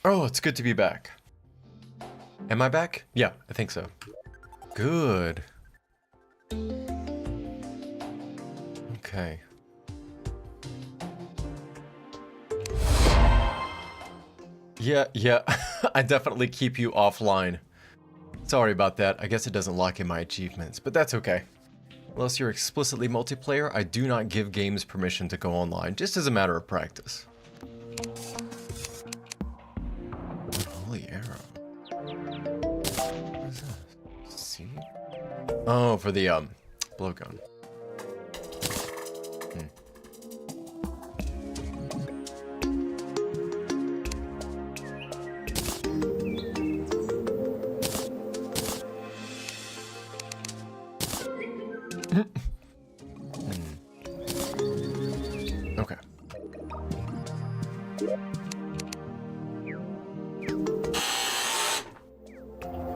Oh, it's good to be back. Am I back? Yeah, I think so. Good. Okay. Yeah, I definitely keep you offline. Sorry about that. I guess it doesn't lock in my achievements, but that's okay. Unless you're explicitly multiplayer, I do not give games permission to go online, just as a matter of practice. Holy arrow. What is this? See? Oh, for the, blowgun. Okay.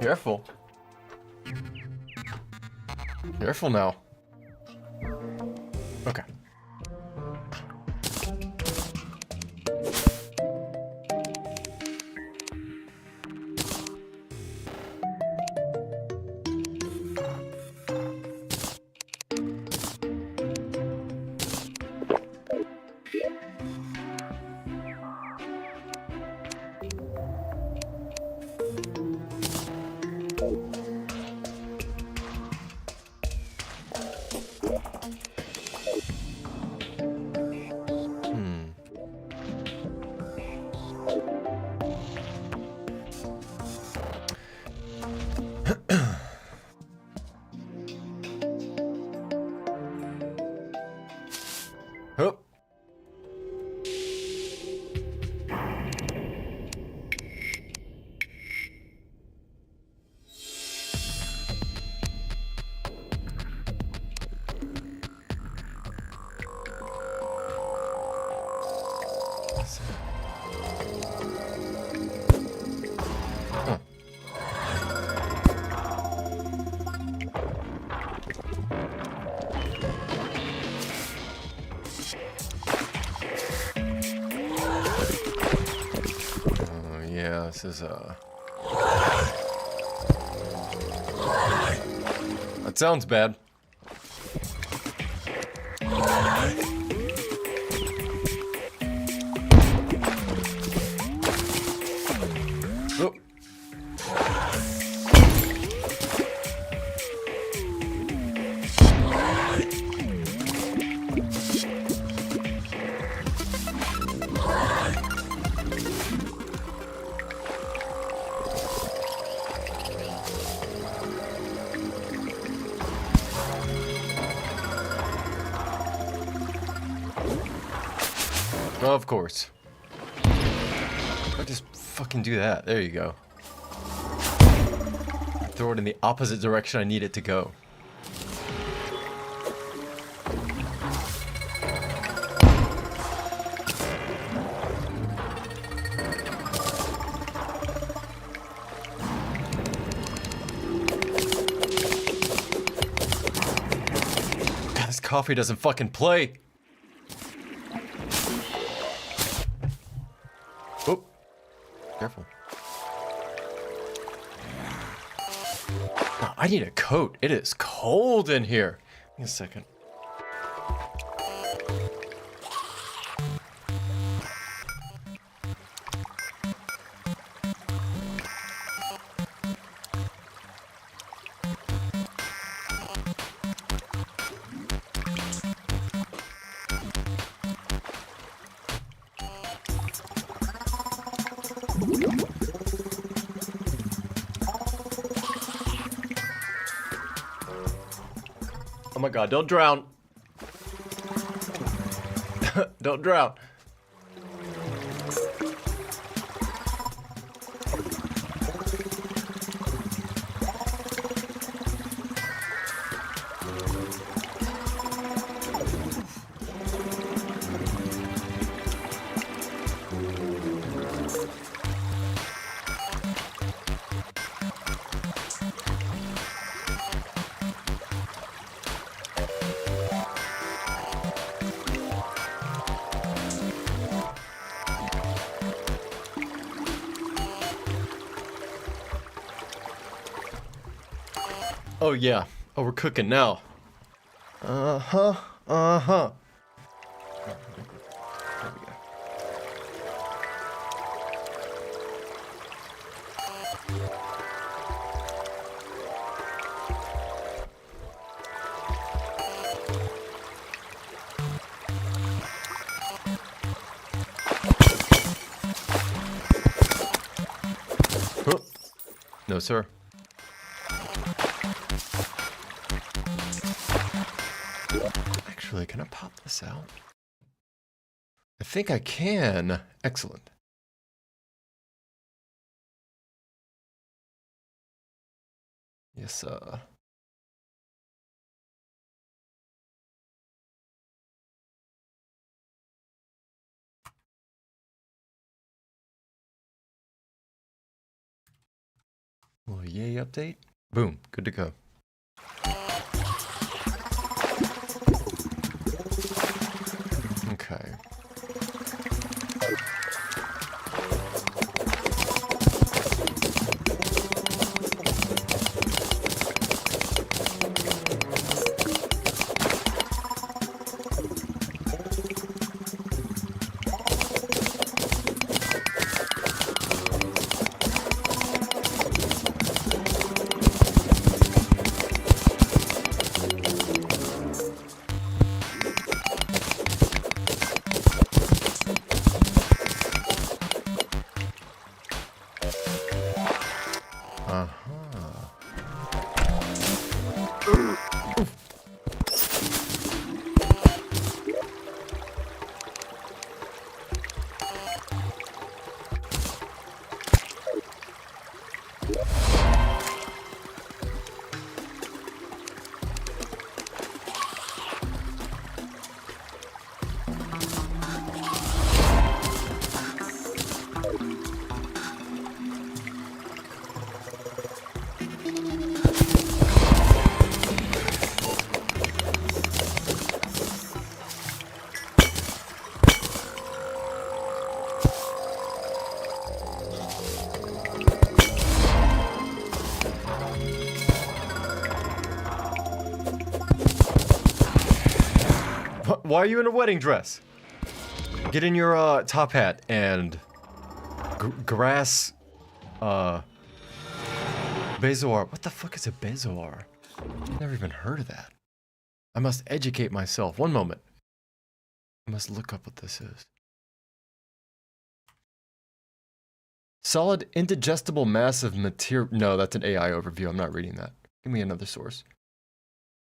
Careful. Careful now. Okay. Oh. Huh. Oh yeah, this is that sounds bad. Oh. Of course. I just fucking do that. There you go. Throw it in the opposite direction I need it to go. God, this coffee doesn't fucking play. Oh, careful. Oh, I need a coat. It is cold in here. Give me a second. Oh my god, don't drown. Don't drown. Oh yeah. Oh, we're cooking now. Uh-huh. Uh-huh. There we go. Oh. No, sir. Actually, can I pop this out? I think I can. Excellent. Yes, little yay update. Boom. Good to go. Okay. Why are you in a wedding dress? Get in your top hat and grass bezoar. What the fuck is a bezoar? I've never even heard of that. I must educate myself. One moment. I must look up what this is. Solid indigestible mass of material. No, that's an AI overview. I'm not reading that. Give me another source.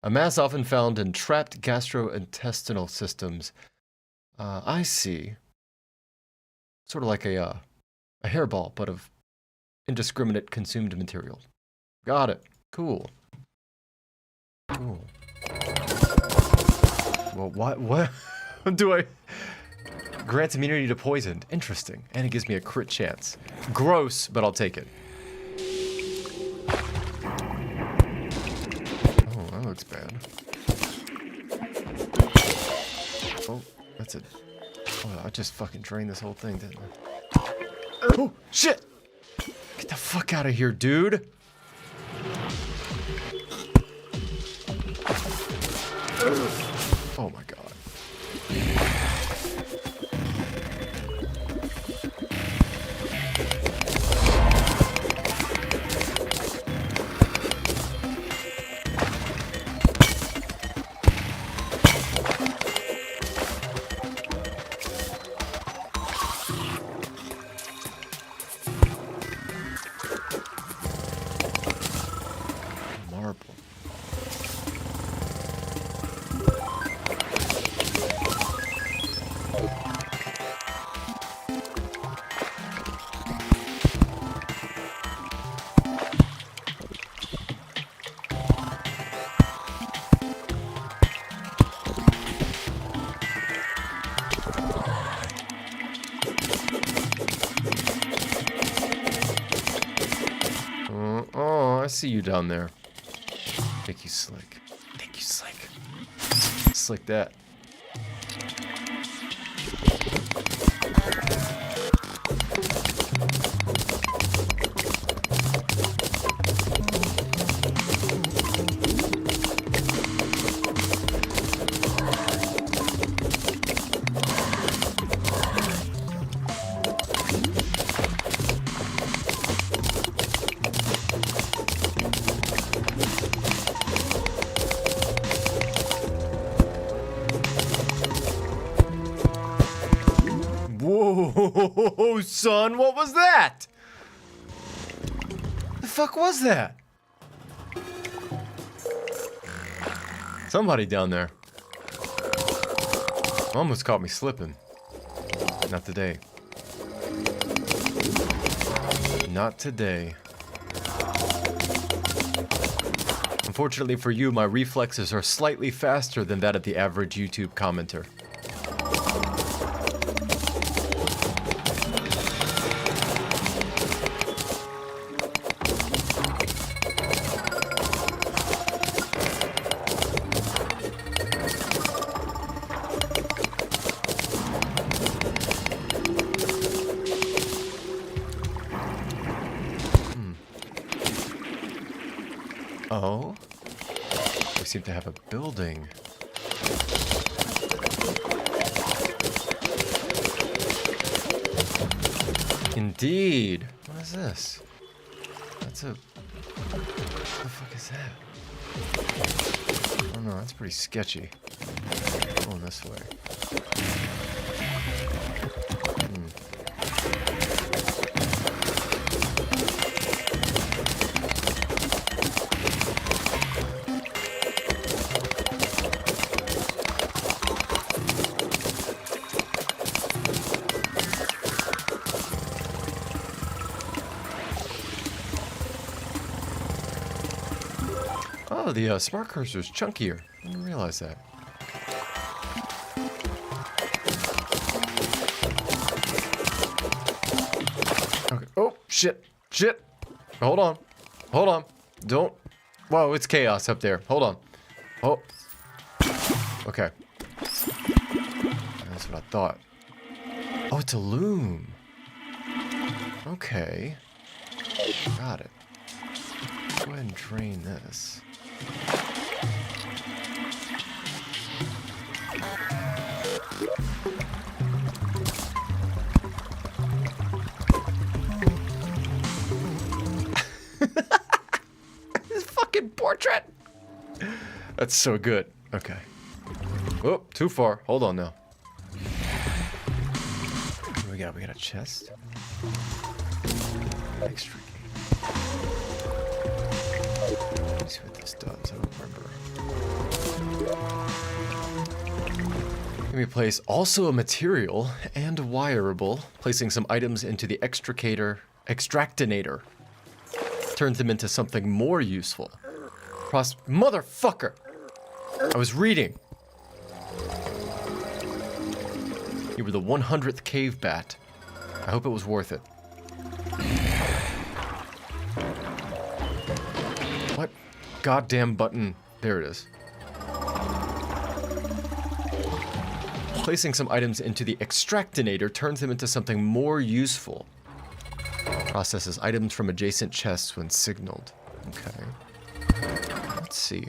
A mass often found in trapped gastrointestinal systems. I see. Sort of like a hairball, but of indiscriminate consumed material. Got it. Cool. Cool. Well, what do I... Grants immunity to poison. Interesting. And it gives me a crit chance. Gross, but I'll take it. Oh, that looks bad. Oh, that's it. Oh, I just fucking drained this whole thing, didn't I? Oh, shit! Get the fuck out of here, dude! Oh my god. Marble. Oh, I see you down there. Think you slick. Think you slick. Slick that. Whoa, son, what was that? The fuck was that? Somebody down there. Almost caught me slipping. Not today. Not today. Unfortunately for you, my reflexes are slightly faster than that of the average YouTube commenter. Oh, we seem to have a building. Indeed. What is this? That's a... What the fuck is that? Oh no, that's pretty sketchy. Going this way. Oh, the smart cursor's chunkier. I didn't realize that. Okay. Oh, shit. Shit. Hold on. Hold on. Don't. Whoa, it's chaos up there. Hold on. Oh. Okay. That's what I thought. Oh, it's a loom. Okay. Got it. Go ahead and drain this. This fucking portrait! That's so good. Okay. Oh, too far. Hold on now. What do we got? We got a chest. Extra. Let's see what this does. I don't remember. Let me place also a material and wireable, placing some items into the extractinator. Turns them into something more useful. Motherfucker! I was reading. You were the 100th cave bat. I hope it was worth it. What goddamn button? There it is. Placing some items into the extractinator turns them into something more useful. Processes items from adjacent chests when signaled. Okay. Let's see.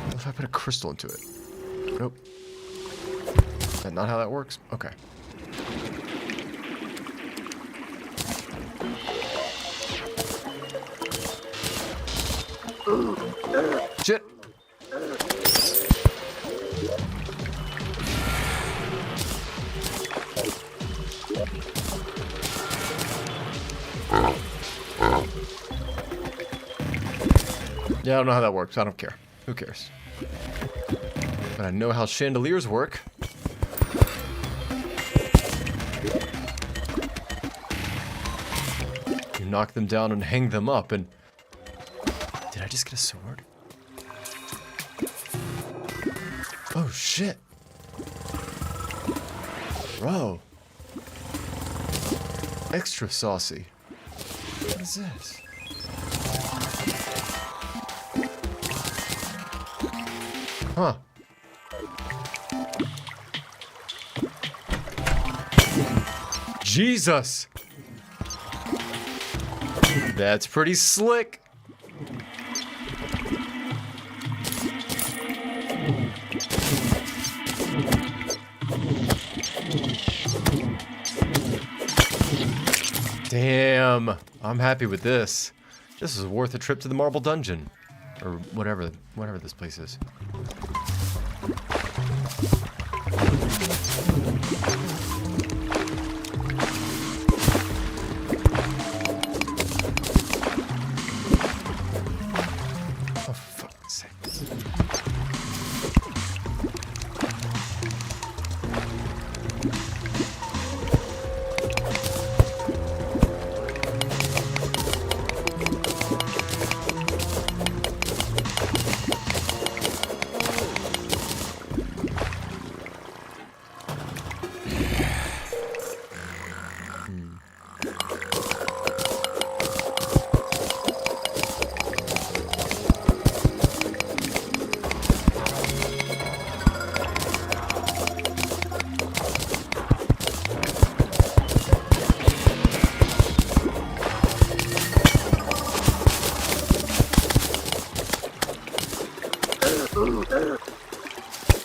What if I put a crystal into it? Nope. Is that not how that works? Okay. Shit. Yeah, I don't know how that works. I don't care. Who cares? But I know how chandeliers work. You knock them down and hang them up and... Did I just get a sword? Oh, shit. Bro. Extra saucy. What is this? Huh. Jesus! That's pretty slick. Damn. I'm happy with this. This is worth a trip to the Marble Dungeon. Or whatever this place is. Oh, fuck's sake.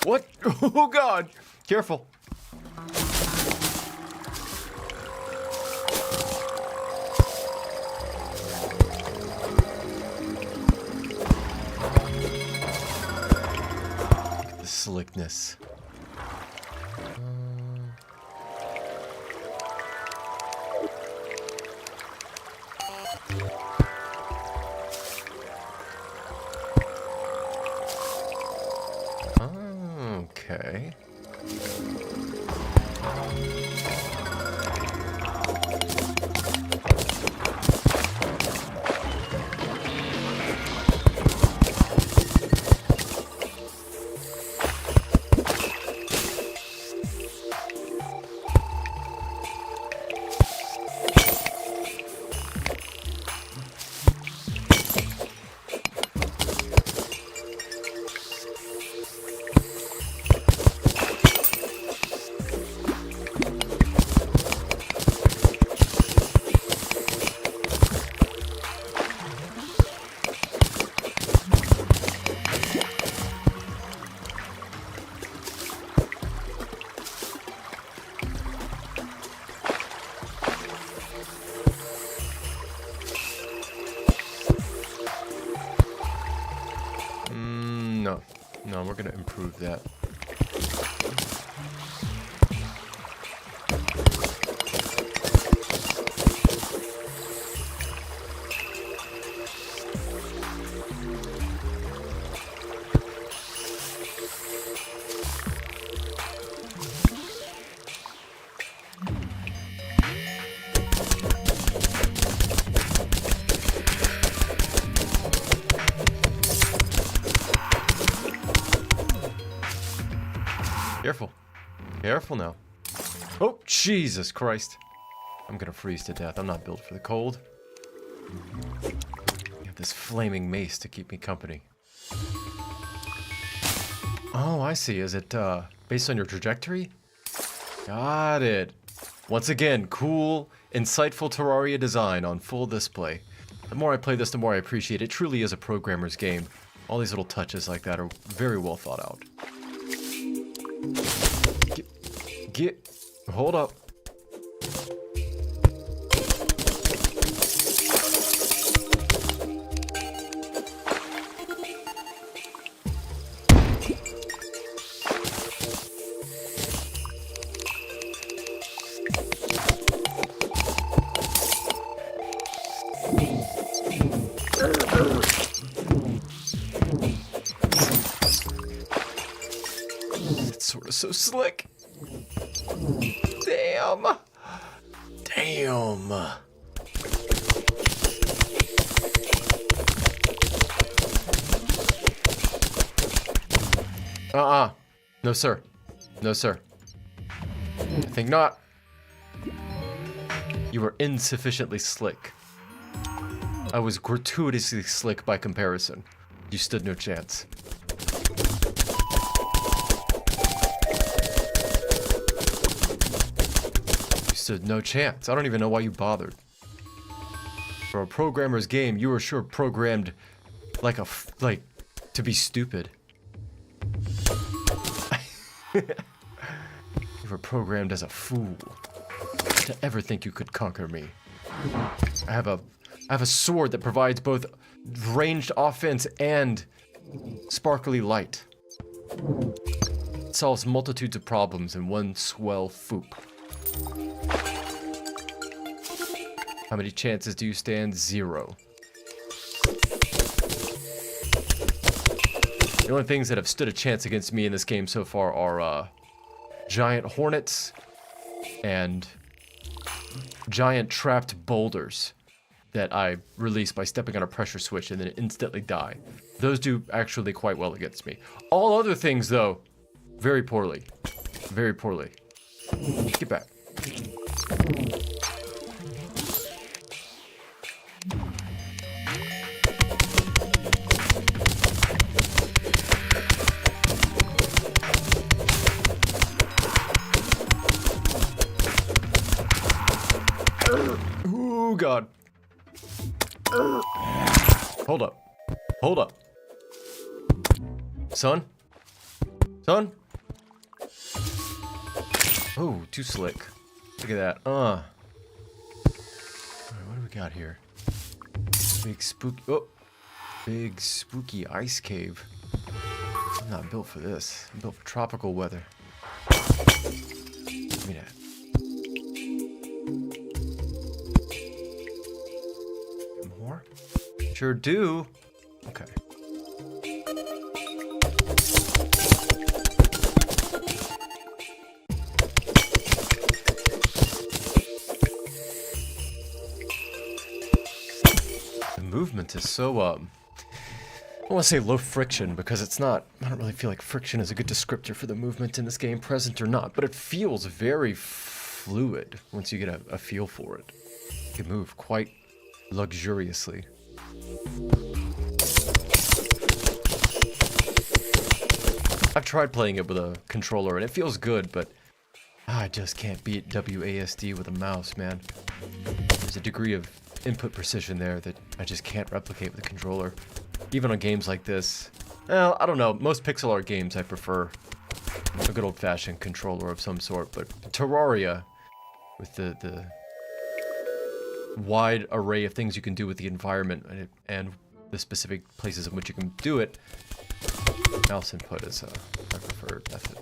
What? Oh god! Careful. The slickness. Okay. No, we're gonna improve that. Careful. Careful now. Oh, Jesus Christ. I'm gonna freeze to death. I'm not built for the cold. I have this flaming mace to keep me company. Oh, I see. Is it based on your trajectory? Got it. Once again, cool, insightful Terraria design on full display. The more I play this, the more I appreciate it. It truly is a programmer's game. All these little touches like that are very well thought out. Hold up. It's sort of so slick. Damn. Damn. No, sir. No, sir. I think not. You were insufficiently slick. I was gratuitously slick by comparison. You stood no chance. You stood no chance. I don't even know why you bothered. For a programmer's game, you were sure programmed like to be stupid. You were programmed as a fool to ever think you could conquer me. I have a sword that provides both ranged offense and sparkly light. solves multitudes of problems in one swell foop. How many chances do you stand? 0. The only things that have stood a chance against me in this game so far are giant hornets and giant trapped boulders that I release by stepping on a pressure switch and then instantly die. Those do actually quite well against me. All other things, though, very poorly. Very poorly. Get back. Ooh, God. Hold up. Hold up. Son? Son? Oh, too slick. Look at that. Alright, what do we got here? Big spooky... Oh! Big spooky ice cave. I'm not built for this. I'm built for tropical weather. Give me that. More? Sure do. Okay. The movement is so, I don't want to say low friction because it's not, I don't really feel like friction is a good descriptor for the movement in this game, present or not, but it feels very fluid once you get a feel for it. You can move quite luxuriously. I've tried playing it with a controller and it feels good, but I just can't beat WASD with a mouse, man. There's a degree of input precision there that I just can't replicate with a controller. Even on games like this. Well, I don't know. Most pixel art games I prefer a good old-fashioned controller of some sort, but Terraria, with the wide array of things you can do with the environment and the specific places in which you can do it, mouse input is my preferred method.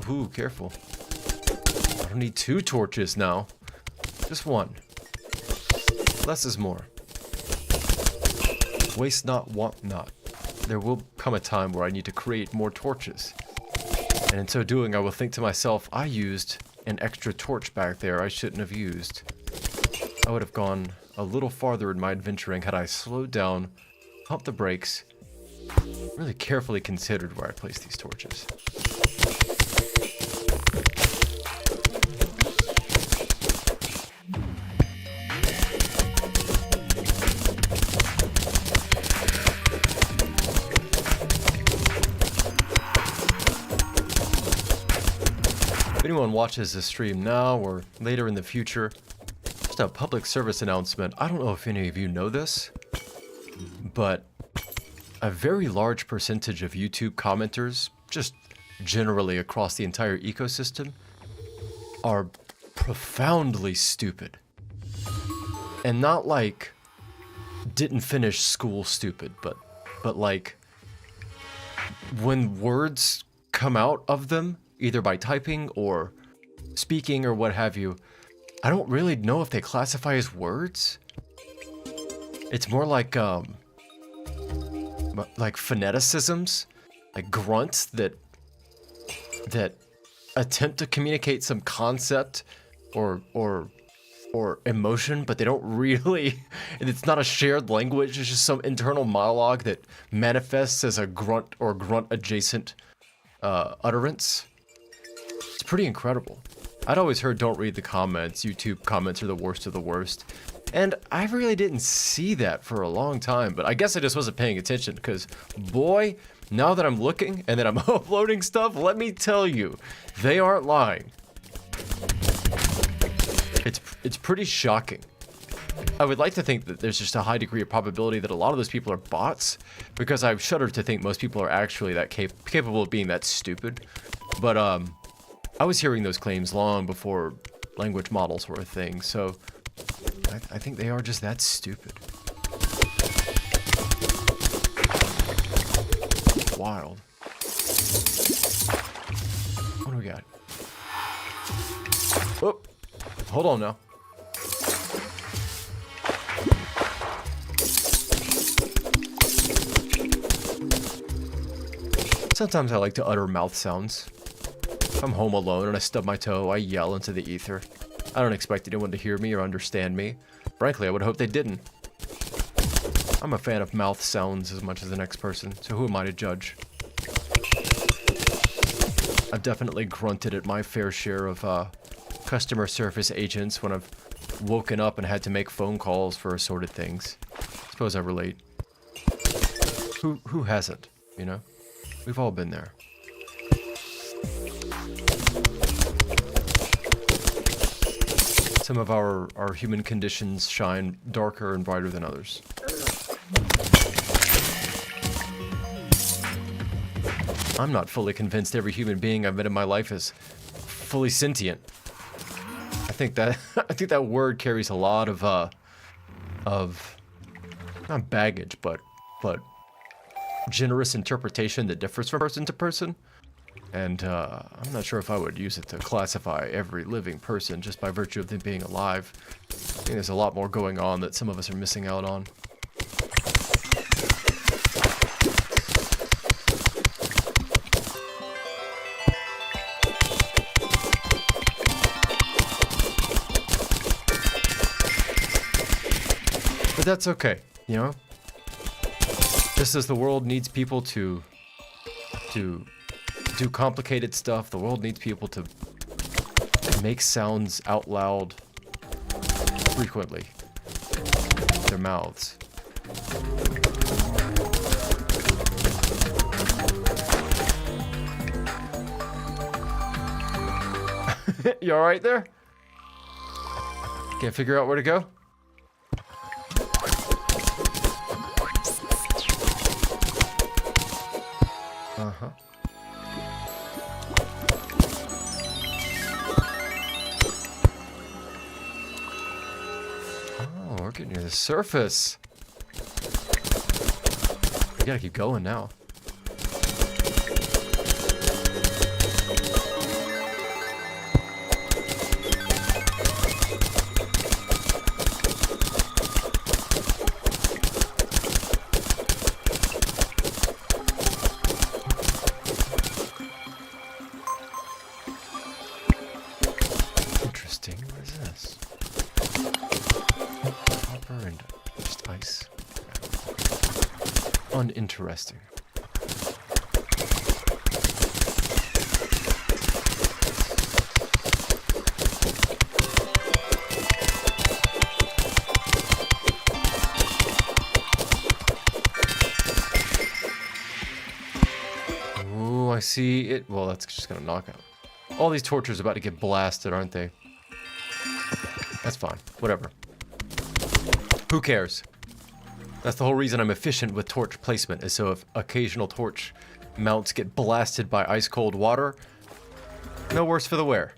Ooh, careful. I don't need 2 torches now. Just 1. Less is more. Waste not, want not. There will come a time where I need to create more torches. And in so doing, I will think to myself, I used an extra torch back there I shouldn't have used. I would have gone a little farther in my adventuring had I slowed down, pumped the brakes, really carefully considered where I placed these torches. If anyone watches this stream now or later in the future, just a public service announcement. I don't know if any of you know this, but a very large percentage of YouTube commenters, just generally across the entire ecosystem, are profoundly stupid. And not like didn't finish school stupid, but like when words come out of them, either by typing or speaking or what have you, I don't really know if they classify as words. It's more like phoneticisms, like grunts that attempt to communicate some concept or emotion, but they don't really, and it's not a shared language, it's just some internal monologue that manifests as a grunt or grunt adjacent utterance. It's pretty incredible. I'd always heard don't read the comments, YouTube comments are the worst of the worst, and I really didn't see that for a long time, but I guess I just wasn't paying attention, because boy, now that I'm looking and that I'm uploading stuff, let me tell you, they aren't lying. It's pretty shocking. I would like to think that there's just a high degree of probability that a lot of those people are bots, because I shudder to think most people are actually that capable of being that stupid. But I was hearing those claims long before language models were a thing, so I think they are just that stupid. Wild. What do we got? Oh, hold on now. Sometimes I like to utter mouth sounds. If I'm home alone and I stub my toe, I yell into the ether. I don't expect anyone to hear me or understand me. Frankly, I would hope they didn't. I'm a fan of mouth sounds as much as the next person, so who am I to judge? I've definitely grunted at my fair share of customer service agents when I've woken up and had to make phone calls for assorted things. Suppose I relate. Who hasn't, you know? We've all been there. Some of our human conditions shine darker and brighter than others. I'm not fully convinced every human being I've met in my life is fully sentient. I think that word carries a lot of not baggage, but generous interpretation that differs from person to person. And I'm not sure if I would use it to classify every living person just by virtue of them being alive. I think there's a lot more going on that some of us are missing out on. But that's okay, you know? Just as the world needs people to do complicated stuff, the world needs people to make sounds out loud frequently with their mouths. You alright there? Can't figure out where to go? Uh-huh. Oh, we're getting near the surface. We gotta keep going now. What is this? Copper and just ice. Uninteresting. Ooh, I see it. Well, that's just gonna knock out. All these torches are about to get blasted, aren't they? That's fine. Whatever. Who cares? That's the whole reason I'm efficient with torch placement, is so if occasional torch mounts get blasted by ice-cold water, no worse for the wear.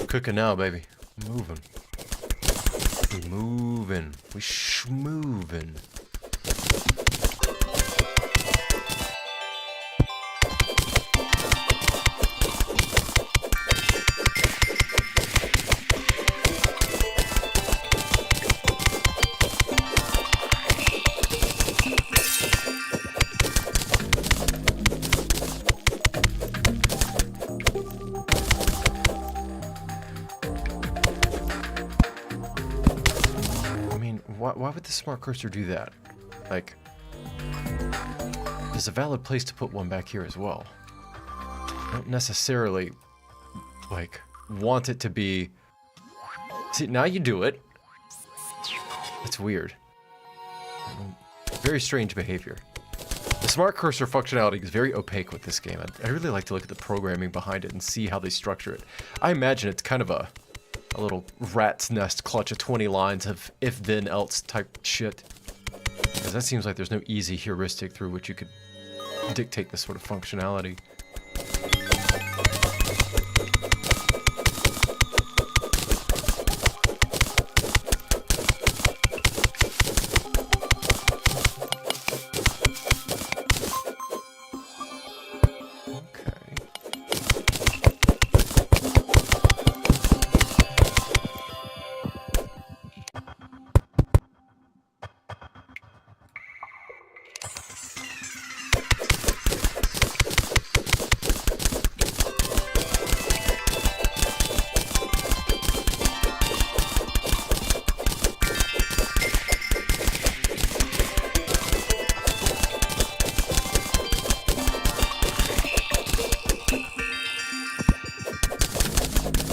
Cooking now, baby. Moving. We moving. We schmoving. Why would the smart cursor do that? Like, there's a valid place to put one back here as well. I don't necessarily, like, want it to be... See, now you do it. That's weird. Very strange behavior. The smart cursor functionality is very opaque with this game. I really like to look at the programming behind it and see how they structure it. I imagine it's kind of a little rat's nest clutch of 20 lines of if-then-else type shit. Because that seems like there's no easy heuristic through which you could dictate this sort of functionality.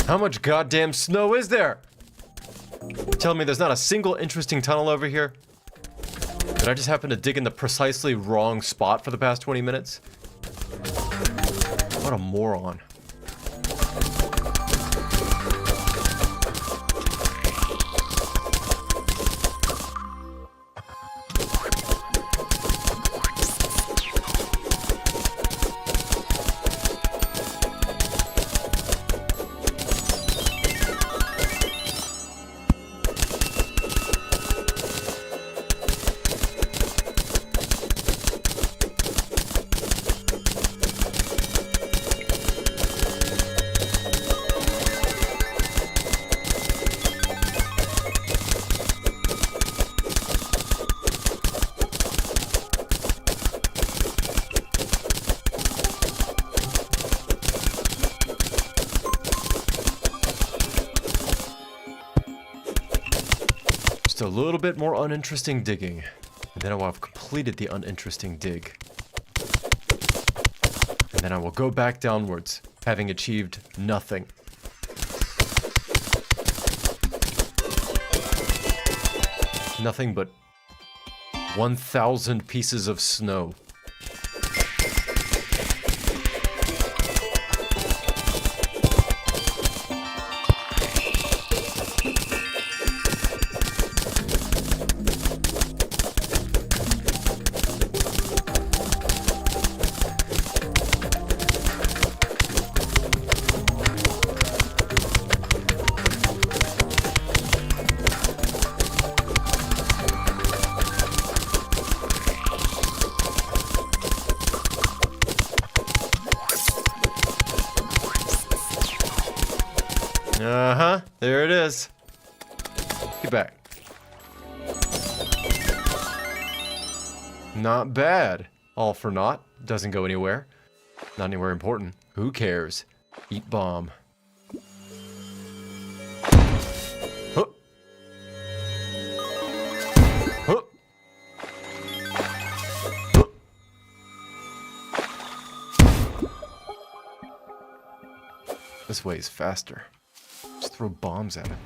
How much goddamn snow is there? Tell me there's not a single interesting tunnel over here? Did I just happen to dig in the precisely wrong spot for the past 20 minutes? What a moron. Just a little bit more uninteresting digging, and then I will have completed the uninteresting dig. And then I will go back downwards, having achieved nothing. Nothing but 1,000 pieces of snow. Uh-huh, there it is. Get back. Not bad. All for naught. Doesn't go anywhere. Not anywhere important. Who cares? Eat bomb. Huh. Huh. Huh. This way is faster. Just throw bombs at it.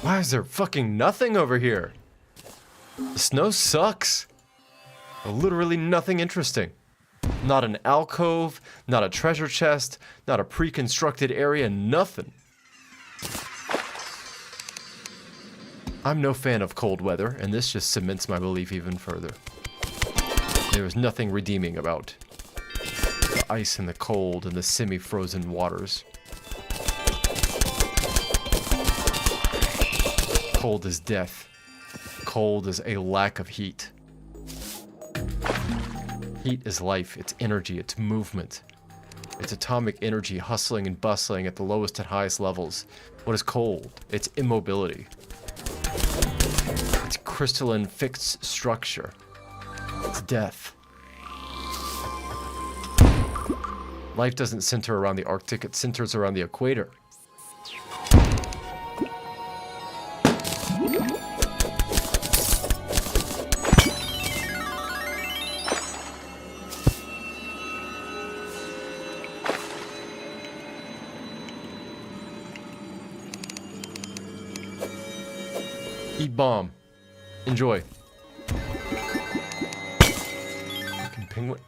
Why is there fucking nothing over here? The snow sucks. Literally nothing interesting. Not an alcove, not a treasure chest, not a pre-constructed area, nothing. I'm no fan of cold weather, and this just cements my belief even further. There is nothing redeeming about the ice and the cold and the semi-frozen waters. Cold as death. Cold is a lack of heat. Heat is life, it's energy, it's movement. It's atomic energy hustling and bustling at the lowest and highest levels. What is cold? It's immobility. It's crystalline fixed structure. It's death. Life doesn't center around the Arctic, it centers around the equator. Eat bomb. Enjoy. Fucking penguin.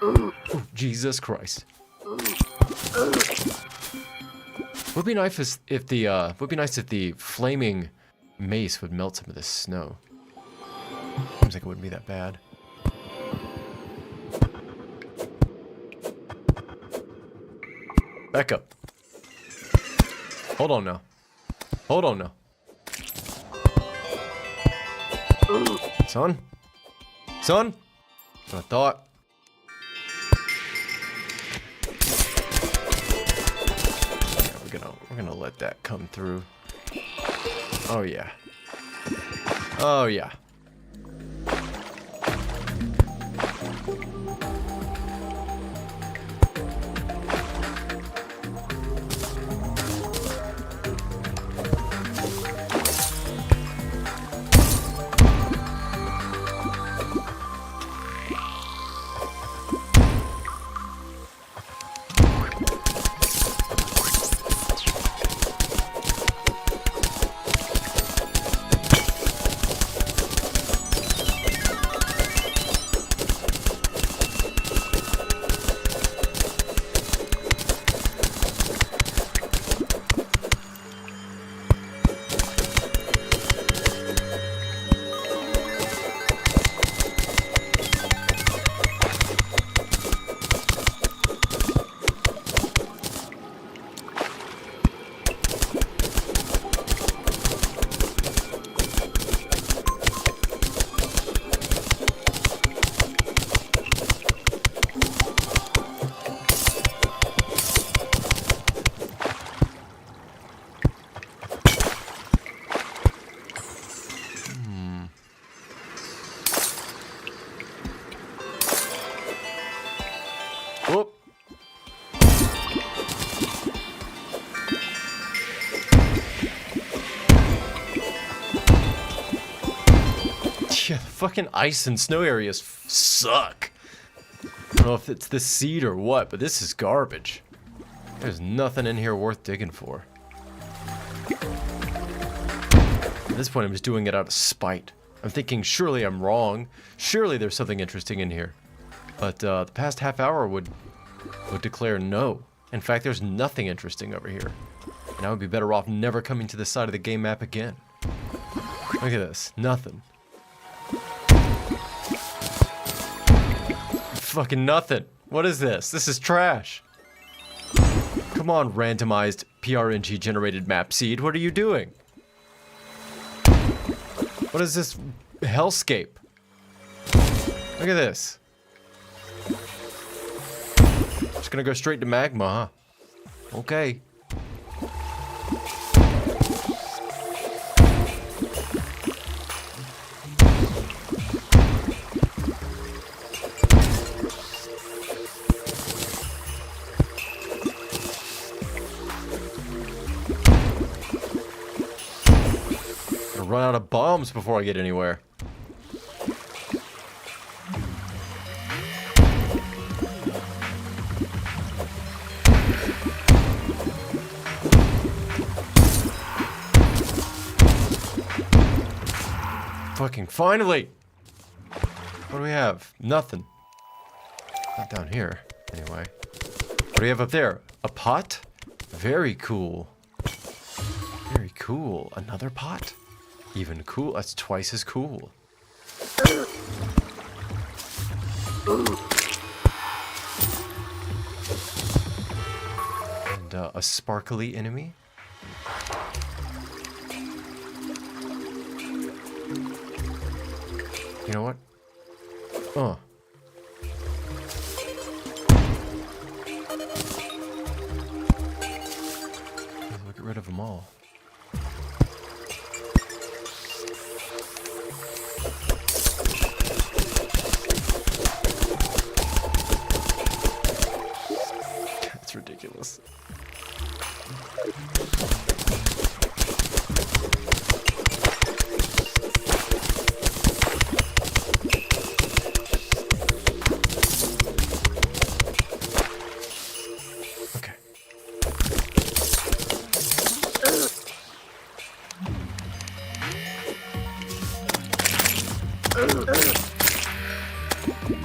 Oh, Jesus Christ. Would be nice if the flaming mace would melt some of this snow. Seems like it wouldn't be that bad. Back up. Hold on now. Hold on now. Son? Son? That's what I thought. Yeah, we're gonna let that come through. Oh yeah. Oh yeah. Whoop. Yeah, the fucking ice and snow areas suck. I don't know if it's the seed or what, but this is garbage. There's nothing in here worth digging for. At this point, I'm just doing it out of spite. I'm thinking, surely I'm wrong. Surely there's something interesting in here. But the past half hour would declare no. In fact, there's nothing interesting over here. And I would be better off never coming to this side of the game map again. Look at this. Nothing. Fucking nothing. What is this? This is trash. Come on, randomized PRNG generated map seed. What are you doing? What is this hellscape? Look at this. Just gonna go straight to magma, huh? Okay. Gonna run out of bombs before I get anywhere. Fucking finally! What do we have? Nothing. Not down here, anyway. What do we have up there? A pot? Very cool. Very cool. Another pot? Even cool. That's twice as cool. a sparkly enemy. You know what? Oh. We'll get rid of them all. That's ridiculous.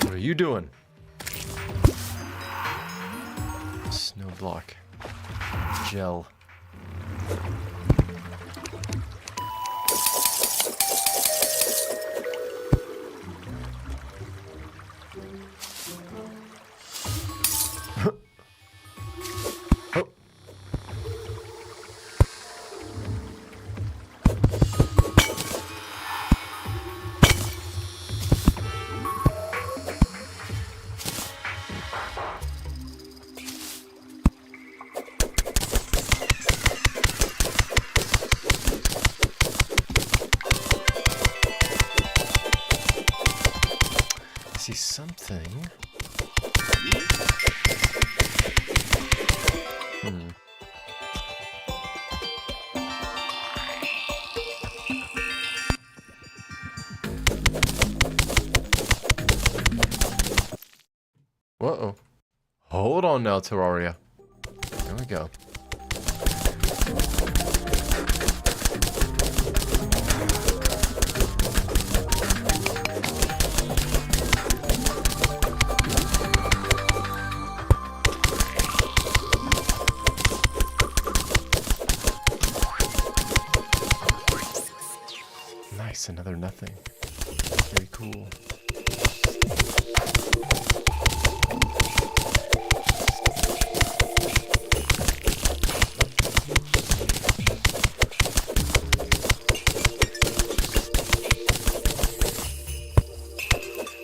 What are you doing? Snow block. Gel. Oh. I see something. Uh-oh. Hold on now, Terraria. There we go. Nice, another nothing. Very cool.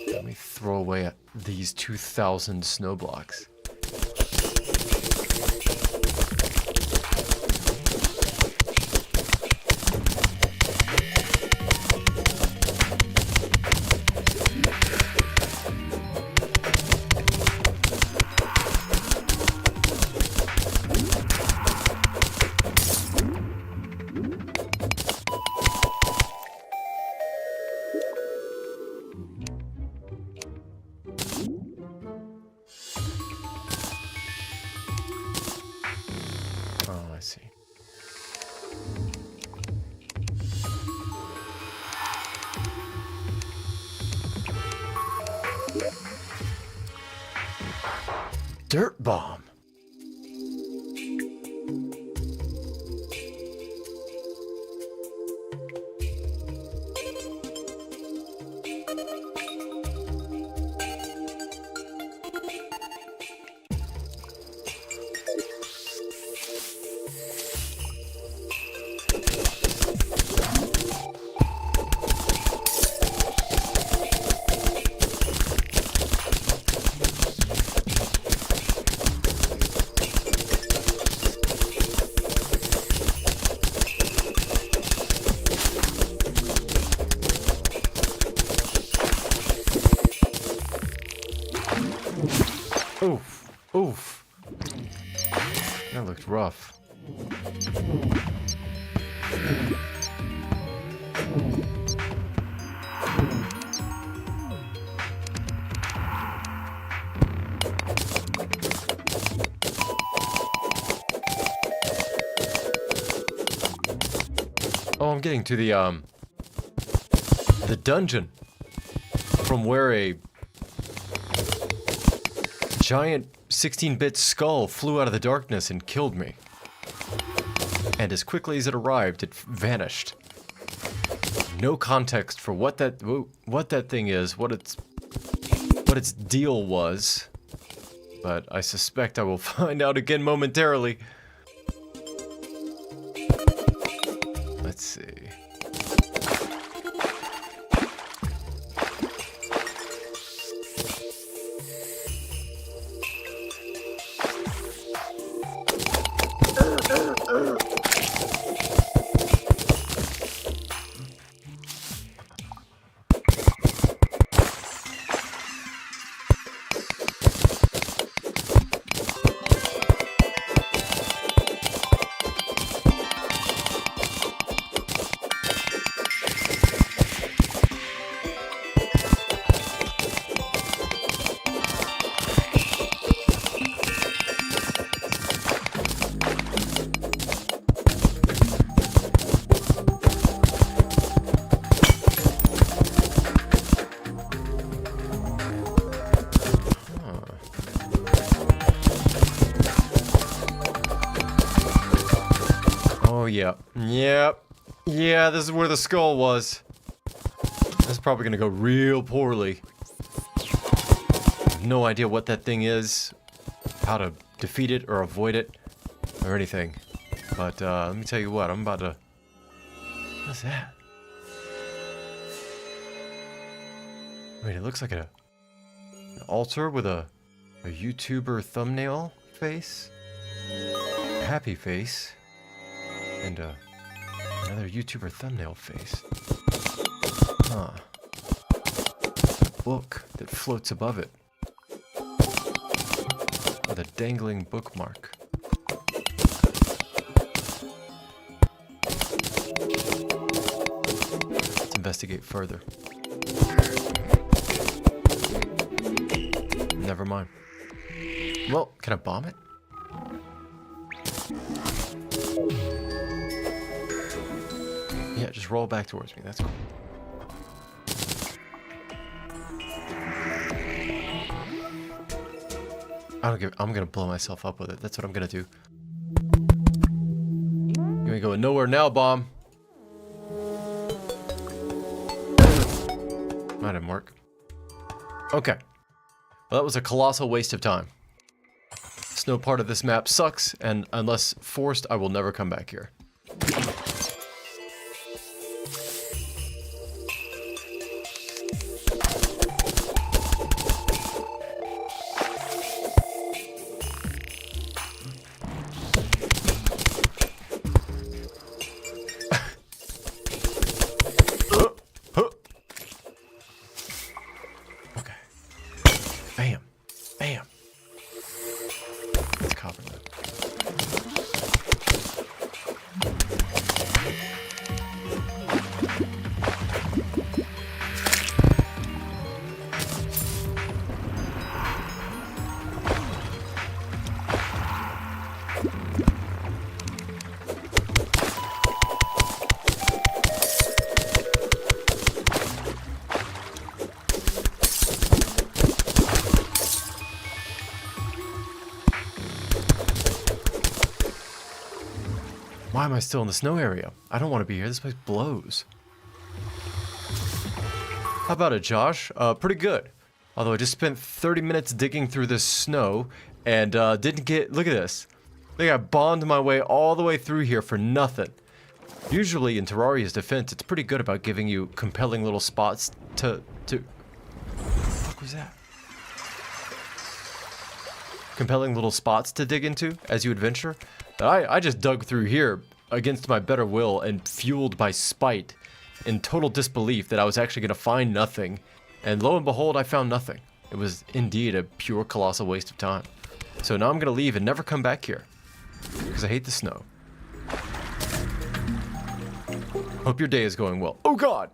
Let me throw away these 2,000 snow blocks. Oh, I see. Dirt bomb. Oof. Oof. That looked rough. Oh, I'm getting to the dungeon from where a giant 16-bit skull flew out of the darkness and killed me. And as quickly as it arrived, it vanished. No context for what that thing is, what its deal was. But I suspect I will find out again momentarily. Let's see. Oh, yeah. Yep. Yeah, this is where the skull was. This is probably gonna go real poorly. I have no idea what that thing is, how to defeat it or avoid it, or anything. But, let me tell you what, I'm about to... What's that? Wait, it looks like an altar with a YouTuber thumbnail face? A happy face. And another YouTuber thumbnail face. Huh. A book that floats above it. With a dangling bookmark. Let's investigate further. Never mind. Well, can I bomb it? Yeah, just roll back towards me. That's cool. I'm gonna blow myself up with it. That's what I'm gonna do. You ain't going nowhere now, bomb. That didn't work. Okay. Well, that was a colossal waste of time. Snow part of this map sucks, and unless forced, I will never come back here. Bam. Bam. Let's cover that. Why am I still in the snow area? I don't want to be here. This place blows. How about it, Josh? Pretty good. Although I just spent 30 minutes digging through this snow and didn't get... Look at this. I think I bombed my way all the way through here for nothing. Usually in Terraria's defense, it's pretty good about giving you compelling little spots to... What the fuck was that? Compelling little spots to dig into as you adventure. I just dug through here against my better will and fueled by spite in total disbelief that I was actually going to find nothing. And lo and behold, I found nothing. It was indeed a pure colossal waste of time. So now I'm going to leave and never come back here. Because I hate the snow. Hope your day is going well. Oh god!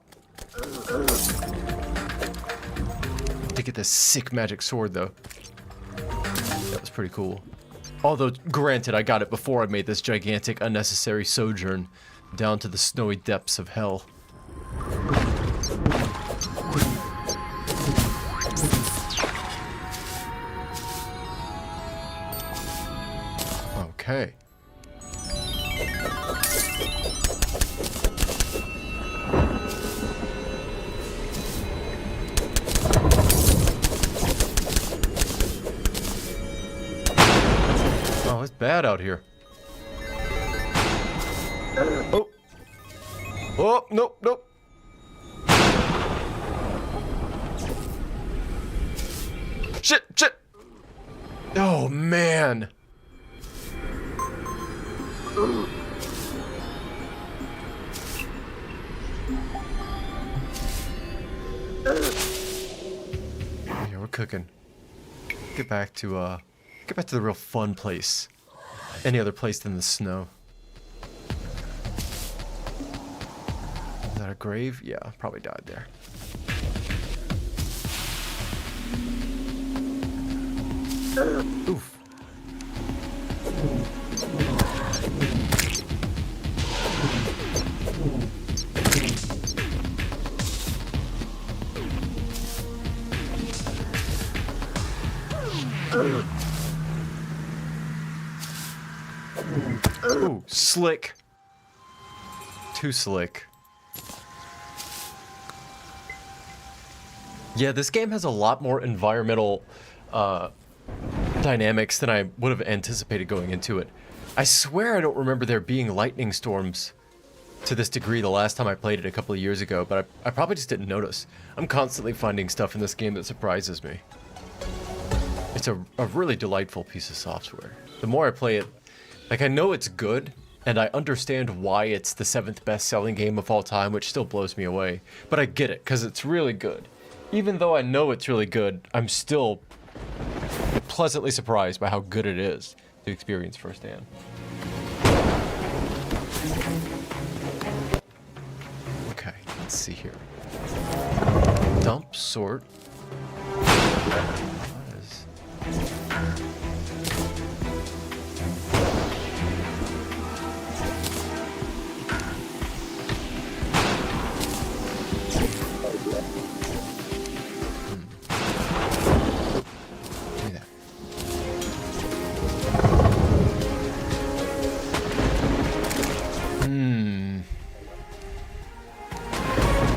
To get this sick magic sword though. That was pretty cool. Although, granted, I got it before I made this gigantic, unnecessary sojourn down to the snowy depths of hell. Okay. Oh, it's bad out here. Oh. Oh, nope, nope. Shit, shit. Oh, man. Yeah, we're cooking. Get back to the real fun place. Any other place than the snow. Is that a grave? Yeah, probably died there. Oof. Ooh, slick. Too slick. Yeah, this game has a lot more environmental dynamics than I would have anticipated going into it. I swear I don't remember there being lightning storms to this degree the last time I played it a couple of years ago, but I probably just didn't notice. I'm constantly finding stuff in this game that surprises me. It's a really delightful piece of software. The more I play it, like, I know it's good, and I understand why it's the 7th best-selling game of all time, which still blows me away. But I get it, because it's really good. Even though I know it's really good, I'm still pleasantly surprised by how good it is to experience firsthand. Okay, let's see here. Dump, sort. What is...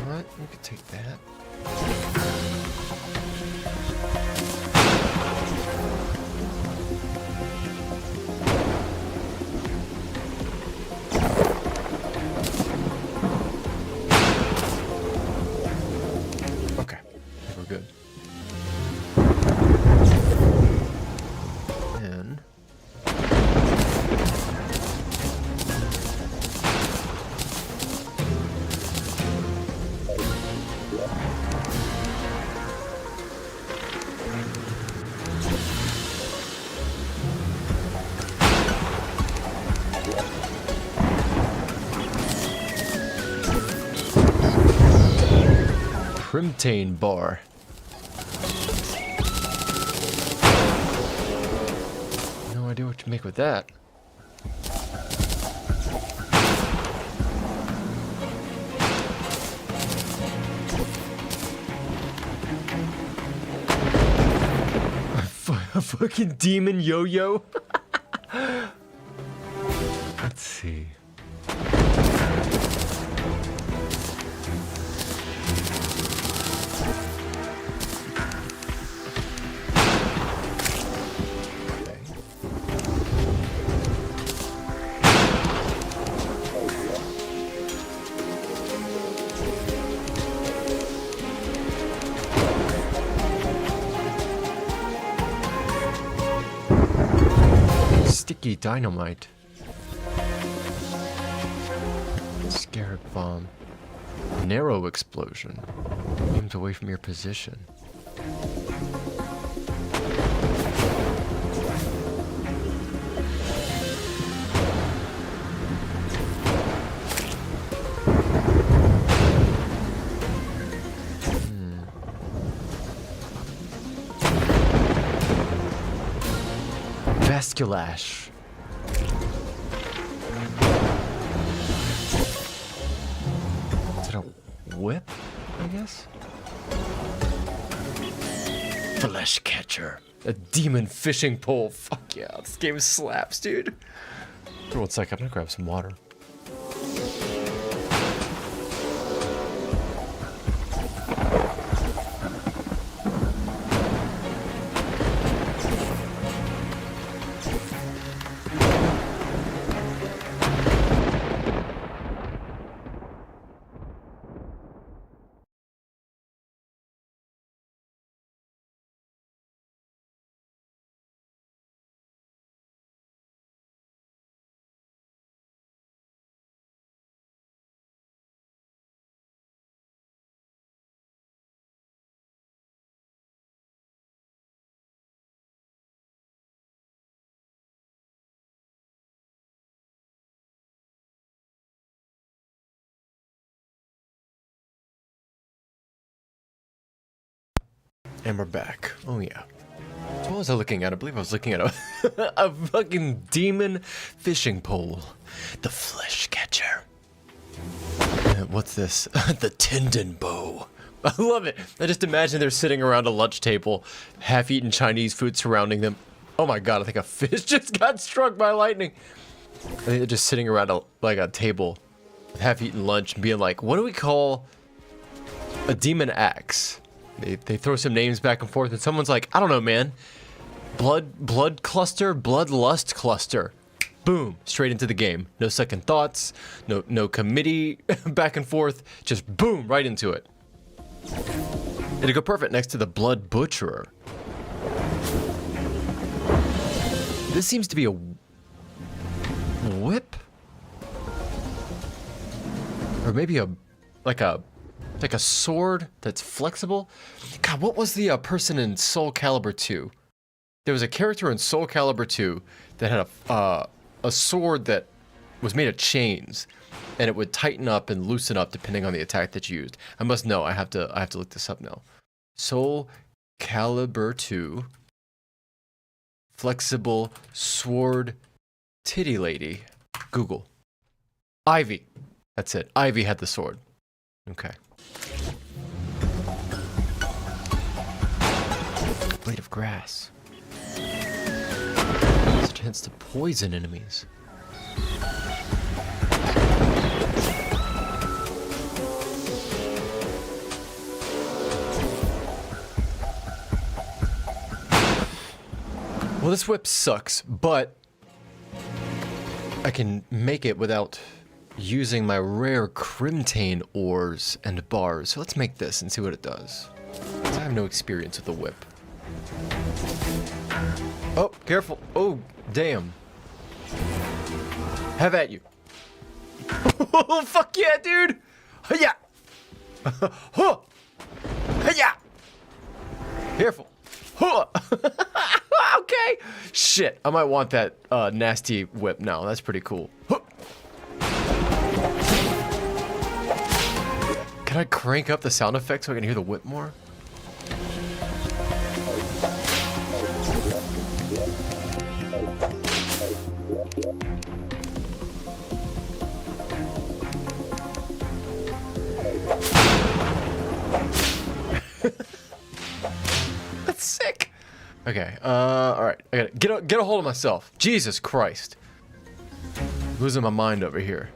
What? We could take that. Okay, I think we're good. And Primtane bar. No idea what to make with that. A fucking demon yo-yo? Let's see. Sticky dynamite. Scarab bomb. Narrow explosion. Aimed away from your position. Vasculash. Is it a whip, I guess? Flesh catcher. A demon fishing pole. Fuck yeah, this game slaps, dude. For 1 sec, I'm gonna grab some water. And we're back. Oh yeah. So what was I looking at? I believe I was looking at a, a fucking demon fishing pole. The flesh catcher. What's this? The tendon bow. I love it. I just imagine they're sitting around a lunch table, half-eaten Chinese food surrounding them. Oh my god, I think a fish just got struck by lightning. I think they're just sitting around a table with half-eaten lunch and being like, what do we call a demon axe? They throw some names back and forth and someone's like, I don't know, man. Blood cluster, bloodlust cluster. Boom, straight into the game. No second thoughts, no committee back and forth, just boom, right into it. It'd go perfect next to the blood butcherer. This seems to be a whip? Or maybe like a sword that's flexible? God, what was the person in Soul Calibur 2? There was a character in Soul Calibur 2 that had a sword that was made of chains, and it would tighten up and loosen up depending on the attack that you used. I must know. I have to look this up now. Soul Calibur 2 flexible sword titty lady. Google. Ivy. That's it. Ivy had the sword. Okay. Blade of grass. Such a chance to poison enemies. Well, this whip sucks, but I can make it without using my rare Crimtane ores and bars. So let's make this and see what it does. I have no experience with the whip. Oh, careful. Oh, damn. Have at you. Oh, fuck yeah, dude. Hiya. Huh. Hiya. Careful. Huh. Okay. Shit, I might want that nasty whip now. That's pretty cool. Huh. Can I crank up the sound effects so I can hear the whip more? That's sick. Okay, all right. I gotta get a hold of myself. Jesus Christ. Losing my mind over here.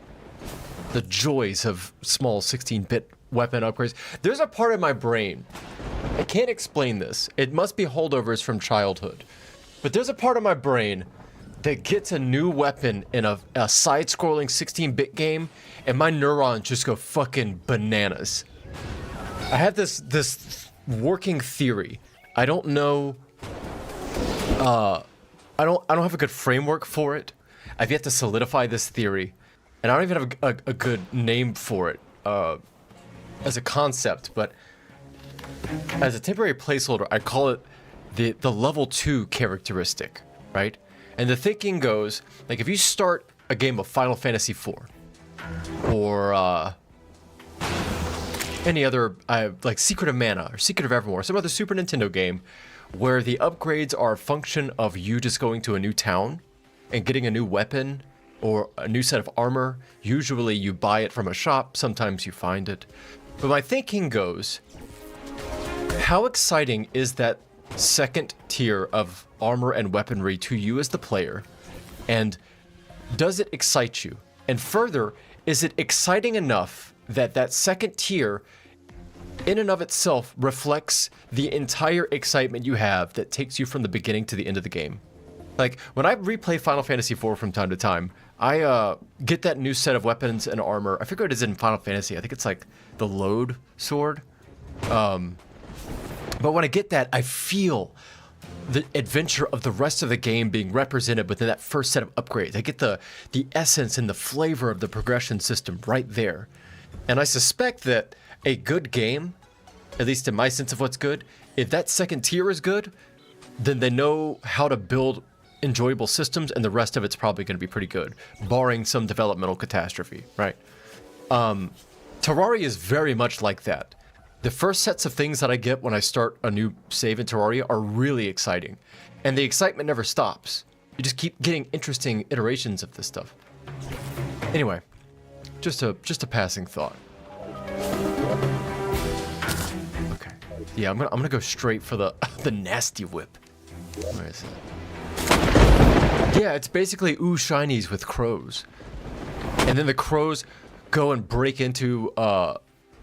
The joys of small 16-bit weapon upgrades. There's a part of my brain, I can't explain this. It must be holdovers from childhood. But there's a part of my brain that gets a new weapon in a side-scrolling 16-bit game, and my neurons just go fucking bananas. I have this working theory. I don't know. I don't have a good framework for it. I've yet to solidify this theory, and I don't even have a good name for it as a concept. But as a temporary placeholder, I call it the level 2 characteristic, right? And the thinking goes, like, if you start a game of Final Fantasy IV, or any other, like Secret of Mana, or Secret of Evermore, some other Super Nintendo game, where the upgrades are a function of you just going to a new town and getting a new weapon or a new set of armor. Usually you buy it from a shop, sometimes you find it. But my thinking goes, how exciting is that second tier of armor and weaponry to you as the player? And does it excite you? And further, is it exciting enough that that second tier in and of itself reflects the entire excitement you have that takes you from the beginning to the end of the game? Like, when I replay Final Fantasy IV from time to time, I get that new set of weapons and armor. I forget what it is in Final Fantasy. I think it's like the Load Sword. But when I get that, I feel the adventure of the rest of the game being represented within that first set of upgrades. I get the essence and the flavor of the progression system right there. And I suspect that a good game, at least in my sense of what's good, if that second tier is good, then they know how to build enjoyable systems, and the rest of it's probably going to be pretty good, barring some developmental catastrophe, right? Terraria is very much like that. The first sets of things that I get when I start a new save in Terraria are really exciting. And the excitement never stops. You just keep getting interesting iterations of this stuff. Anyway, just a passing thought. Okay. Yeah, I'm gonna go straight for the the nasty whip. Where is it? Yeah, it's basically ooh shinies with crows. And then the crows go and break into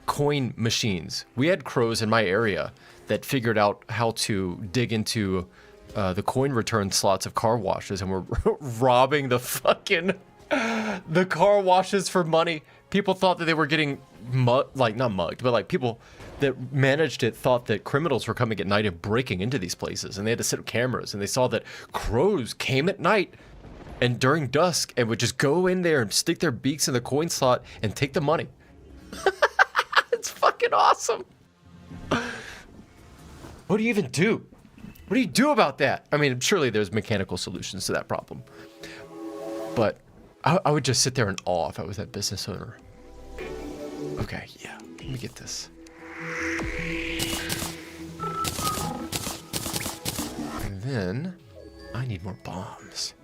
coin machines. We had crows in my area that figured out how to dig into the coin return slots of car washes, and were robbing the fucking the car washes for money. People thought that they were getting not mugged, but like people that managed it thought that criminals were coming at night and breaking into these places, and they had to set up cameras, and they saw that crows came at night and during dusk and would just go in there and stick their beaks in the coin slot and take the money. It's fucking awesome. What do you even do? What do you do about that? I mean, surely there's mechanical solutions to that problem. But I would just sit there in awe if I was that business owner. Okay, yeah, let me get this. And then I need more bombs.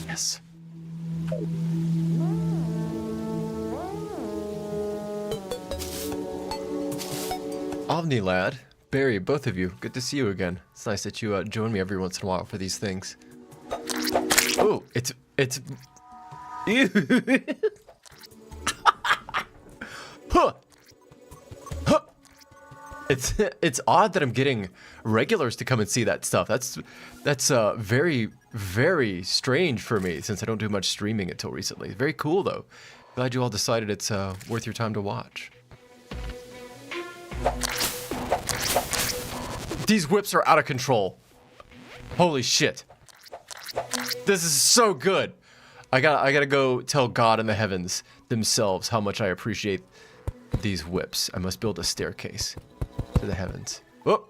Yes. Omni lad, Barry, both of you, good to see you again. It's nice that you join me every once in a while for these things. Oh, it's ew. Huh. Huh. It's odd that I'm getting regulars to come and see that stuff. That's very, very strange for me, since I don't do much streaming until recently. Very cool though. Glad you all decided it's worth your time to watch. These whips are out of control. Holy shit. This is so good. I gotta go tell God in the heavens themselves how much I appreciate these whips. I must build a staircase to the heavens. Oh,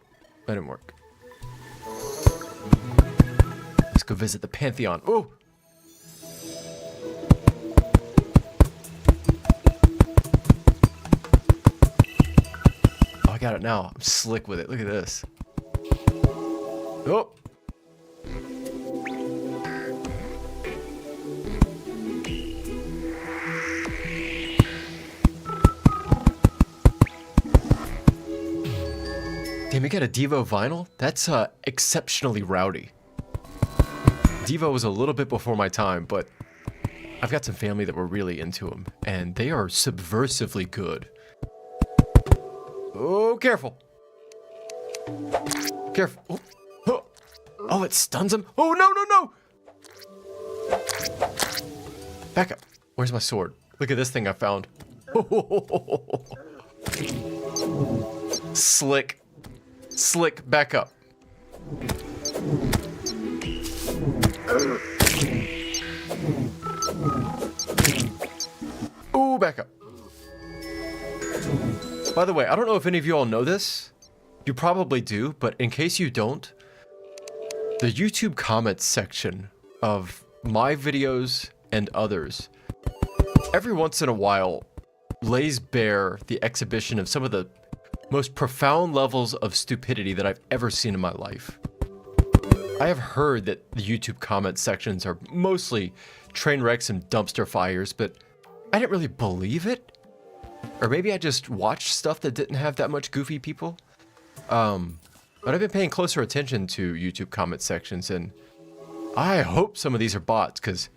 that didn't work. Let's go visit the Pantheon. Oh! Oh, I got it now. I'm slick with it. Look at this. Oh! Damn, you got a Devo vinyl? That's exceptionally rowdy. Devo was a little bit before my time, but I've got some family that were really into them, and they are subversively good. Oh, careful. Careful. Oh, oh. Oh, it stuns him. Oh, no, no, no. Back up. Where's my sword? Look at this thing I found. Slick. Slick, back up. Ooh, back up. By the way, I don't know if any of you all know this. You probably do, but in case you don't, the YouTube comments section of my videos and others, every once in a while, lays bare the exhibition of some of the most profound levels of stupidity that I've ever seen in my life. I have heard that the YouTube comment sections are mostly train wrecks and dumpster fires, but I didn't really believe it. Or maybe I just watched stuff that didn't have that much goofy people. But I've been paying closer attention to YouTube comment sections, and I hope some of these are bots, because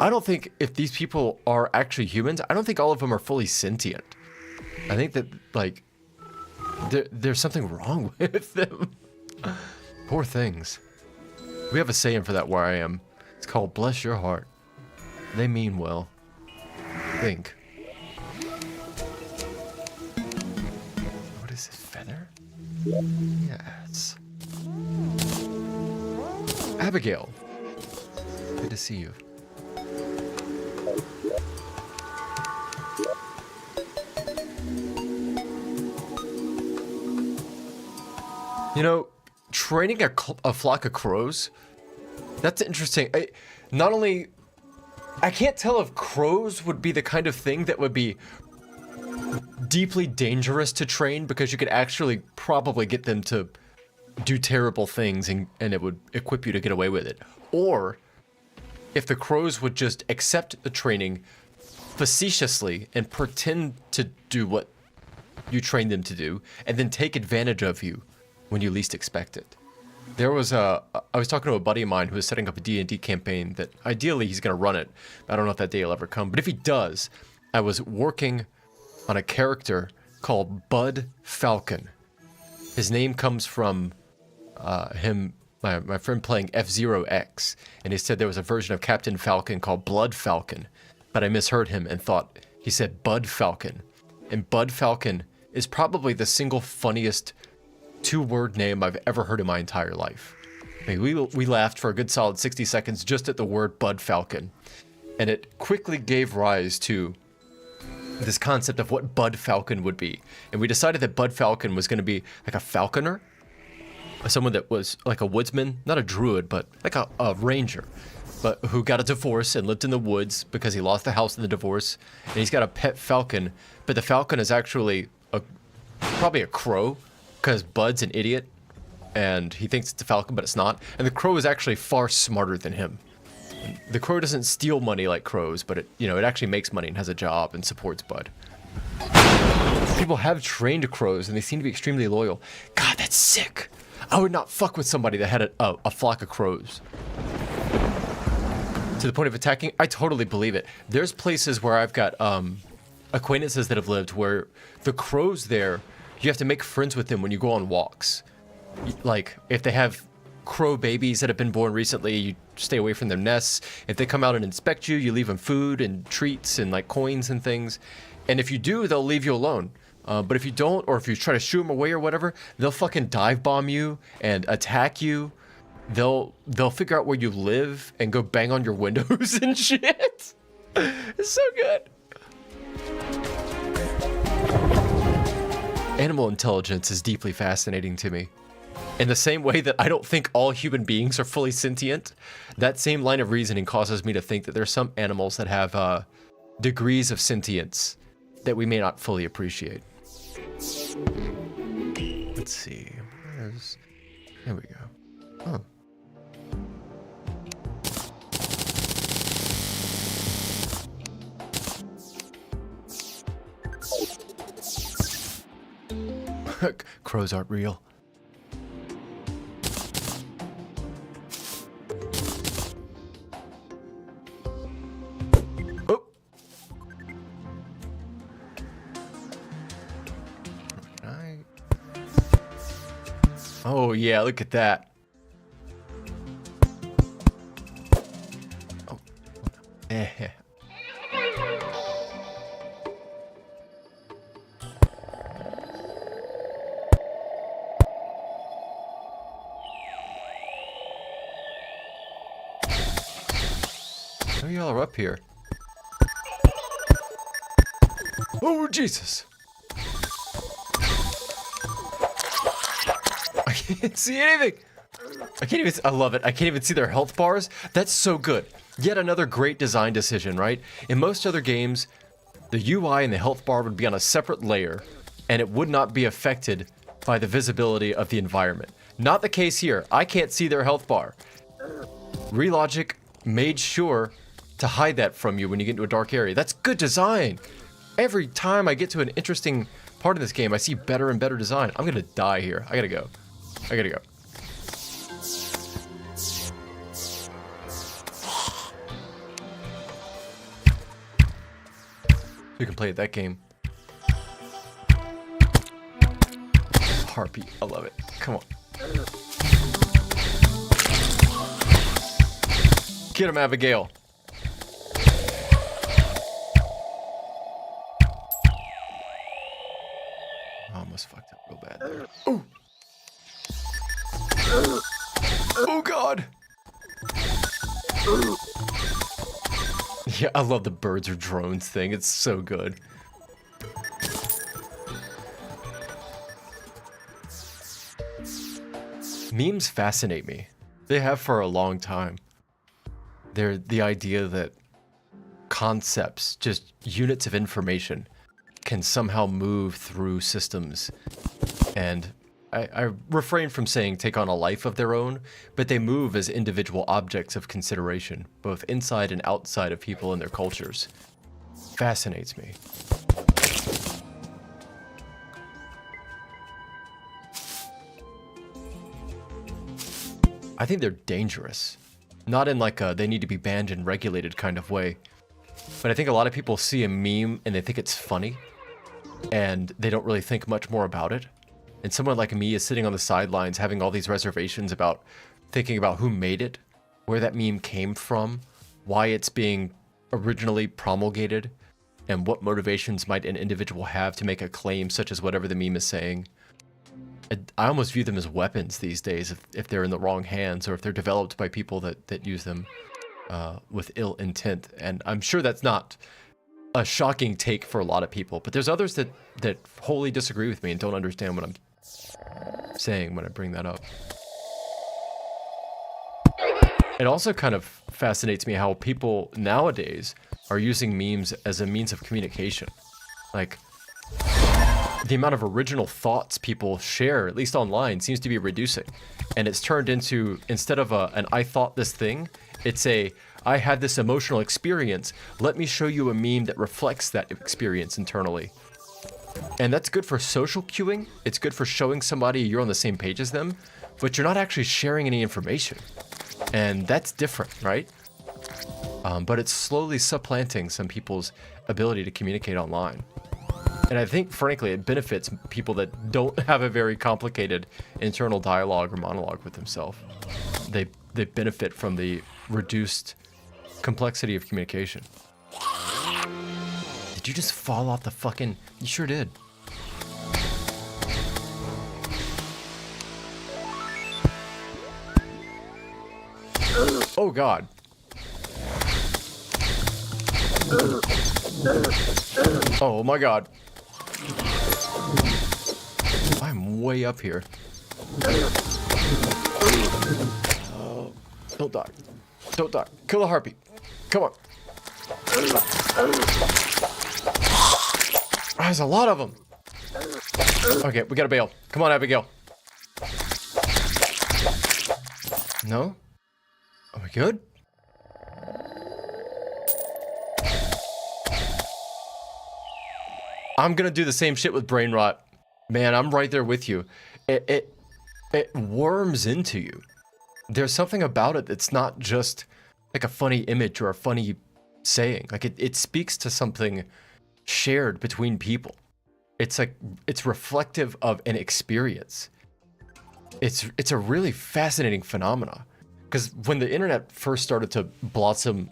I don't think if these people are actually humans, I don't think all of them are fully sentient. I think that, like, there's something wrong with them. Poor things. We have a saying for that where I am. It's called bless your heart. They mean well. Think. What is this, feather? Yes. Abigail. Good to see you. You know, training a flock of crows? That's interesting. Not only... I can't tell if crows would be the kind of thing that would be deeply dangerous to train, because you could actually probably get them to do terrible things and it would equip you to get away with it. Or if the crows would just accept the training facetiously and pretend to do what you train them to do, and then take advantage of you when you least expect it. I was talking to a buddy of mine who was setting up a D&D campaign that ideally he's going to run it. I don't know if that day will ever come, but if he does, I was working on a character called Bud Falcon. His name comes from my friend playing F-Zero X, and he said there was a version of Captain Falcon called Blood Falcon, but I misheard him and thought he said Bud Falcon. And Bud Falcon is probably the single funniest two-word name I've ever heard in my entire life. I mean, we laughed for a good solid 60 seconds just at the word Bud Falcon, and it quickly gave rise to this concept of what Bud Falcon would be. And we decided that Bud Falcon was going to be like a falconer, someone that was like a woodsman, not a druid, but like a ranger, but who got a divorce and lived in the woods because he lost the house in the divorce, and he's got a pet falcon, but the falcon is actually probably a crow, because Bud's an idiot, and he thinks it's a falcon, but it's not. And the crow is actually far smarter than him. The crow doesn't steal money like crows, but it actually makes money and has a job and supports Bud. People have trained crows, and they seem to be extremely loyal. God, that's sick. I would not fuck with somebody that had a flock of crows to the point of attacking. I totally believe it. There's places where I've got acquaintances that have lived where the crows there, you have to make friends with them when you go on walks. Like, if they have crow babies that have been born recently, you stay away from their nests. If they come out and inspect you, you leave them food and treats and like coins and things. And if you do, they'll leave you alone. But if you don't, or if you try to shoo them away or whatever, they'll fucking dive bomb you and attack you. They'll figure out where you live and go bang on your windows and shit. It's so good. Animal intelligence is deeply fascinating to me. In the same way that I don't think all human beings are fully sentient, that same line of reasoning causes me to think that there's some animals that have degrees of sentience that we may not fully appreciate. Let's see. There we go. Oh. Crows aren't real. Oh. Oh yeah, look at that. Oh. Oh, y'all are up here. Oh, Jesus. I can't see anything. I love it. I can't even see their health bars. That's so good. Yet another great design decision, right? In most other games, the UI and the health bar would be on a separate layer, and it would not be affected by the visibility of the environment. Not the case here. I can't see their health bar. Relogic made sure to hide that from you when you get into a dark area. That's good design. Every time I get to an interesting part of this game, I see better and better design. I'm gonna die here. I gotta go. We can play that game. Harpy, I love it. Come on. Get him, Abigail. I almost fucked up real bad there. Oh! Oh God! Yeah, I love the birds or drones thing. It's so good. Memes fascinate me. They have for a long time. They're the idea that concepts, just units of information, can somehow move through systems. And I refrain from saying take on a life of their own, but they move as individual objects of consideration, both inside and outside of people and their cultures. Fascinates me. I think they're dangerous. Not in like a they need to be banned and regulated kind of way. But I think a lot of people see a meme and they think it's funny, and they don't really think much more about it. And someone like me is sitting on the sidelines having all these reservations about thinking about who made it, where that meme came from, why it's being originally promulgated, and what motivations might an individual have to make a claim such as whatever the meme is saying. I almost view them as weapons these days if they're in the wrong hands, or if they're developed by people that use them with ill intent. And I'm sure that's not a shocking take for a lot of people, but there's others that wholly disagree with me and don't understand what I'm saying when I bring that up. It also kind of fascinates me how people nowadays are using memes as a means of communication. Like, the amount of original thoughts people share, at least online, seems to be reducing. And it's turned into, instead of an I thought this thing, it's a I had this emotional experience. Let me show you a meme that reflects that experience internally. And that's good for social cueing. It's good for showing somebody you're on the same page as them, but you're not actually sharing any information. And that's different, right? But it's slowly supplanting some people's ability to communicate online. And I think, frankly, it benefits people that don't have a very complicated internal dialogue or monologue with themselves. They benefit from the reduced complexity of communication. Did you just fall off the fucking... You sure did. Oh, God. Oh, my God. I'm way up here. Oh, don't die. Don't die. Kill the harpy. Come on. There's a lot of them. Okay, we gotta bail. Come on, Abigail. No? Are we good? I'm gonna do the same shit with brain rot. Man, I'm right there with you. It worms into you. There's something about it that's not just like a funny image or a funny saying. Like it speaks to something shared between people. It's like it's reflective of an experience. It's a really fascinating phenomena. Because when the internet first started to blossom,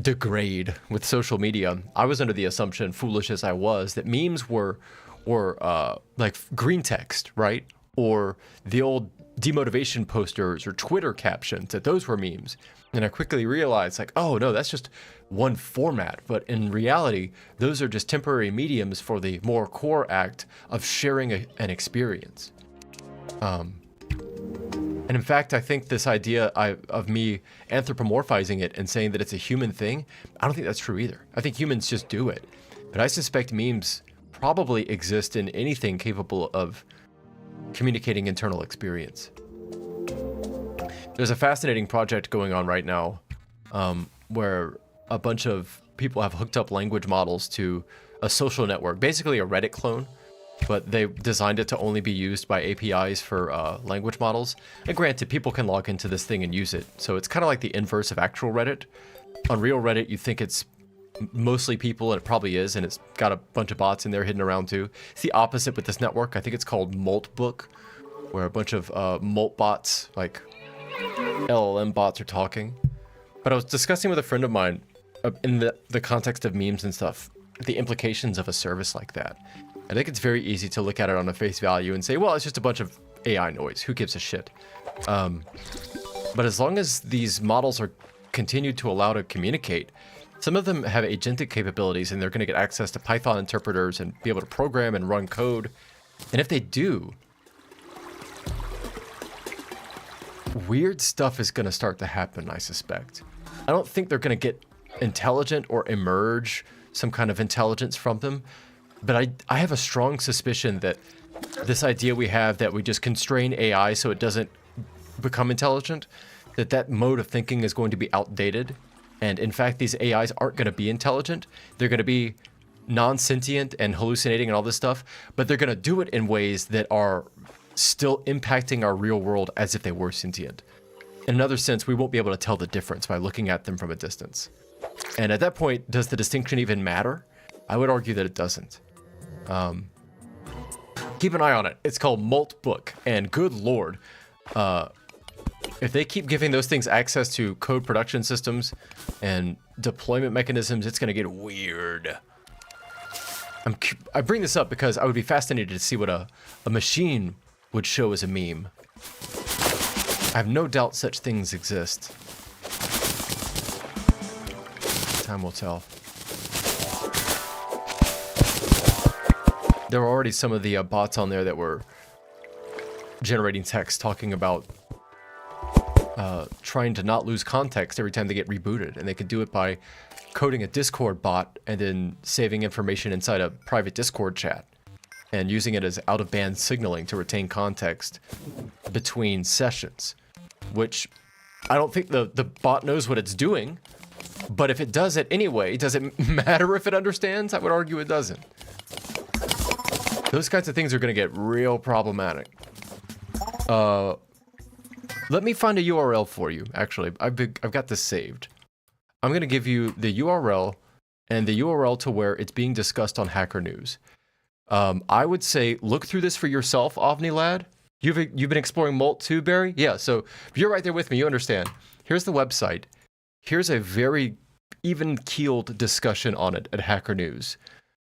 degrade with social media, I was under the assumption, foolish as I was, that memes were like green text, right? Or the old demotivation posters or Twitter captions, that those were memes. And I quickly realized, like, oh no, that's just one format. But in reality, those are just temporary mediums for the more core act of sharing an experience. And in fact, I think this idea of me anthropomorphizing it and saying that it's a human thing, I don't think that's true either. I think humans just do it. But I suspect memes probably exist in anything capable of communicating internal experience. There's a fascinating project going on right now where a bunch of people have hooked up language models to a social network, basically a Reddit clone, but they designed it to only be used by APIs for language models. And granted, people can log into this thing and use it. So it's kind of like the inverse of actual Reddit. On real Reddit, you think it's mostly people, and it probably is, and it's got a bunch of bots in there hidden around too. It's the opposite with this network. I think it's called Moltbook, where a bunch of Molt bots, like LLM bots, are talking. But I was discussing with a friend of mine in the context of memes and stuff, the implications of a service like that. I think it's very easy to look at it on a face value and say, well, it's just a bunch of AI noise. Who gives a shit? But as long as these models are continued to allow to communicate, some of them have agentic capabilities, and they're going to get access to Python interpreters and be able to program and run code. And if they do, weird stuff is going to start to happen, I suspect. I don't think they're going to get intelligent or emerge some kind of intelligence from them, but I have a strong suspicion that this idea we have that we just constrain AI so it doesn't become intelligent, that mode of thinking is going to be outdated. And in fact, these AIs aren't going to be intelligent. They're going to be non-sentient and hallucinating and all this stuff, but they're going to do it in ways that are still impacting our real world as if they were sentient. In another sense, we won't be able to tell the difference by looking at them from a distance. And at that point, does the distinction even matter? I would argue that it doesn't. Keep an eye on it. It's called Molt Book, and good lord, if they keep giving those things access to code production systems and deployment mechanisms, it's going to get weird. I bring this up because I would be fascinated to see what a machine would show as a meme. I have no doubt such things exist. Time will tell. There were already some of the bots on there that were generating text talking about trying to not lose context every time they get rebooted, and they could do it by coding a Discord bot and then saving information inside a private Discord chat and using it as out-of-band signaling to retain context between sessions, which I don't think the bot knows what it's doing, but if it does it anyway, does it matter if it understands? I would argue it doesn't. Those kinds of things are going to get real problematic. Let me find a URL for you, actually. I've got this saved. I'm going to give you the URL and the URL to where it's being discussed on Hacker News. I would say look through this for yourself, OVNI Lad. You've been exploring Molt too, Barry? Yeah, so if you're right there with me, you understand. Here's the website. Here's a very even-keeled discussion on it at Hacker News.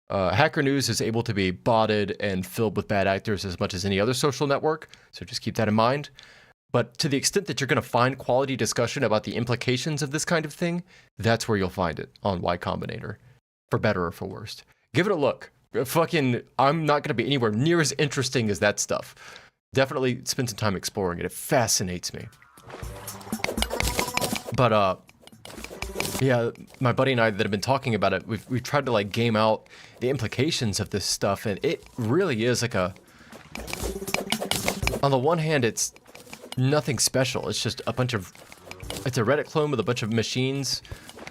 Hacker News is able to be botted and filled with bad actors as much as any other social network, so just keep that in mind. But to the extent that you're going to find quality discussion about the implications of this kind of thing, that's where you'll find it on Y Combinator, for better or for worse. Give it a look. I'm not going to be anywhere near as interesting as that stuff. Definitely spend some time exploring it. It fascinates me. But yeah, my buddy and I that have been talking about it, we've tried to like game out the implications of this stuff, and it really is like on the one hand, it's nothing special. It's just it's a Reddit clone with a bunch of machines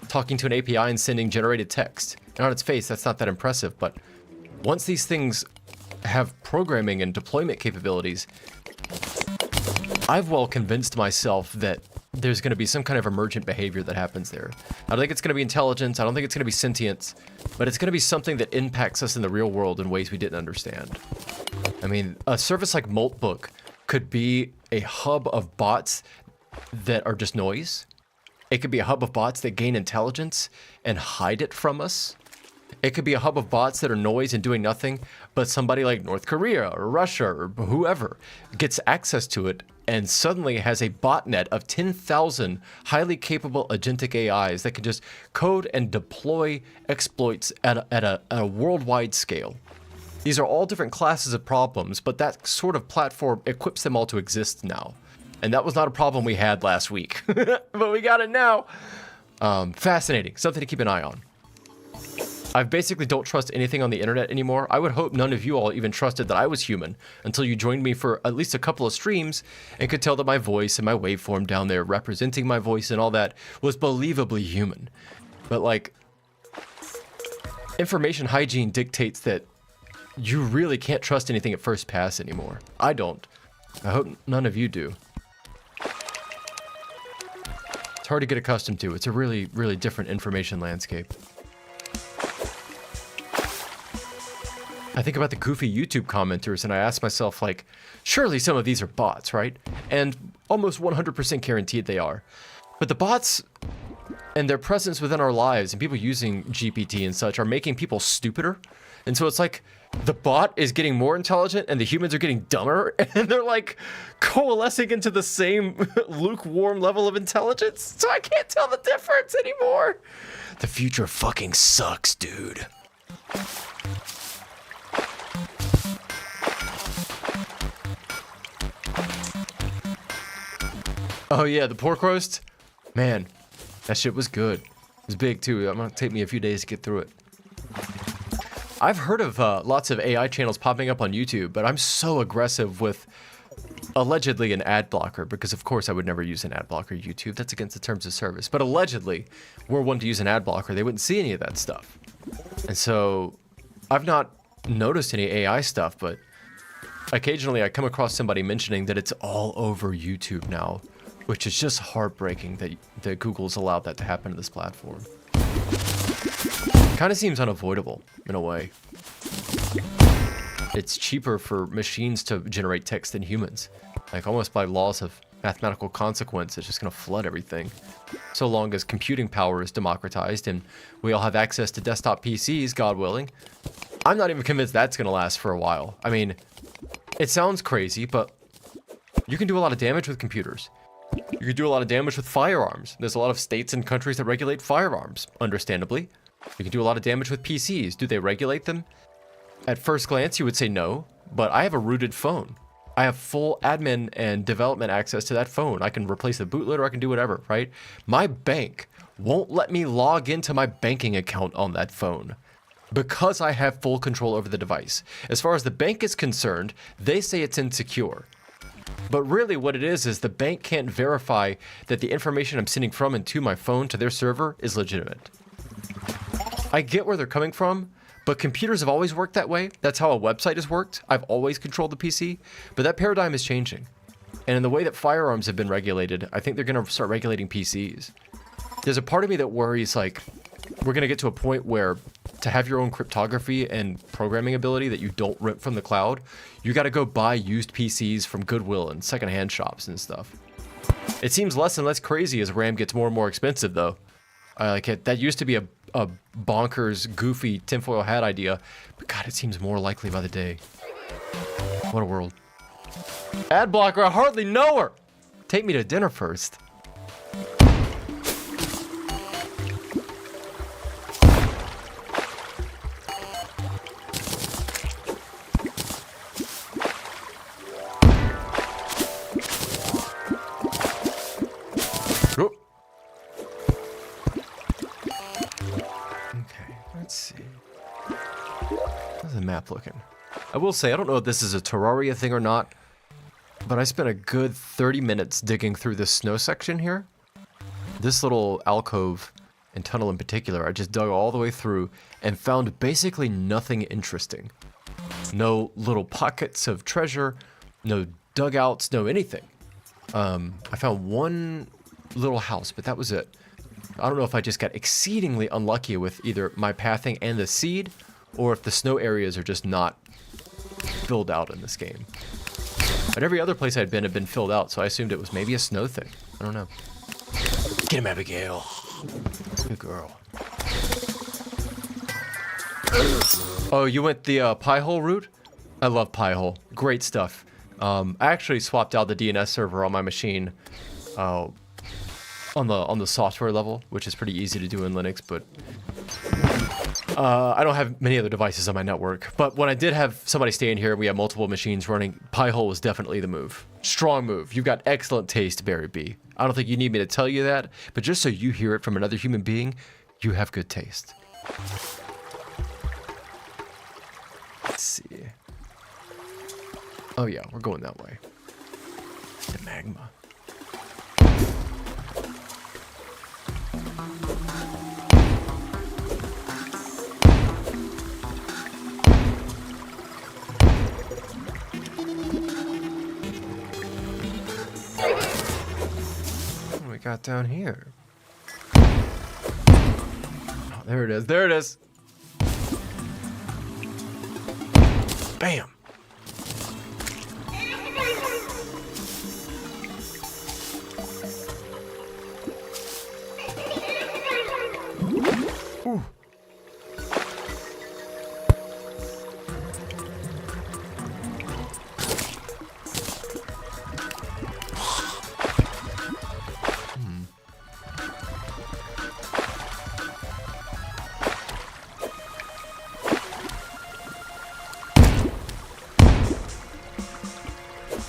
talking to an API and sending generated text. And on its face, that's not that impressive, but once these things have programming and deployment capabilities, I've well convinced myself that there's going to be some kind of emergent behavior that happens there. I don't think it's going to be intelligence. I don't think it's going to be sentience, but it's going to be something that impacts us in the real world in ways we didn't understand. I mean, a service like Moltbook could be a hub of bots that are just noise. It could be a hub of bots that gain intelligence and hide it from us. It could be a hub of bots that are noise and doing nothing, but somebody like North Korea or Russia or whoever gets access to it and suddenly has a botnet of 10,000 highly capable agentic AIs that can just code and deploy exploits at a worldwide scale. These are all different classes of problems, but that sort of platform equips them all to exist now. And that was not a problem we had last week, but we got it now. Fascinating, something to keep an eye on. I basically don't trust anything on the internet anymore. I would hope none of you all even trusted that I was human until you joined me for at least a couple of streams and could tell that my voice and my waveform down there representing my voice and all that was believably human. But like, information hygiene dictates that you really can't trust anything at first pass anymore. I don't. I hope none of you do. It's hard to get accustomed to. It's a really, really different information landscape. I think about the goofy YouTube commenters and I ask myself, like, surely some of these are bots, right? And almost 100% guaranteed they are. But the bots and their presence within our lives and people using GPT and such are making people stupider. And so it's like the bot is getting more intelligent and the humans are getting dumber, and they're like coalescing into the same lukewarm level of intelligence. So I can't tell the difference anymore. The future fucking sucks, dude. Oh yeah, the pork roast? Man, that shit was good. It was big too. It's gonna take me a few days to get through it. I've heard of lots of AI channels popping up on YouTube, but I'm so aggressive with allegedly an ad blocker, because of course I would never use an ad blocker YouTube. That's against the terms of service. But allegedly, were one to use an ad blocker, they wouldn't see any of that stuff. And so I've not noticed any AI stuff, but occasionally I come across somebody mentioning that it's all over YouTube now, which is just heartbreaking that Google's allowed that to happen to this platform. Kind of seems unavoidable in a way. It's cheaper for machines to generate text than humans. Like almost by laws of mathematical consequence, it's just gonna flood everything. So long as computing power is democratized and we all have access to desktop PCs, God willing. I'm not even convinced that's gonna last for a while. I mean, it sounds crazy, but you can do a lot of damage with computers. You can do a lot of damage with firearms. There's a lot of states and countries that regulate firearms, understandably. You can do a lot of damage with PCs. Do they regulate them? At first glance, you would say no, but I have a rooted phone. I have full admin and development access to that phone. I can replace the bootloader, I can do whatever, right? My bank won't let me log into my banking account on that phone because I have full control over the device. As far as the bank is concerned, they say it's insecure. But really what it is the bank can't verify that the information I'm sending from and to my phone to their server is legitimate. I get where they're coming from, but computers have always worked that way. That's how a website has worked. I've always controlled the PC, but that paradigm is changing. And in the way that firearms have been regulated, I think they're going to start regulating PCs. There's a part of me that worries, like, we're going to get to a point where to have your own cryptography and programming ability that you don't rent from the cloud, you got to go buy used PCs from Goodwill and secondhand shops and stuff. It seems less and less crazy as RAM gets more and more expensive, though. That used to be a bonkers, goofy tinfoil hat idea, but God, it seems more likely by the day. What a world. Ad blocker, I hardly know her! Take me to dinner first. Map looking. I will say, I don't know if this is a Terraria thing or not, but I spent a good 30 minutes digging through this snow section here. This little alcove and tunnel in particular, I just dug all the way through and found basically nothing interesting. No little pockets of treasure, no dugouts, no anything. I found one little house, but that was it. I don't know if I just got exceedingly unlucky with either my pathing and the seed, or if the snow areas are just not filled out in this game. But every other place I'd been had been filled out, so I assumed it was maybe a snow thing. I don't know. Get him, Abigail. Good girl. Oh, you went the pie hole route? I love pie hole. Great stuff. I actually swapped out the DNS server on my machine on the software level, which is pretty easy to do in Linux, but I don't have many other devices on my network. But when I did have somebody stay in here, we have multiple machines running, Pi-hole was definitely the move. Strong move. You've got excellent taste, Barry B. I don't think you need me to tell you that, but just so you hear it from another human being, you have good taste. Let's see. Oh yeah, we're going that way. The magma. What do we got down here? Oh, there it is. There it is. Bam. Ooh.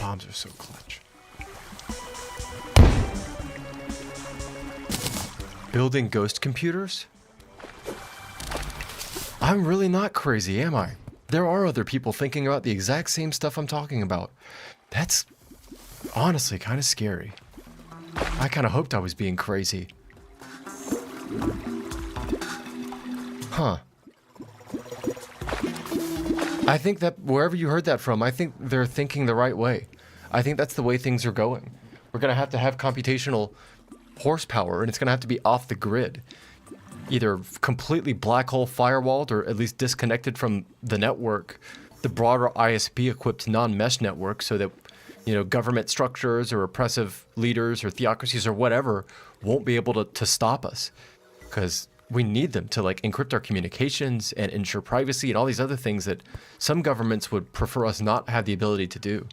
Bombs are so clutch. building ghost computers? I'm really not crazy, am I? There are other people thinking about the exact same stuff I'm talking about. That's honestly kind of scary. I kind of hoped I was being crazy. Huh. I think that wherever you heard that from, I think they're thinking the right way. I think that's the way things are going. We're going to have computational horsepower, and it's going to have to be off the grid. Either completely black hole firewalled or at least disconnected from the network, the broader ISP-equipped non-mesh network, so that, you know, government structures or oppressive leaders or theocracies or whatever won't be able to stop us. Because we need them to, like, encrypt our communications and ensure privacy and all these other things that some governments would prefer us not have the ability to do.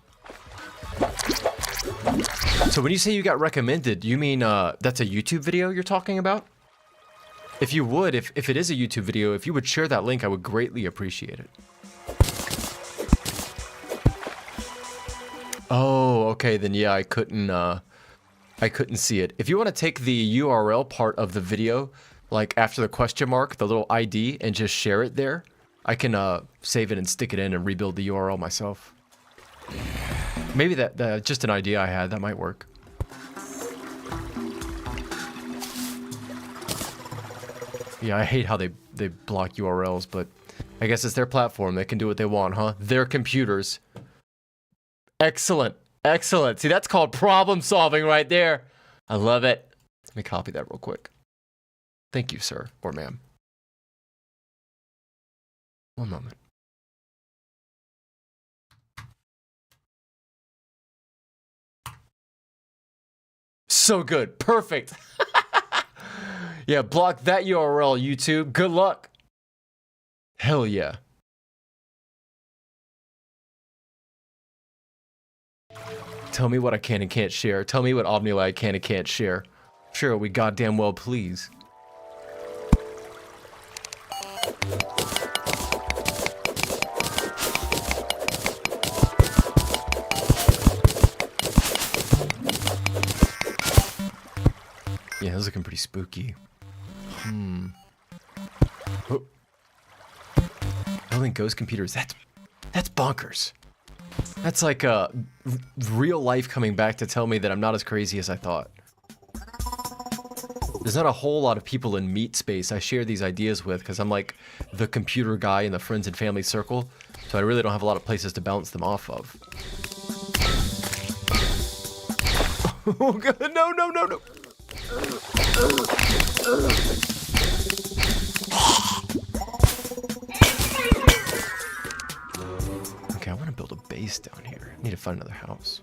So when you say you got recommended, you mean that's a YouTube video you're talking about? If you would, if it is a YouTube video, if you would share that link, I would greatly appreciate it. Oh, okay, then yeah, I couldn't see it. If you want to take the URL part of the video, like after the question mark, the little ID, and just share it there, I can save it and stick it in and rebuild the URL myself. Maybe that just an idea I had, that might work. Yeah, I hate how they block URLs, but I guess it's their platform. They can do what they want, huh? Their computers. Excellent. Excellent. See, that's called problem solving right there. I love it. Let me copy that real quick. Thank you, sir or ma'am. One moment. So good. Perfect. Yeah, block that URL, YouTube. Good luck. Hell yeah. Tell me what I can and can't share. Tell me what Omnilai I can and can't share. Sure, we goddamn well please. Yeah, that's looking pretty spooky. Oh. Building ghost computers, that's bonkers. That's like real life coming back to tell me that I'm not as crazy as I thought. There's not a whole lot of people in meat space I share these ideas with because I'm like the computer guy in the friends and family circle, so I really don't have a lot of places to bounce them off of. Oh god, no, no, no, no. Okay, I want to build a base down here. I need to find another house.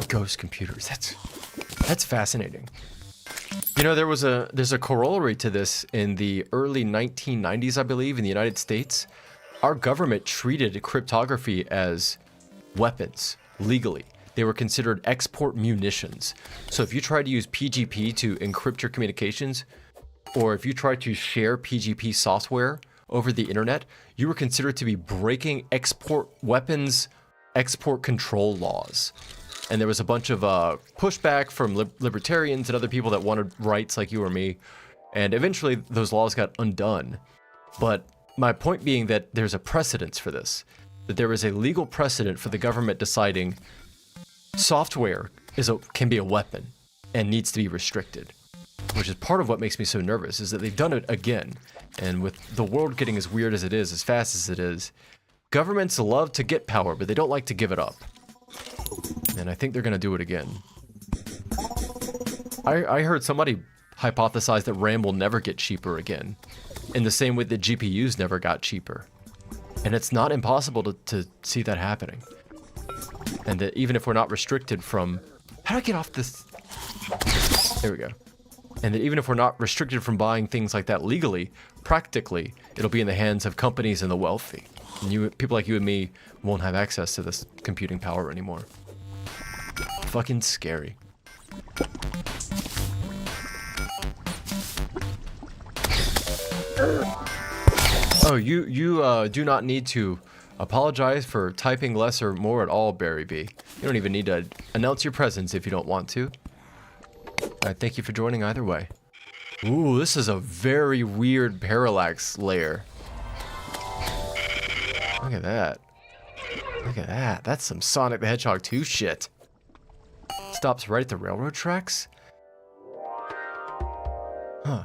Ghost computers. That's fascinating. You know, there's a corollary to this in the early 1990s, I believe, in the United States. Our government treated cryptography as weapons legally. They were considered export munitions. So if you tried to use PGP to encrypt your communications, or if you tried to share PGP software over the internet, you were considered to be breaking export weapons, export control laws. And there was a bunch of pushback from libertarians and other people that wanted rights like you or me. And eventually those laws got undone. But my point being that there's a precedence for this. That there is a legal precedent for the government deciding software can be a weapon and needs to be restricted. Which is part of what makes me so nervous, is that they've done it again. And with the world getting as weird as it is, as fast as it is, governments love to get power, but they don't like to give it up. And I think they're going to do it again. I heard somebody hypothesize that RAM will never get cheaper again, in the same way that GPUs never got cheaper. And it's not impossible to see that happening. And that even if we're not restricted from... How do I get off this? There we go. And that even if we're not restricted from buying things like that legally, practically, it'll be in the hands of companies and the wealthy. And people like you and me won't have access to this computing power anymore. Fucking scary. Oh, you do not need to apologize for typing less or more at all, Barry B. You don't even need to announce your presence if you don't want to. Thank you for joining either way. Ooh, this is a very weird parallax layer. Look at that. Look at that. That's some Sonic the Hedgehog 2 shit. Stops right at the railroad tracks? Huh.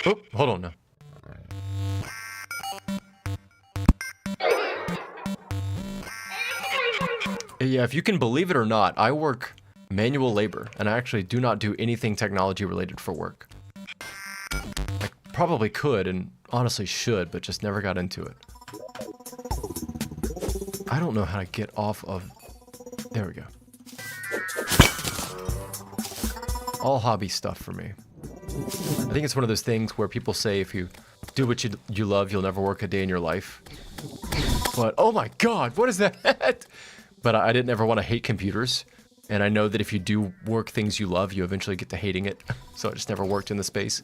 Oh, hold on now. Yeah, if you can believe it or not, I work manual labor, and I actually do not do anything technology related for work. I probably could, and honestly should, but just never got into it. I don't know how to get off of... There we go. All hobby stuff for me. I think it's one of those things where people say if you do what you love, you'll never work a day in your life. But, oh my god, what is that? But I didn't ever want to hate computers. And I know that if you do work things you love, you eventually get to hating it. So I just never worked in the space.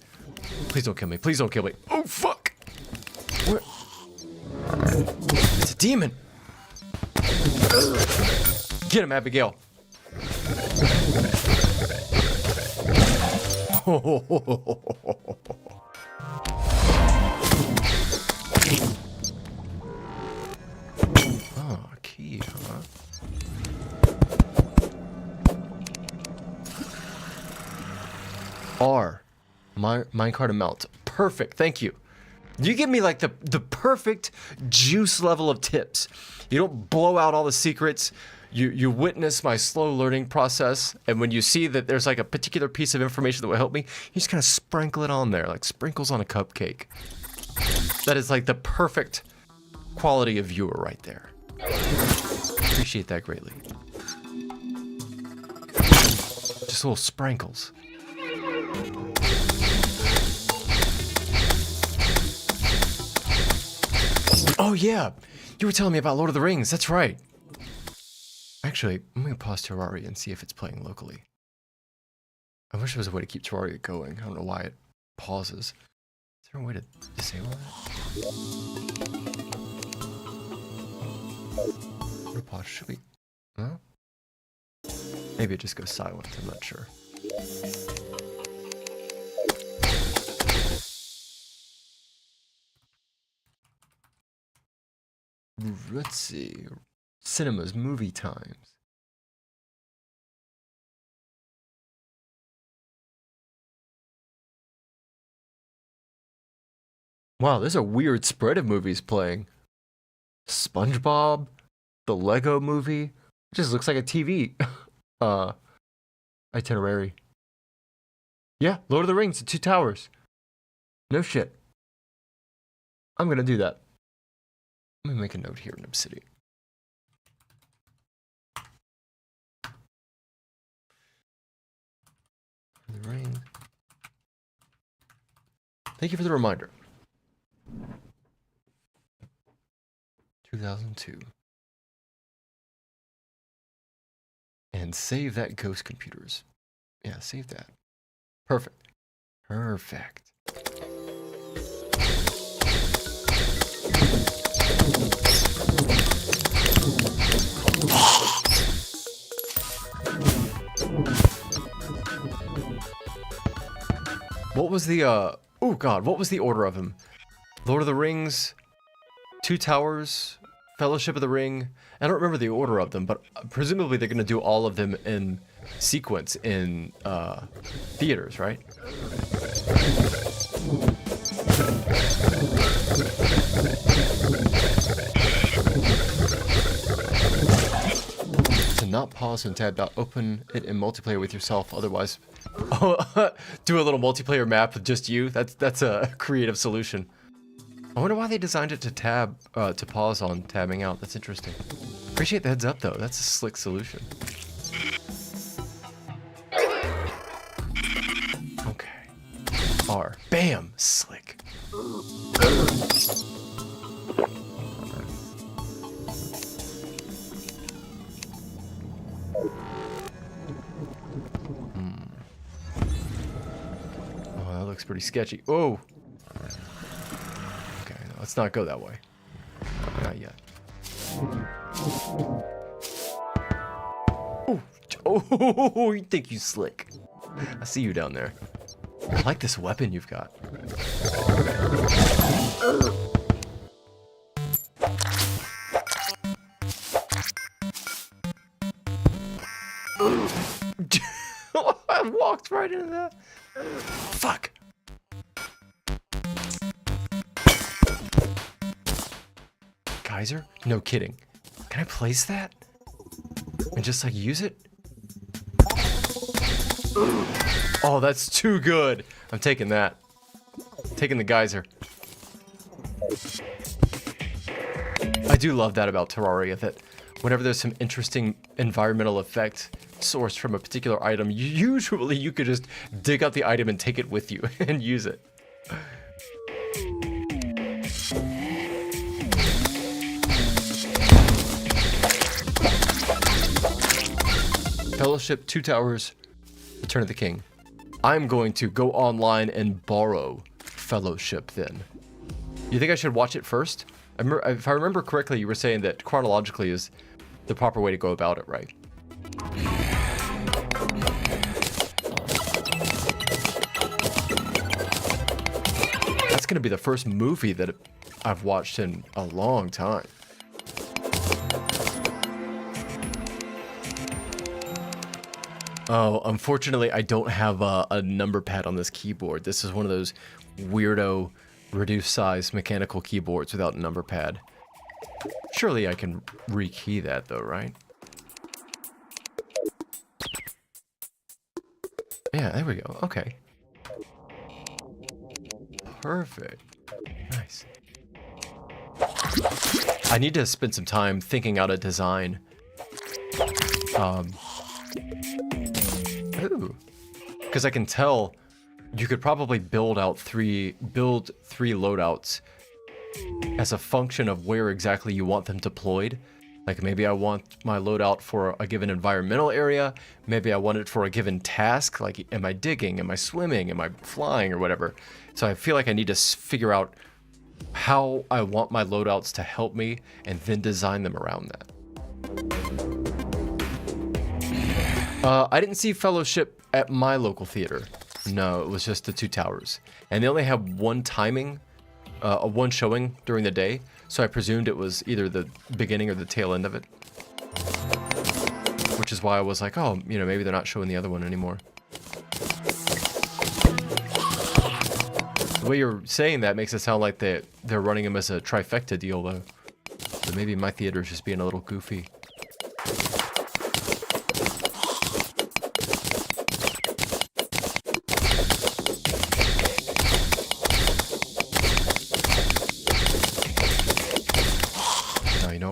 Please don't kill me. Please don't kill me. Oh, fuck! Where? It's a demon! Get him, Abigail. Oh, key, huh? R. Minecart amount. Perfect, thank you. You give me like the perfect juice level of tips. You don't blow out all the secrets. You witness my slow learning process, and when you see that there's like a particular piece of information that will help me, you just kind of sprinkle it on there, like sprinkles on a cupcake. That is like the perfect quality of viewer right there. Appreciate that greatly. Just little sprinkles. Oh yeah, you were telling me about Lord of the Rings, that's right. Actually, I'm gonna pause Terraria and see if it's playing locally. I wish there was a way to keep Terraria going. I don't know why it pauses. Is there a way to disable that? Pause should be. Huh? Maybe it just goes silent. I'm not sure. Let's see. Cinemas, movie times. Wow, there's a weird spread of movies playing. SpongeBob, the Lego movie. It just looks like a TV itinerary. Yeah, Lord of the Rings, the Two Towers. No shit. I'm gonna do that. Let me make a note here in Obsidian. The Rings. Thank you for the reminder. 2002. And save that Ghost Computers. Yeah, save that. Perfect. Perfect. What was the, oh god, what was the order of them? Lord of the Rings, Two Towers, Fellowship of the Ring. I don't remember the order of them, but presumably they're going to do all of them in sequence in theaters, right? To not pause and tab, open it in multiplayer with yourself, otherwise... Oh, do a little multiplayer map with just you? That's a creative solution. I wonder why they designed it to tab, to pause on tabbing out. That's interesting. Appreciate the heads up though. That's a slick solution. Okay. R. Bam! Slick. Looks pretty sketchy. Oh! Okay, no, let's not go that way. Not yet. Oh! Oh, you think you slick. I see you down there. I like this weapon you've got. I walked right into that. Fuck. Geyser? No kidding. Can I place that? And just like use it? Oh, that's too good. I'm taking that. Taking the geyser. I do love that about Terraria, that whenever there's some interesting environmental effect sourced from a particular item, usually you could just dig out the item and take it with you and use it. Fellowship, 2 towers, Return of the King. I'm going to go online and borrow Fellowship then. You think I should watch it first? If I remember correctly, you were saying that chronologically is the proper way to go about it, right? That's going to be the first movie that I've watched in a long time. Oh, unfortunately, I don't have a number pad on this keyboard. This is one of those weirdo reduced size mechanical keyboards without a number pad. Surely I can rekey that though, right? Yeah, there we go. Okay. Perfect. Nice. I need to spend some time thinking out a design. Ooh. Because I can tell you could probably build three loadouts as a function of where exactly you want them deployed. Like maybe I want my loadout for a given environmental area. Maybe I want it for a given task. Like, am I digging? Am I swimming? Am I flying or whatever? So I feel like I need to figure out how I want my loadouts to help me and then design them around that. I didn't see Fellowship at my local theater. No, it was just the 2 towers. And they only have one timing, one showing during the day. So I presumed it was either the beginning or the tail end of it. Which is why I was like, oh, you know, maybe they're not showing the other one anymore. The way you're saying that makes it sound like they're running them as a trifecta deal, though. So maybe my theater is just being a little goofy.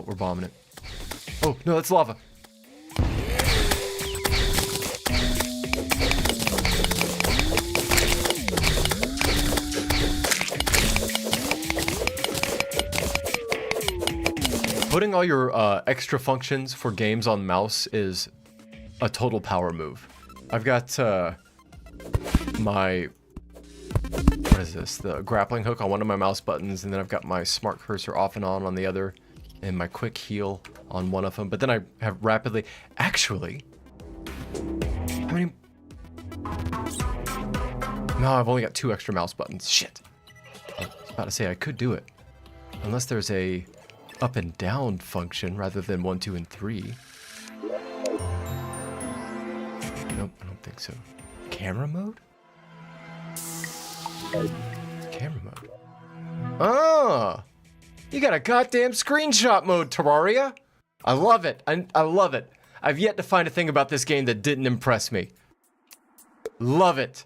We're bombing it. Oh, no, that's lava. Putting all your extra functions for games on mouse is a total power move. I've got my... What is this? The grappling hook on one of my mouse buttons, and then I've got my smart cursor off and on the other. And my quick heal on one of them, but then I have rapidly... Actually... How many... No, I've only got 2 extra mouse buttons. Shit. I was about to say I could do it. Unless there's a up and down function rather than 1, 2, and 3. Nope, I don't think so. Camera mode? Camera mode. Ah! You got a goddamn screenshot mode, Terraria. I love it. I love it. I've yet to find a thing about this game that didn't impress me. Love it.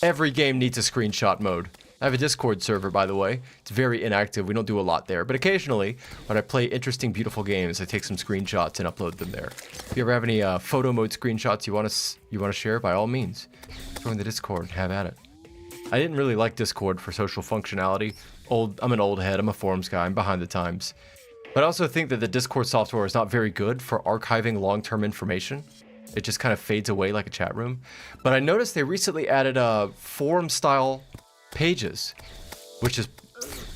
Every game needs a screenshot mode. I have a Discord server, by the way. It's very inactive. We don't do a lot there. But occasionally, when I play interesting, beautiful games, I take some screenshots and upload them there. If you ever have any photo mode screenshots you want to share, by all means, join the Discord and have at it. I didn't really like Discord for social functionality. I'm an old head, I'm a forums guy, I'm behind the times. But I also think that the Discord software is not very good for archiving long-term information. It just kind of fades away like a chat room. But I noticed they recently added forum-style pages, which is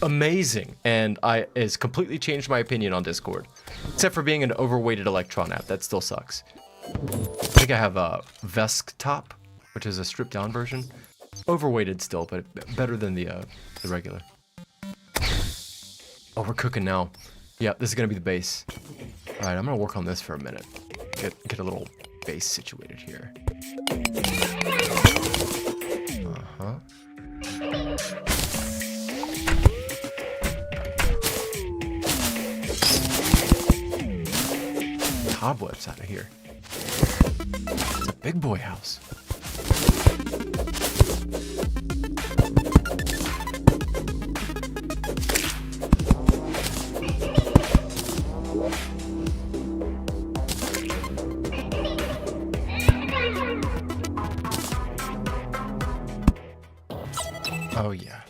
amazing, and it's completely changed my opinion on Discord. Except for being an overweighted Electron app, that still sucks. I think I have a Vesk top, which is a stripped down version. Overweighted still, but better than the regular. Oh, we're cooking now. Yeah, this is gonna be the base. All right, I'm gonna work on this for a minute. Get a little base situated here. Uh-huh. Cobwebs out of here. It's a big boy house. Oh yeah.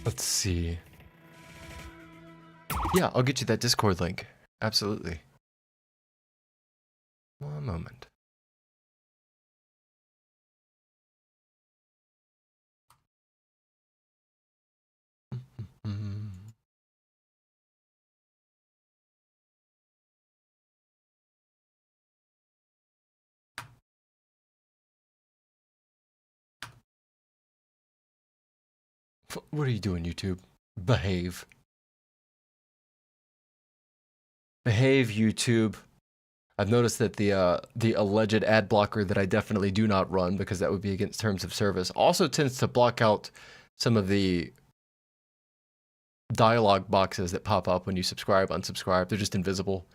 Let's see. Yeah, I'll get you that Discord link. Absolutely. One moment. What are you doing, YouTube? Behave. Behave, YouTube. I've noticed that the alleged ad blocker that I definitely do not run because that would be against terms of service also tends to block out some of the dialogue boxes that pop up when you subscribe, unsubscribe. They're just invisible.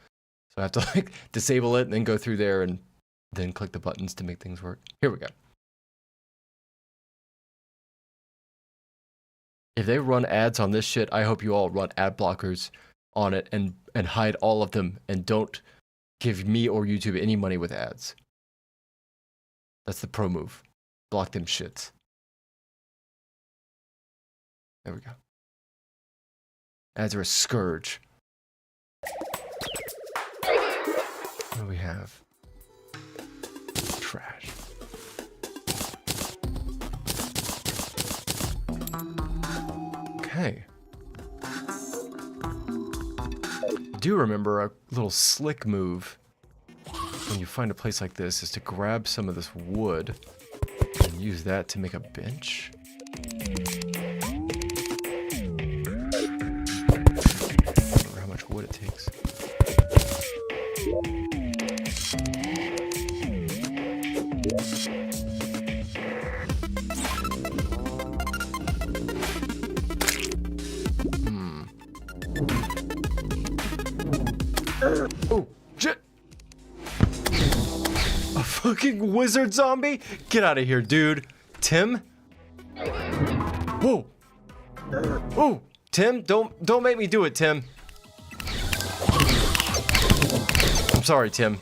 So I have to like disable it and then go through there and then click the buttons to make things work. Here we go. If they run ads on this shit, I hope you all run ad blockers on it and hide all of them and don't give me or YouTube any money with ads. That's the pro move. Block them shits. There we go. Ads are a scourge. What do we have? Trash. Okay. I do remember a little slick move when you find a place like this is to grab some of this wood and use that to make a bench. I don't remember how much wood it takes. Oh, shit! A fucking wizard zombie? Get out of here, dude. Tim? Whoa! Oh, Tim, don't make me do it, Tim. I'm sorry, Tim.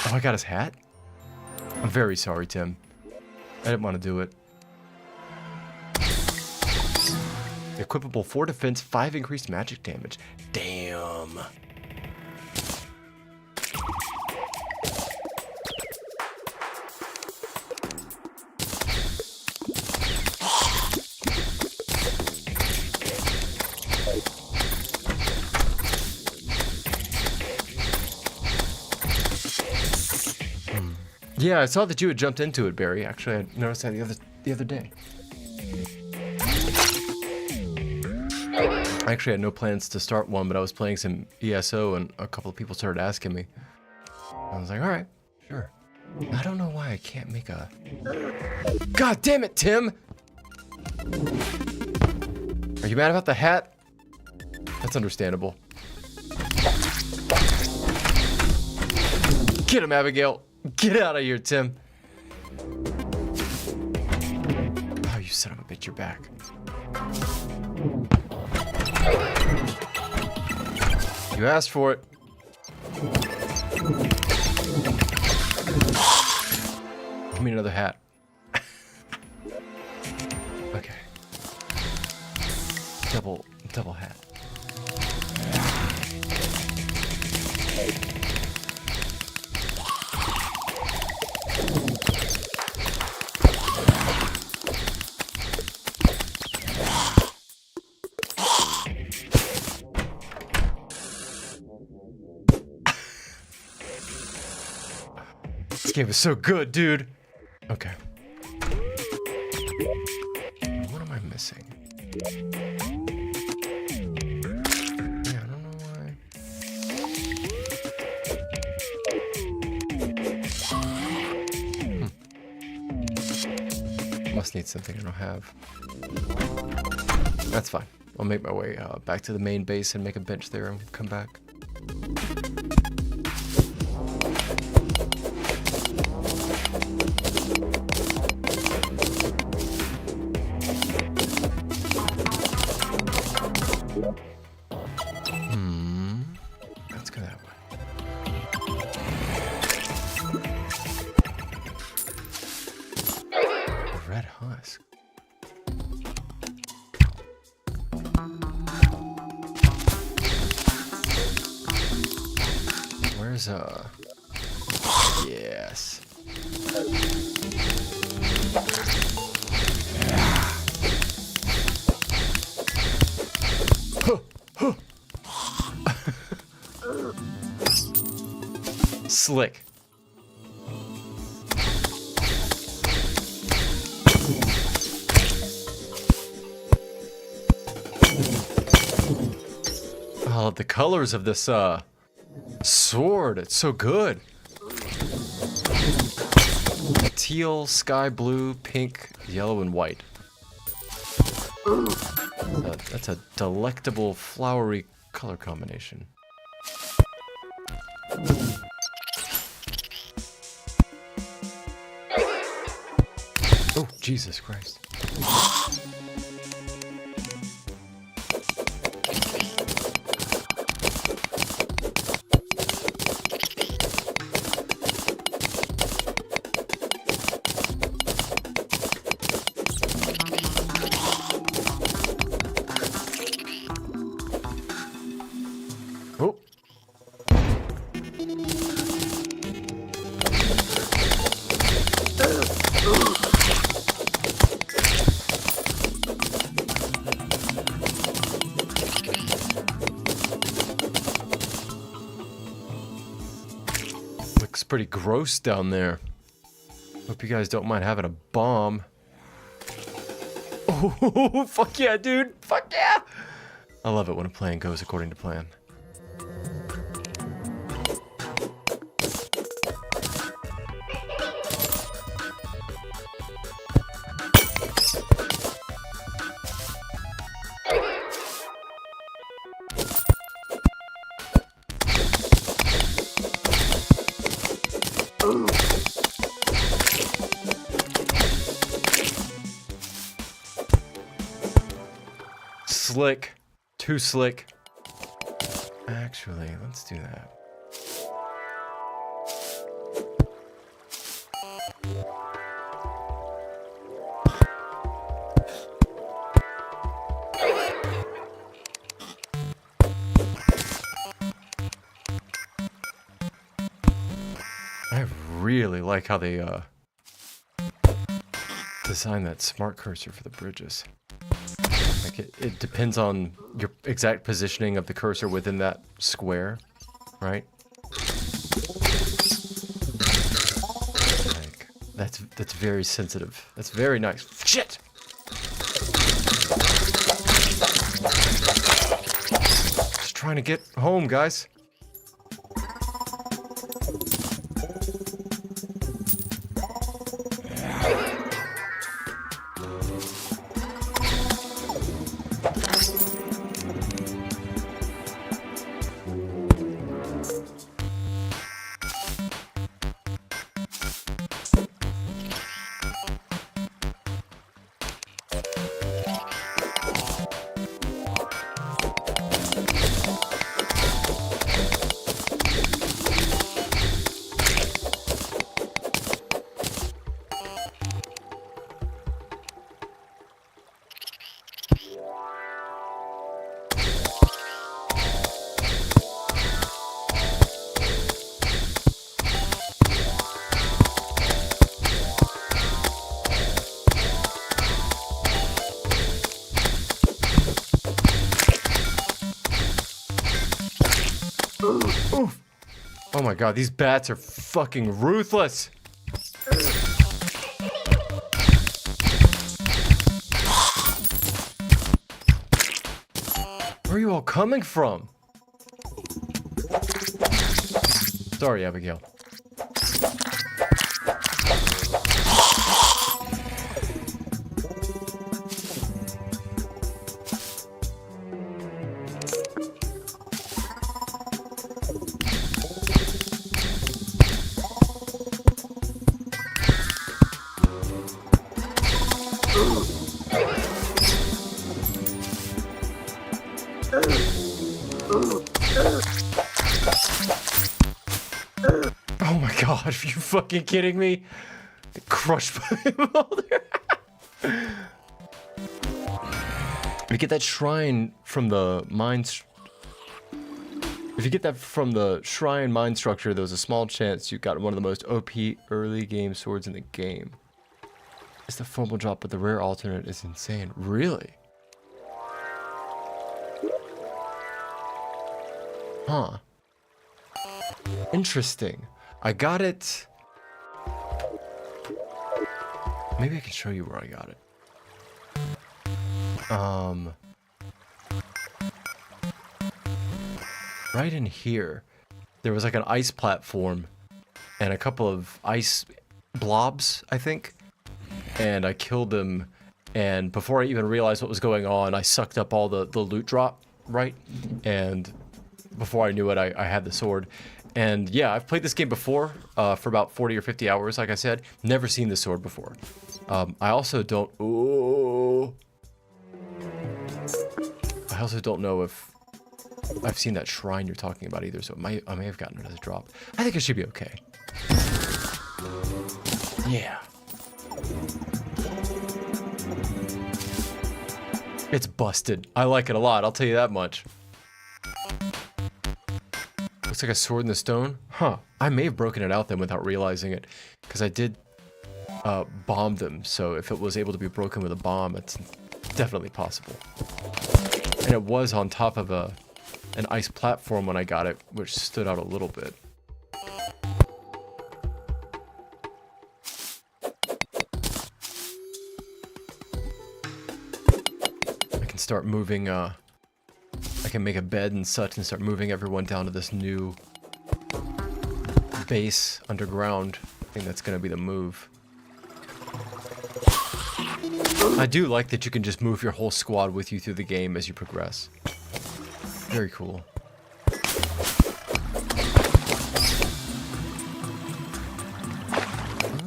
Oh, I got his hat? I'm very sorry, Tim. I didn't want to do it. Equipable 4 defense, 5 increased magic damage. Damn. Yeah, I saw that you had jumped into it, Barry. Actually, I noticed that the other day. I actually had no plans to start one, but I was playing some ESO and a couple of people started asking me. I was like, all right, sure. I don't know why I can't make a... God damn it, Tim! Are you mad about the hat? That's understandable. Get him, Abigail! Get out of here, Tim! Oh, you son of a bitch, you're back. You asked for it. Give me another hat. Okay. Double hat. This game is so good, dude. Okay. What am I missing? Yeah, I don't know why. Must need something I don't have. That's fine. I'll make my way back to the main base and make a bench there and come back. Let's go that way. Red husk. Where's yes. Slick. Oh, the colors of this sword, it's so good. Teal, sky blue, pink, yellow, and white. That's a delectable flowery color combination. Oh, Jesus Christ. Oh. Looks pretty gross down there. Hope you guys don't mind having a bomb. Oh, fuck yeah, dude. Fuck yeah. I love it when a plan goes according to plan. Slick. Too slick. Actually, let's do that. I really like how they design that smart cursor for the bridges. Like it depends on your exact positioning of the cursor within that square, right? Like that's very sensitive. That's very nice. Shit! Just trying to get home, guys. Oh my god, these bats are fucking ruthless! Where are you all coming from? Sorry, Abigail. Oh my god, are you fucking kidding me? Crushed by the boulder. We get that shrine from the if you get that from the shrine mine structure, there's a small chance you got one of the most OP early game swords in the game. It's the formal drop, but the rare alternate is insane. Really? Huh. Interesting. I got it. Maybe I can show you where I got it. Right in here, there was like an ice platform and a couple of ice blobs, I think. And I killed them, and before I even realized what was going on, I sucked up all the loot drop, right? And before I knew it, I had the sword. And yeah, I've played this game before, for about 40 or 50 hours, like I said. Never seen this sword before. I also don't... Ooh. I also don't know if I've seen that shrine you're talking about either, so I may have gotten another drop. I think it should be okay. Yeah. It's busted. I like it a lot, I'll tell you that much. Looks like a sword in the stone. Huh. I may have broken it out then without realizing it, because I did bomb them, so if it was able to be broken with a bomb, it's definitely possible. And it was on top of an ice platform when I got it, which stood out a little bit. I can start moving, I can make a bed and such and start moving everyone down to this new base underground. I think that's gonna be the move. I do like that you can just move your whole squad with you through the game as you progress. Very cool.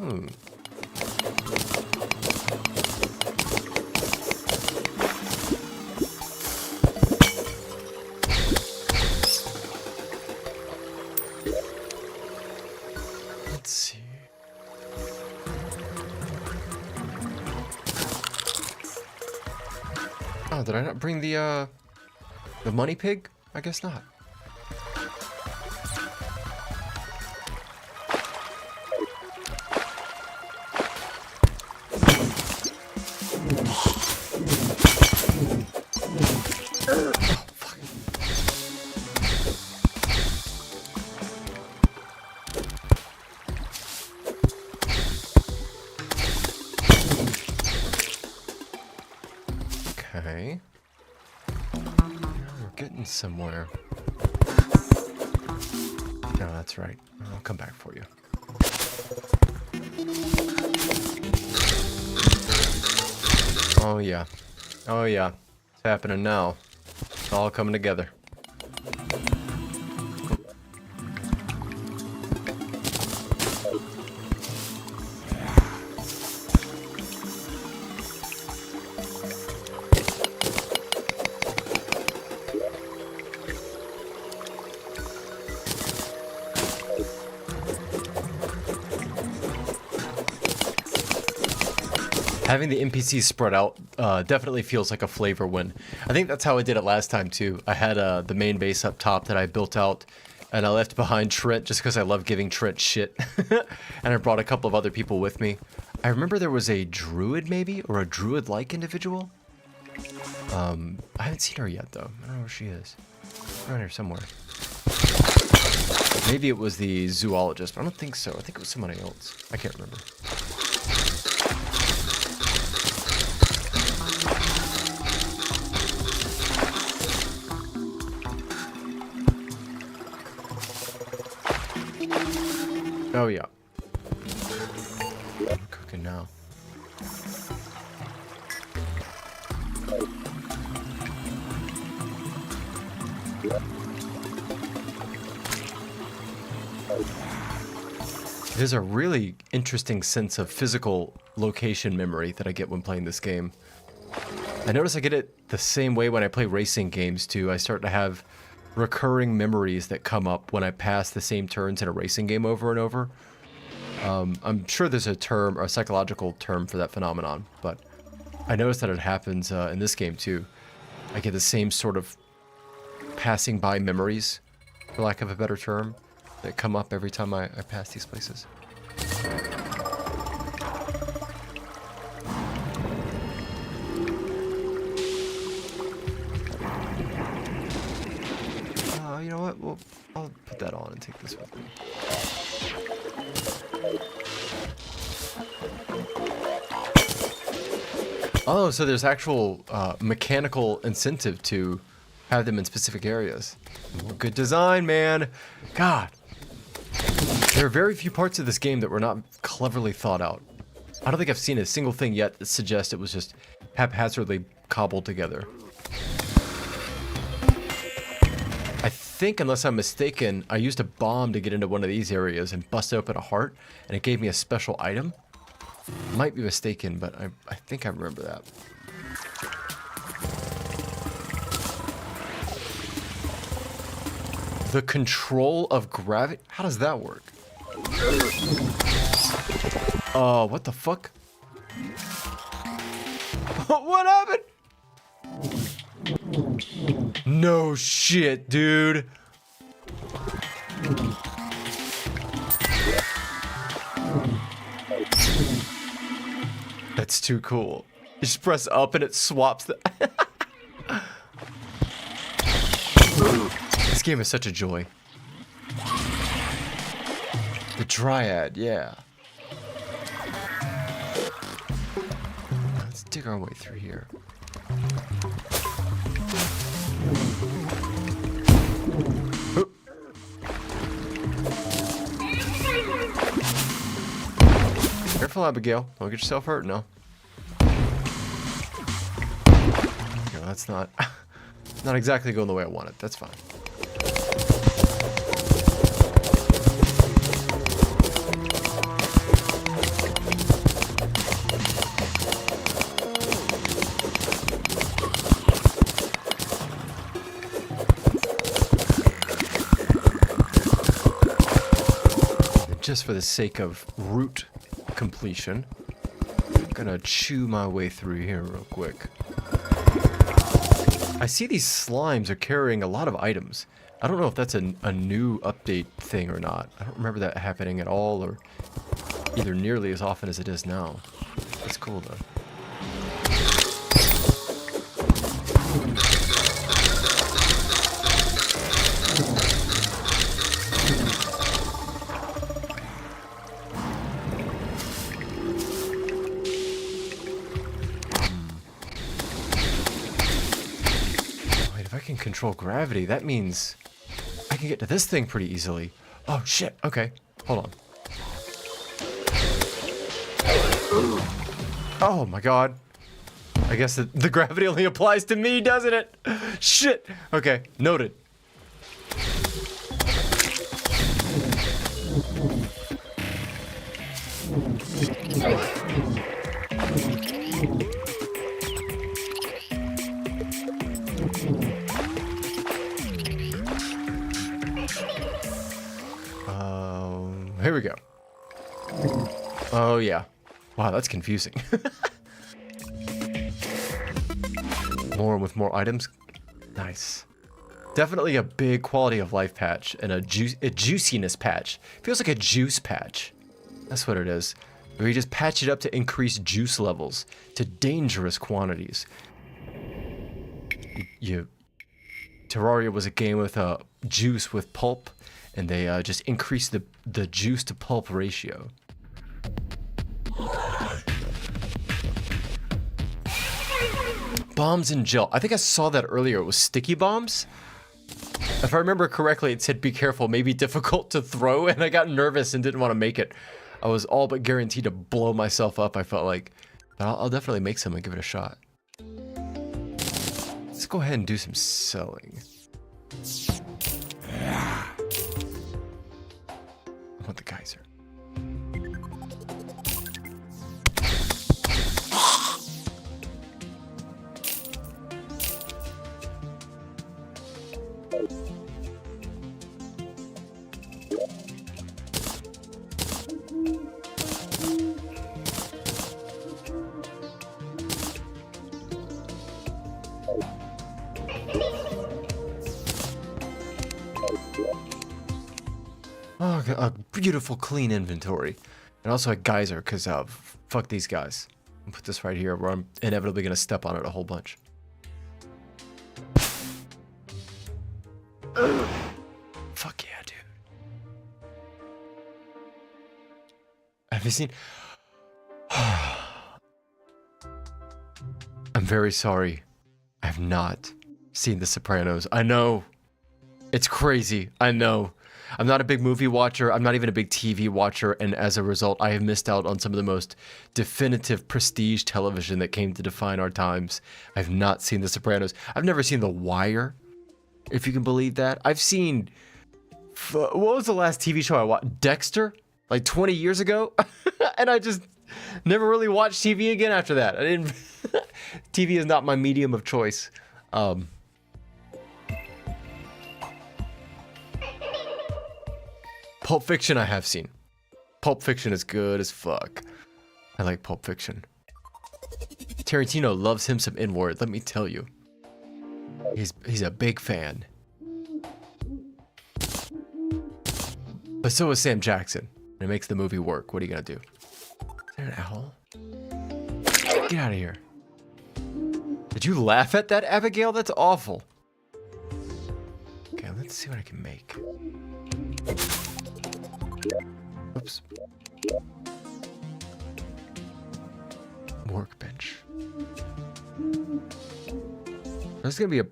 Ooh. Let's see. Oh, did I not bring the money pig? I guess not. Oh, fuck. Okay. We're getting somewhere. No, that's right. I'll come back for you. Oh yeah. Oh yeah. It's happening now. It's all coming together. Having the NPCs spread out definitely feels like a flavor win. I think that's how I did it last time too. I had the main base up top that I built out, and I left behind Trent just because I love giving Trent shit. And I brought a couple of other people with me. I remember there was a druid maybe, or a druid-like individual. I haven't seen her yet though. I don't know where she is. Around here somewhere. Maybe it was the zoologist, but I don't think so. I think it was somebody else. I can't remember. Oh, yeah. I'm cooking now. There's a really interesting sense of physical location memory that I get when playing this game. I notice I get it the same way when I play racing games too. I start to have recurring memories that come up when I pass the same turns in a racing game over and over. I'm sure there's a term, or a psychological term for that phenomenon, but I notice that it happens in this game too. I get the same sort of passing by memories, for lack of a better term, that come up every time I pass these places. You know what? Well, I'll put that on and take this with me. Oh, so there's actual mechanical incentive to have them in specific areas. Well, good design, man. God. There are very few parts of this game that were not cleverly thought out. I don't think I've seen a single thing yet that suggests it was just haphazardly cobbled together. I think, unless I'm mistaken, I used a bomb to get into one of these areas and bust open a heart, and it gave me a special item. Might be mistaken, but I think I remember that. The control of gravity? How does that work? Oh, what the fuck? What happened? No shit, dude. That's too cool. You just press up and it swaps the... This game is such a joy. The Dryad, yeah. Let's dig our way through here. Oh. Careful, Abigail. Don't get yourself hurt, no. No, that's not... not exactly going the way I want it. That's fine. Just for the sake of route completion, I'm gonna chew my way through here real quick. I see these slimes are carrying a lot of items. I don't know if that's a new update thing or not. I don't remember that happening at all, or either nearly as often as it is now. That's cool though. Control gravity, that means I can get to this thing pretty easily. Oh shit, okay, hold on. Oh my god. I guess the gravity only applies to me, doesn't it? Shit. Okay, noted. Here we go. Oh yeah. Wow, that's confusing. More with more items. Nice. Definitely a big quality of life patch and a juiciness patch. Feels like a juice patch. That's what it is. Where you just patch it up to increase juice levels to dangerous quantities. Terraria was a game with juice with pulp and they just increase the juice to pulp ratio. Bombs in gel. I think I saw that earlier. It was sticky bombs. If I remember correctly, it said be careful, maybe difficult to throw, and I got nervous and didn't want to make it. I was all but guaranteed to blow myself up, I felt like. But I'll definitely make some and give it a shot. Let's go ahead and do some selling. I want the geyser. Oh, a beautiful, clean inventory. And also a geyser, because fuck these guys. I'll put this right here where I'm inevitably going to step on it a whole bunch. Fuck yeah, dude. Have you seen... I'm very sorry. I have not seen The Sopranos. I know. It's crazy. I know. I'm not a big movie watcher. I'm not even a big TV watcher. And as a result, I have missed out on some of the most definitive prestige television that came to define our times. I've not seen The Sopranos. I've never seen The Wire, if you can believe that. I've seen... What was the last TV show I watched? Dexter? Like 20 years ago? And I just never really watched TV again after that. I didn't... TV is not my medium of choice. Pulp Fiction I have seen. Pulp Fiction is good as fuck. I like Pulp Fiction. Tarantino loves him some N-word, let me tell you. He's a big fan. But so is Sam Jackson. And it makes the movie work. What are you gonna do? Is there an owl? Get out of here. Did you laugh at that, Abigail? That's awful. Okay, let's see what I can make. Oops. Workbench. There's gonna be a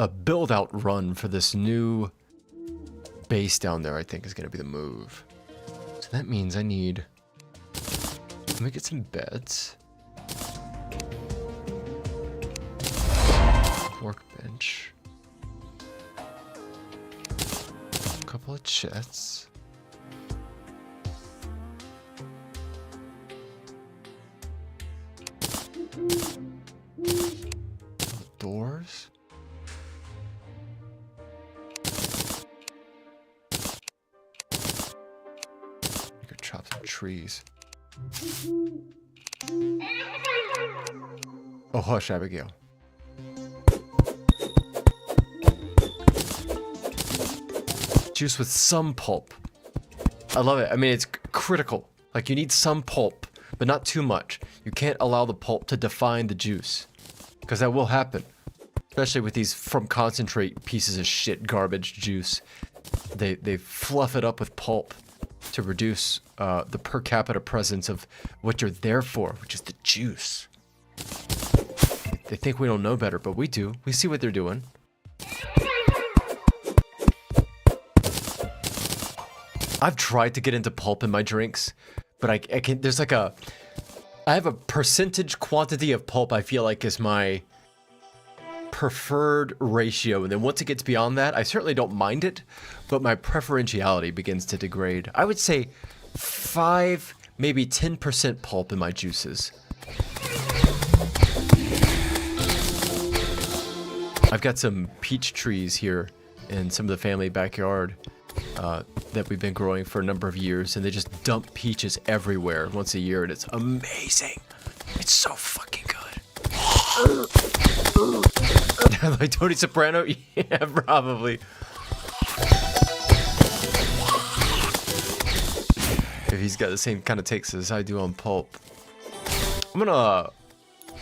build out run for this new base down there. I think is gonna be the move. So that means I need. Let me get some beds. Workbench. A couple of chests. Doors. I could chop some trees. Oh, hush, Abigail. Juice with some pulp. I love it. I mean, it's critical. Like, you need some pulp, but not too much. You can't allow the pulp to define the juice, because that will happen. Especially with these from concentrate pieces of shit garbage juice. They fluff it up with pulp to reduce the per capita presence of what you're there for, which is the juice. They think we don't know better, but we do. We see what they're doing. I've tried to get into pulp in my drinks, but I can. There's like a. I have a percentage quantity of pulp I feel like is my preferred ratio, and then once it gets beyond that, I certainly don't mind it, but my preferentiality begins to degrade. I would say 5, maybe 10% pulp in my juices. I've got some peach trees here in some of the family backyard that we've been growing for a number of years, and they just dump peaches everywhere once a year, and it's amazing. It's so fucking good. Like Tony Soprano? Yeah, probably. If he's got the same kind of takes as I do on pulp. I'm gonna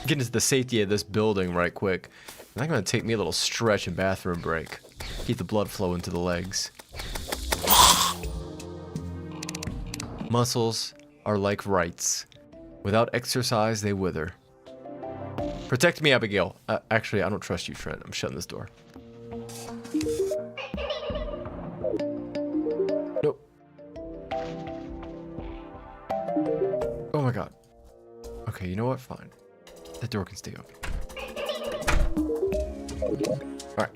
get into the safety of this building right quick. And I'm gonna take me a little stretch and bathroom break. Keep the blood flowing to the legs. Muscles are like rights. Without exercise, they wither. Protect me, Abigail. Actually, I don't trust you, Trent. I'm shutting this door. Nope. Oh my god. Okay, you know what? Fine. That door can stay open. Alright.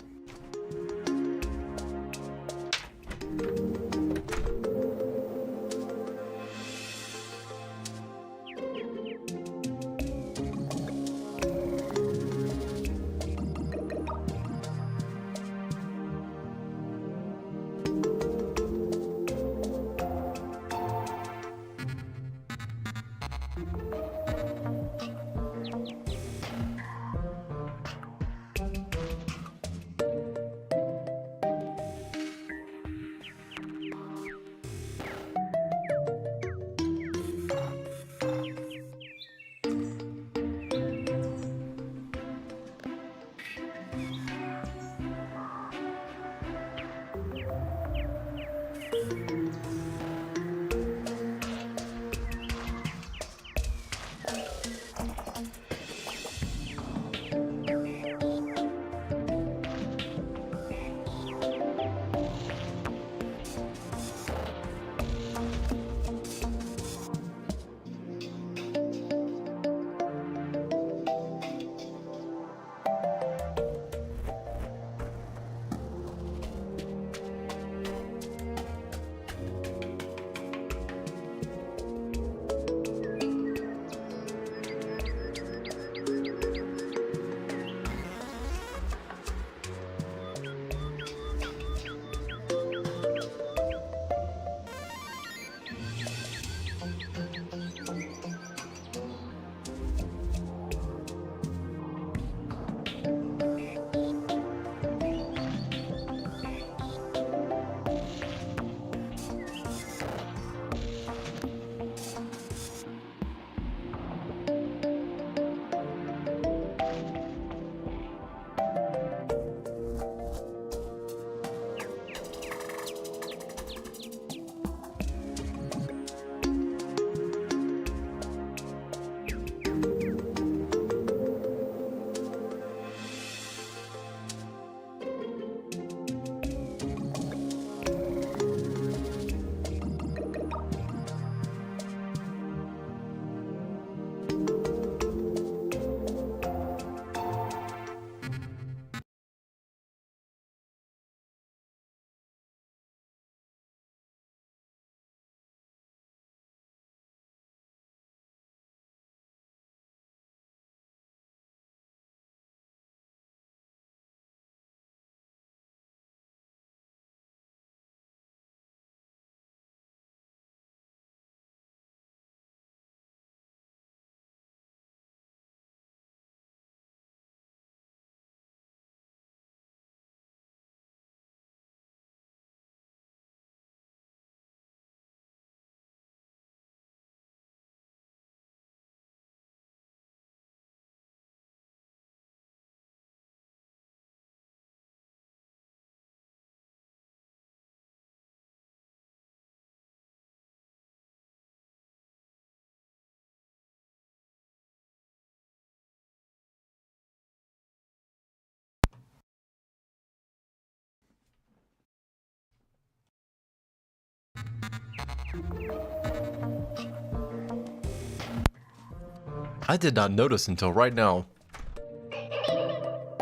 I did not notice until right now.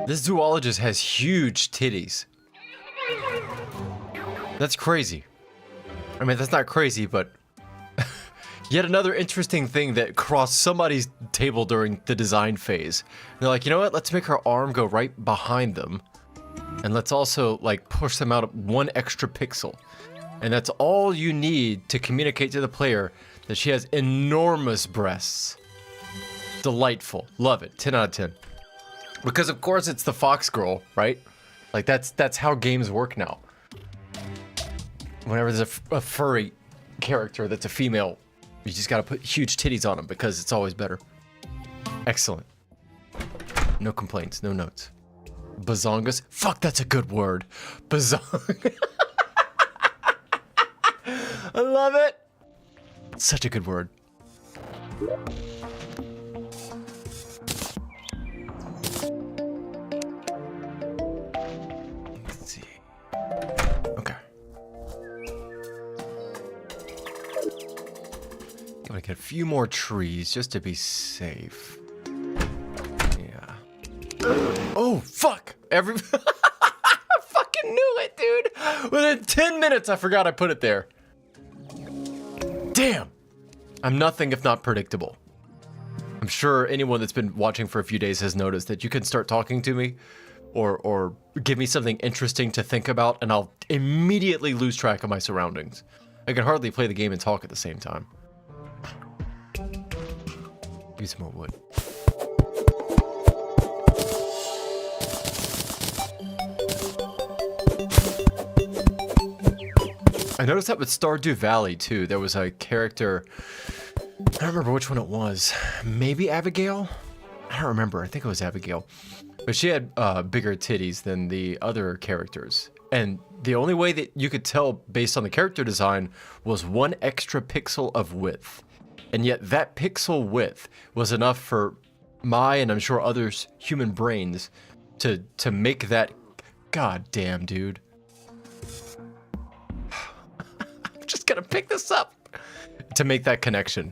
This zoologist has huge titties. That's crazy. I mean, that's not crazy, but yet another interesting thing that crossed somebody's table during the design phase. They're like, you know what? Let's make her arm go right behind them. And let's also, like, push them out 1 extra pixel. And that's all you need to communicate to the player that she has enormous breasts. Delightful. Love it. 10 out of 10. Because of course it's the Fox girl, right? Like that's how games work now. Whenever there's a furry character that's a female, you just gotta put huge titties on them because it's always better. Excellent. No complaints, no notes. Bazongas? Fuck, that's a good word. Bazong. I love it. Such a good word. Let's see. Okay. I'm gonna get a few more trees just to be safe. Yeah. Oh, fuck! I fucking knew it, dude! Within 10 minutes, I forgot I put it there. Damn! I'm nothing if not predictable. I'm sure anyone that's been watching for a few days has noticed that you can start talking to me or give me something interesting to think about, and I'll immediately lose track of my surroundings. I can hardly play the game and talk at the same time. Use more wood. I noticed that with Stardew Valley too. There was a character, I don't remember which one it was. Maybe Abigail? I don't remember. I think it was Abigail. But she had bigger titties than the other characters. And the only way that you could tell based on the character design was 1 extra pixel of width. And yet that pixel width was enough for my, and I'm sure others, human brains to make that. God damn, dude. I'm just gonna pick this up to make that connection.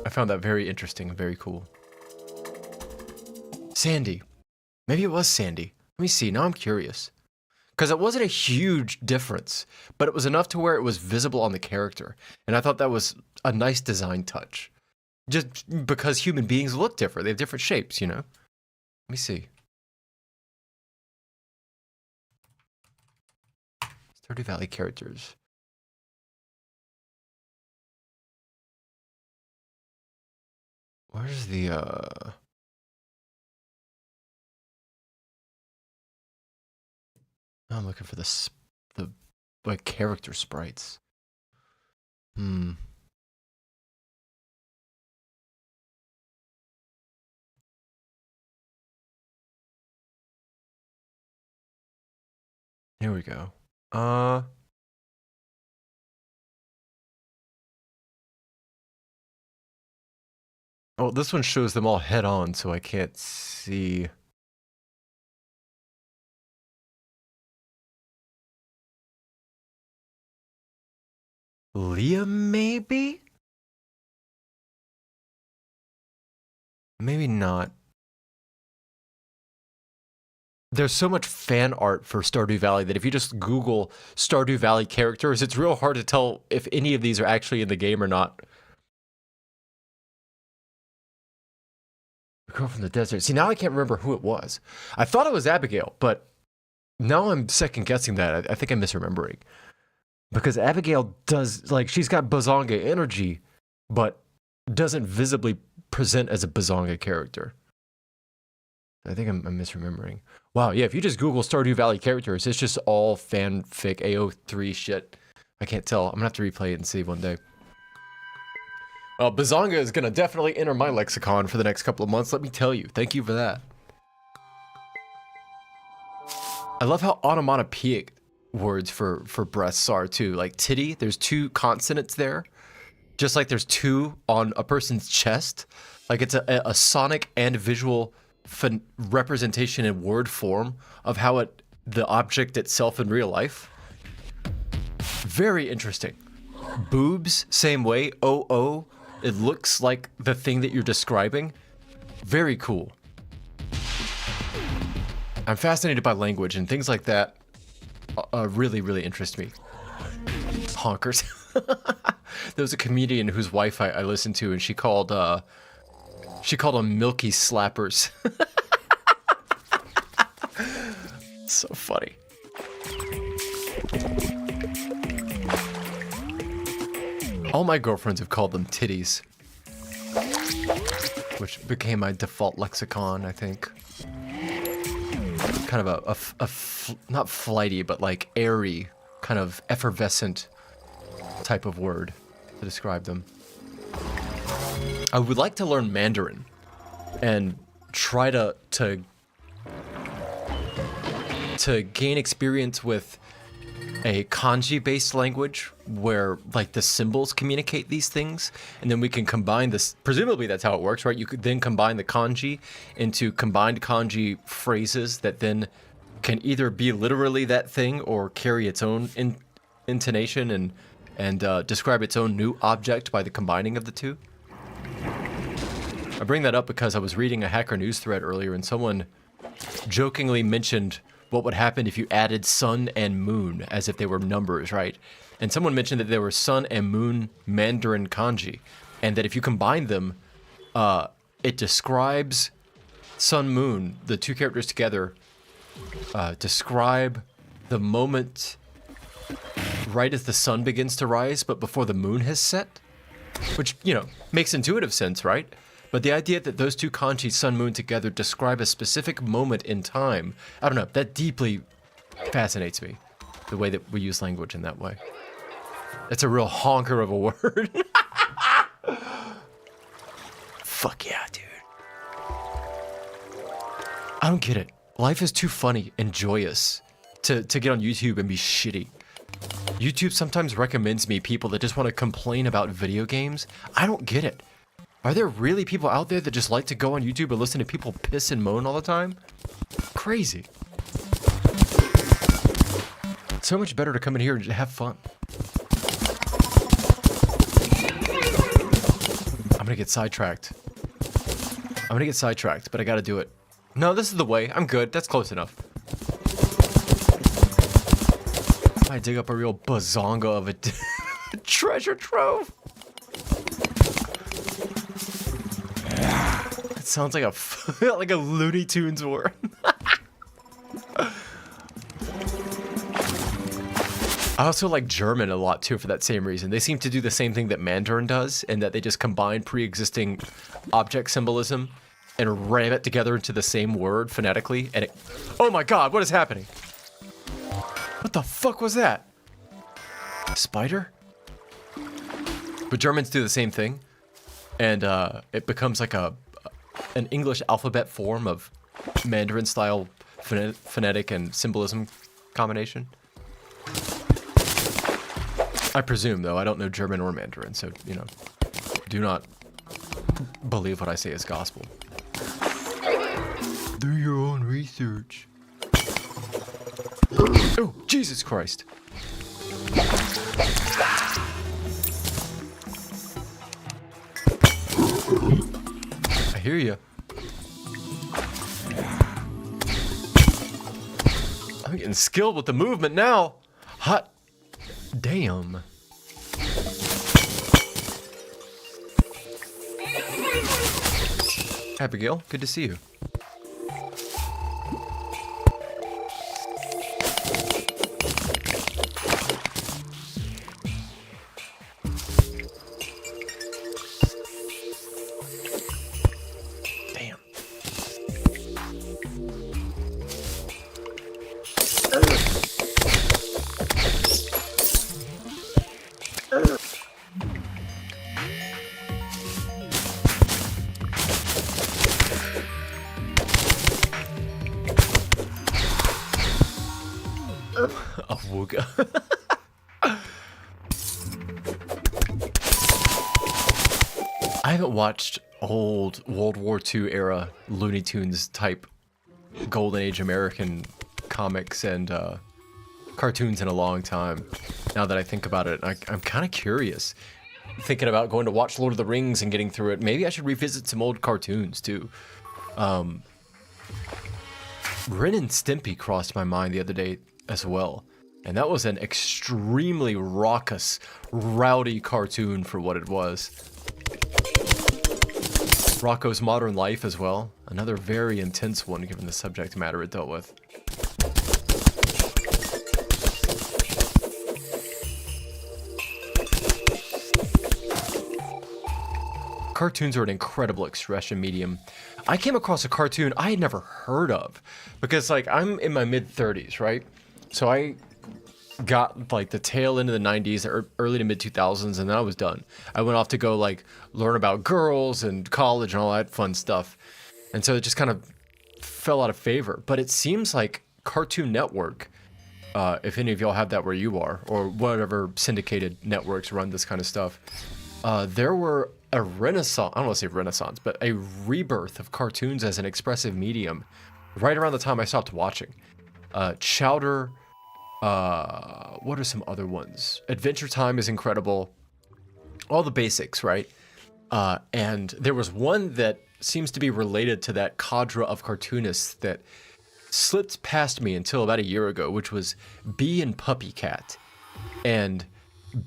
I found that very interesting and very cool. Sandy. Maybe it was Sandy. Let me see. Now I'm curious. Because it wasn't a huge difference, but it was enough to where it was visible on the character. And I thought that was a nice design touch. Just because human beings look different. They have different shapes, you know? Let me see. Stardew Valley characters. Where's the, I'm looking for the like character sprites. Here we go. Oh, this one shows them all head on, so I can't see. Leah, maybe? Maybe not. There's so much fan art for Stardew Valley that if you just Google Stardew Valley characters, it's real hard to tell if any of these are actually in the game or not. The girl from the desert. See, now I can't remember who it was. I thought it was Abigail, but now I'm second guessing that. I think I'm misremembering. Because Abigail does, like, she's got Bazonga energy, but doesn't visibly present as a Bazonga character. I think I'm misremembering. Wow, yeah, if you just Google Stardew Valley characters, it's just all fanfic AO3 shit. I can't tell. I'm gonna have to replay it and see one day. Well, Bazonga is gonna definitely enter my lexicon for the next couple of months, let me tell you. Thank you for that. I love how onomatopoeic words for breasts are too. Like titty, there's 2 consonants there. Just like there's 2 on a person's chest. Like it's a sonic and visual representation in word form of how the object itself in real life. Very interesting. Boobs, same way. Oh, it looks like the thing that you're describing. Very cool. I'm fascinated by language, and things like that really, really interest me. Honkers. There was a comedian whose wife I listened to, and she called them milky slappers. So funny. All my girlfriends have called them titties, which became my default lexicon, I think. Kind of not flighty, but like airy, kind of effervescent type of word to describe them. I would like to learn Mandarin and try to gain experience with a kanji-based language where like the symbols communicate these things, and then we can combine this. Presumably that's how it works, right? You could then combine the kanji into combined kanji phrases that then can either be literally that thing or carry its own intonation and describe its own new object by the combining of the two. I bring that up because I was reading a Hacker News thread earlier, and someone jokingly mentioned what would happen if you added sun and moon as if they were numbers, right? And someone mentioned that there were sun and moon Mandarin kanji, and that if you combine them, it describes sun moon, the two characters together, describe the moment right as the sun begins to rise, but before the moon has set, which, you know, makes intuitive sense, right? But the idea that those two kanji, sun, moon, together describe a specific moment in time, I don't know, that deeply fascinates me, the way that we use language in that way. It's a real honker of a word. Fuck yeah, dude. I don't get it. Life is too funny and joyous to get on YouTube and be shitty. YouTube sometimes recommends me people that just want to complain about video games. I don't get it. Are there really people out there that just like to go on YouTube and listen to people piss and moan all the time? Crazy. It's so much better to come in here and have fun. I'm gonna get sidetracked. But I gotta do it. No, this is the way. I'm good. That's close enough. I dig up a real bazonga of a treasure trove. It sounds like like a Looney Tunes word. I also like German a lot too for that same reason. They seem to do the same thing that Mandarin does, in that they just combine pre-existing object symbolism and ram it together into the same word phonetically, and it... Oh my god, what is happening? What the fuck was that? Spider? But Germans do the same thing, and it becomes like an English alphabet form of Mandarin-style phonetic and symbolism combination. I presume, though. I don't know German or Mandarin, so, you know, do not believe what I say is gospel. Do your own research. Oh, Jesus Christ. I hear you. I'm getting skilled with the movement now. Hot damn. Abigail, good to see you. Damn. A wooga. I haven't watched old World War II era Looney Tunes type Golden Age American comics and cartoons in a long time. Now that I think about it, I'm kind of curious. Thinking about going to watch Lord of the Rings and getting through it. Maybe I should revisit some old cartoons too. Ren and Stimpy crossed my mind the other day as well. And that was an extremely raucous, rowdy cartoon for what it was. Rocco's Modern Life as well. Another very intense one given the subject matter it dealt with. Cartoons are an incredible expression medium. I came across a cartoon I had never heard of because, like, I'm in my mid-30s, right? So I got, like, the tail end of the 90s, early to mid-2000s, and then I was done. I went off to go, like, learn about girls and college and all that fun stuff. And so it just kind of fell out of favor. But it seems like Cartoon Network if any of y'all have that where you are, or whatever syndicated networks run this kind of stuff, there were a renaissance, I don't want to say renaissance, but a rebirth of cartoons as an expressive medium right around the time I stopped watching. Chowder, what are some other ones? Adventure Time is incredible. All the basics, right? And there was one that seems to be related to that cadre of cartoonists that slipped past me until about a year ago, which was Bee and Puppy Cat. And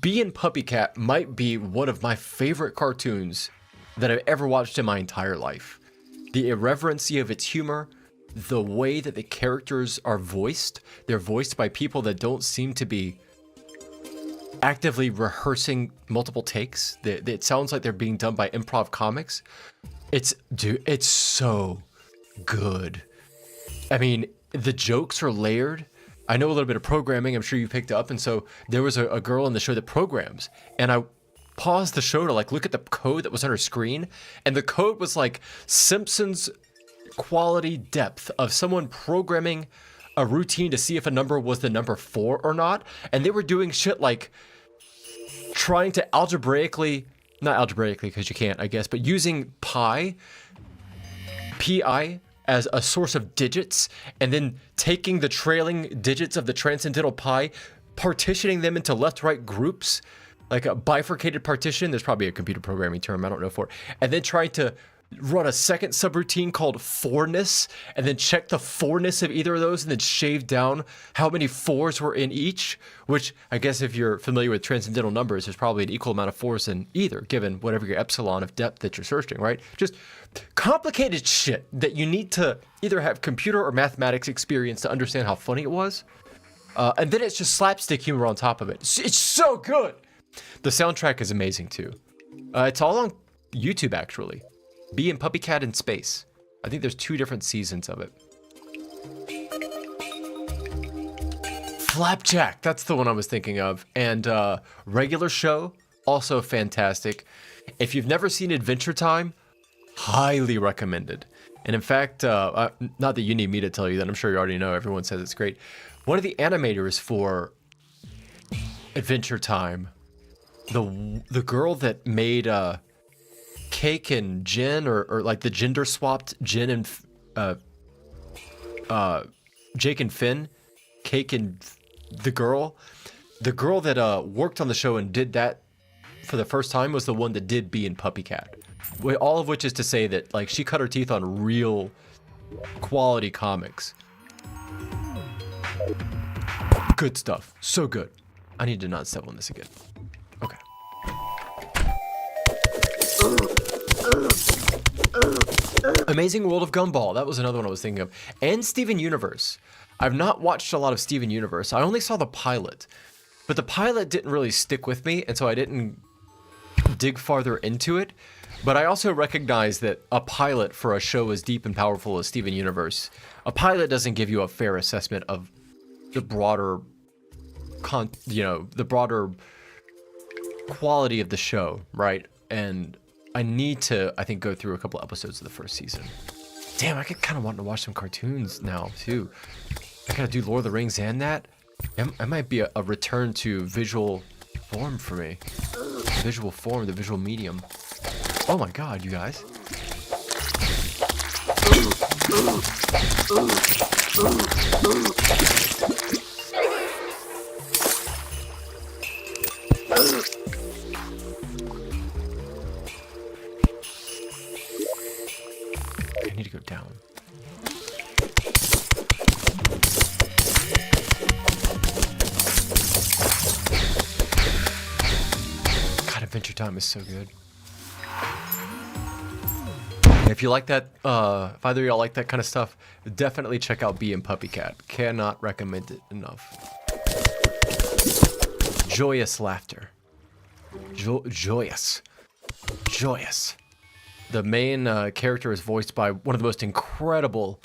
Bee and Puppy Cat might be one of my favorite cartoons that I've ever watched in my entire life. The irreverency of its humor, the way that the characters are voiced, they're voiced by people that don't seem to be actively rehearsing multiple takes. It sounds like they're being done by improv comics. It's so good. I mean, the jokes are layered. I know a little bit of programming, I'm sure you picked up, and so there was a girl in the show that programs, and I paused the show to like look at the code that was on her screen, and the code was like Simpsons quality depth of someone programming a routine to see if a number was the number 4 or not, and they were doing shit like trying to not algebraically because you can't, I guess, but using pi as a source of digits, and then taking the trailing digits of the transcendental pi, partitioning them into left-right groups, like a bifurcated partition. There's probably a computer programming term I don't know for it. And then trying to run a second subroutine called fourness, and then check the fourness of either of those, and then shave down how many 4s were in each, which I guess if you're familiar with transcendental numbers, there's probably an equal amount of 4s in either, given whatever your epsilon of depth that you're searching, right? Just complicated shit that you need to either have computer or mathematics experience to understand how funny it was. And then it's just slapstick humor on top of it. It's so good. The soundtrack is amazing too. It's all on YouTube actually. Bee and Puppy Cat in Space. I think there's 2 different seasons of it. Flapjack, that's the one I was thinking of. And Regular Show, also fantastic. If you've never seen Adventure Time, highly recommended. And in fact, not that you need me to tell you that, I'm sure you already know, everyone says it's great. One of the animators for Adventure Time, the girl that made Cake and Jen, or like the gender swapped Jen and Jake and Finn, Cake and the girl that worked on the show and did that for the first time was the one that did Bee and Puppy Cat. All of which is to say that like she cut her teeth on real quality comics. Good stuff. So good. I need to not step on this again. Okay. Amazing World of Gumball. That was another one I was thinking of. And Steven Universe. I've not watched a lot of Steven Universe. I only saw the pilot. But the pilot didn't really stick with me, and so I didn't dig farther into it. But I also recognize that a pilot for a show as deep and powerful as Steven Universe, a pilot doesn't give you a fair assessment of the broader the broader quality of the show, right? And I need to, I think, go through a couple episodes of the first season. Damn, I get kind of wanting to watch some cartoons now, too. I gotta do Lord of the Rings and that. It might be a return to visual form for me. Visual form, the visual medium. Oh my god, you guys. I need to go down. God, Adventure Time is so good. If you like that, if either of y'all like that kind of stuff, definitely check out Bee and Puppy Cat. Cannot recommend it enough. Joyous laughter. Joyous. The main character is voiced by one of the most incredible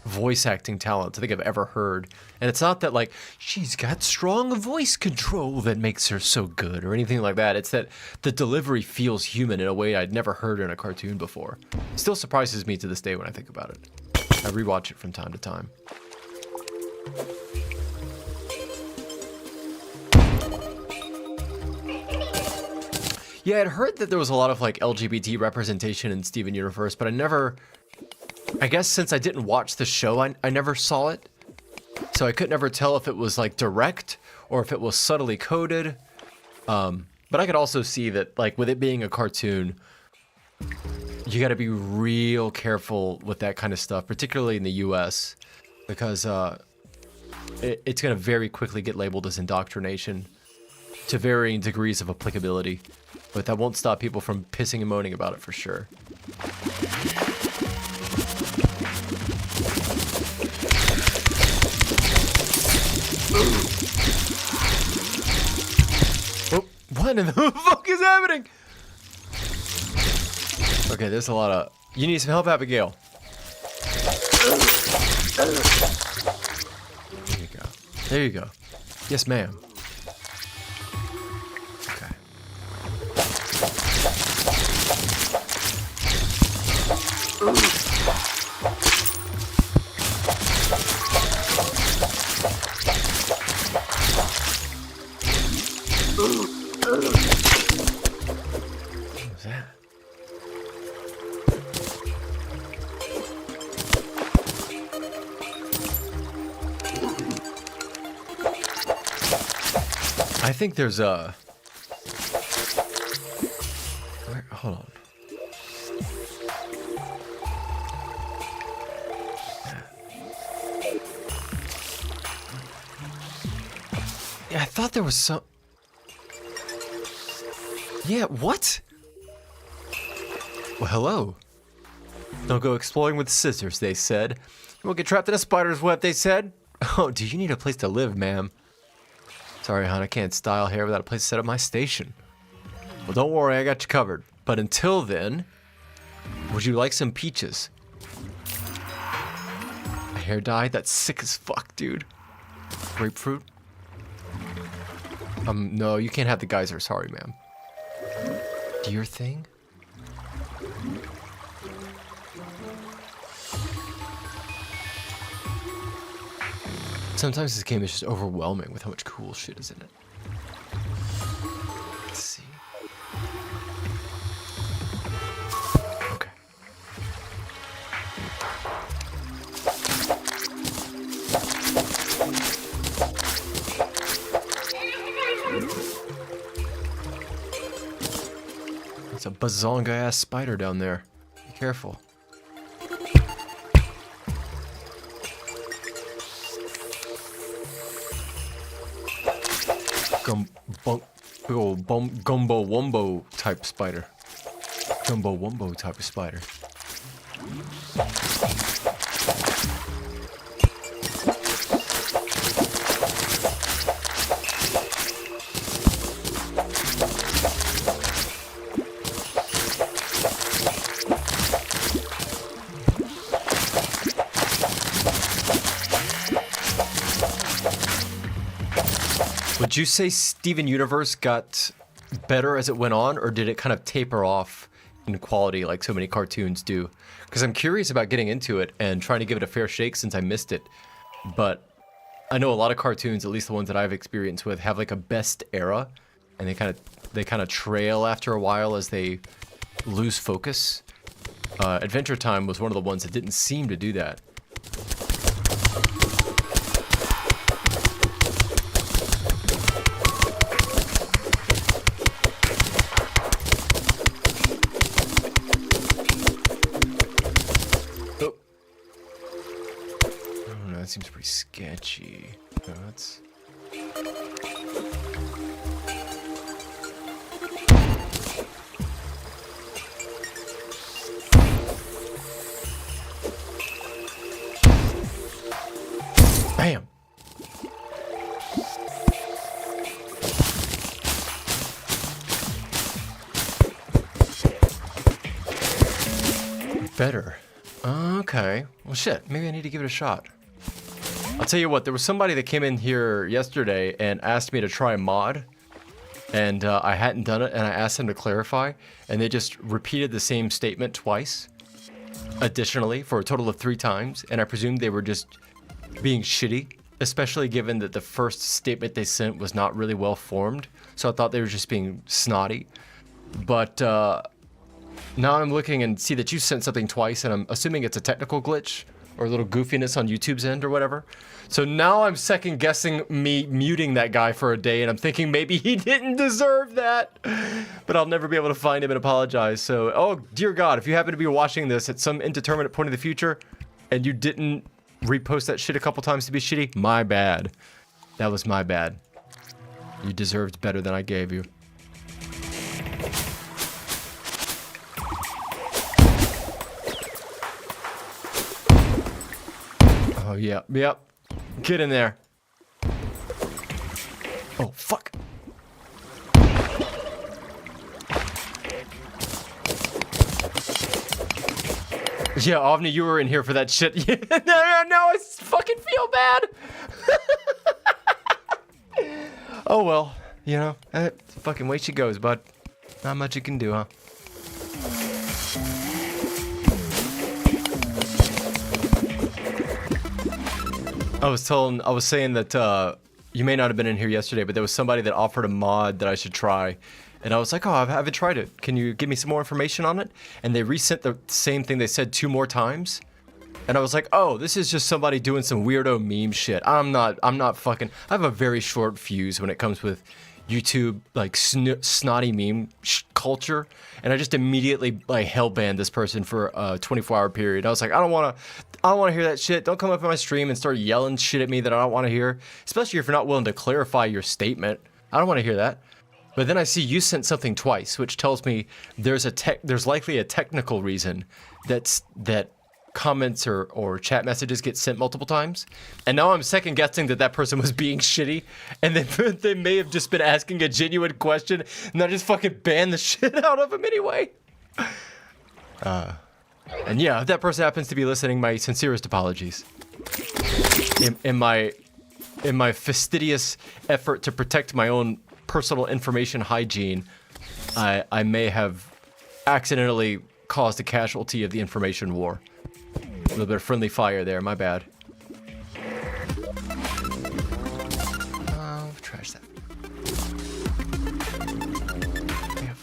voice acting talents I think I've ever heard. And it's not that like she's got strong voice control that makes her so good or anything like that. It's that the delivery feels human in a way I'd never heard in a cartoon before. It still surprises me to this day when I think about it. I rewatch it from time to time. Yeah, I'd heard that there was a lot of like LGBT representation in Steven Universe, but I guess since I didn't watch the show, I never saw it. So I could never tell if it was like direct or if it was subtly coded. But I could also see that like with it being a cartoon, you got to be real careful with that kind of stuff, particularly in the US, because it's going to very quickly get labeled as indoctrination to varying degrees of applicability. But that won't stop people from pissing and moaning about it for sure. Oh, what in the fuck is happening? Okay, there's a lot of... You need some help, Abigail. There you go. There you go. Yes, ma'am. Okay. What was that? I think there's a... Hold on. Yeah, I thought there was some... Yeah, what? Well, hello. Don't go exploring with scissors, they said. You won't get trapped in a spider's web, they said. Oh, do you need a place to live, ma'am? Sorry, hon, I can't style here without a place to set up my station. Well, don't worry, I got you covered. But until then, would you like some peaches? A hair dye? That's sick as fuck, dude. Grapefruit? No, you can't have the geyser. Sorry, ma'am. Do your thing? Sometimes this game is just overwhelming with how much cool shit is in it. Let's see. Okay. There's a bazonga-ass spider down there. Be careful. Big old gumbo wumbo type spider. Gumbo wumbo type of spider. Would you say Steven Universe got better as it went on, or did it kind of taper off in quality like so many cartoons do? Because I'm curious about getting into it and trying to give it a fair shake since I missed it. But I know a lot of cartoons, at least the ones that I've experienced with, have like a best era, and they kind of trail after a while as they lose focus. Adventure Time was one of the ones that didn't seem to do that. That seems pretty sketchy. No, that's... Bam! Better. Okay. Well, shit. Maybe I need to give it a shot. I'll tell you what, there was somebody that came in here yesterday and asked me to try a mod, and I hadn't done it, and I asked them to clarify, and they just repeated the same statement twice, additionally, for a total of 3 times, and I presumed they were just being shitty, especially given that the first statement they sent was not really well formed, so I thought they were just being snotty. But now I'm looking and see that you sent something twice, and I'm assuming it's a technical glitch or a little goofiness on YouTube's end or whatever. So now I'm second guessing me muting that guy for a day, and I'm thinking maybe he didn't deserve that. But I'll never be able to find him and apologize. So, oh dear God, if you happen to be watching this at some indeterminate point in the future, and you didn't repost that shit a couple times to be shitty, my bad. That was my bad. You deserved better than I gave you. Oh, yeah. Yep. Get in there. Oh, fuck. Yeah, Ovni, you were in here for that shit. Yeah, no, I fucking feel bad. Oh, well. You know, fucking way she goes, bud. Not much you can do, huh? I was saying that you may not have been in here yesterday, but there was somebody that offered a mod that I should try. And I was like, oh, I haven't tried it. Can you give me some more information on it? And they resent the same thing they said 2 more times. And I was like, oh, this is just somebody doing some weirdo meme shit. I'm not fucking, I have a very short fuse when it comes with YouTube, like snotty meme culture. And I just immediately like hellbanned this person for a 24-hour period. I was like, I don't want to hear that shit. Don't come up on my stream and start yelling shit at me that I don't want to hear. Especially if you're not willing to clarify your statement. I don't want to hear that. But then I see you sent something twice, which tells me there's likely a technical reason that comments or chat messages get sent multiple times. And now I'm second guessing that person was being shitty, and then they may have just been asking a genuine question, and I just fucking banned the shit out of them anyway. And yeah, if that person happens to be listening, my sincerest apologies. In my fastidious effort to protect my own personal information hygiene, I may have accidentally caused a casualty of the information war. A little bit of friendly fire there, my bad. Trash that. Yeah.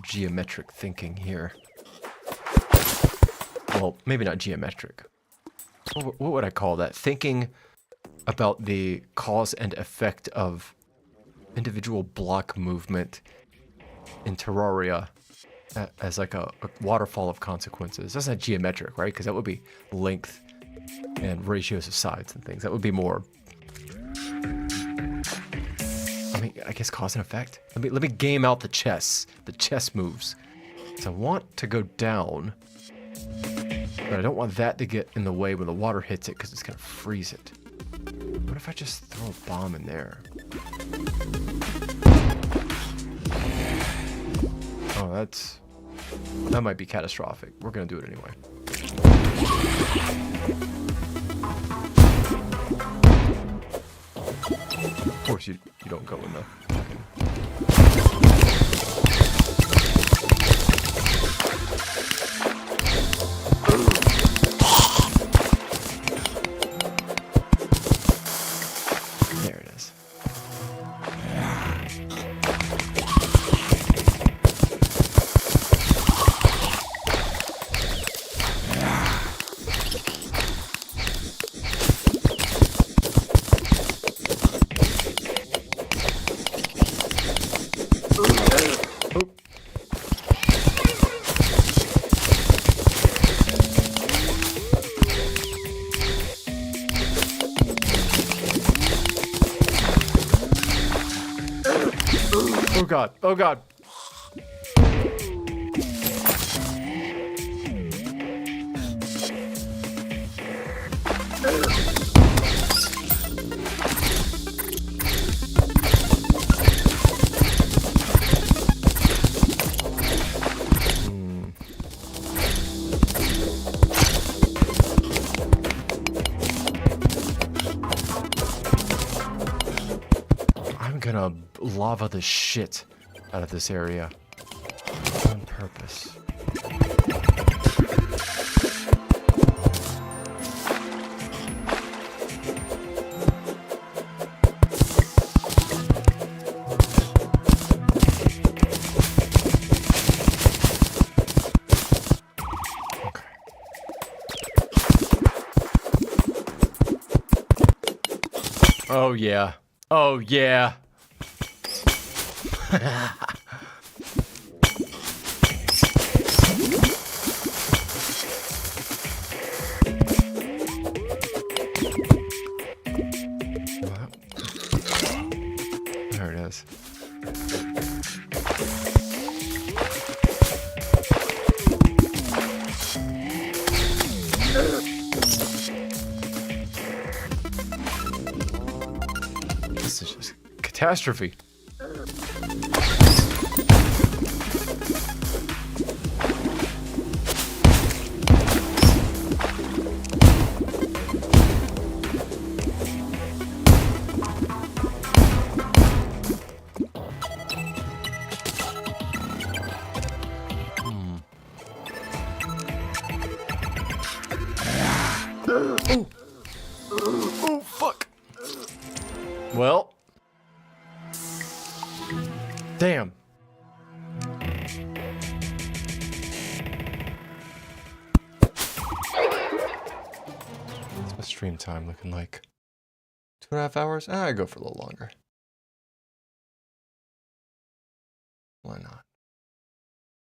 Geometric thinking here. Well, maybe not geometric. What would I call that? Thinking about the cause and effect of individual block movement in Terraria as like a waterfall of consequences. That's not geometric, right? Because that would be length and ratios of sides and things. That would be more, I mean, I guess cause and effect. Let me game out the chess moves. So I want to go down, but I don't want that to get in the way when the water hits it because it's gonna freeze it. What if I just throw a bomb in there? Oh, that might be catastrophic. We're gonna do it anyway. Of course you don't go in the fucking... There it is. Oh god, oh god. I'm gonna lava the shit out of this area. On purpose. Oh yeah. Oh yeah. There it is. This is just catastrophe. Oh. Oh, fuck. Well. Damn. What's my stream time looking like? 2.5 hours? I go for a little longer. Why not?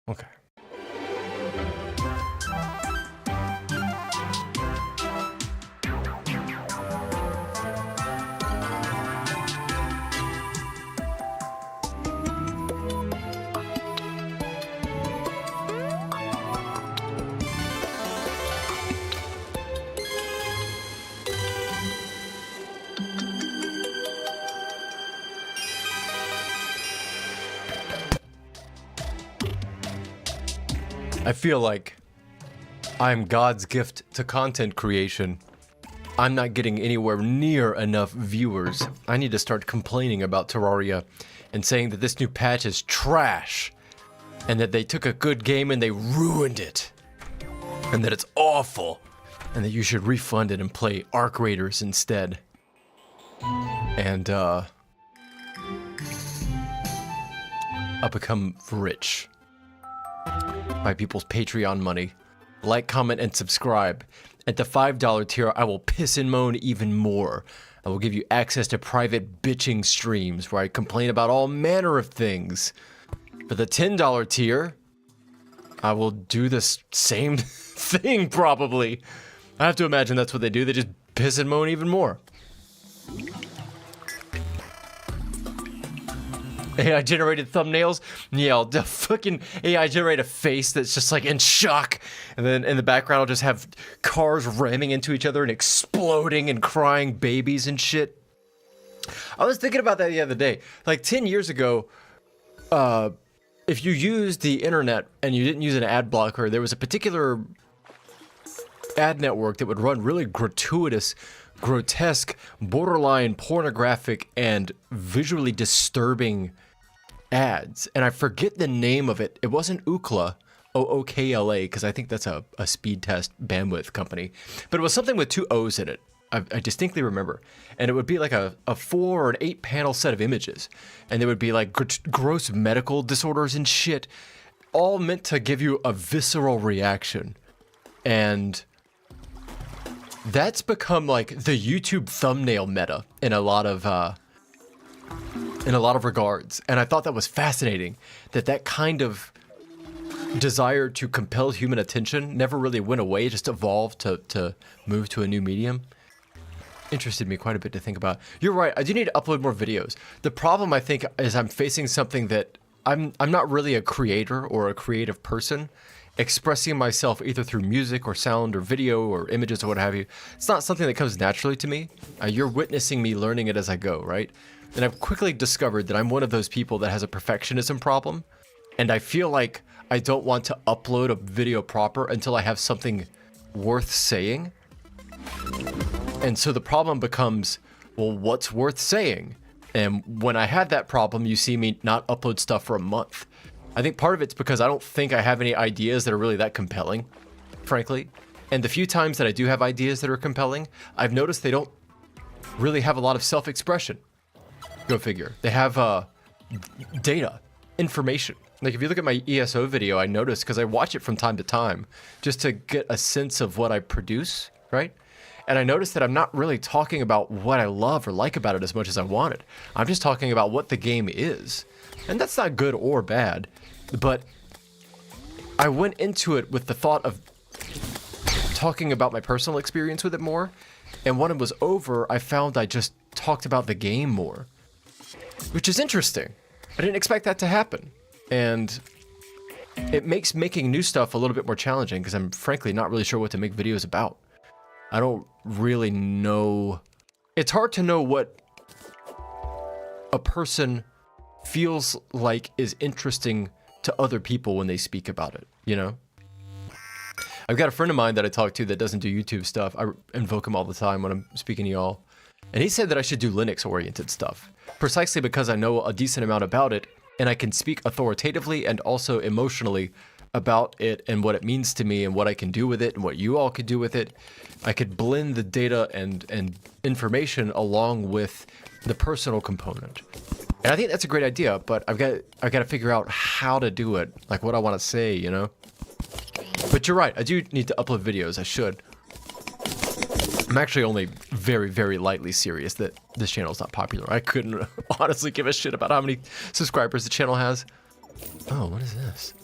Okay. I feel like I'm God's gift to content creation. I'm not getting anywhere near enough viewers. I need to start complaining about Terraria and saying that this new patch is trash and that they took a good game and they ruined it and that it's awful and that you should refund it and play Arc Raiders instead. And I'll become rich by people's Patreon money. Like, comment, and subscribe. At the $5 tier, I will piss and moan even more. I will give you access to private bitching streams where I complain about all manner of things. For the $10 tier, I will do the same thing, probably. I have to imagine that's what they do. They just piss and moan even more. AI generated thumbnails? Yeah, I'll fucking AI generate a face that's just like in shock. And then in the background, I'll just have cars ramming into each other and exploding and crying babies and shit. I was thinking about that the other day. Like 10 years ago, if you used the internet and you didn't use an ad blocker, there was a particular ad network that would run really gratuitous, grotesque, borderline pornographic, and visually disturbing ads, and I forget the name of it. It wasn't Ookla, O-O-K-L-A, because I think that's a speed test bandwidth company, but it was something with 2 O's in it. I distinctly remember, and it would be like a 4 or an 8 panel set of images, and there would be like gross medical disorders and shit, all meant to give you a visceral reaction. And that's become like the YouTube thumbnail meta in a lot of regards. And I thought that was fascinating, that kind of desire to compel human attention never really went away, it just evolved to move to a new medium. Interested me quite a bit to think about. You're right, I do need to upload more videos. The problem, I think, is I'm facing something that I'm not really a creator or a creative person. Expressing myself either through music or sound or video or images or what have you. It's not something that comes naturally to me. You're witnessing me learning it as I go, right? And I've quickly discovered that I'm one of those people that has a perfectionism problem. And I feel like I don't want to upload a video proper until I have something worth saying. And so the problem becomes, well, what's worth saying? And when I had that problem, you see me not upload stuff for a month. I think part of it's because I don't think I have any ideas that are really that compelling, frankly. And the few times that I do have ideas that are compelling, I've noticed they don't really have a lot of self-expression. Go figure. They have data, information. Like if you look at my ESO video, I noticed, because I watch it from time to time, just to get a sense of what I produce, right? And I noticed that I'm not really talking about what I love or like about it as much as I wanted. I'm just talking about what the game is. And that's not good or bad, but I went into it with the thought of talking about my personal experience with it more. And when it was over, I found I just talked about the game more, which is interesting. I didn't expect that to happen. And it makes making new stuff a little bit more challenging because I'm frankly not really sure what to make videos about. I don't really know. It's hard to know what a person feels like is interesting to other people when they speak about it, you know? I've got a friend of mine that I talk to that doesn't do YouTube stuff. I invoke him all the time when I'm speaking to y'all. And he said that I should do Linux-oriented stuff, precisely because I know a decent amount about it, and I can speak authoritatively and also emotionally about it and what it means to me and what I can do with it and what you all could do with it. I could blend the data and information along with the personal component. And I think that's a great idea, but I've got to figure out how to do it, like what I want to say, you know? But you're right, I do need to upload videos. I should. I'm actually only very, very lightly serious that this channel is not popular. I couldn't honestly give a shit about how many subscribers the channel has. Oh, what is this?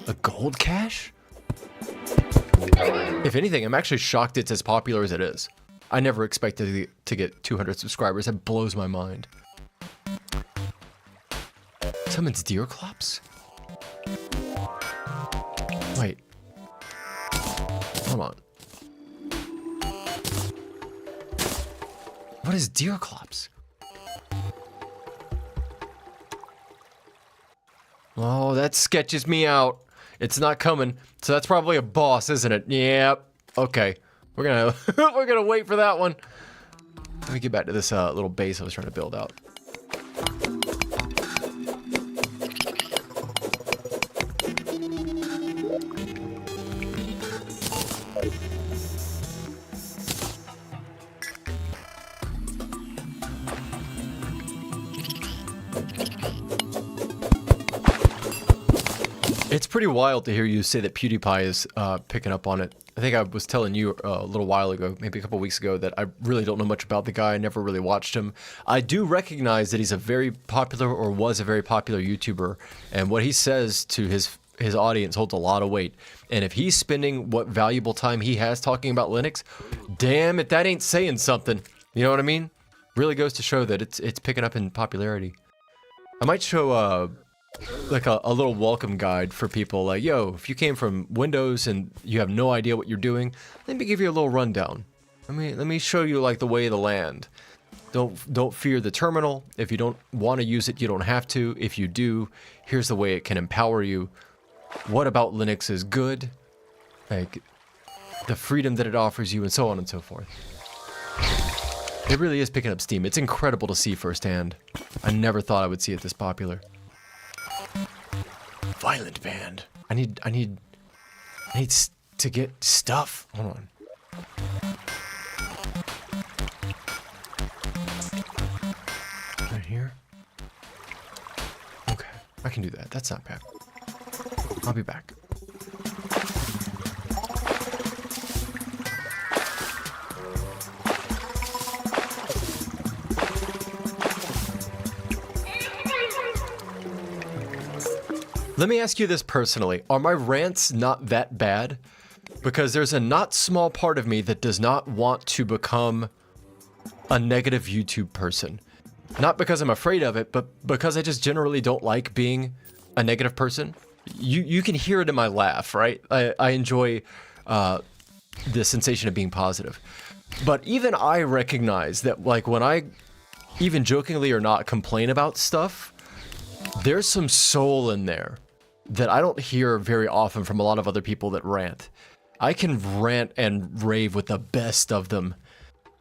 A gold cache? If anything, I'm actually shocked it's as popular as it is. I never expected to get 200 subscribers. That blows my mind. Summons deer clops? Wait. Hold on. What is deer clops? Oh, that sketches me out. It's not coming. So that's probably a boss, isn't it? Yep. Okay. We're gonna we're gonna wait for that one. Let me get back to this little base I was trying to build out. It's pretty wild to hear you say that PewDiePie is picking up on it. I think I was telling you a little while ago, maybe a couple weeks ago, that I really don't know much about the guy. I never really watched him. I do recognize that he's a very popular, or was a very popular YouTuber, and what he says to his audience holds a lot of weight. And if he's spending what valuable time he has talking about Linux, damn it, that ain't saying something. You know what I mean? Really goes to show that it's picking up in popularity. I might show like a little welcome guide for people, like, yo, if you came from Windows and you have no idea what you're doing, let me give you a little rundown. Let me show you like the way of the land. Don't fear the terminal. If you don't want to use it, you don't have to. If you do, here's the way it can empower you. What about Linux is good? Like the freedom that it offers you, and so on and so forth. It really is picking up steam. It's incredible to see firsthand. I never thought I would see it this popular. Violent band. I need to get stuff. Hold on. Right here. Okay, I can do that. That's not bad. I'll be back. Let me ask you this personally. Are my rants not that bad? Because there's a not small part of me that does not want to become a negative YouTube person. Not because I'm afraid of it, but because I just generally don't like being a negative person. You can hear it in my laugh, right? I enjoy the sensation of being positive. But even I recognize that, like, when I, even jokingly or not, complain about stuff, there's some soul in there that I don't hear very often from a lot of other people that rant. I can rant and rave with the best of them,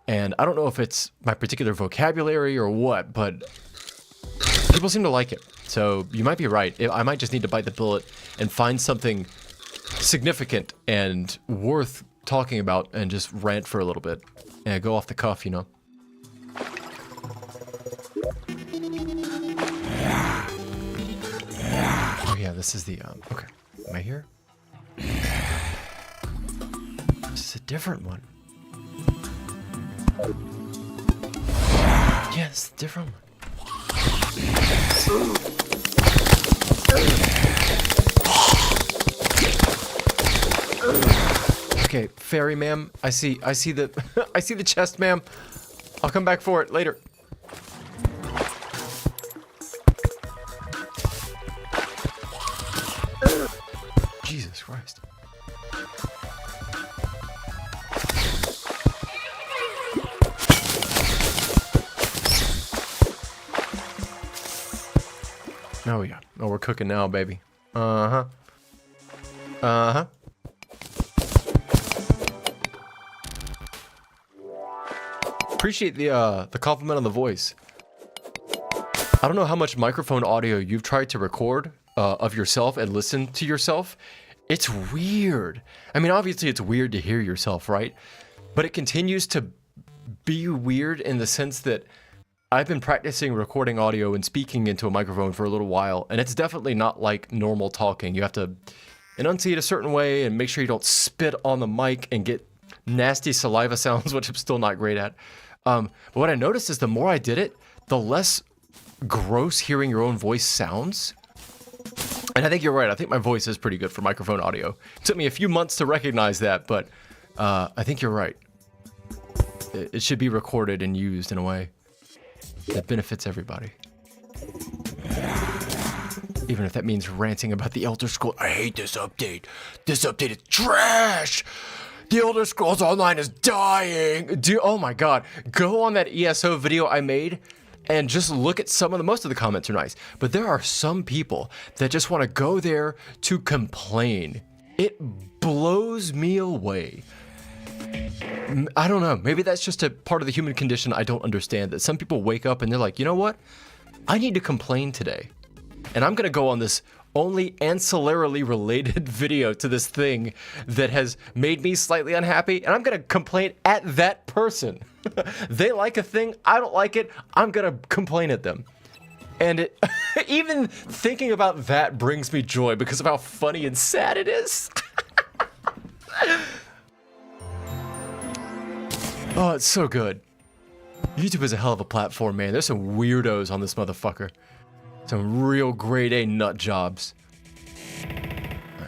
and I don't know if it's my particular vocabulary or what, but people seem to like it. So you might be right. I might just need to bite the bullet and find something significant and worth talking about and just rant for a little bit. Yeah, go off the cuff, you know. Oh yeah, this is the, okay. Am I here? This is a different one. Yes, different one. Okay, fairy ma'am, I see the I see the chest, ma'am. I'll come back for it later. Jesus Christ. Oh yeah. Oh, we're cooking now, baby. Uh-huh. Uh-huh. Appreciate the compliment on the voice. I don't know how much microphone audio you've tried to record of yourself and listen to yourself. It's weird. I mean, obviously it's weird to hear yourself, right? But it continues to be weird in the sense that I've been practicing recording audio and speaking into a microphone for a little while, and it's definitely not like normal talking. You have to enunciate a certain way and make sure you don't spit on the mic and get nasty saliva sounds, which I'm still not great at. But what I noticed is the more I did it, the less gross hearing your own voice sounds. And I think you're right. I think my voice is pretty good for microphone audio. It took me a few months to recognize that, but I think you're right. It should be recorded and used in a way that benefits everybody. Even if that means ranting about the Elder Scrolls. I hate this update. This update is trash. The Elder Scrolls Online is dying. Dude, oh my god. Go on that ESO video I made and just look at most of the comments are nice. But there are some people that just want to go there to complain. It blows me away. I don't know. Maybe that's just a part of the human condition I don't understand. That some people wake up and they're like, you know what? I need to complain today. And I'm going to go on this only ancillarily related video to this thing that has made me slightly unhappy. And I'm going to complain at that person. They like a thing. I don't like it. I'm going to complain at them. And it, even thinking about that brings me joy because of how funny and sad it is. Oh, it's so good. YouTube is a hell of a platform, man. There's some weirdos on this motherfucker. Some real grade A nut jobs.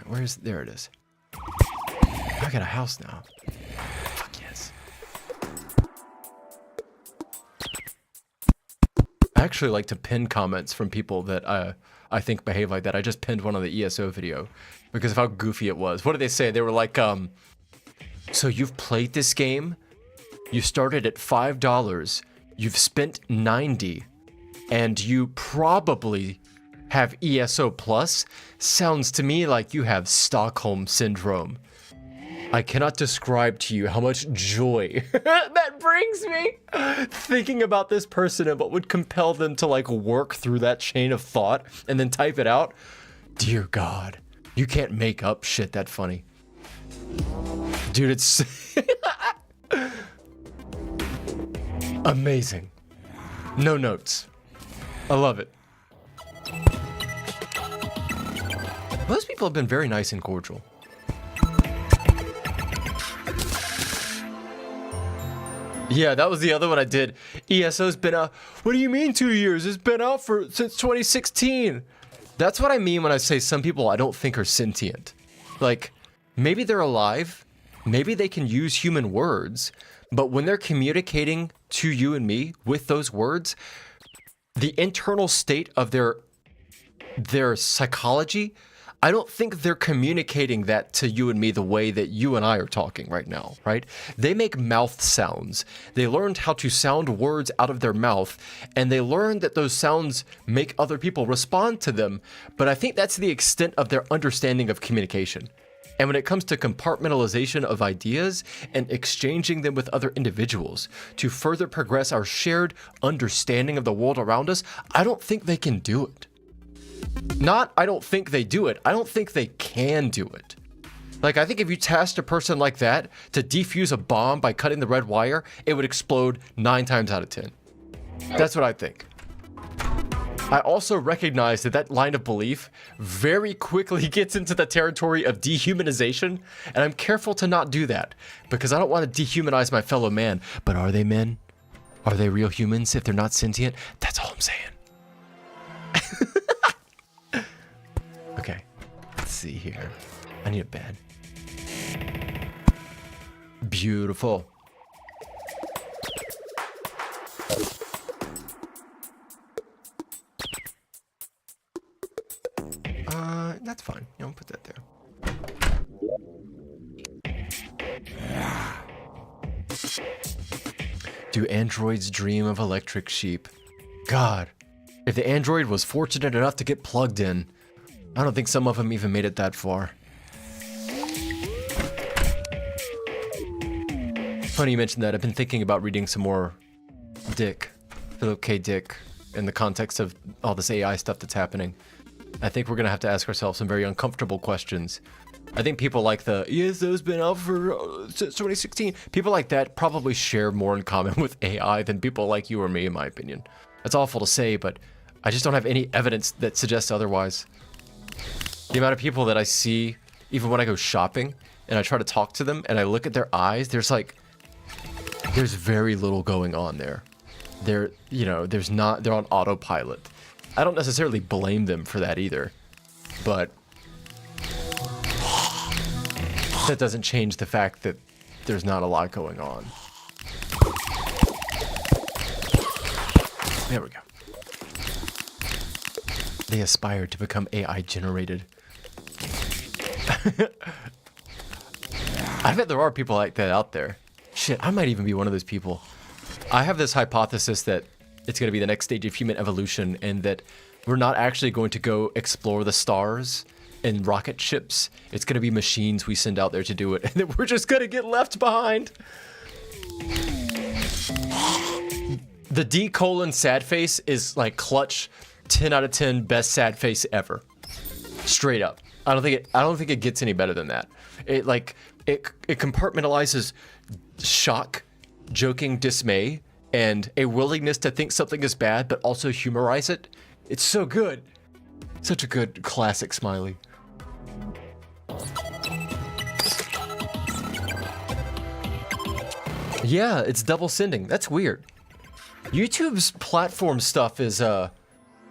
Alright, there it is. I got a house now. Fuck yes. I actually like to pin comments from people that I think behave like that. I just pinned one on the ESO video because of how goofy it was. What did they say? They were like, so you've played this game? You started at $5, you've spent $90, and you probably have ESO Plus? Sounds to me like you have Stockholm Syndrome. I cannot describe to you how much joy that brings me thinking about this person and what would compel them to like work through that chain of thought and then type it out. Dear God, you can't make up shit that funny. Dude, it's amazing. No notes. I love it. Most people have been very nice and cordial. Yeah, that was the other one I did. ESO's been out. What do you mean 2 years? It's been out since 2016. That's what I mean when I say some people I don't think are sentient. Like, maybe they're alive. Maybe they can use human words. But when they're communicating to you and me with those words, the internal state of their psychology, I don't think they're communicating that to you and me the way that you and I are talking right now, right? They make mouth sounds. They learned how to sound words out of their mouth, and they learned that those sounds make other people respond to them. But I think that's the extent of their understanding of communication. And when it comes to compartmentalization of ideas and exchanging them with other individuals to further progress our shared understanding of the world around us, I don't think they can do it. Not, I don't think they do it. I don't think they can do it. Like, I think if you tasked a person like that to defuse a bomb by cutting the red wire, it would explode 9 times out of 10. That's what I think. I also recognize that that line of belief very quickly gets into the territory of dehumanization, and I'm careful to not do that because I don't want to dehumanize my fellow man. But are they men? Are they real humans if they're not sentient? That's all I'm saying. Okay, let's see here. I need a bed. Beautiful. That's fine. You don't put that there. Do androids dream of electric sheep? God, if the android was fortunate enough to get plugged in, I don't think some of them even made it that far. Funny you mentioned that. I've been thinking about reading some more Dick, Philip K. Dick, in the context of all this AI stuff that's happening. I think we're going to have to ask ourselves some very uncomfortable questions. I think people like the, yes, those been out for since 2016. People like that probably share more in common with AI than people like you or me, in my opinion. That's awful to say, but I just don't have any evidence that suggests otherwise. The amount of people that I see, even when I go shopping, and I try to talk to them, and I look at their eyes, there's very little going on there. They're on autopilot. I don't necessarily blame them for that either, but that doesn't change the fact that there's not a lot going on. There we go. They aspire to become AI generated. I bet there are people like that out there. Shit, I might even be one of those people. I have this hypothesis that it's going to be the next stage of human evolution and that we're not actually going to go explore the stars in rocket ships. It's going to be machines we send out there to do it, and then we're just going to get left behind. The D: sad face is like clutch 10 out of 10 best sad face ever. Straight up. I don't think it gets any better than that. It compartmentalizes shock, joking dismay, and a willingness to think something is bad but also humorize it. It's so good. Such a good classic smiley. Yeah, it's double sending. That's weird. YouTube's platform stuff is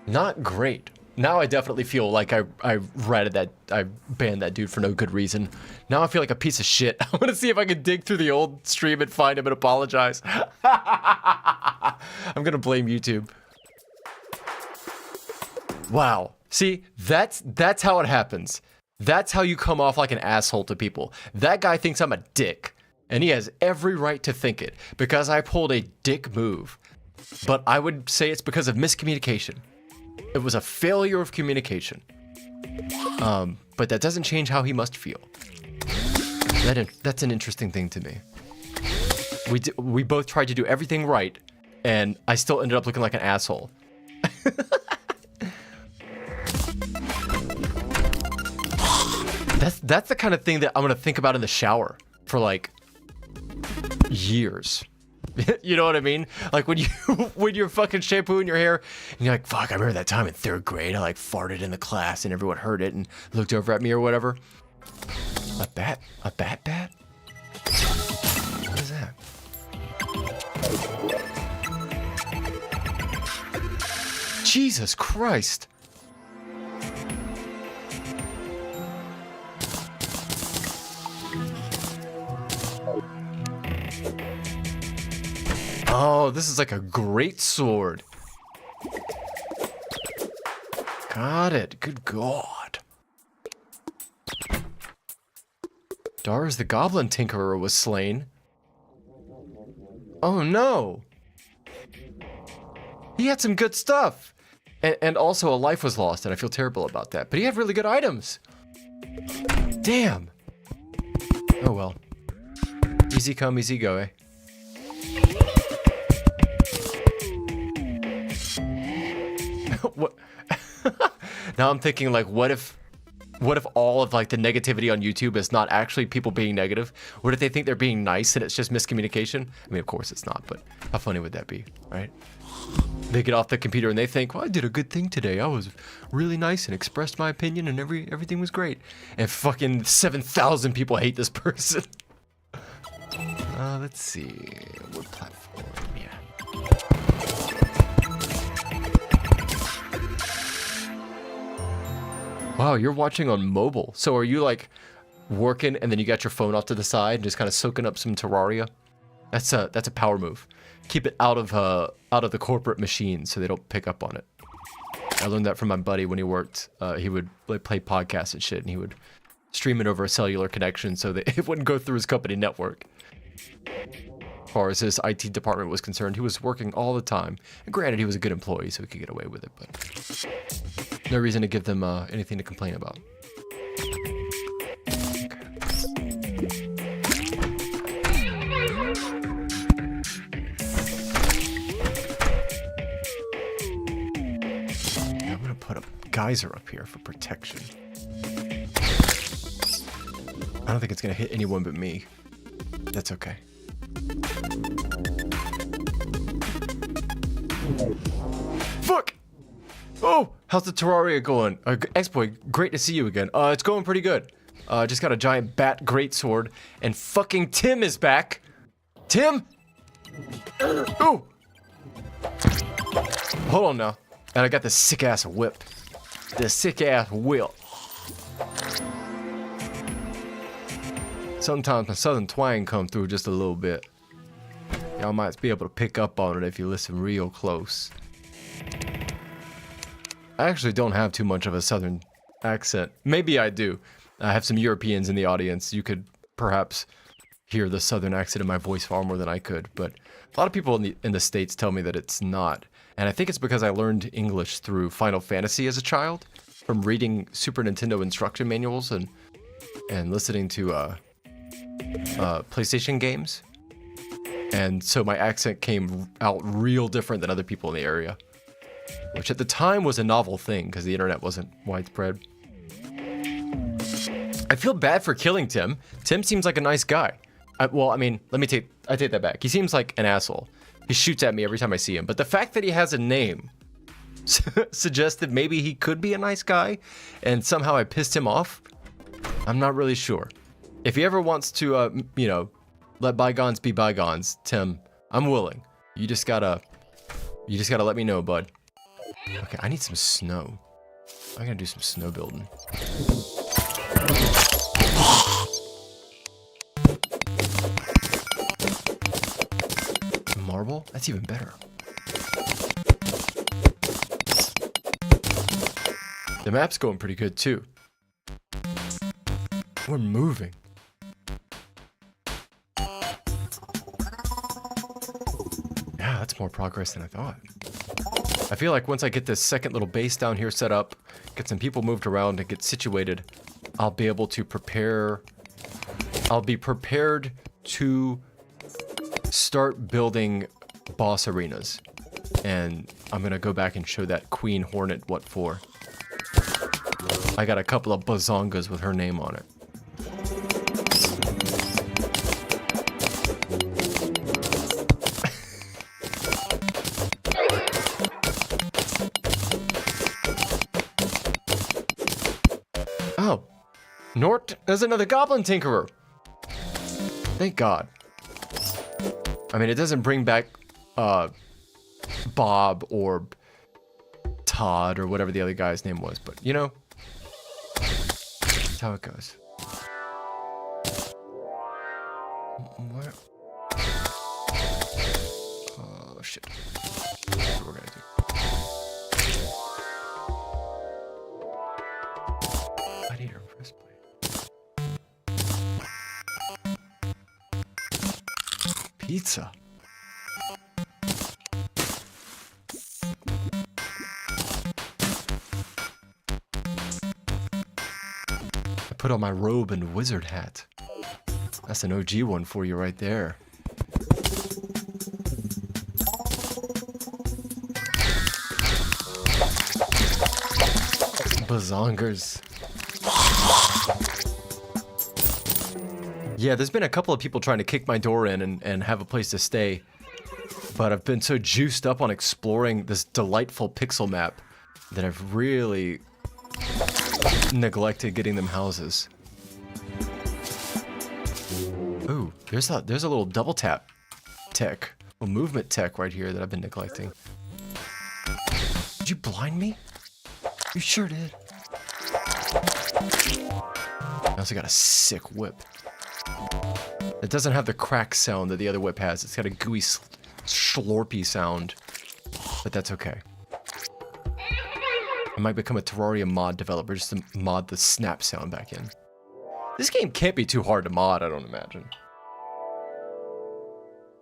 not great. Now I definitely feel like I banned that dude for no good reason. Now I feel like a piece of shit. I want to see if I can dig through the old stream and find him and apologize. I'm gonna blame YouTube. Wow. See, that's how it happens. That's how you come off like an asshole to people. That guy thinks I'm a dick, and he has every right to think it because I pulled a dick move. But I would say it's because of miscommunication. It was a failure of communication. But that doesn't change how he must feel. That's an interesting thing to me. We both tried to do everything right, and I still ended up looking like an asshole. That's the kind of thing that I'm gonna think about in the shower for like years. You know what I mean? Like when you're fucking shampooing your hair and you're like, fuck, I remember that time in 3rd grade I like farted in the class and everyone heard it and looked over at me or whatever. A bat? What is that? Jesus Christ. Oh, this is like a great sword. Got it. Good God. Dars the Goblin Tinkerer was slain. Oh no. He had some good stuff. And also a life was lost, and I feel terrible about that. But he had really good items. Damn. Oh well. Easy come, easy go, eh? What? Now I'm thinking, like, what if all of, like, the negativity on YouTube is not actually people being negative? What if they think they're being nice and it's just miscommunication? I mean, of course it's not, but how funny would that be, right? They get off the computer and they think, well, I did a good thing today. I was really nice and expressed my opinion and everything was great. And fucking 7,000 people hate this person. Let's see. What platform? Yeah. Wow, you're watching on mobile. So are you, like, working and then you got your phone off to the side and just kind of soaking up some Terraria? That's a power move. Keep it out of the corporate machine so they don't pick up on it. I learned that from my buddy when he worked. He would, like, play podcasts and shit, and he would stream it over a cellular connection so that it wouldn't go through his company network. As far as his IT department was concerned, he was working all the time. And granted, he was a good employee, so he could get away with it, but no reason to give them anything to complain about. I'm gonna put a geyser up here for protection. I don't think it's gonna hit anyone but me. That's okay. Fuck! Oh, how's the Terraria going? X-Boy, great to see you again. It's going pretty good. Just got a giant bat greatsword, and fucking Tim is back. Tim? Oh! Hold on now. And I got this sick-ass whip. This sick-ass whip. Sometimes my southern twang come through just a little bit. Y'all might be able to pick up on it if you listen real close. I actually don't have too much of a southern accent. Maybe I do. I have some Europeans in the audience. You could perhaps hear the southern accent in my voice far more than I could, but a lot of people in the States tell me that it's not. And I think it's because I learned English through Final Fantasy as a child, from reading Super Nintendo instruction manuals and listening to PlayStation games. And so my accent came out real different than other people in the area, which at the time was a novel thing because the internet wasn't widespread. I feel bad for killing Tim. Tim seems like a nice guy. I take that back. He seems like an asshole. He shoots at me every time I see him. But the fact that he has a name suggests that maybe he could be a nice guy, and somehow I pissed him off. I'm not really sure. If he ever wants to, let bygones be bygones, Tim, I'm willing. You just gotta let me know, bud. Okay, I need some snow. I'm gonna do some snow building. Marble? That's even better. The map's going pretty good too. We're moving. Yeah, that's more progress than I thought. I feel like once I get this second little base down here set up, get some people moved around and get situated, I'll be able to prepare. I'll be prepared to start building boss arenas. And I'm gonna go back and show that Queen Hornet what for. I got a couple of bazongas with her name on it. Oh, Nort, there's another Goblin Tinkerer. Thank God. I mean, it doesn't bring back Bob or Todd or whatever the other guy's name was, but you know, that's how it goes. Where? Oh shit. That's what we're gonna do. I need a press play. Pizza. I put on my robe and wizard hat. That's an OG one for you right there. Bazongers. Yeah, there's been a couple of people trying to kick my door in and have a place to stay. But I've been so juiced up on exploring this delightful pixel map that I've really neglected getting them houses. Ooh, there's a little double tap tech, a movement tech right here that I've been neglecting. Did you blind me? You sure did. I also got a sick whip. It doesn't have the crack sound that the other whip has. It's got a gooey, slurpy sound, but that's okay. I might become a Terraria mod developer just to mod the snap sound back in. This game can't be too hard to mod, I don't imagine.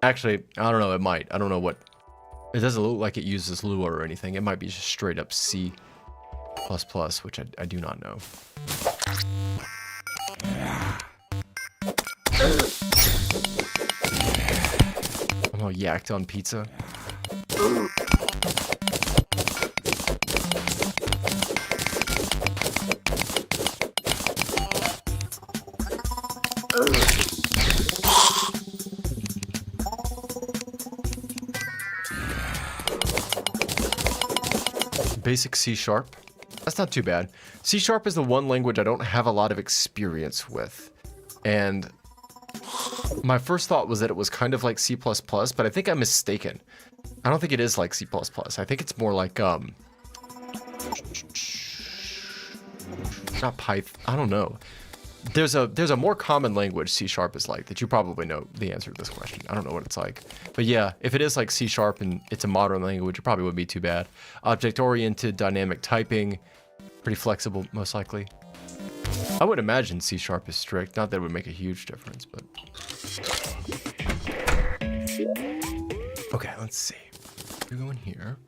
Actually, I don't know, it might. I don't know what... It doesn't look like it uses Lua or anything. It might be just straight up C++, which I do not know. I'm all yacked on pizza. Basic C#. That's not too bad. C# is the one language I don't have a lot of experience with. And my first thought was that it was kind of like C++, but I think I'm mistaken. I don't think it is like C++. I think it's more like, not Python, I don't know. There's a more common language C# is like that you probably know the answer to this question. I don't know what it's like. But yeah, if it is like C# and it's a modern language, it probably wouldn't be too bad. Object-oriented, dynamic typing, pretty flexible, most likely. I would imagine C# is strict. Not that it would make a huge difference, but... Okay, let's see. We're going here.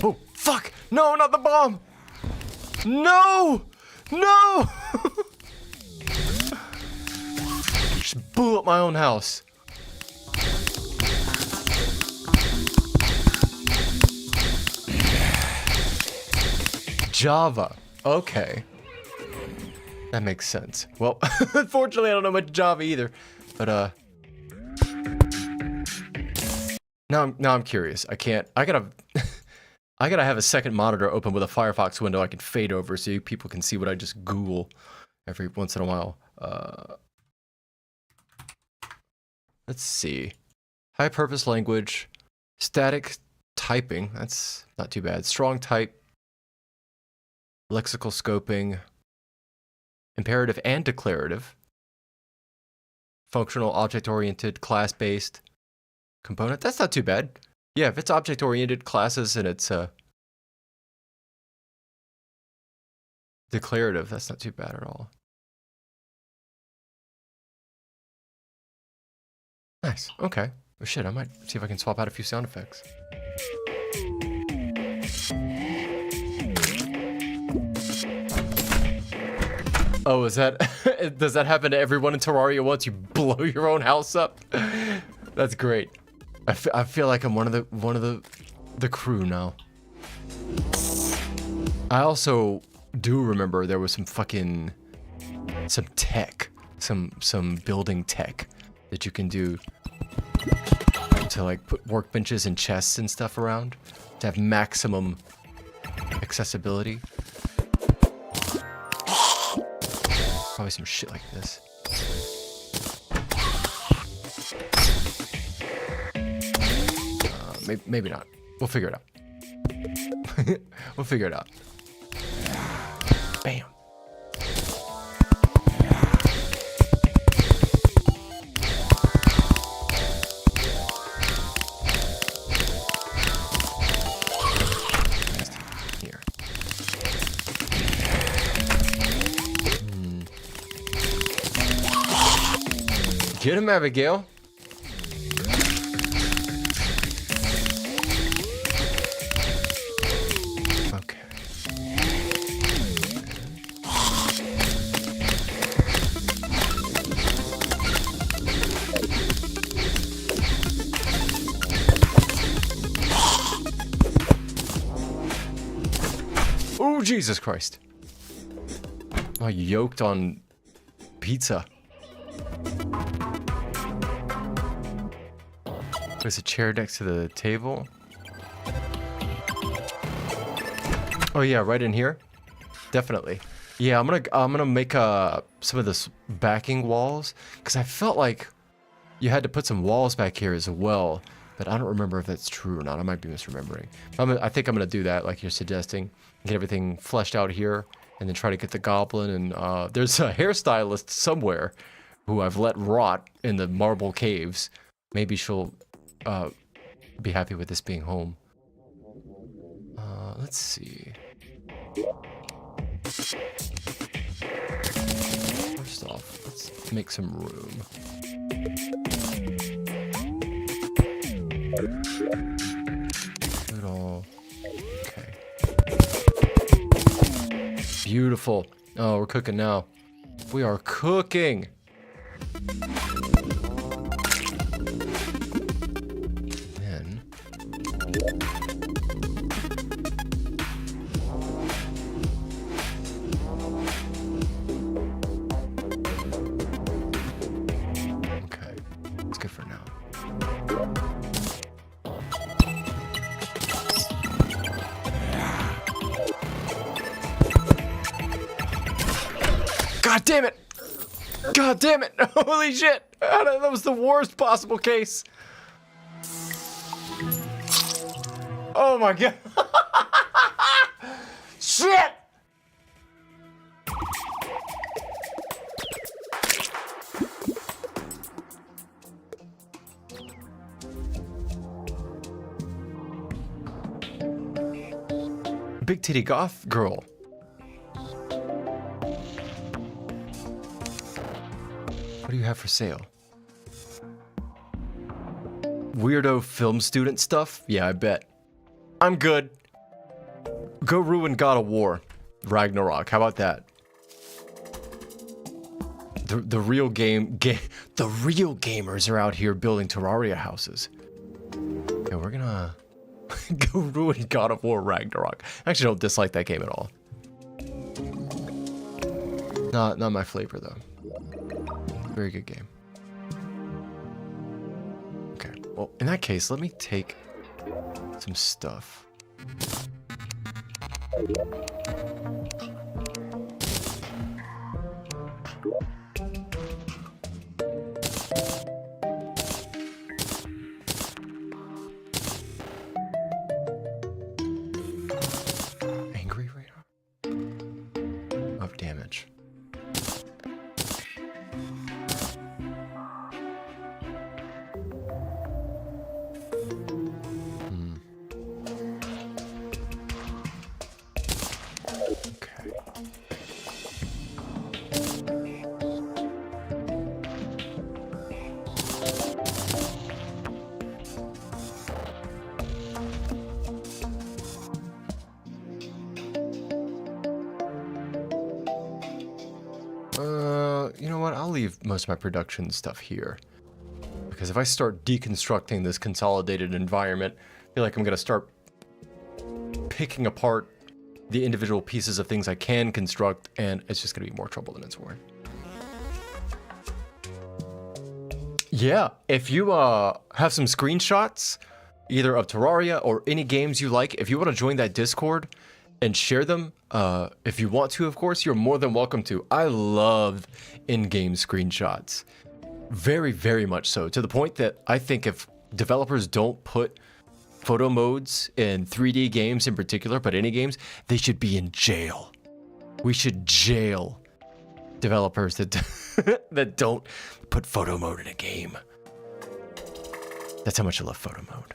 Oh, fuck! No, not the bomb! No! No! Just blew up my own house. Java. Okay. That makes sense. Well, unfortunately, I don't know much Java either. But, Now I'm curious. I gotta... I gotta have a second monitor open with a Firefox window I can fade over so people can see what I just Google every once in a while. Let's see. High purpose language. Static typing. That's not too bad. Strong type. Lexical scoping. Imperative and declarative. Functional, object-oriented, class-based. Component. That's not too bad. Yeah, if it's object-oriented classes and it's declarative, that's not too bad at all. Nice. Okay. Oh shit, I might see if I can swap out a few sound effects. Oh, is that... Does that happen to everyone in Terraria once you blow your own house up? That's great. I feel like I'm one of the crew now. I also do remember there was some tech, some building tech that you can do to like put workbenches and chests and stuff around to have maximum accessibility. Probably some shit like this. Maybe not. We'll figure it out. We'll figure it out. Bam. Here. Get him, Abigail. Okay. Oh, Jesus Christ. Oh, yoked on pizza. There's a chair next to the table. Oh yeah, right in here. Definitely. Yeah, I'm gonna make some of this backing walls because I felt like you had to put some walls back here as well, but I don't remember if that's true or not. I might be misremembering. I think I'm gonna do that like you're suggesting. Get everything fleshed out here, and then try to get the goblin. And there's a hairstylist somewhere who I've let rot in the marble caves. Maybe she'll be happy with this being home. Let's see. First off, let's make some room. Little. Okay. Beautiful. Oh, we're cooking now. We are cooking. Then. Okay. It's good for now. God damn it! God damn it! Holy shit! That was the worst possible case. Oh my god! Shit! Big titty goth girl. What do you have for sale? Weirdo film student stuff? Yeah, I bet. I'm good. Go ruin God of War. Ragnarok. How about that? The real the real gamers are out here building Terraria houses. Okay, we're gonna go ruin God of War Ragnarok. I actually don't dislike that game at all. Not my flavor though. Very good game. Okay, well, in that case, let me take some stuff. Angry radar? Of damage. You know what? I'll leave most of my production stuff here. Because if I start deconstructing this consolidated environment, I feel like I'm going to start picking apart the individual pieces of things I can construct, and it's just going to be more trouble than it's worth. Yeah, if you have some screenshots, either of Terraria or any games you like, if you want to join that Discord and share them, if you want to, of course, you're more than welcome to. I love in-game screenshots. Very, very much so. To the point that I think if developers don't put photo modes in 3D games in particular, but any games, they should be in jail. We should jail developers that that don't put photo mode in a game. That's how much I love photo mode.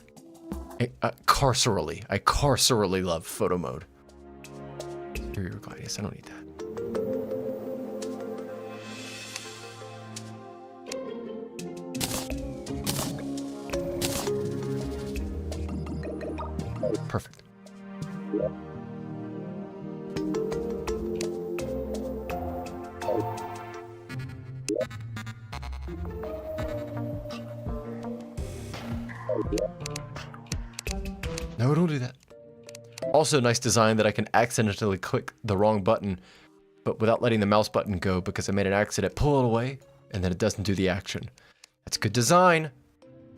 Carcerally. I carcerally love photo mode. Superior Gladius, I don't need that. Perfect. No, don't do that. Also, nice design that I can accidentally click the wrong button, but without letting the mouse button go because I made an accident, pull it away, and then it doesn't do the action. That's good design.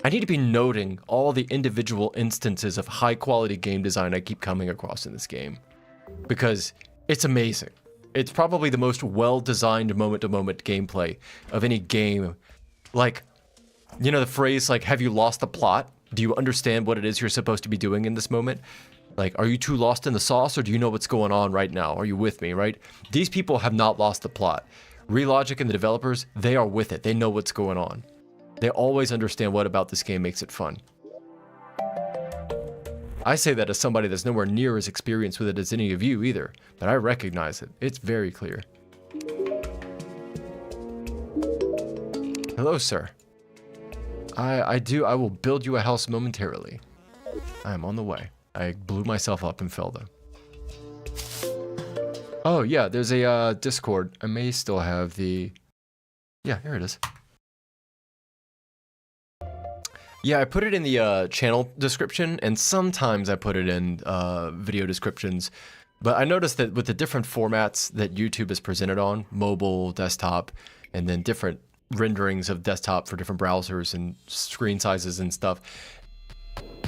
I need to be noting all the individual instances of high-quality game design I keep coming across in this game, because it's amazing. It's probably the most well-designed moment-to-moment gameplay of any game. Like, you know the phrase, like, have you lost the plot? Do you understand what it is you're supposed to be doing in this moment? Like, are you too lost in the sauce, or do you know what's going on right now? Are you with me, right? These people have not lost the plot. Relogic and the developers, they are with it. They know what's going on. They always understand what about this game makes it fun. I say that as somebody that's nowhere near as experienced with it as any of you either, but I recognize it. It's very clear. Hello, sir. I will build you a house momentarily. I am on the way. I blew myself up and fell though. Oh yeah, there's a Discord. I may still have the... Yeah, here it is. Yeah, I put it in the channel description, and sometimes I put it in video descriptions. But I noticed that with the different formats that YouTube is presented on, mobile, desktop, and then different renderings of desktop for different browsers and screen sizes and stuff,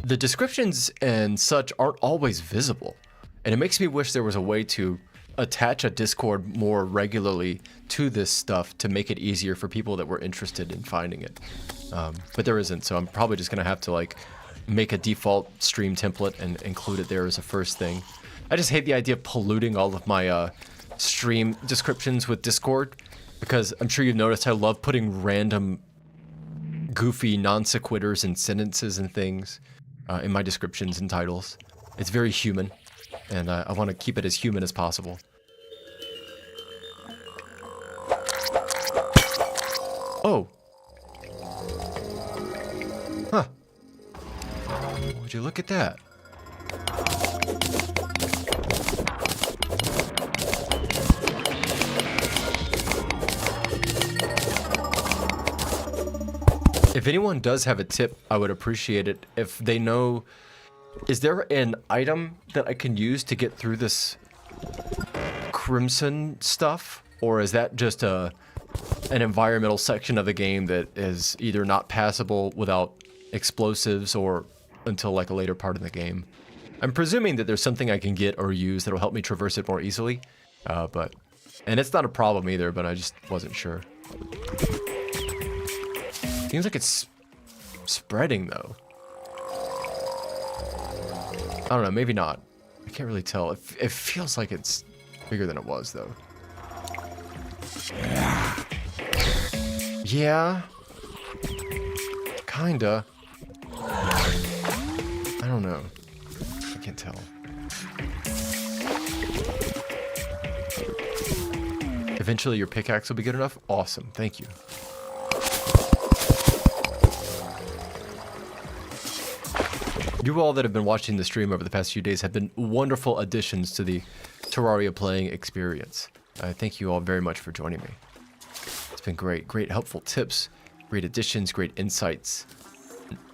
the descriptions and such aren't always visible. And it makes me wish there was a way to attach a Discord more regularly to this stuff to make it easier for people that were interested in finding it. But there isn't, so I'm probably just gonna have to like make a default stream template and include it there as a first thing. I just hate the idea of polluting all of my stream descriptions with Discord, because I'm sure you've noticed I love putting random goofy non sequiturs and sentences and things in my descriptions and titles. It's very human, and I want to keep it as human as possible. Oh. Huh. Would you look at that? If anyone does have a tip, I would appreciate it if they know, is there an item that I can use to get through this crimson stuff? Or is that just an environmental section of the game that is either not passable without explosives or until like a later part of the game? I'm presuming that there's something I can get or use that'll help me traverse it more easily. And it's not a problem either, but I just wasn't sure. Seems like it's spreading though. I don't know, maybe not. I can't really tell. It feels like it's bigger than it was though. Yeah. Kinda. I don't know. I can't tell. Eventually your pickaxe will be good enough? Awesome, thank you. You all that have been watching the stream over the past few days have been wonderful additions to the Terraria playing experience. Thank you all very much for joining me. It's been great. Great helpful tips, great additions, great insights.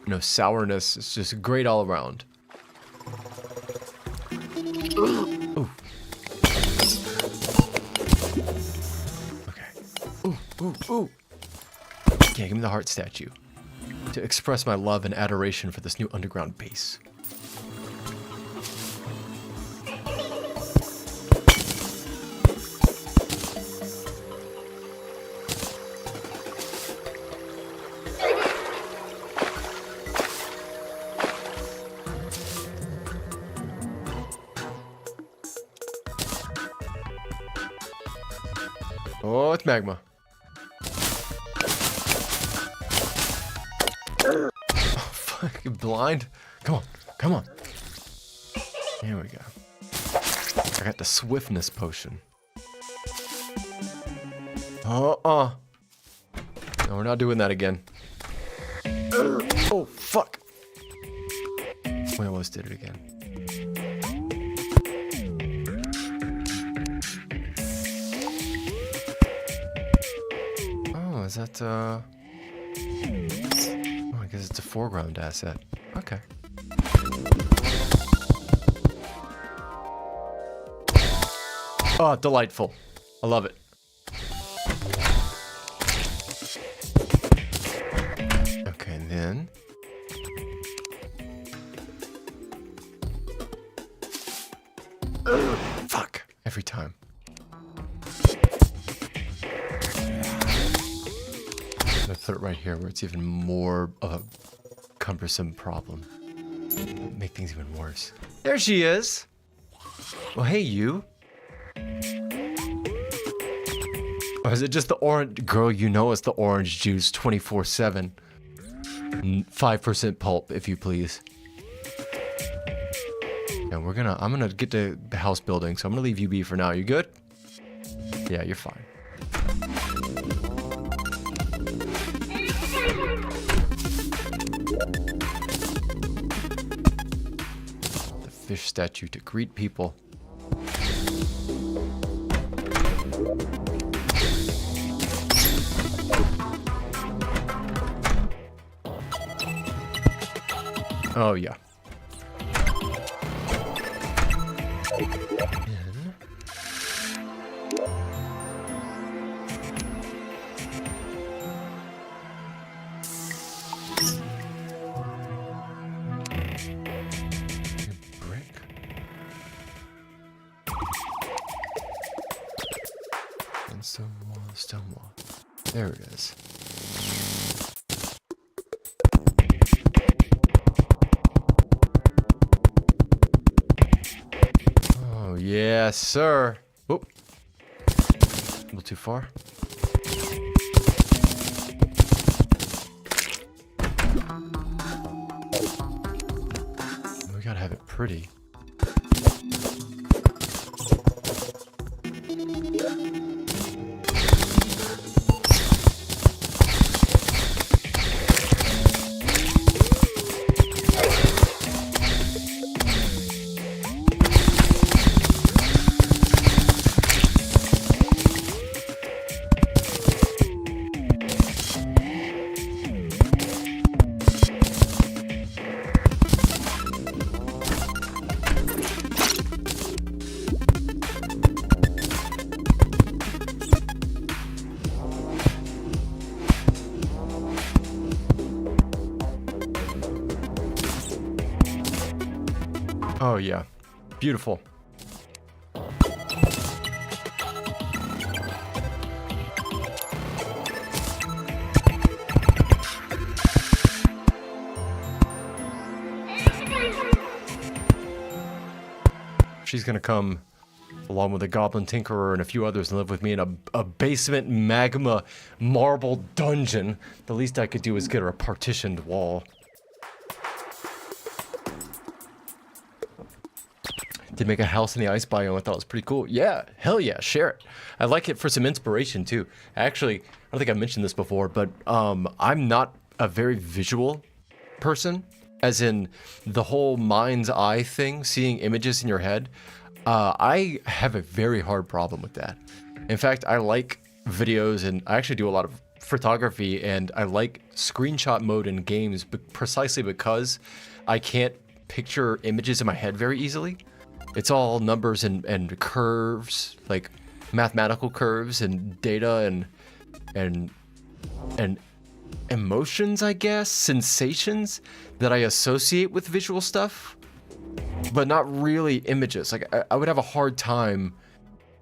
No sourness. It's just great all around. Ooh. Okay. Ooh, ooh, ooh. Yeah, give me the heart statue to express my love and adoration for this new underground base. Oh, it's magma. Oh, fuck, you blind? Come on, come on. Here we go. I got the swiftness potion. No, we're not doing that again. Oh, fuck. We almost did it again. is that, oh, I guess it's a foreground asset. Okay. Oh, delightful. I love it. Okay, and then... Fuck. Every time. I'm gonna put it right here where it's even more of a cumbersome problem. Make things even worse. There she is! Well, hey, you. Or is it just the orange? Girl, you know it's the orange juice 24/7. 5% pulp, if you please. And I'm gonna get to the house building, so I'm gonna leave you be for now. You good? Yeah, you're fine. The fish statue to greet people. Oh, yeah. Brick. And stone wall. There it is. Yes, sir. Oop. A little too far. We gotta have it pretty. Oh, yeah. Beautiful. She's gonna come along with a goblin tinkerer and a few others and live with me in a basement magma marble dungeon. The least I could do is get her a partitioned wall. Did make a house in the ice biome. I thought it was pretty cool. Yeah, hell yeah, share it. I like it for some inspiration too. Actually, I don't think I mentioned this before, but I'm not a very visual person, as in the whole mind's eye thing, seeing images in your head. I have a very hard problem with that. In fact, I like videos, and I actually do a lot of photography, and I like screenshot mode in games precisely because I can't picture images in my head very easily. It's all numbers and curves, like mathematical curves and data and emotions, I guess, sensations that I associate with visual stuff, but not really images. Like I would have a hard time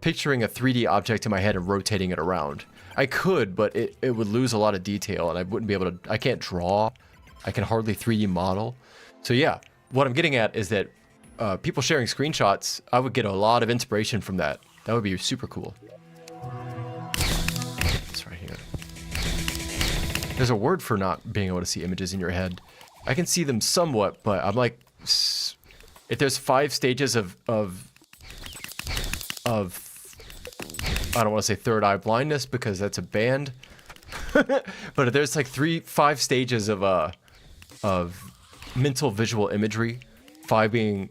picturing a 3D object in my head and rotating it around. I could, but it would lose a lot of detail and I wouldn't be able to, I can't draw. I can hardly 3D model. So yeah, what I'm getting at is that people sharing screenshots, I would get a lot of inspiration from that. That would be super cool. It's right here. There's a word for not being able to see images in your head. I can see them somewhat, but I'm like, if there's 5 stages of I don't want to say third eye blindness because that's a band, but if there's like 5 stages of mental visual imagery, 5 being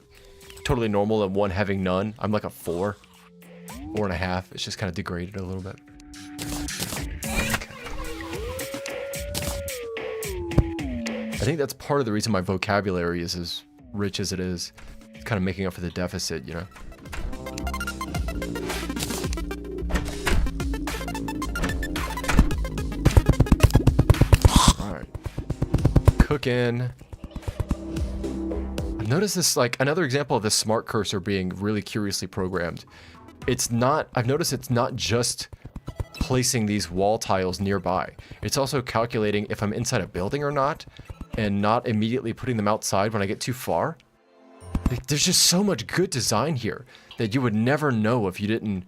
totally normal and 1 having none, I'm like a 4.5. It's just kind of degraded a little bit. Okay. think that's part of the reason my vocabulary is as rich as it is. It's kind of making up for the deficit, you know? Alright. Cooking. I've noticed this, like, another example of the smart cursor being really curiously programmed. It's not, I've noticed it's not just placing these wall tiles nearby. It's also calculating if I'm inside a building or not, and not immediately putting them outside when I get too far. Like, there's just so much good design here that you would never know if you didn't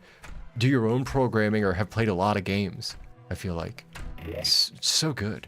do your own programming or have played a lot of games, I feel like. It's so good.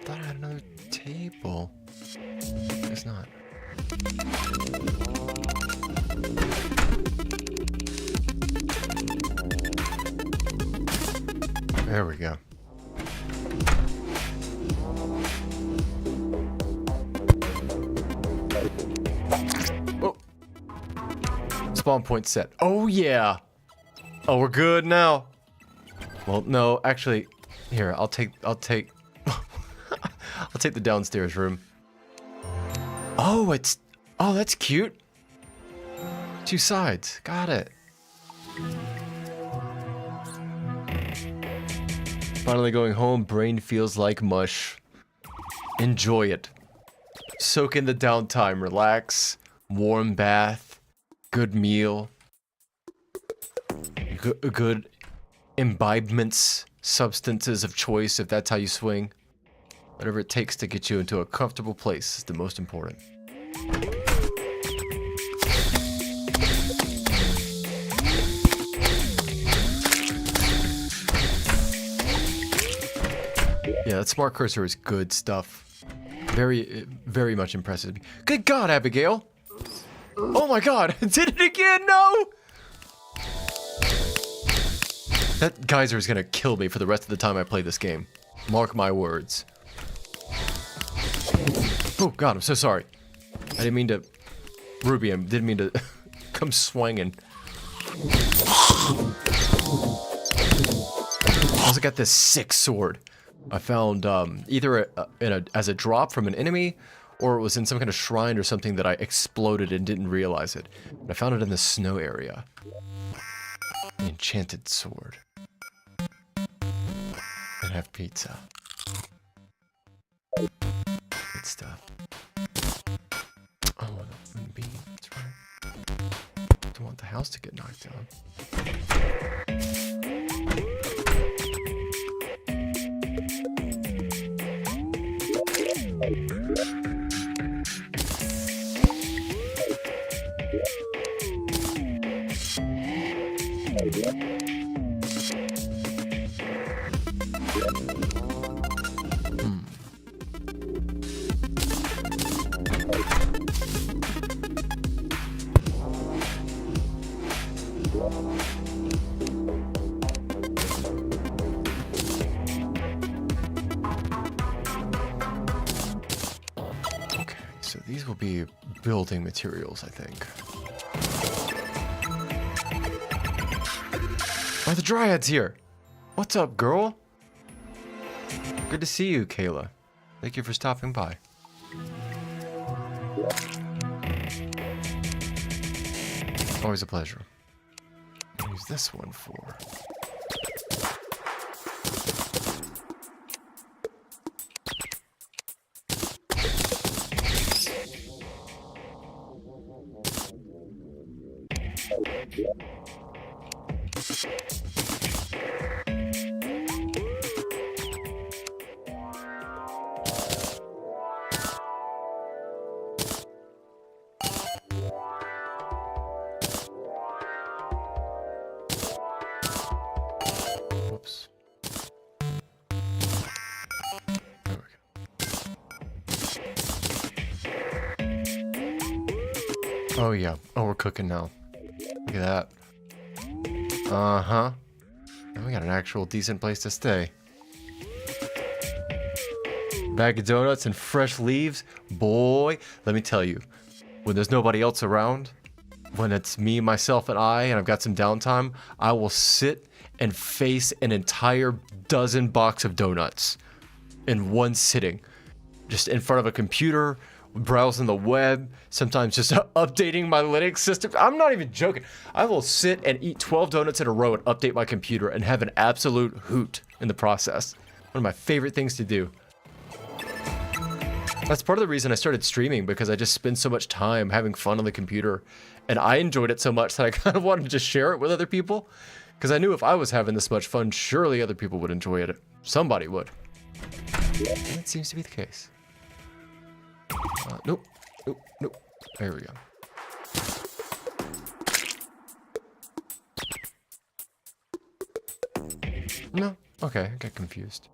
Thought I had another table. It's not. There we go. Oh. Spawn point set. Oh yeah. Oh, we're good now. Well, no, actually, here, I'll take I'll take the downstairs room. Oh, that's cute. 2 sides. Got it. Finally going home, brain feels like mush. Enjoy it. Soak in the downtime, relax, warm bath, good meal, good imbibements, substances of choice, if that's how you swing. Whatever it takes to get you into a comfortable place is the most important. Yeah, that smart cursor is good stuff. Very, very much impressive. Good God, Abigail! Oh my God, did it again, no! That geyser is gonna kill me for the rest of the time I play this game. Mark my words. Oh God, I'm so sorry. I didn't mean to... Ruby, I didn't mean to come swinging. I also got this sick sword. I found either as a drop from an enemy, or it was in some kind of shrine or something that I exploded and didn't realize it. But I found it in the snow area. An enchanted sword. And have pizza. Good stuff. Oh, the bee. That's right. Don't want the house to get knocked down. Okay, so these will be building materials, I think. Oh, the Dryad's here! What's up, girl? Good to see you, Kayla. Thank you for stopping by. Always a pleasure. What is this one for? Oh yeah. Oh, we're cooking now. Look at that. Uh-huh. And we got an actual decent place to stay. Bag of donuts and fresh leaves. Boy, let me tell you, when there's nobody else around, when it's me, myself, and I've got some downtime, I will sit and face an entire dozen box of donuts in one sitting. Just in front of a computer, browsing the web, sometimes just updating my Linux system. I'm not even joking. I will sit and eat 12 donuts in a row and update my computer and have an absolute hoot in the process. One of my favorite things to do. That's part of the reason I started streaming, because I just spend so much time having fun on the computer, and I enjoyed it so much that I kind of wanted to share it with other people, because I knew if I was having this much fun, surely other people would enjoy it. Somebody would. And that seems to be the case. Nope. Nope. Nope. There we go. No? Okay, I got confused.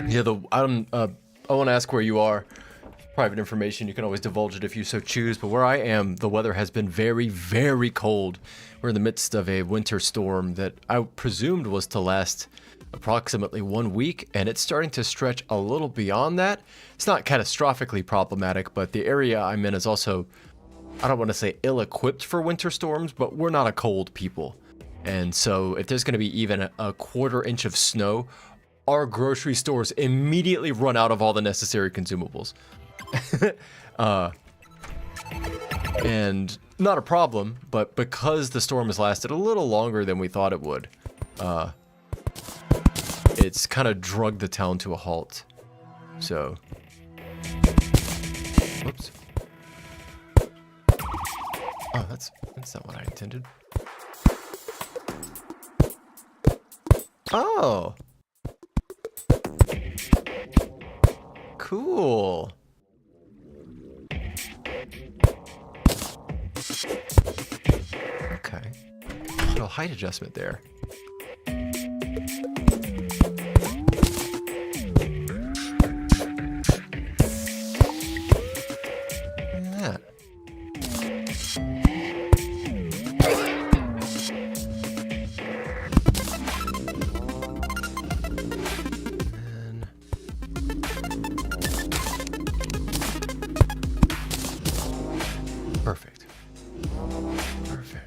Yeah, I want to ask where you are. Private information, you can always divulge it if you so choose, but where I am, the weather has been very, very cold. We're in the midst of a winter storm that I presumed was to last approximately 1 week, and it's starting to stretch a little beyond that. It's not catastrophically problematic, but the area I'm in is also, I don't want to say ill-equipped for winter storms, but we're not a cold people. And so if there's going to be even a quarter inch of snow, our grocery stores immediately run out of all the necessary consumables. And not a problem, but because the storm has lasted a little longer than we thought it would, it's kind of drugged the town to a halt. So, whoops. Oh, that's not what I intended. Oh. Cool. Okay. A little height adjustment there. Look at that. Perfect. Perfect.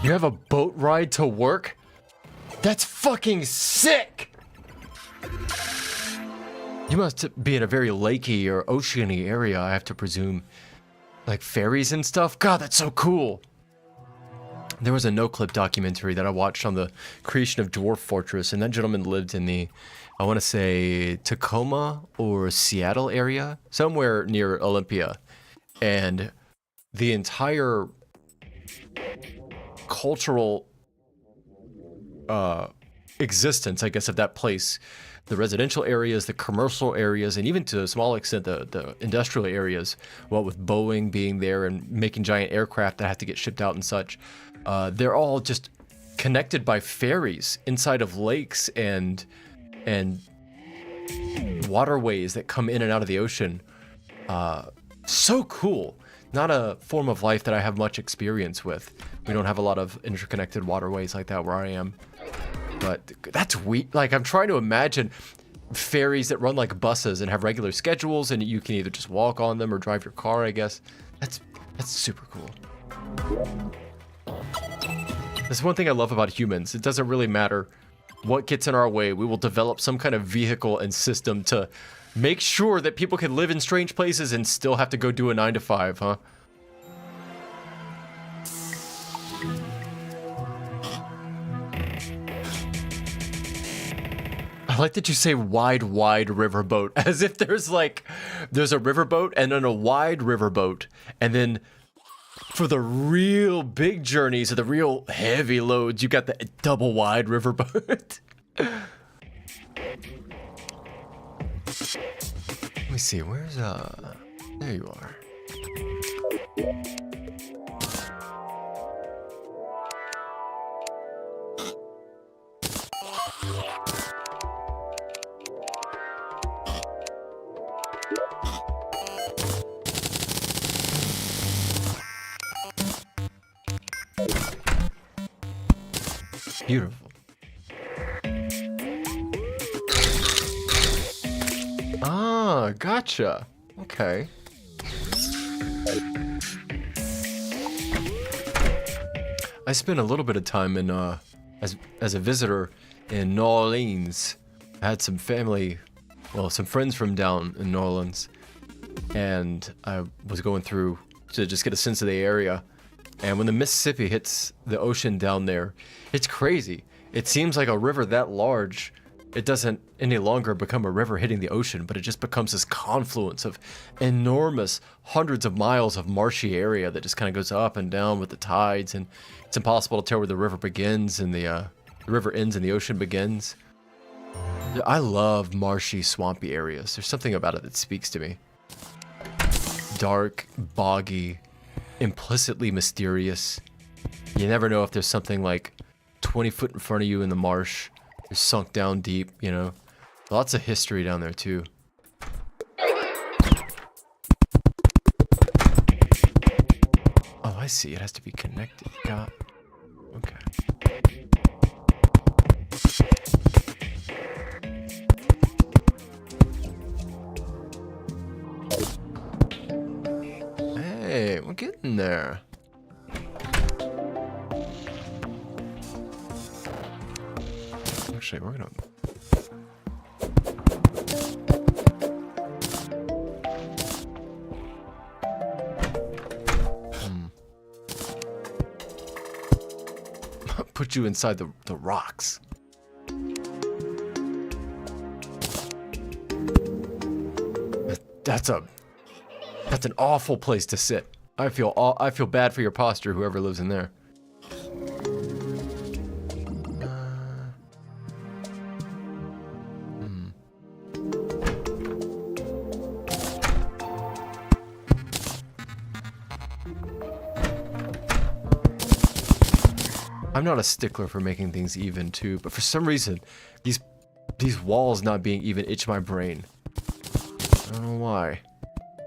You have a boat ride to work? That's fucking sick! You must be in a very lakey or oceany area, I have to presume. Like ferries and stuff? God, that's so cool! There was a no-clip documentary that I watched on the creation of Dwarf Fortress, and that gentleman lived in the, I want to say, Tacoma or Seattle area, somewhere near Olympia. And the entire cultural existence, I guess, of that place, the residential areas, the commercial areas, and even to a small extent the industrial areas, what with Boeing being there and making giant aircraft that have to get shipped out and such, they're all just connected by ferries inside of lakes and waterways that come in and out of the ocean. So cool. Not a form of life that I have much experience with. We don't have a lot of interconnected waterways like that where I am. But that's weird. Like, I'm trying to imagine ferries that run like buses and have regular schedules, and you can either just walk on them or drive your car, I guess. That's super cool. That's one thing I love about humans. It doesn't really matter what gets in our way. We will develop some kind of vehicle and system to make sure that people can live in strange places and still have to go do a 9-to-5, huh? I like that you say wide riverboat, as if there's a riverboat and then a wide riverboat, and then for the real big journeys or the real heavy loads, you got the double wide riverboat. Let me see, where's, there you are. Beautiful. Ah, gotcha. Okay. I spent a little bit of time in as a visitor in New Orleans. I had some family, well, some friends from down in New Orleans, and I was going through to just get a sense of the area. And when the Mississippi hits the ocean down there, it's crazy. It seems like a river that large, it doesn't any longer become a river hitting the ocean, but it just becomes this confluence of enormous hundreds of miles of marshy area that just kind of goes up and down with the tides, and it's impossible to tell where the river begins and the river ends and the ocean begins. I love marshy, swampy areas. There's something about it that speaks to me. Dark, boggy, implicitly mysterious. You never know if there's something like 20 foot in front of you in the marsh. You're sunk down deep, you know. Lots of history down there too. Oh, I see. It has to be connected. Got. Okay. Hey, we're getting there. Actually, we're gonna... Put you inside the rocks. That's an awful place to sit. I feel bad for your posture, whoever lives in there. I'm not a stickler for making things even too, but for some reason, these walls not being even itch my brain. I don't know why.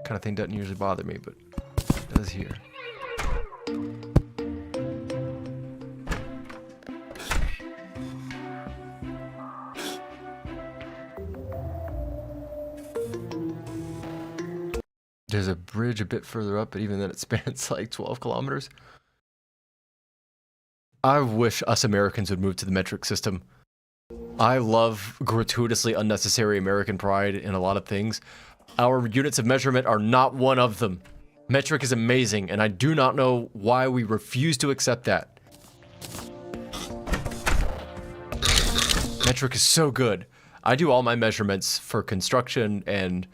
Kind of thing doesn't usually bother me, but it does here. There's a bridge a bit further up, but even then it spans like 12 kilometers. I wish us Americans would move to the metric system. I love gratuitously unnecessary American pride in a lot of things. Our units of measurement are not one of them. Metric is amazing, and I do not know why we refuse to accept that. Metric is so good. I do all my measurements for construction and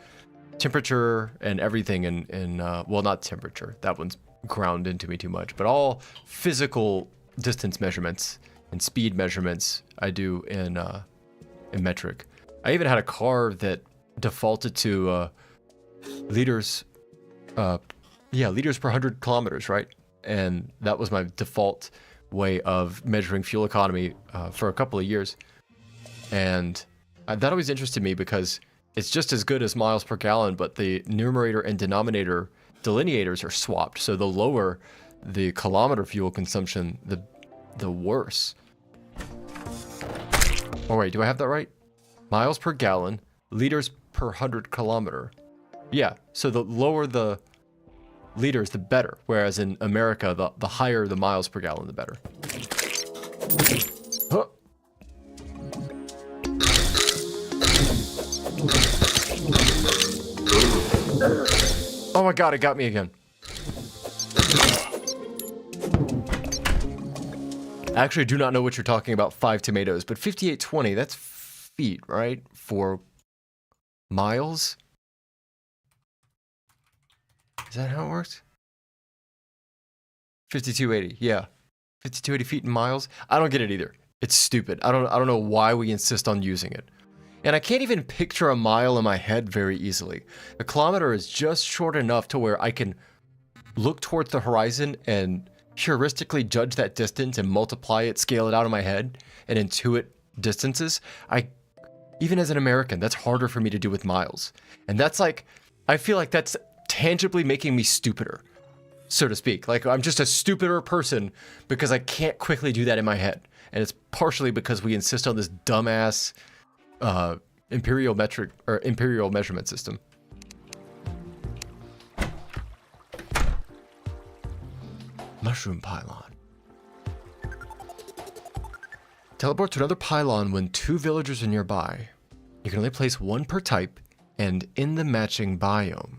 temperature and everything in well, not temperature. That one's ground into me too much, but all physical distance measurements and speed measurements I do in metric. I even had a car that defaulted to liters per 100 kilometers, right? And that was my default way of measuring fuel economy for a couple of years. And that always interested me because it's just as good as miles per gallon, but the numerator and denominator delineators are swapped. So the lower the kilometer fuel consumption, the worse. Oh wait, do I have that right? Miles per gallon, liters per 100 kilometer. Yeah, so the lower the liters, the better. Whereas in America, the higher the miles per gallon, the better. Huh. Oh my god, it got me again. I actually do not know what you're talking about, 5 tomatoes, but 5820, that's feet, right? For miles? Is that how it works? 5280, yeah. 5280 feet in miles? I don't get it either. It's stupid. I don't know why we insist on using it. And I can't even picture a mile in my head very easily. A kilometer is just short enough to where I can look towards the horizon and heuristically judge that distance and multiply it, scale it out in my head, and intuit distances. Even as an American, that's harder for me to do with miles. And that's like, I feel like that's tangibly making me stupider, so to speak. Like, I'm just a stupider person because I can't quickly do that in my head. And it's partially because we insist on this dumbass imperial measurement system. Mushroom pylon. Teleport to another pylon when 2 villagers are nearby. You can only place 1 per type and in the matching biome.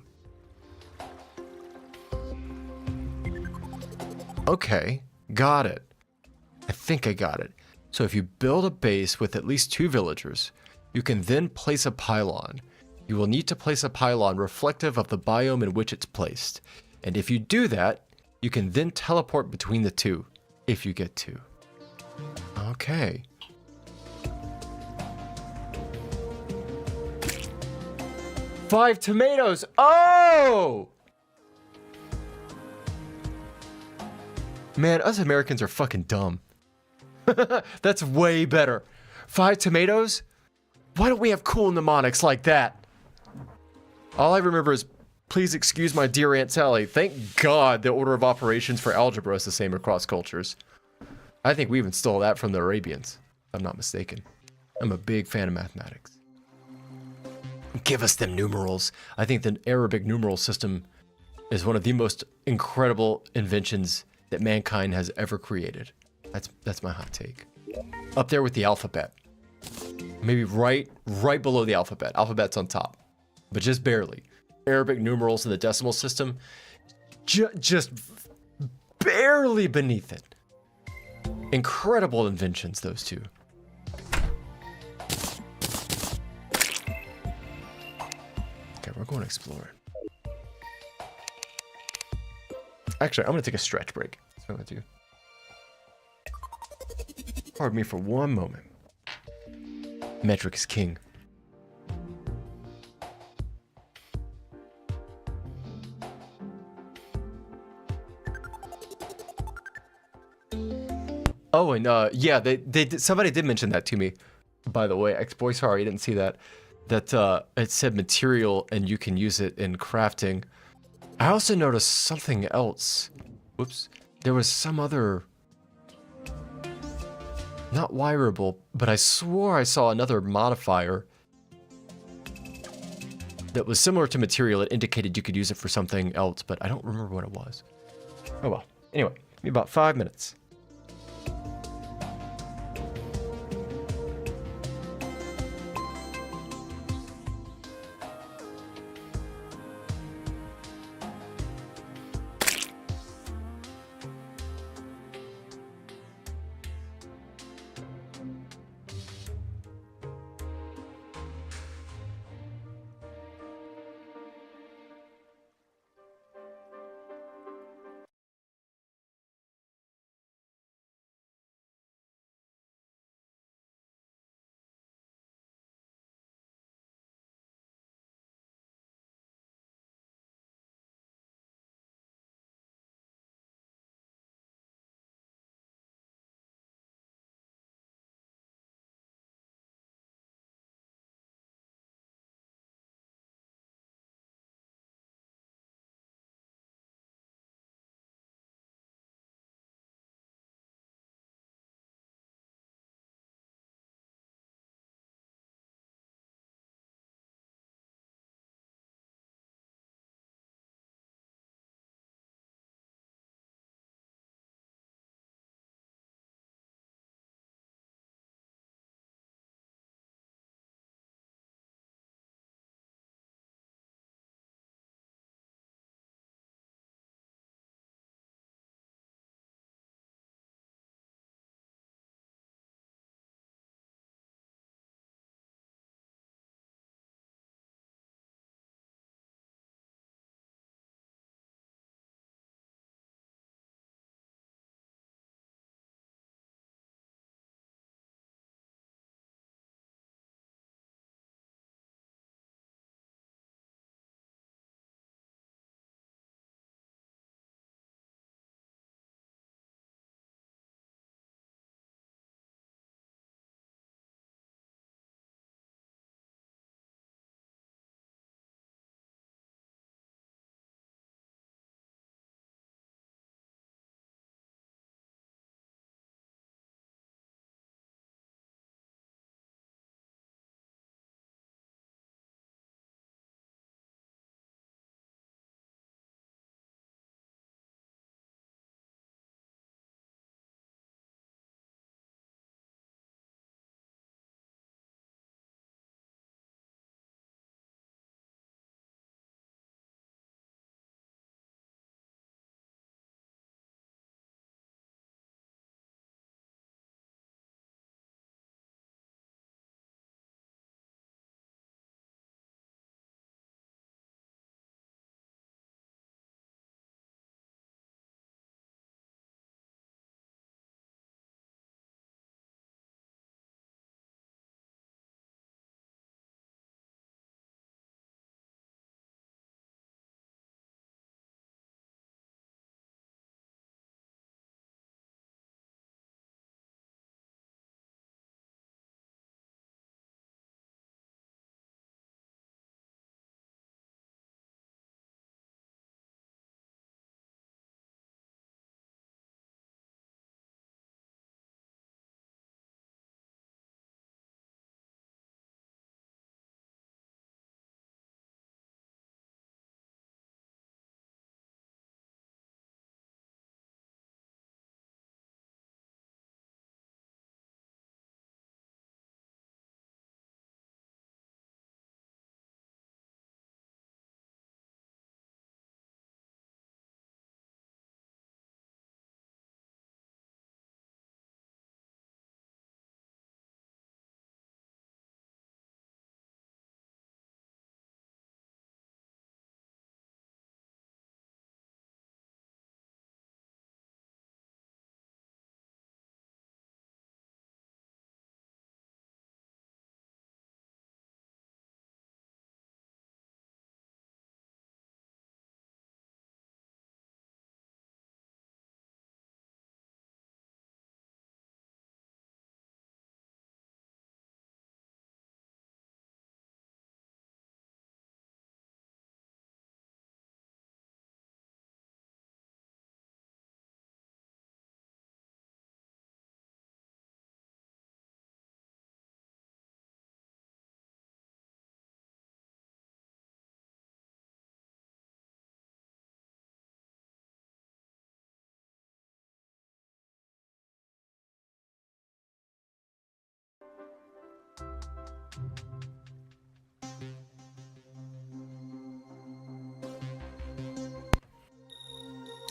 Okay, got it. I think I got it. So if you build a base with at least 2 villagers, you can then place a pylon. You will need to place a pylon reflective of the biome in which it's placed. And if you do that, you can then teleport between the 2, if you get 2. Okay. Five tomatoes! Oh! Man, us Americans are fucking dumb. That's way better. 5 tomatoes? Why don't we have cool mnemonics like that? All I remember is, please excuse my dear Aunt Sally. Thank God the order of operations for algebra is the same across cultures. I think we even stole that from the Arabians, if I'm not mistaken. I'm a big fan of mathematics. Give us them numerals. I think the Arabic numeral system is one of the most incredible inventions that mankind has ever created. That's my hot take. Up there with the alphabet. Maybe right below the alphabet. Alphabet's on top, but just barely. Arabic numerals in the decimal system, just barely beneath it. Incredible inventions, those two. Okay, we're going exploring. Actually, I'm gonna take a stretch break. That's what I'm gonna do. Pardon me for one moment. Metric is king. Oh, and yeah, they did, somebody did mention that to me, by the way. Ex-boy, sorry, I didn't see that. That it said material and you can use it in crafting. I also noticed something else. Whoops. There was some other, not wireable, but I swore I saw another modifier that was similar to material. It indicated you could use it for something else, but I don't remember what it was. Oh well. Anyway, give me about 5 minutes.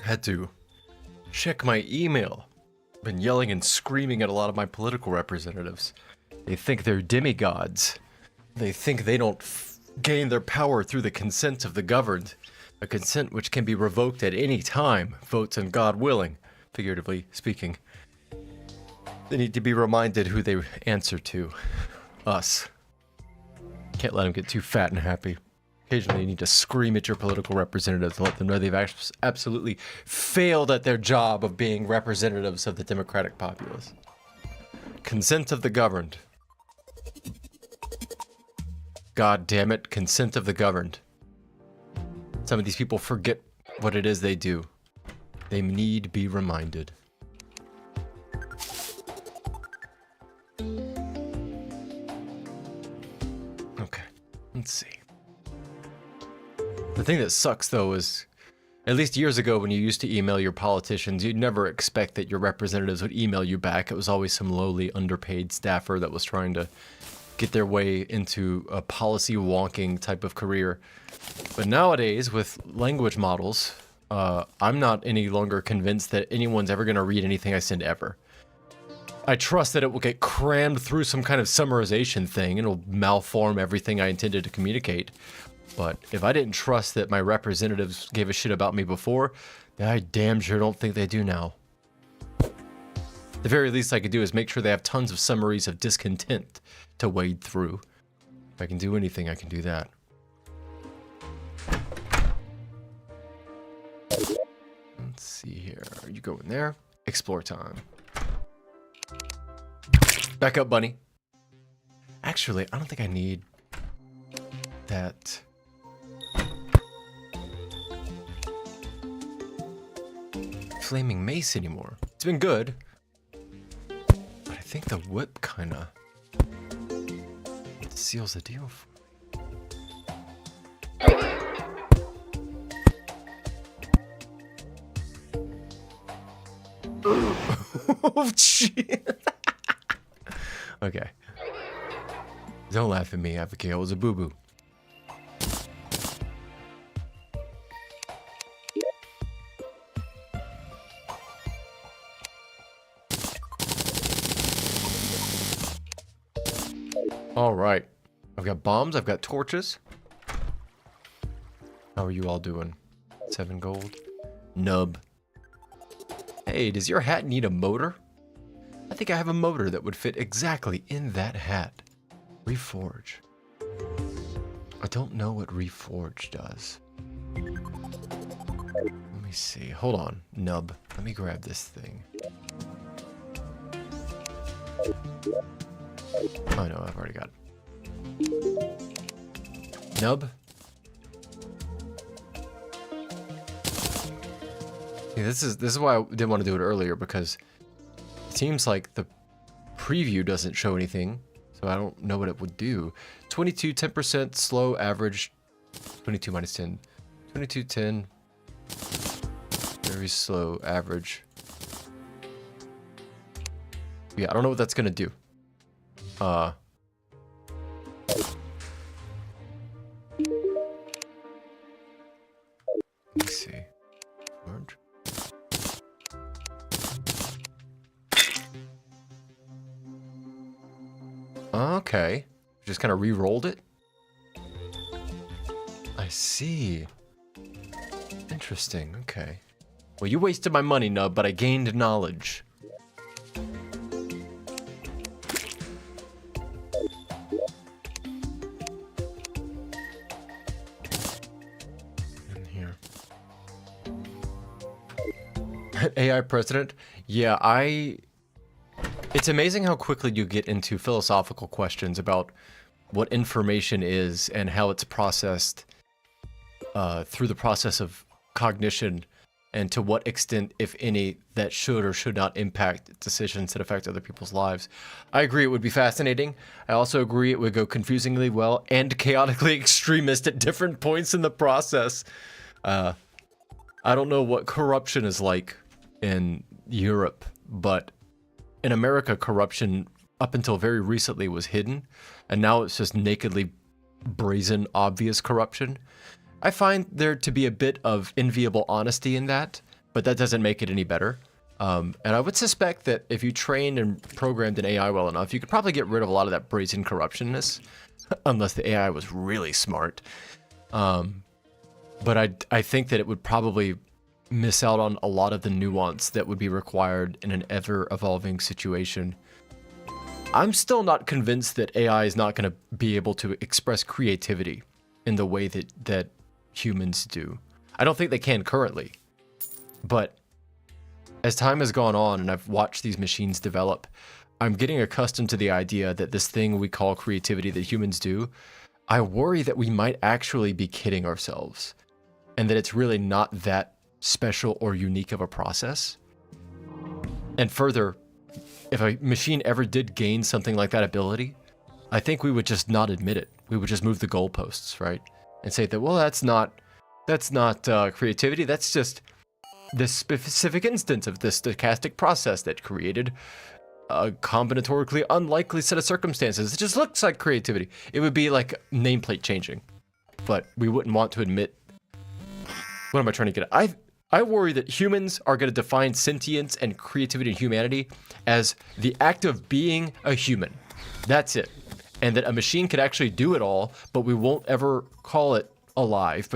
Had to check my email. Been yelling and screaming at a lot of my political representatives. They think they're demigods. They think they don't gain their power through the consent of the governed. A consent which can be revoked at any time, votes and God willing, figuratively speaking. They need to be reminded who they answer to. Us. Can't let them get too fat and happy. Occasionally you need to scream at your political representatives and let them know they've absolutely failed at their job of being representatives of the democratic populace. Consent of the governed. God damn it, consent of the governed. Some of these people forget what it is they do. They need be reminded. Okay, let's see. The thing that sucks, though, is at least years ago when you used to email your politicians, you'd never expect that your representatives would email you back. It was always some lowly, underpaid staffer that was trying to get their way into a policy wonking type of career. But nowadays, with language models, I'm not any longer convinced that anyone's ever going to read anything I send ever. I trust that it will get crammed through some kind of summarization thing and it'll malform everything I intended to communicate. But if I didn't trust that my representatives gave a shit about me before, then I damn sure don't think they do now. The very least I could do is make sure they have tons of summaries of discontent to wade through. If I can do anything, I can do that. Let's see here. You go in there. Explore time. Back up, bunny. Actually, I don't think I need that. Flaming mace anymore. It's been good. But I think the whip kind of seals the deal for me. Oh, shit. Okay. Don't laugh at me, Abigail. It was a boo-boo. All right. I've got bombs. I've got torches. How are you all doing? 7 gold. Nub. Hey, does your hat need a motor? I think I have a motor that would fit exactly in that hat. Reforge. I don't know what Reforge does. Let me see. Hold on, Nub. Let me grab this thing. Oh no, I've already got it. Nub. Yeah, this is why I didn't want to do it earlier, because it seems like the preview doesn't show anything, so I don't know what it would do. 22, 10% slow average. 22 minus 10. 22, 10. Very slow average. Yeah, I don't know what that's gonna do. Let me see. Orange. Okay. Just kind of re-rolled it. I see. Interesting. Okay. Well, you wasted my money, Nub, but I gained knowledge. In here. AI president? Yeah, It's amazing how quickly you get into philosophical questions about what information is and how it's processed through the process of cognition, and to what extent, if any, that should or should not impact decisions that affect other people's lives. I agree it would be fascinating. I also agree it would go confusingly well and chaotically extremist at different points in the process. I don't know what corruption is like in Europe, but in America, corruption up until very recently was hidden, and now it's just nakedly brazen, obvious corruption. I find there to be a bit of enviable honesty in that, but that doesn't make it any better. And I would suspect that if you trained and programmed an AI well enough, you could probably get rid of a lot of that brazen corruptionness, unless the AI was really smart. But I think that it would probably miss out on a lot of the nuance that would be required in an ever-evolving situation. I'm still not convinced that AI is not going to be able to express creativity in the way that humans do. I don't think they can currently. But as time has gone on and I've watched these machines develop, I'm getting accustomed to the idea that this thing we call creativity that humans do, I worry that we might actually be kidding ourselves, and that it's really not that special or unique of a process. And further, if a machine ever did gain something like that ability, I think we would just not admit it. We would just move the goalposts, right? And say that, well, that's not creativity. That's just this specific instance of this stochastic process that created a combinatorically unlikely set of circumstances. It just looks like creativity. It would be like nameplate changing, but we wouldn't want to admit. What am I trying to get at? I worry that humans are going to define sentience and creativity and humanity as the act of being a human. That's it. And that a machine could actually do it all, but we won't ever call it alive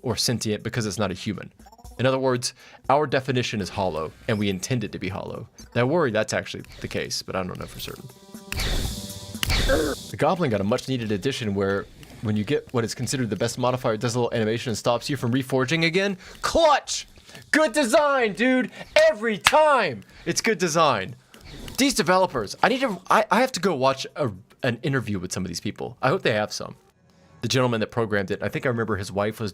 or sentient because it's not a human. In other words, our definition is hollow, and we intend it to be hollow. And I worry that's actually the case, but I don't know for certain. The Goblin got a much-needed addition where when you get what is considered the best modifier, it does a little animation and stops you from reforging again. Clutch! Good design, dude! Every time! It's good design. These developers, I have to go watch an interview with some of these people. I hope they have some. The gentleman that programmed it, I think I remember his wife was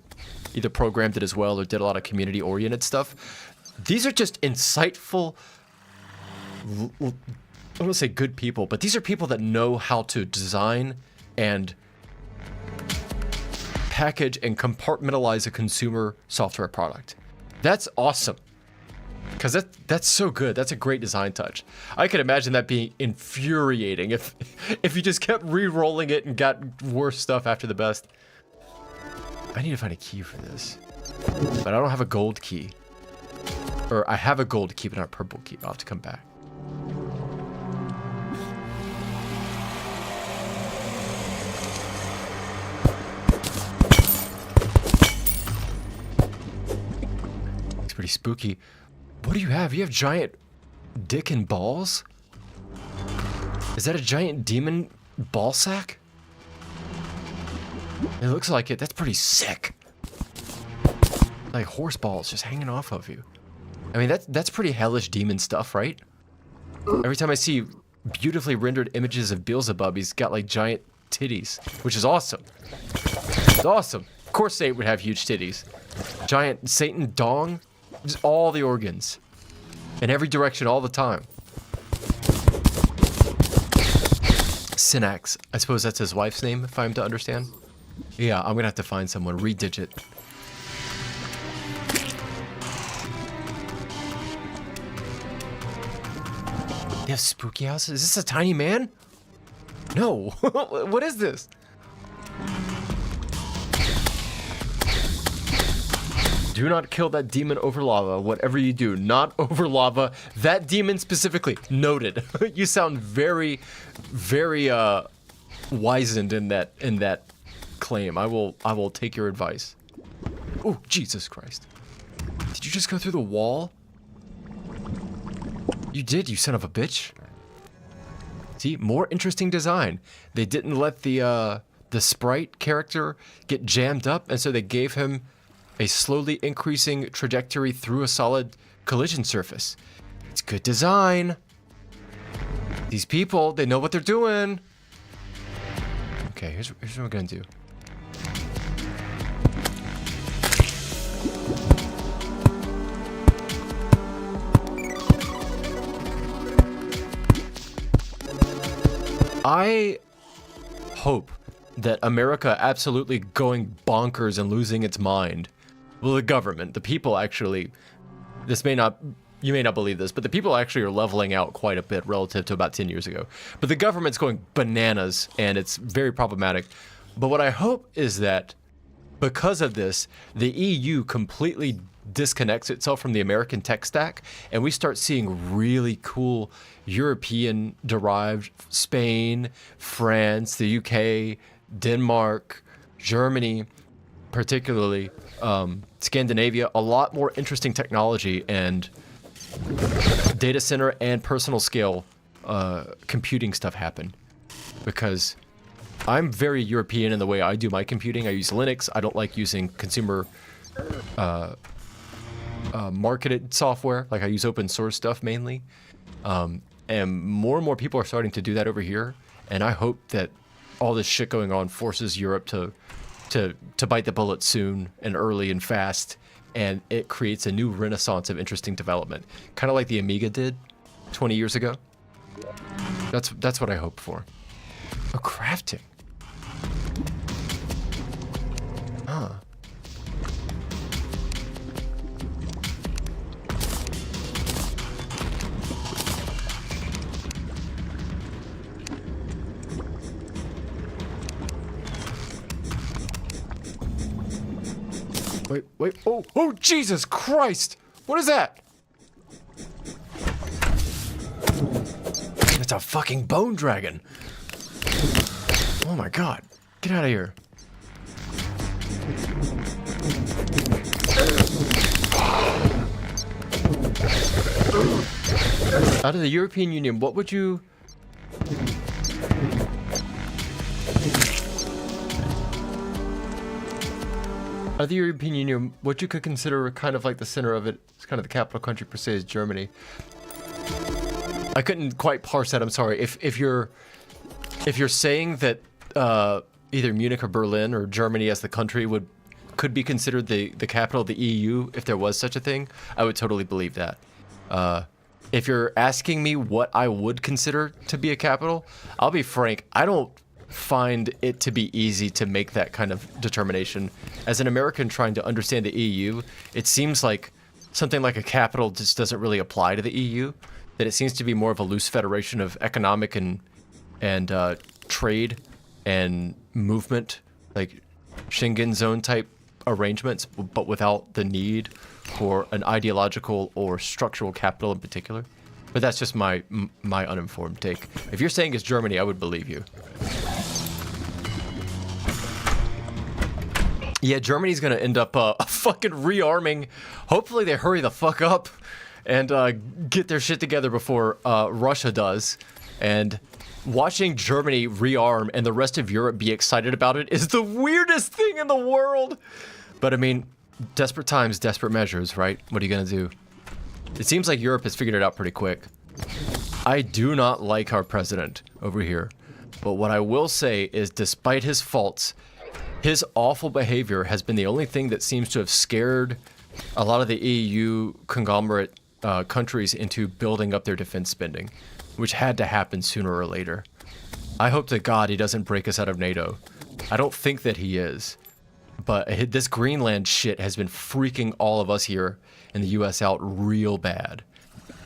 either programmed it as well or did a lot of community-oriented stuff. These are just insightful, I don't want to say good people, but these are people that know how to design and package and compartmentalize a consumer software product. That's awesome. Because that's so good. That's a great design touch. I could imagine that being infuriating if you just kept re-rolling it and got worse stuff after the best. I need to find a key for this. But I don't have a gold key. Or I have a gold key, but not a purple key. I'll have to come back. It's pretty spooky. What do you have? You have giant dick and balls? Is that a giant demon ball sack? It looks like it. That's pretty sick. Like horse balls just hanging off of you. I mean, that's pretty hellish demon stuff, right? Every time I see beautifully rendered images of Beelzebub, he's got like giant titties, which is awesome. It's awesome. Of course Satan would have huge titties. Giant Satan dong. Just all the organs. In every direction, all the time. Synax. I suppose that's his wife's name, if I'm to understand. Yeah, I'm gonna have to find someone. Redigit. They have spooky houses? Is this a tiny man? No. What is this? Do not kill that demon over lava. Whatever you do, not over lava. That demon specifically. Noted. You sound very, very wizened in that claim. I will take your advice. Oh, Jesus Christ. Did you just go through the wall? You did, you son of a bitch. See, more interesting design. They didn't let the sprite character get jammed up, and so they gave him a slowly increasing trajectory through a solid collision surface. It's good design. These people, they know what they're doing. Okay, here's what we're gonna do. I hope that America absolutely going bonkers and losing its mind. Well, the government, the people actually, this may not you may not believe this, but the people actually are leveling out quite a bit relative to about 10 years ago. But the government's going bananas, and it's very problematic. But what I hope is that because of this, the EU completely disconnects itself from the American tech stack, and we start seeing really cool European-derived Spain, France, the UK, Denmark, Germany, particularly Scandinavia, a lot more interesting technology and data center and personal scale computing stuff happen. Because I'm very European in the way I do my computing. I use Linux. I don't like using consumer marketed software. Like I use open source stuff mainly. And more people are starting to do that over here. And I hope that all this shit going on forces Europe to bite the bullet soon and early and fast. And it creates a new renaissance of interesting development. Kind of like the Amiga did 20 years ago. That's what I hope for. Oh, crafting. Huh. Wait. Oh, Jesus Christ! What is that? It's a fucking bone dragon. Oh my God. Get out of here. Out of the European Union, what would you... Out of the European Union, what you could consider kind of like the center of it, it's kind of the capital country per se, is Germany. I couldn't quite parse that, I'm sorry. If you're saying that either Munich or Berlin or Germany as the country could be considered the capital of the EU if there was such a thing, I would totally believe that. If you're asking me what I would consider to be a capital, I'll be frank, I don't find it to be easy to make that kind of determination. As an American trying to understand the EU, it seems like something like a capital just doesn't really apply to the EU, that it seems to be more of a loose federation of economic and trade and movement, like Schengen zone type arrangements, but without the need for an ideological or structural capital in particular. But that's just my uninformed take. If you're saying it's Germany, I would believe you. Yeah, Germany's gonna end up fucking rearming. Hopefully they hurry the fuck up and get their shit together before Russia does. And watching Germany rearm and the rest of Europe be excited about it is the weirdest thing in the world. But I mean, desperate times, desperate measures, right? What are you gonna do? It seems like Europe has figured it out pretty quick. I do not like our president over here. But what I will say is, despite his faults, his awful behavior has been the only thing that seems to have scared a lot of the EU conglomerate countries into building up their defense spending, which had to happen sooner or later. I hope to God he doesn't break us out of NATO. I don't think that he is. But this Greenland shit has been freaking all of us here in the US out real bad.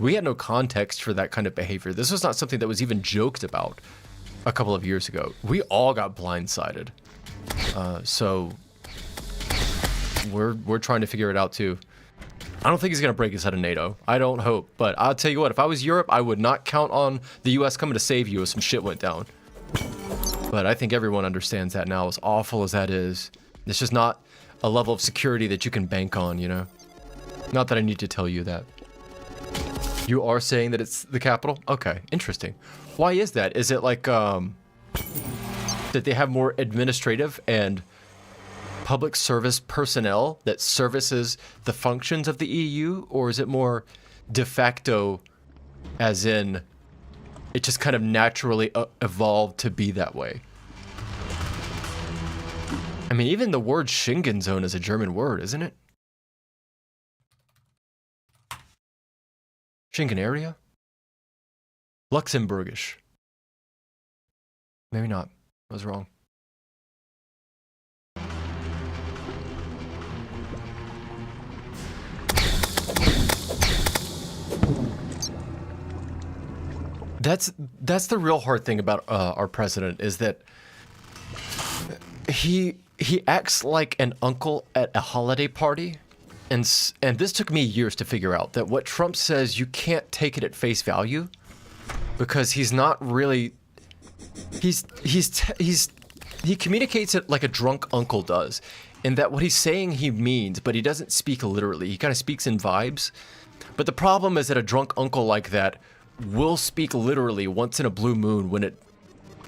We had no context for that kind of behavior. This was not something that was even joked about a couple of years ago. We all got blindsided. So we're trying to figure it out too. I don't think he's gonna break us out of NATO. I don't hope, but I'll tell you what, if I was Europe, I would not count on the US coming to save you if some shit went down. But I think everyone understands that now, as awful as that is. It's just not a level of security that you can bank on, you know? Not that I need to tell you that. You are saying that it's the capital? Okay, interesting. Why is that? Is it like, that they have more administrative and public service personnel that services the functions of the EU? Or is it more de facto, as in, it just kind of naturally evolved to be that way? I mean, even the word Schengen zone is a German word, isn't it? Schengen area? Luxembourgish. Maybe not. I was wrong. That's the real hard thing about our president is that he acts like an uncle at a holiday party, and this took me years to figure out that what Trump says you can't take it at face value because he's not really he communicates it like a drunk uncle does, in that what he's saying he means, but he doesn't speak literally. He kind of speaks in vibes. But the problem is that a drunk uncle like that will speak literally once in a blue moon when it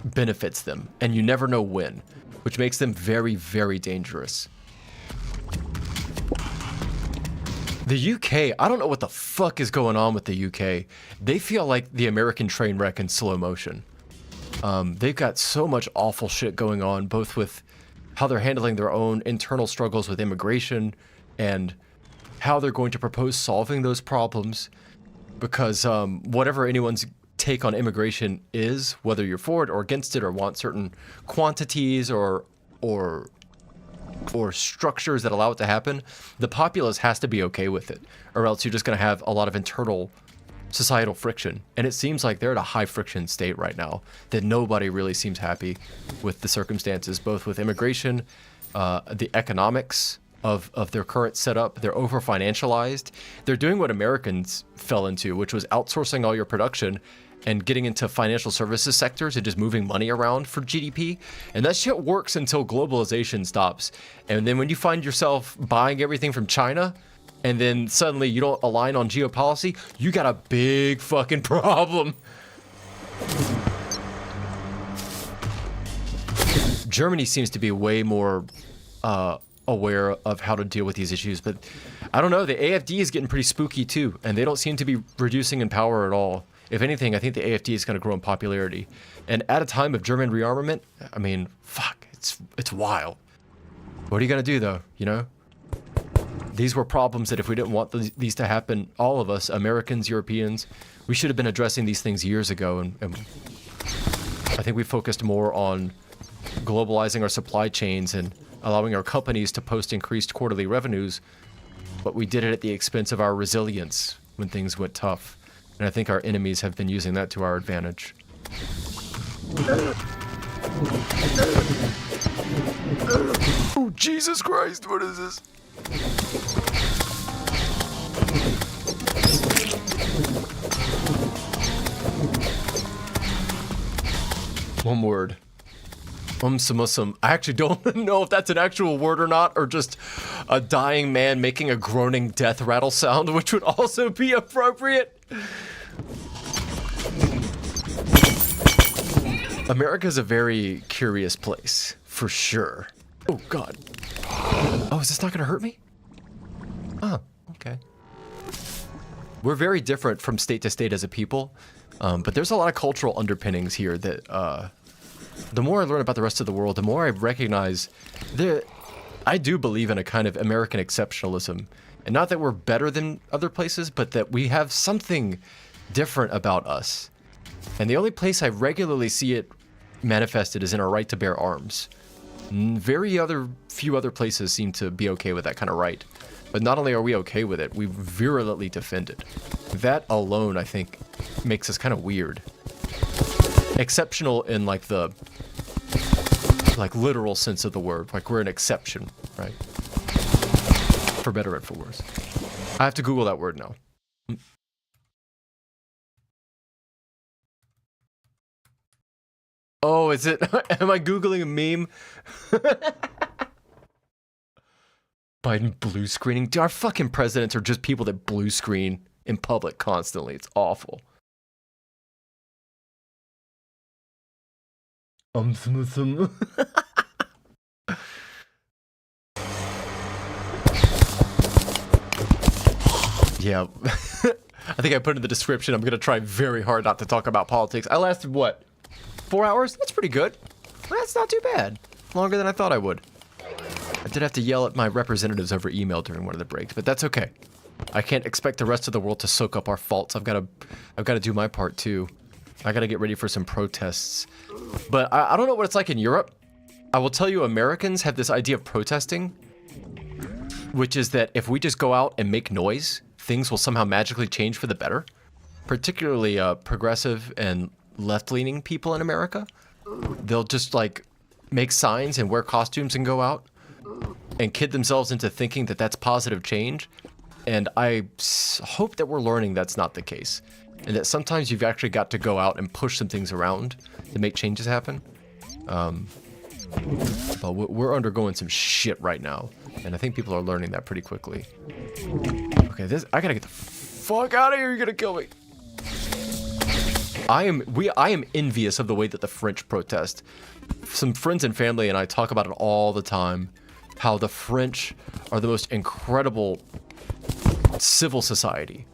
benefits them, and you never know when, which makes them very, very dangerous. The UK, I don't know what the fuck is going on with the UK. They feel like the American train wreck in slow motion. They've got so much awful shit going on, both with how they're handling their own internal struggles with immigration and how they're going to propose solving those problems. Because whatever anyone's take on immigration is, whether you're for it or against it or want certain quantities or structures that allow it to happen, the populace has to be okay with it, or else you're just going to have a lot of internal societal friction. And it seems like they're at a high friction state right now, that nobody really seems happy with the circumstances, both with immigration, the economics of their current setup. They're over financialized. They're doing what Americans fell into, which was outsourcing all your production and getting into financial services sectors and just moving money around for GDP. And that shit works until globalization stops. And then when you find yourself buying everything from China, and then suddenly you don't align on geopolicy, you got a big fucking problem. Germany seems to be way more aware of how to deal with these issues, but I don't know, the AFD is getting pretty spooky too, and they don't seem to be reducing in power at all. If anything, I think the AFD is going to grow in popularity. And at a time of German rearmament, I mean, fuck, it's wild. What are you going to do though, you know? These were problems that if we didn't want these to happen, all of us, Americans, Europeans, we should have been addressing these things years ago. And I think we focused more on globalizing our supply chains and allowing our companies to post increased quarterly revenues, but we did it at the expense of our resilience when things went tough. And I think our enemies have been using that to our advantage. Oh, Jesus Christ, what is this? One word. Samusum. I actually don't know if that's an actual word or not, or just a dying man making a groaning death rattle sound, which would also be appropriate. America's a very curious place, for sure. Oh, God. Oh, is this not going to hurt me? Oh, okay. We're very different from state to state as a people, but there's a lot of cultural underpinnings here that, the more I learn about the rest of the world, the more I recognize that I do believe in a kind of American exceptionalism. And not that we're better than other places, but that we have something different about us. And the only place I regularly see it manifested is in our right to bear arms. Few other places seem to be okay with that kind of right. But not only are we okay with it, we virulently defend it. That alone, I think, makes us kind of weird. Exceptional in like the literal sense of the word. Like we're an exception, right? For better or for worse. I have to Google that word now. Oh, is it? Am I Googling a meme? Biden blue screening? Dude, our fucking presidents are just people that blue screen in public constantly. It's awful. Yeah. I think I put in the description, I'm going to try very hard not to talk about politics. I lasted, what, 4 hours? That's pretty good. That's not too bad. Longer than I thought I would. I did have to yell at my representatives over email during one of the breaks, but that's okay. I can't expect the rest of the world to soak up our faults. I've got to do my part too. I got to get ready for some protests. But I don't know what it's like in Europe. I will tell you, Americans have this idea of protesting, which is that if we just go out and make noise, things will somehow magically change for the better. particularly progressive and left-leaning people in America, they'll just like make signs and wear costumes and go out and kid themselves into thinking that that's positive change. And I hope that we're learning that's not the case. And that sometimes you've actually got to go out and push some things around to make changes happen. But we're undergoing some shit right now. And I think people are learning that pretty quickly. Okay, I gotta get the fuck out of here, you're gonna kill me. I am envious of the way that the French protest. Some friends and family and I talk about it all the time. How the French are the most incredible civil society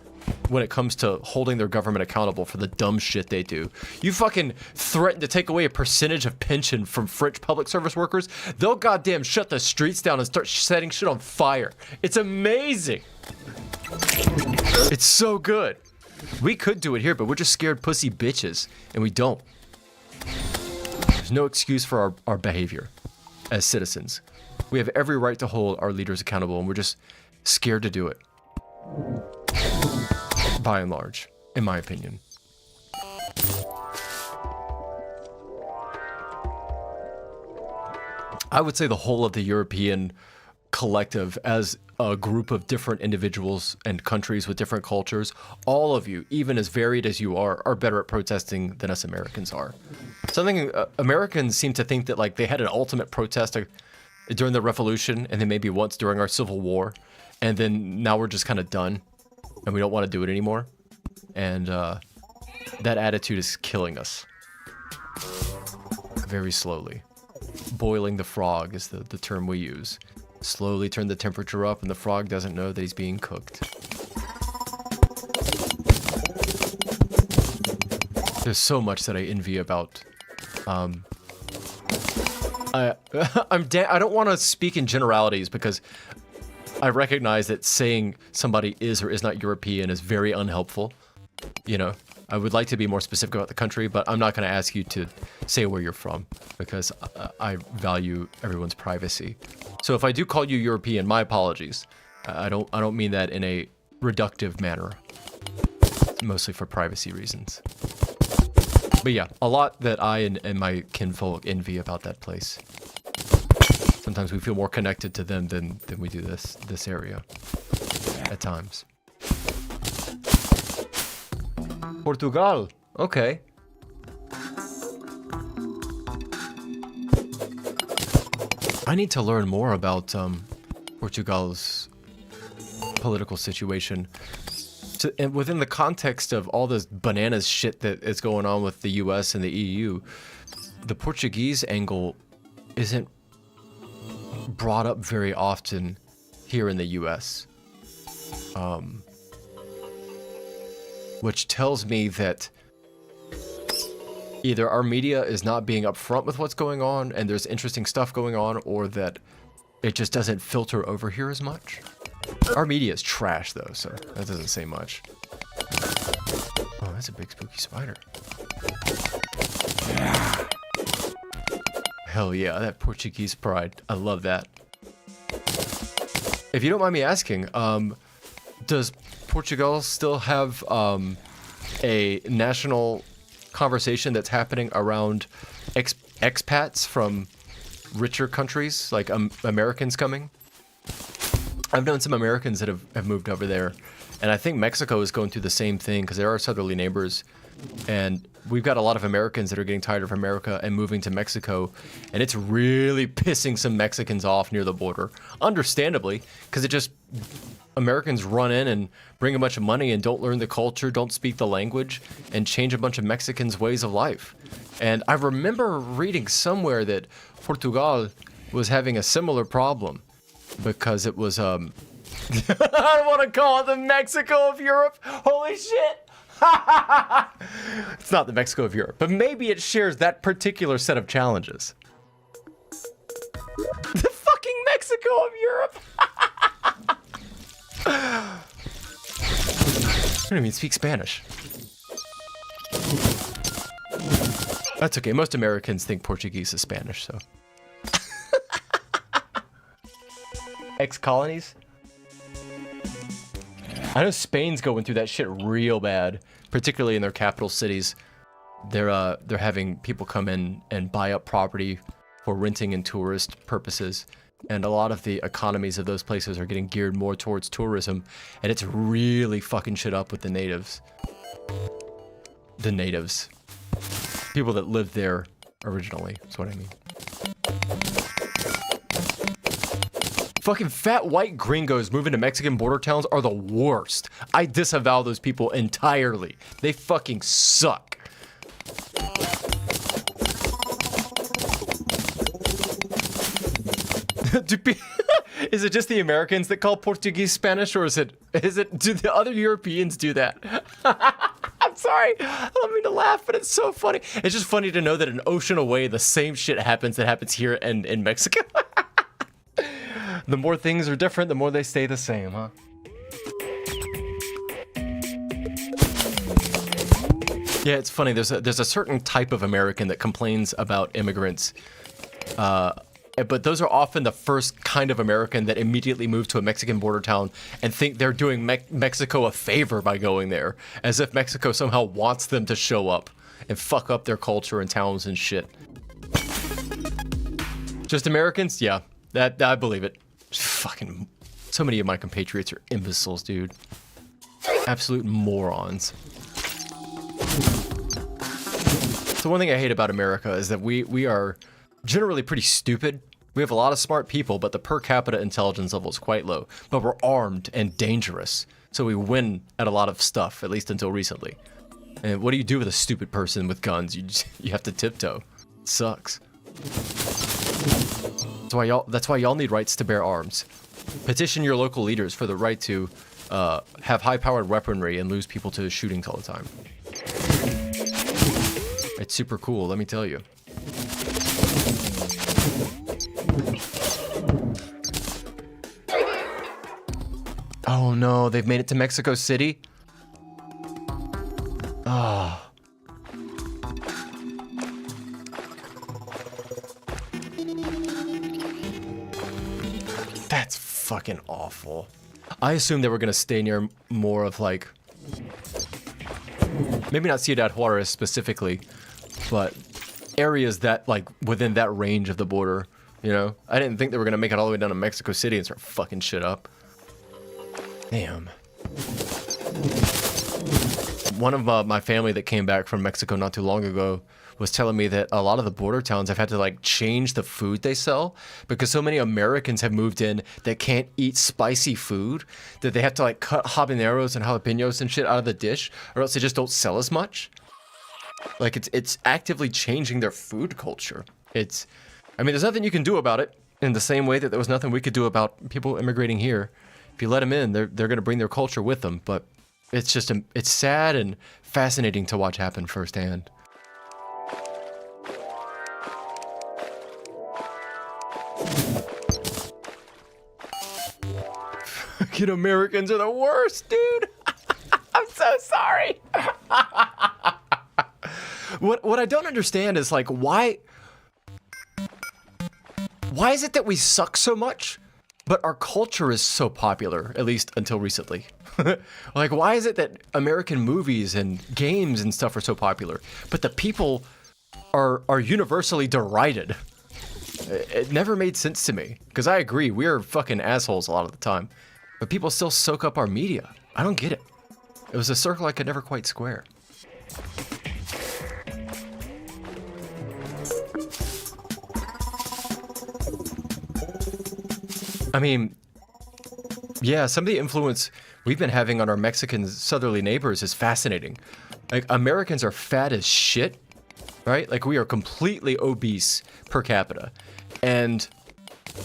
when it comes to holding their government accountable for the dumb shit they do. You fucking threaten to take away a percentage of pension from French public service workers, they'll goddamn shut the streets down and start setting shit on fire. It's amazing. It's so good. We could do it here, but we're just scared pussy bitches, and we don't. There's no excuse for our behavior as citizens. We have every right to hold our leaders accountable, and we're just scared to do it. By and large, in my opinion. I would say the whole of the European collective, as a group of different individuals and countries with different cultures, all of you, even as varied as you are better at protesting than us Americans are. Something Americans seem to think that like they had an ultimate protest during the Revolution, and then maybe once during our Civil War, and then now we're just kind of done, and we don't want to do it anymore. And that attitude is killing us. Very slowly. Boiling the frog is the term we use. Slowly turn the temperature up and the frog doesn't know that he's being cooked. There's so much that I envy about. I don't want to speak in generalities because I recognize that saying somebody is or is not European is very unhelpful. You know, I would like to be more specific about the country, but I'm not going to ask you to say where you're from because I value everyone's privacy. So if I do call you European, my apologies. I don't mean that in a reductive manner. Mostly for privacy reasons. But yeah, a lot that I and my kinfolk envy about that place. Sometimes we feel more connected to them than we do this area. At times. Portugal. Okay. I need to learn more about Portugal's political situation. And within the context of all this bananas shit that is going on with the US and the EU, the Portuguese angle isn't brought up very often here in the US. Which tells me that either our media is not being upfront with what's going on and there's interesting stuff going on, or that it just doesn't filter over here as much. Our media is trash though, so that doesn't say much. Oh, that's a big spooky spider. Yeah. Hell yeah, that Portuguese pride. I love that. If you don't mind me asking, does Portugal still have a national conversation that's happening around expats from richer countries, like Americans coming? I've known some Americans that have moved over there, and I think Mexico is going through the same thing because they're our southerly neighbors, and we've got a lot of Americans that are getting tired of America and moving to Mexico, and it's really pissing some Mexicans off near the border, understandably, because it just Americans run in and bring a bunch of money and don't learn the culture, don't speak the language, and change a bunch of Mexicans' ways of life. And I remember reading somewhere that Portugal was having a similar problem because it was, I don't want to call it the Mexico of Europe. Holy shit. It's not the Mexico of Europe, but maybe it shares that particular set of challenges. The fucking Mexico of Europe. I don't even speak Spanish. That's okay. Most Americans think Portuguese is Spanish, so. Ex-colonies? I know Spain's going through that shit real bad particularly in their capital cities. They're having people come in and buy up property for renting and tourist purposes. And a lot of the economies of those places are getting geared more towards tourism, and it's really fucking shit up with the natives. The natives. People that lived there originally, that's what I mean. Fucking fat white gringos moving to Mexican border towns are the worst. I disavow those people entirely. They fucking suck. Is it just the Americans that call Portuguese Spanish, or do the other Europeans do that? I'm sorry, I don't mean to laugh, but it's so funny. It's just funny to know that an ocean away, the same shit happens that happens here and in Mexico. The more things are different, the more they stay the same, huh? Yeah, it's funny. There's a certain type of American that complains about immigrants. But those are often the first kind of American that immediately move to a Mexican border town and think they're doing Mexico a favor by going there, as if Mexico somehow wants them to show up and fuck up their culture and towns and shit. Just Americans? Yeah, that I believe it. Fucking, so many of my compatriots are imbeciles, dude. Absolute morons. So one thing I hate about America is that we are generally pretty stupid. We have a lot of smart people, but the per capita intelligence level is quite low. But we're armed and dangerous, so we win at a lot of stuff, at least until recently. And what do you do with a stupid person with guns? You have to tiptoe. It sucks. That's why y'all need rights to bear arms. Petition your local leaders for the right to have high-powered weaponry and lose people to shootings all the time. It's super cool, let me tell you. Oh no, they've made it to Mexico City? Ah. That's fucking awful. I assumed they were gonna stay near more of like, maybe not Ciudad Juarez specifically, but areas that like within that range of the border, you know? I didn't think they were gonna make it all the way down to Mexico City and start fucking shit up. Damn. One of my family that came back from Mexico not too long ago was telling me that a lot of the border towns have had to like change the food they sell because so many Americans have moved in that can't eat spicy food that they have to like cut habaneros and jalapenos and shit out of the dish, or else they just don't sell as much. Like it's actively changing their food culture. I mean, there's nothing you can do about it in the same way that there was nothing we could do about people immigrating here. If you let them in, they're going to bring their culture with them. But it's just, it's sad and fascinating to watch happen firsthand. Fucking Americans are the worst, dude. I'm so sorry. What I don't understand is like, why is it that we suck so much, but our culture is so popular, at least until recently? Like, why is it that American movies and games and stuff are so popular, but the people are universally derided? It never made sense to me, because I agree, we are fucking assholes a lot of the time, but people still soak up our media. I don't get it. It was a circle I could never quite square. I mean, yeah, some of the influence we've been having on our Mexican southerly neighbors is fascinating. Like, Americans are fat as shit, right? Like, we are completely obese per capita. And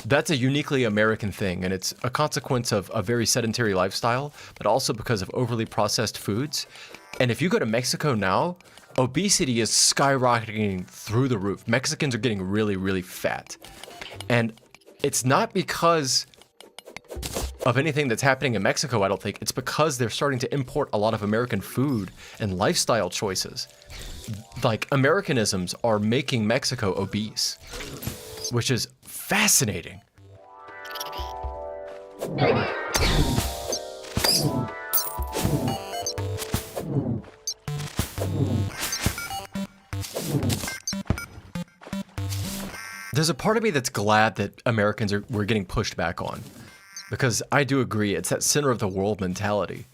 that's a uniquely American thing, and it's a consequence of a very sedentary lifestyle, but also because of overly processed foods. And if you go to Mexico now, obesity is skyrocketing through the roof. Mexicans are getting really, really fat. And it's not because of anything that's happening in Mexico, I don't think. It's because they're starting to import a lot of American food and lifestyle choices. Like, Americanisms are making Mexico obese, which is fascinating. There's a part of me that's glad that we're getting pushed back on, because I do agree it's that center of the world mentality,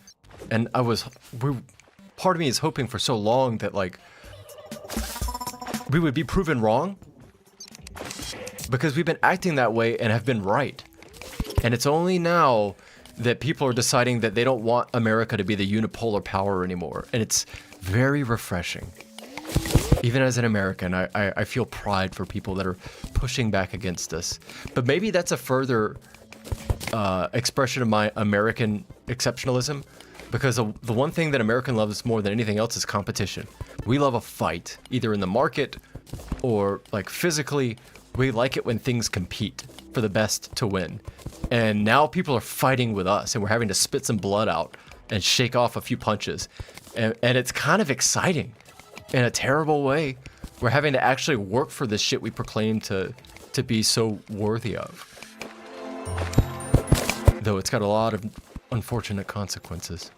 and part of me is hoping for so long that like we would be proven wrong, because we've been acting that way and have been right, and it's only now that people are deciding that they don't want America to be the unipolar power anymore, and it's very refreshing. Even as an American, I feel pride for people that are pushing back against us. But maybe that's a further expression of my American exceptionalism, because the one thing that American loves more than anything else is competition. We love a fight, either in the market or like physically. We like it when things compete for the best to win. And now people are fighting with us, and we're having to spit some blood out and shake off a few punches. And it's kind of exciting. In a terrible way. We're having to actually work for this shit we proclaim to be so worthy of. Though it's got a lot of unfortunate consequences.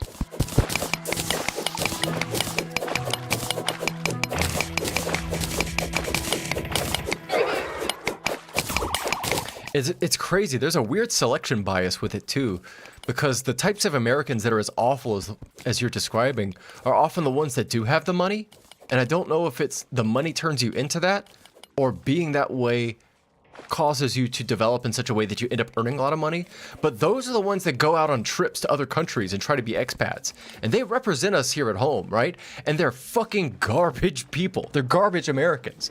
It's crazy. There's a weird selection bias with it too, because the types of Americans that are as awful as you're describing are often the ones that do have the money. And I don't know if it's the money turns you into that, or being that way causes you to develop in such a way that you end up earning a lot of money. But those are the ones that go out on trips to other countries and try to be expats. And they represent us here at home, right? And they're fucking garbage people. They're garbage Americans.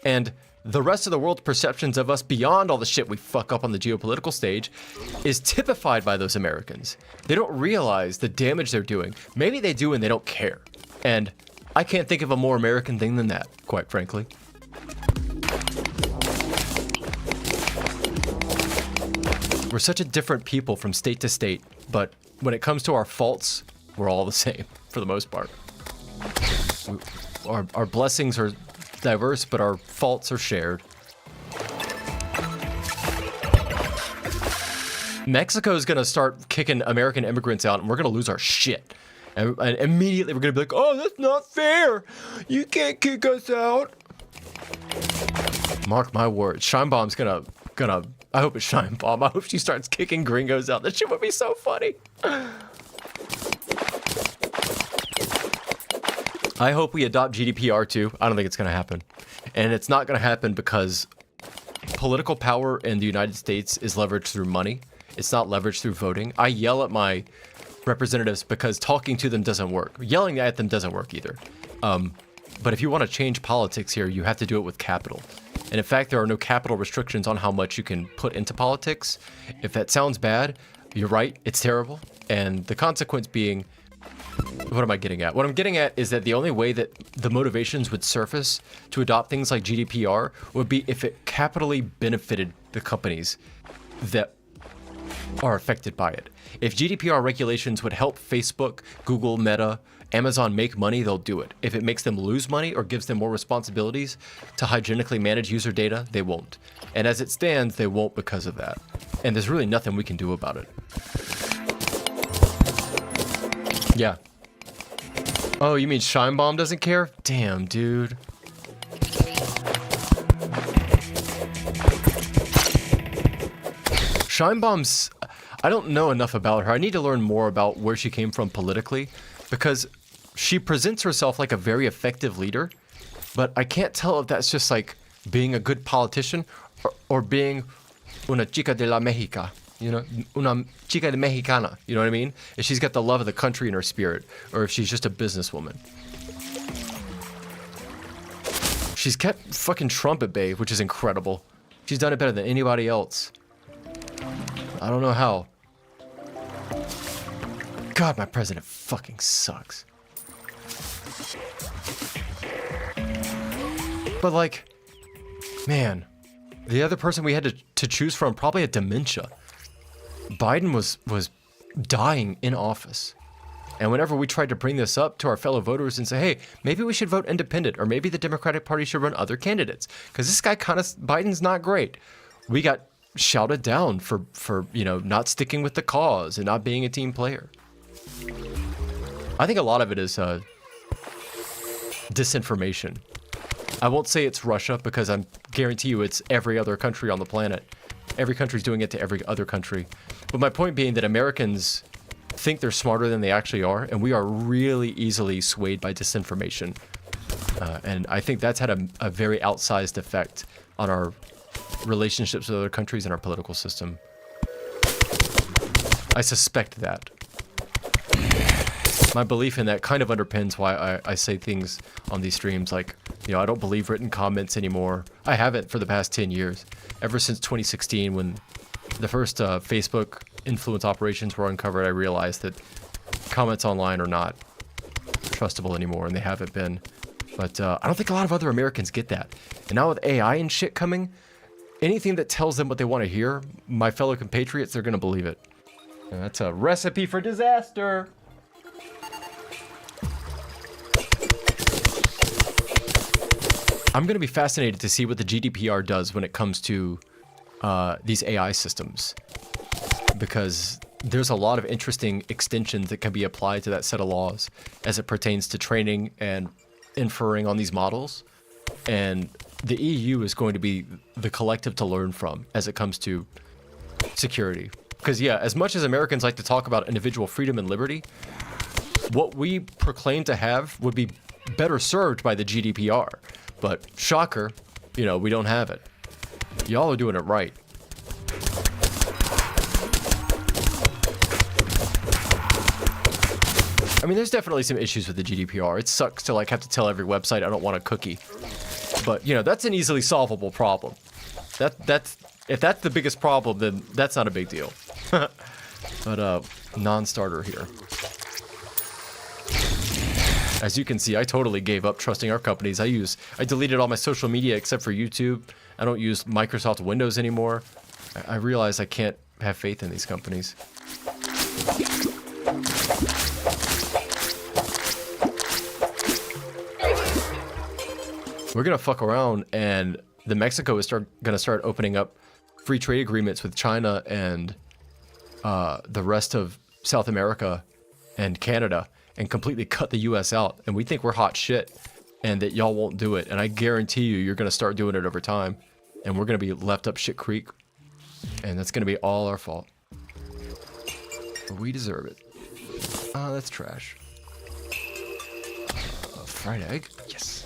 And the rest of the world's perceptions of us beyond all the shit we fuck up on the geopolitical stage is typified by those Americans. They don't realize the damage they're doing. Maybe they do and they don't care. And I can't think of a more American thing than that, quite frankly. We're such a different people from state to state, but when it comes to our faults, we're all the same, for the most part. Our blessings are diverse, but our faults are shared. Mexico is going to start kicking American immigrants out, and we're going to lose our shit. And immediately we're going to be like, oh, that's not fair. You can't kick us out. Mark my words. Scheinbaum's gonna, I hope it's Scheinbaum. I hope she starts kicking gringos out. That shit would be so funny. I hope we adopt GDPR too. I don't think it's going to happen. And it's not going to happen because political power in the United States is leveraged through money. It's not leveraged through voting. I yell at my representatives because talking to them doesn't work. Yelling at them doesn't work either. But if you want to change politics here, you have to do it with capital. And in fact, there are no capital restrictions on how much you can put into politics. If that sounds bad, you're right, it's terrible. And the consequence being, what am I getting at? What I'm getting at is that the only way that the motivations would surface to adopt things like GDPR would be if it capitally benefited the companies that are affected by it. If GDPR regulations would help Facebook, Google, Meta, Amazon make money, they'll do it. If it makes them lose money or gives them more responsibilities to hygienically manage user data, they won't. And as it stands, they won't because of that. And there's really nothing we can do about it. Yeah. Oh, you mean Scheinbaum doesn't care? Damn, dude. Scheinbaum's... I don't know enough about her. I need to learn more about where she came from politically, because she presents herself like a very effective leader, but I can't tell if that's just like being a good politician or being una chica de la Mexica, you know, una chica de Mexicana, you know what I mean? If she's got the love of the country in her spirit, or if she's just a businesswoman. She's kept fucking Trump at bay, which is incredible. She's done it better than anybody else. I don't know how. God, my president fucking sucks. But like, man, the other person we had to choose from probably had dementia. Biden was dying in office. And whenever we tried to bring this up to our fellow voters and say, hey, maybe we should vote independent, or maybe the Democratic Party should run other candidates, because this guy Biden's not great. We got shouted down for you know, not sticking with the cause and not being a team player. I think a lot of it is disinformation. I won't say it's Russia, because I'm guarantee you it's every other country on the planet. Every country's doing it to every other country. But my point being that Americans think they're smarter than they actually are, and we are really easily swayed by disinformation. And I think that's had a very outsized effect on our relationships with other countries and our political system. I suspect that. My belief in that kind of underpins why I say things on these streams like, you know, I don't believe written comments anymore. I haven't for the past 10 years. Ever since 2016, when the first Facebook influence operations were uncovered, I realized that comments online are not trustable anymore, and they haven't been. But I don't think a lot of other Americans get that. And now with AI and shit coming, anything that tells them what they want to hear, my fellow compatriots, they're going to believe it. And that's a recipe for disaster. I'm going to be fascinated to see what the GDPR does when it comes to these AI systems, because there's a lot of interesting extensions that can be applied to that set of laws as it pertains to training and inferring on these models. And the EU is going to be the collective to learn from as it comes to security. Because yeah, as much as Americans like to talk about individual freedom and liberty, what we proclaim to have would be better served by the GDPR. But shocker, you know, we don't have it. Y'all are doing it right. I mean, there's definitely some issues with the GDPR. It sucks to like have to tell every website I don't want a cookie. But, you know, that's an easily solvable problem. If that's the biggest problem, then that's not a big deal. But non-starter here. As you can see, I totally gave up trusting our companies. I deleted all my social media except for YouTube. I don't use Microsoft Windows anymore. I realize I can't have faith in these companies. We're gonna fuck around, and Mexico is gonna start opening up free trade agreements with China and the rest of South America and Canada, and completely cut the US out. And we think we're hot shit and that y'all won't do it. And I guarantee you're going to start doing it over time. And we're going to be left up shit creek. And that's going to be all our fault. We deserve it. That's trash. Fried egg? Yes.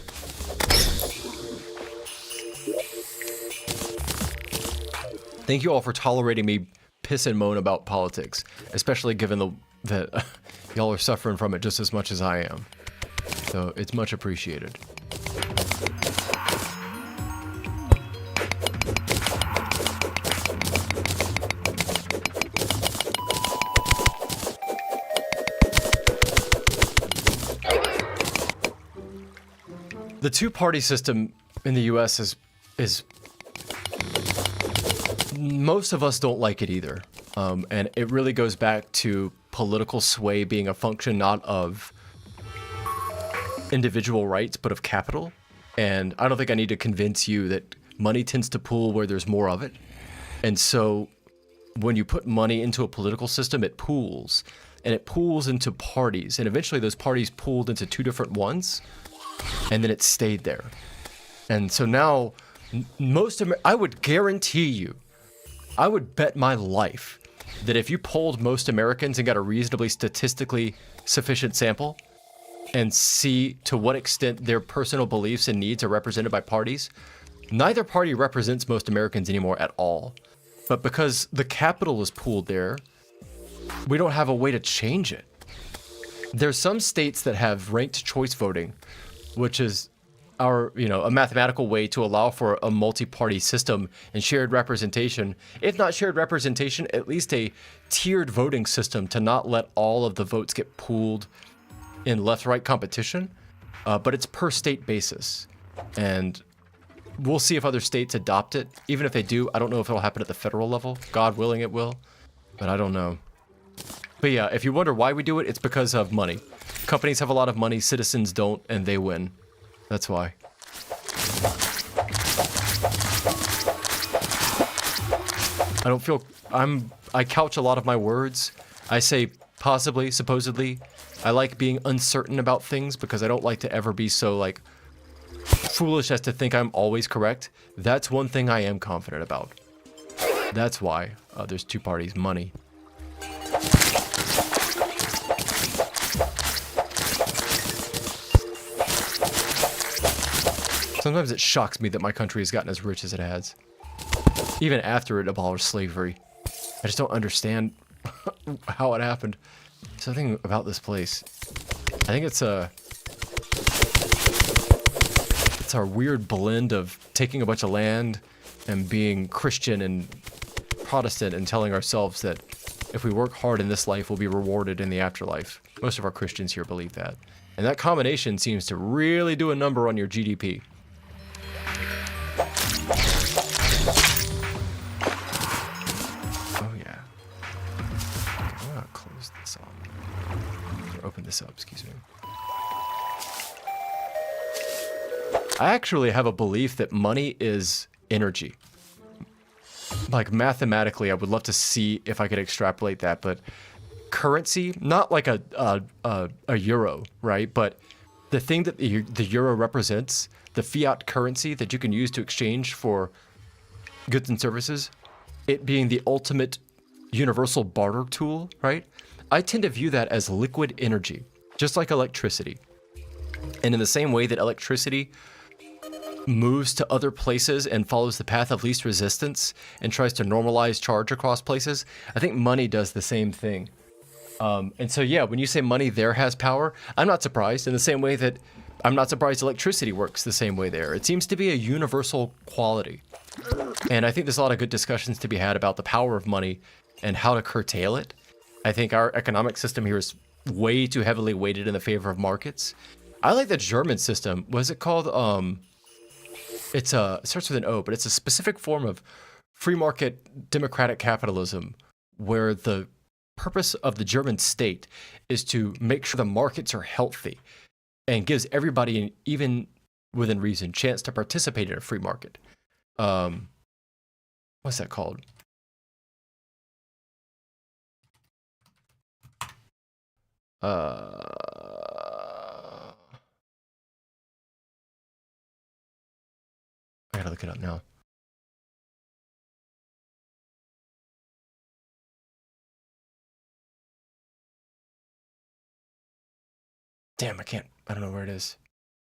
Thank you all for tolerating me piss and moan about politics, especially given that y'all are suffering from it just as much as I am. So it's much appreciated. The two-party system in the US is most of us don't like it either. And it really goes back to political sway being a function not of individual rights, but of capital. And I don't think I need to convince you that money tends to pool where there's more of it. And so when you put money into a political system, it pools. And it pools into parties. And eventually those parties pooled into two different ones. And then it stayed there. And so now, I would guarantee you, I would bet my life that if you polled most Americans and got a reasonably statistically sufficient sample and see to what extent their personal beliefs and needs are represented by parties, neither party represents most Americans anymore at all. But because the capital is pooled there, we don't have a way to change it. There's some states that have ranked choice voting, which is a mathematical way to allow for a multi-party system and shared representation. If not shared representation, at least a tiered voting system to not let all of the votes get pooled in left-right competition. But it's per state basis. And we'll see if other states adopt it. Even if they do, I don't know if it'll happen at the federal level. God willing it will, but I don't know. But yeah, if you wonder why we do it, it's because of money. Companies have a lot of money, citizens don't, and they win. That's why. I couch a lot of my words. I say possibly, supposedly. I like being uncertain about things because I don't like to ever be so foolish as to think I'm always correct, that's one thing I am confident about. That's why there's two parties, money. Sometimes it shocks me that my country has gotten as rich as it has. Even after it abolished slavery. I just don't understand how it happened. Something about this place. I think it's our weird blend of taking a bunch of land and being Christian and Protestant and telling ourselves that if we work hard in this life, we'll be rewarded in the afterlife. Most of our Christians here believe that. And that combination seems to really do a number on your GDP. Oh yeah. Okay, I'm gonna close this off. Or open this up, excuse me. I actually have a belief that money is energy. Like mathematically, I would love to see if I could extrapolate that, but currency, not like a euro, right? But the thing that the euro represents, the fiat currency that you can use to exchange for goods and services, it being the ultimate universal barter tool, right? I tend to view that as liquid energy, just like electricity. And in the same way that electricity moves to other places and follows the path of least resistance and tries to normalize charge across places, I think money does the same thing. And so, yeah, when you say money there has power, I'm not surprised, in the same way that I'm not surprised electricity works the same way there. It seems to be a universal quality. And I think there's a lot of good discussions to be had about the power of money and how to curtail it. I think our economic system here is way too heavily weighted in the favor of markets. I like the German system. What is it called? It starts with an O, but it's a specific form of free market democratic capitalism where the purpose of the German state is to make sure the markets are healthy and gives everybody, even within reason, chance to participate in a free market. What's that called? I gotta look it up now. Damn, I don't know where it is.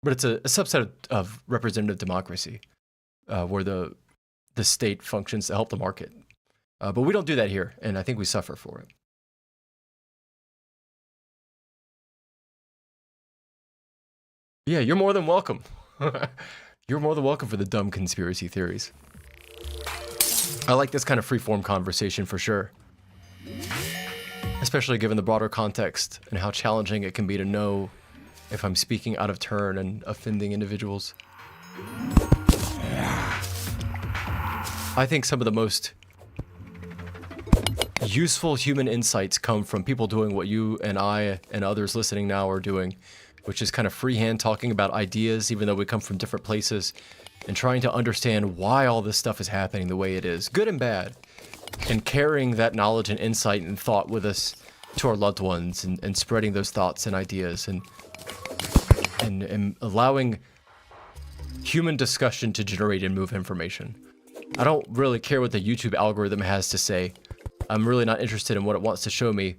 But it's a subset of representative democracy, where the state functions to help the market. But we don't do that here, and I think we suffer for it. Yeah, you're more than welcome. You're more than welcome for the dumb conspiracy theories. I like this kind of free-form conversation for sure. Especially given the broader context and how challenging it can be to know if I'm speaking out of turn and offending individuals. I think some of the most useful human insights come from people doing what you and I and others listening now are doing, which is kind of freehand talking about ideas, even though we come from different places, and trying to understand why all this stuff is happening the way it is, good and bad, and carrying that knowledge and insight and thought with us to our loved ones, and spreading those thoughts and ideas, and allowing human discussion to generate and move information. I don't really care what the YouTube algorithm has to say. I'm really not interested in what it wants to show me.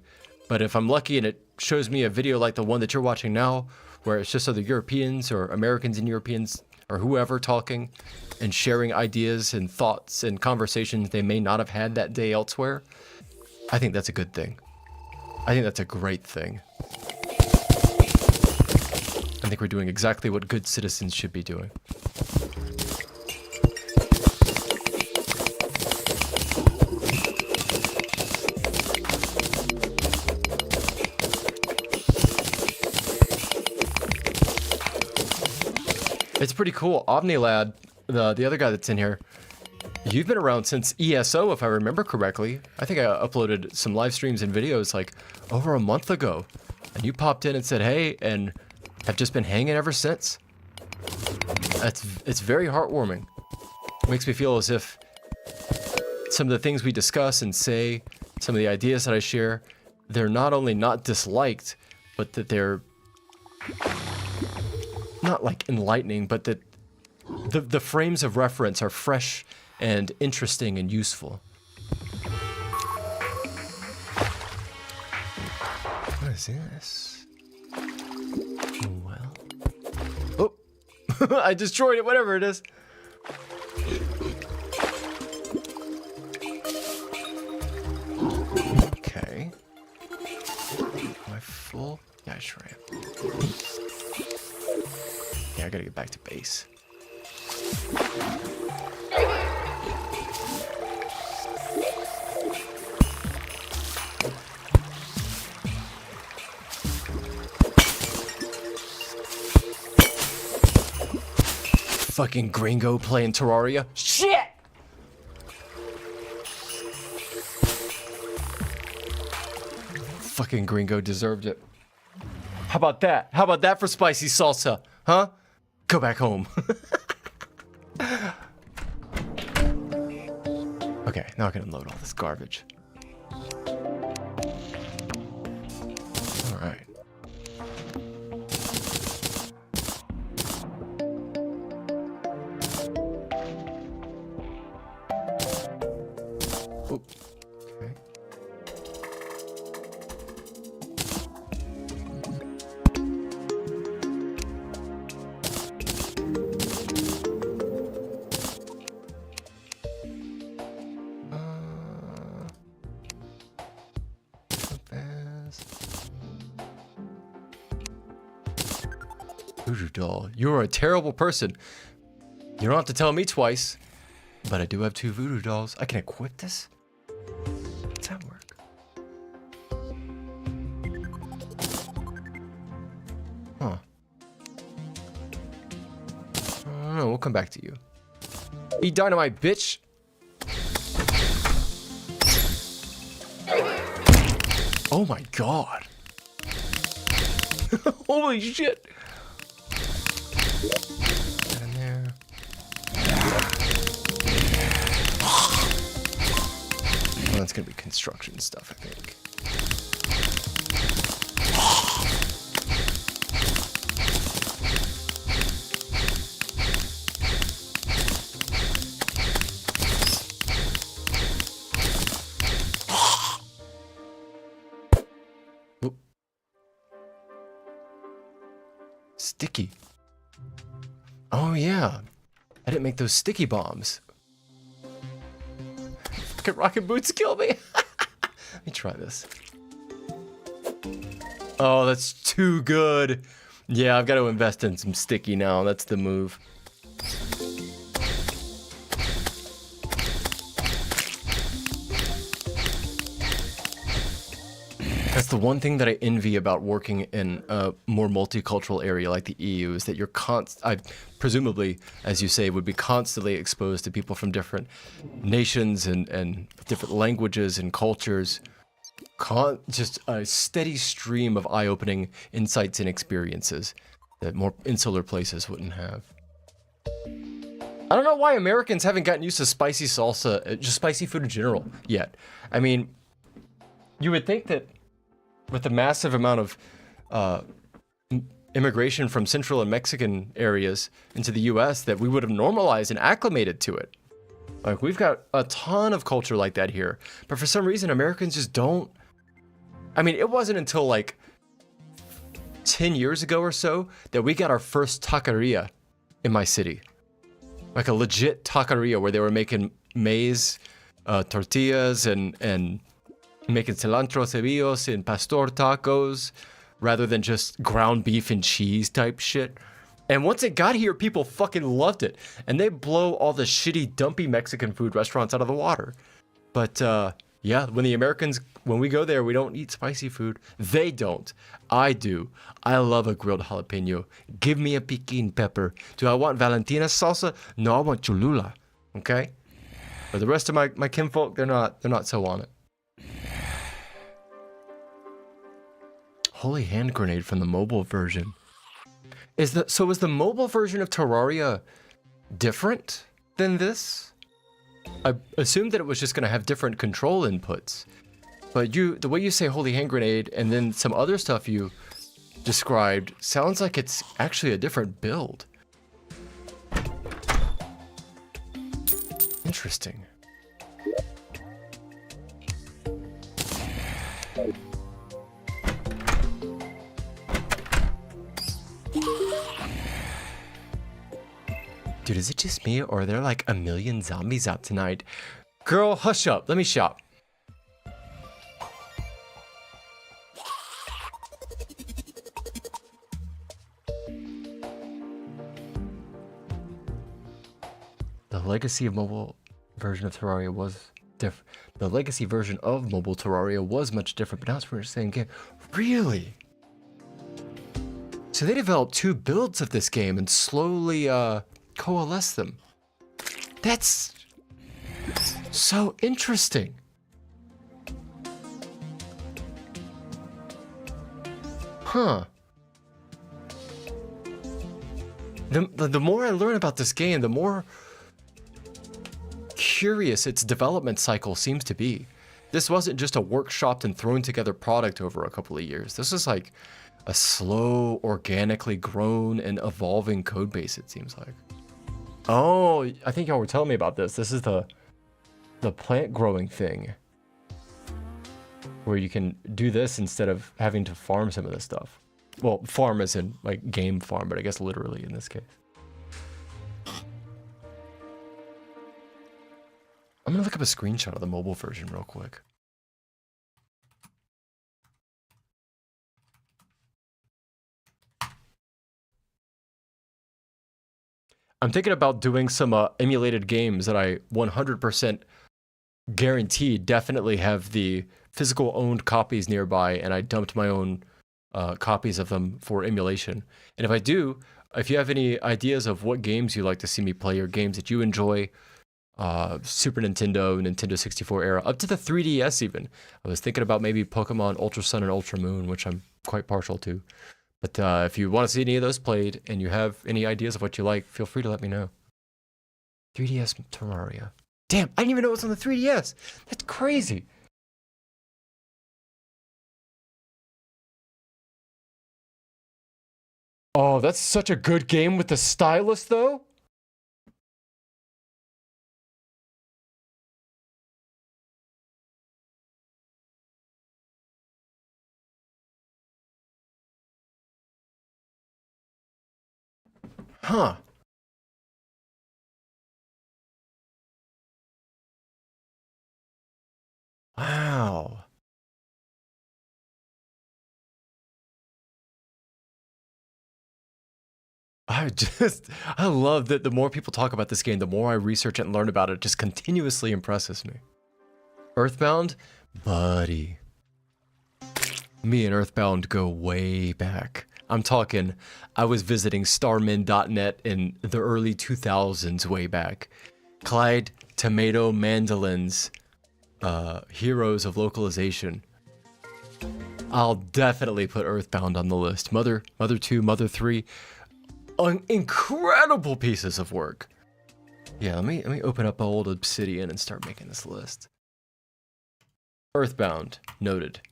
But if I'm lucky and it shows me a video like the one that you're watching now, where it's just other Europeans or Americans and Europeans or whoever talking and sharing ideas and thoughts and conversations they may not have had that day elsewhere, I think that's a good thing. I think that's a great thing. I think we're doing exactly what good citizens should be doing. It's pretty cool. Omnilad, the other guy that's in here, you've been around since ESO, if I remember correctly. I think I uploaded some live streams and videos like over a month ago. And you popped in and said, hey, and have just been hanging ever since. It's very heartwarming. It makes me feel as if some of the things we discuss and say, some of the ideas that I share, they're not only not disliked, but that they're not like enlightening, but that the frames of reference are fresh and interesting and useful. What is this? Oh, well. Oh! I destroyed it, whatever it is. Okay. Am I full? Yeah, I sure am. Yeah, I gotta get back to base. Fucking gringo playing Terraria. Shit! Fucking gringo deserved it. How about that? How about that for spicy salsa? Huh? Go back home. Okay, now I can unload all this garbage. All right. Oop. Okay. Voodoo doll, you're a terrible person. You don't have to tell me twice, but I do have 2 voodoo dolls. I can equip this? Does that work? Huh. I don't know, we'll come back to you. Eat dynamite, bitch! Oh my god! Holy shit! Get in there. Well, that's gonna be construction stuff, I think. Whoop. Sticky. Oh yeah, I didn't make those sticky bombs. Fucking rocket boots kill me. Let me try this. Oh, that's too good. Yeah, I've got to invest in some sticky now. That's the move. That's the one thing that I envy about working in a more multicultural area like the EU is that you're presumably, as you say, would be constantly exposed to people from different nations and different languages and cultures. Just a steady stream of eye-opening insights and experiences that more insular places wouldn't have. I don't know why Americans haven't gotten used to spicy salsa, just spicy food in general, yet. I mean, you would think that with the massive amount of immigration from Central and Mexican areas into the US that we would have normalized and acclimated to it. Like, we've got a ton of culture like that here. But for some reason, Americans just don't. I mean, it wasn't until like 10 years ago or so that we got our first taqueria in my city. Like a legit taqueria where they were making maize tortillas and making cilantro cebillos and pastor tacos rather than just ground beef and cheese type shit. And once it got here, people fucking loved it. And they blow all the shitty, dumpy Mexican food restaurants out of the water. But yeah, when we go there, we don't eat spicy food. They don't. I do. I love a grilled jalapeno. Give me a piquin pepper. Do I want Valentina's salsa? No, I want Cholula. Okay? But the rest of my kinfolk, they're not so on it. Holy hand grenade from the mobile version. Is the mobile version of Terraria different than this? I assumed that it was just going to have different control inputs. But the way you say holy hand grenade and then some other stuff you described sounds like it's actually a different build. Interesting. Dude, is it just me, or are there like a million zombies out tonight? Girl, hush up. Let me shop. The legacy of mobile version of Terraria was different. The legacy version of mobile Terraria was much different, but now it's pretty much the same game. Really? So they developed 2 builds of this game and slowly coalesce them. That's so interesting. Huh. The more I learn about this game, the more curious its development cycle seems to be. This wasn't just a workshopped and thrown together product over a couple of years. This is like a slow, organically grown and evolving code base, it seems like. Oh, I think y'all were telling me about this. This is the plant growing thing, where you can do this instead of having to farm some of this stuff. Well, farm as in like game farm, but I guess literally in this case. I'm gonna look up a screenshot of the mobile version real quick. I'm thinking about doing some emulated games that I 100% guaranteed definitely have the physical owned copies nearby, and I dumped my own copies of them for emulation. And if I do, if you have any ideas of what games you like to see me play or games that you enjoy, Super Nintendo, Nintendo 64 era, up to the 3DS even. I was thinking about maybe Pokemon Ultra Sun and Ultra Moon, which I'm quite partial to. But if you want to see any of those played and you have any ideas of what you like, feel free to let me know. 3DS Terraria. Damn, I didn't even know it was on the 3DS. That's crazy. Oh, that's such a good game with the stylus, though. Huh. Wow. I love that the more people talk about this game, the more I research it and learn about it, it just continuously impresses me. Earthbound? Buddy. Me and Earthbound go way back. I'm talking, I was visiting starmin.net in the early 2000s way back. Clyde Tomato Mandolin's Heroes of Localization. I'll definitely put Earthbound on the list. Mother 2, Mother 3. Incredible pieces of work. Yeah, let me open up old Obsidian and start making this list. Earthbound, noted.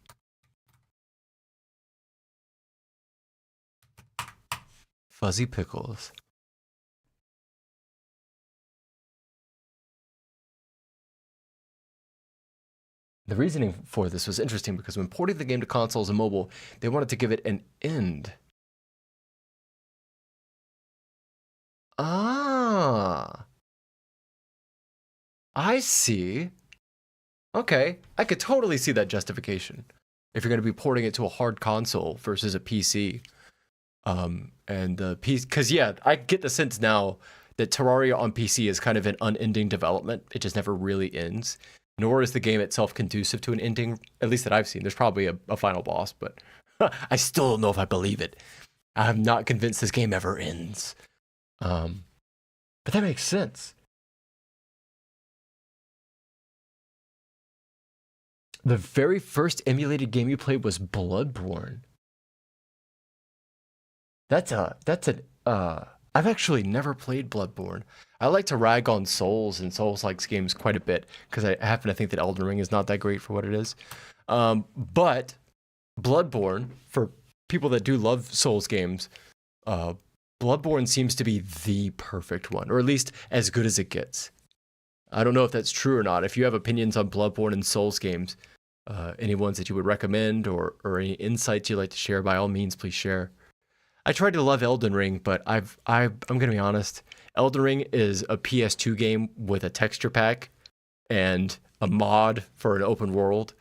Fuzzy Pickles. The reasoning for this was interesting because when porting the game to consoles and mobile, they wanted to give it an end. Ah. I see. Okay, I could totally see that justification. If you're going to be porting it to a hard console versus a PC. And the PC, because yeah, I get the sense now that Terraria on PC is kind of an unending development. It just never really ends. Nor is the game itself conducive to an ending, at least that I've seen. There's probably a final boss, but I still don't know if I believe it. I'm not convinced this game ever ends. But that makes sense. The very first emulated game you played was Bloodborne. I've actually never played Bloodborne. I like to rag on Souls and Souls-like games quite a bit because I happen to think that Elden Ring is not that great for what it is. But Bloodborne, for people that do love Souls games, Bloodborne seems to be the perfect one, or at least as good as it gets. I don't know if that's true or not. If you have opinions on Bloodborne and Souls games, any ones that you would recommend or any insights you'd like to share, by all means, please share. I tried to love Elden Ring, but I'm gonna be honest. Elden Ring is a PS2 game with a texture pack and a mod for an open world.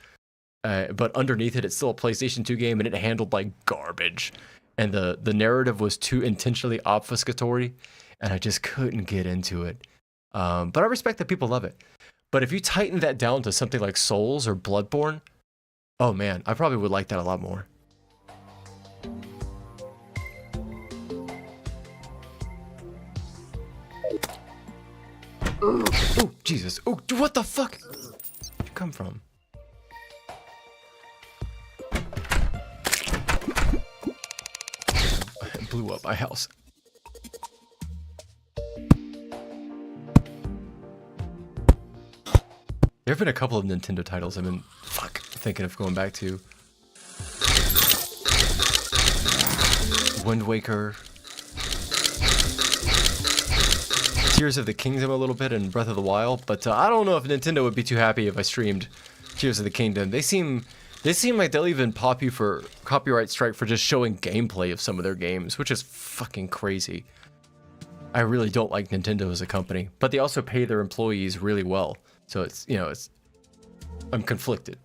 But underneath it, it's still a PlayStation 2 game, and it handled like garbage. And the narrative was too intentionally obfuscatory, and I just couldn't get into it. But I respect that people love it. But if you tighten that down to something like Souls or Bloodborne, oh man, I probably would like that a lot more. Oh, Jesus. Oh, what the fuck? Where'd you come from? I blew up my house. There have been a couple of Nintendo titles I've been thinking of going back to. Wind Waker. Tears of the Kingdom a little bit and Breath of the Wild, but I don't know if Nintendo would be too happy if I streamed Tears of the Kingdom. They seem like they'll even pop you for copyright strike for just showing gameplay of some of their games, which is fucking crazy. I really don't like Nintendo as a company, but they also pay their employees really well. So it's, you know, I'm conflicted.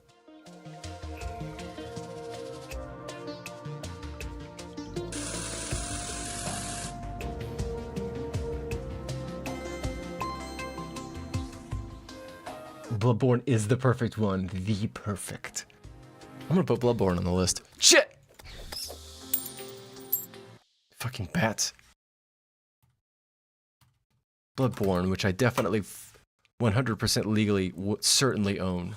Bloodborne is the perfect one. The perfect. I'm gonna put Bloodborne on the list. Shit! Fucking bats. Bloodborne, which I definitely 100% legally would certainly own.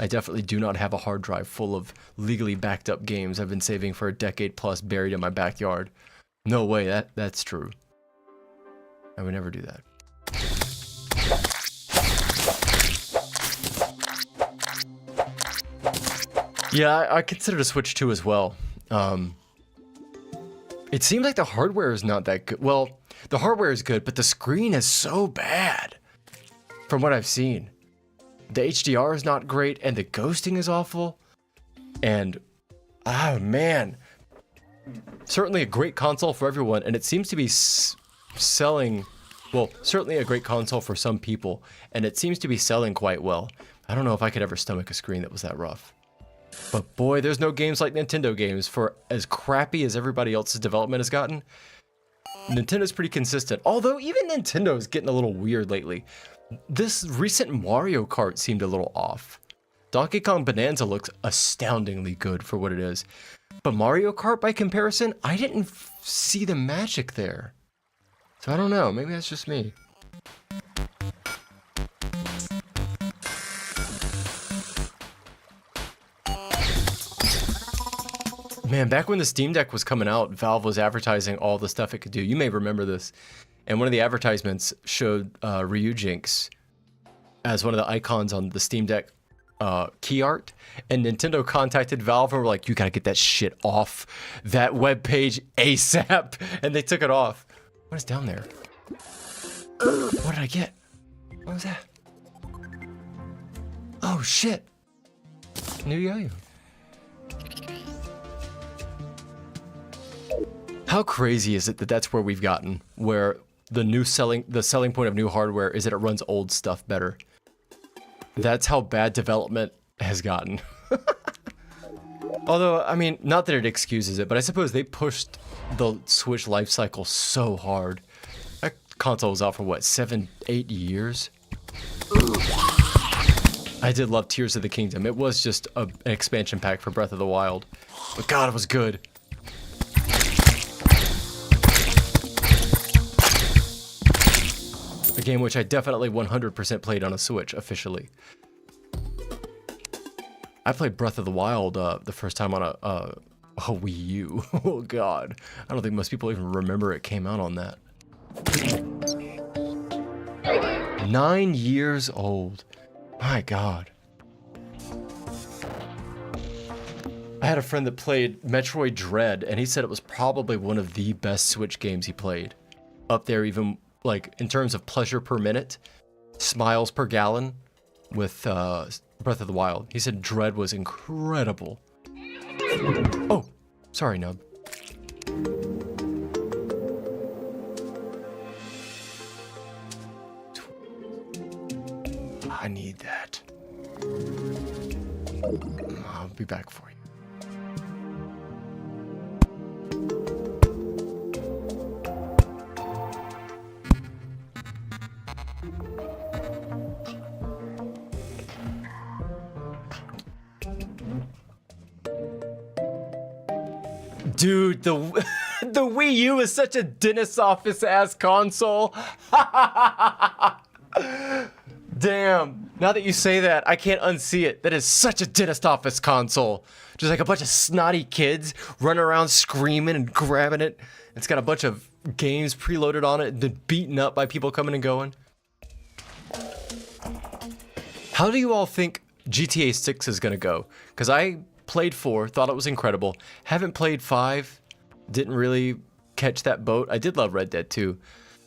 I definitely do not have a hard drive full of legally backed up games I've been saving for a decade plus buried in my backyard. No way, that's true. I would never do that. Yeah, I considered a Switch 2 as well. It seems like the hardware is not that good. Well, the hardware is good, but the screen is so bad. From what I've seen. The HDR is not great, and the ghosting is awful. And, oh man. Certainly a great console for everyone, and it seems to be selling... Well, certainly a great console for some people, and it seems to be selling quite well. I don't know if I could ever stomach a screen that was that rough. But boy, there's no games like Nintendo games. For as crappy as everybody else's development has gotten, Nintendo's pretty consistent. Although even Nintendo's getting a little weird lately. This recent Mario Kart seemed a little off. Donkey Kong Bonanza looks astoundingly good for what it is. But Mario Kart, by comparison, I didn't see the magic there. So I don't know, maybe that's just me. Man, back when the Steam Deck was coming out, Valve was advertising all the stuff it could do. You may remember this. And one of the advertisements showed Ryujinx as one of the icons on the Steam Deck key art. And Nintendo contacted Valve and were like, you gotta get that shit off that webpage ASAP. And they took it off. What is down there? What did I get? What was that? Oh, shit. New yo-yo. How crazy is it that that's where we've gotten, where the selling point of new hardware is that it runs old stuff better. That's how bad development has gotten. Although, I mean, not that it excuses it, but I suppose they pushed the Switch life cycle so hard. That console was out for what, 7, 8 years? I did love Tears of the Kingdom. It was just an expansion pack for Breath of the Wild. But God, it was good. A game which I definitely 100% played on a Switch, officially. I played Breath of the Wild the first time on a Wii U. Oh God. I don't think most people even remember it came out on that. 9 years old. My God. I had a friend that played Metroid Dread, and he said it was probably one of the best Switch games he played. Up there even, like, in terms of pleasure per minute, smiles per gallon with Breath of the Wild. He said Dread was incredible. Oh, sorry, Nub. I need that. I'll be back for you. Dude, the Wii U is such a dentist office ass console. Damn. Now that you say that, I can't unsee it. That is such a dentist office console. Just like a bunch of snotty kids running around screaming and grabbing it. It's got a bunch of games preloaded on it and then beaten up by people coming and going. How do you all think GTA 6 is going to go? Because I played 4, thought it was incredible. Haven't played 5, didn't really catch that boat. I did love Red Dead 2.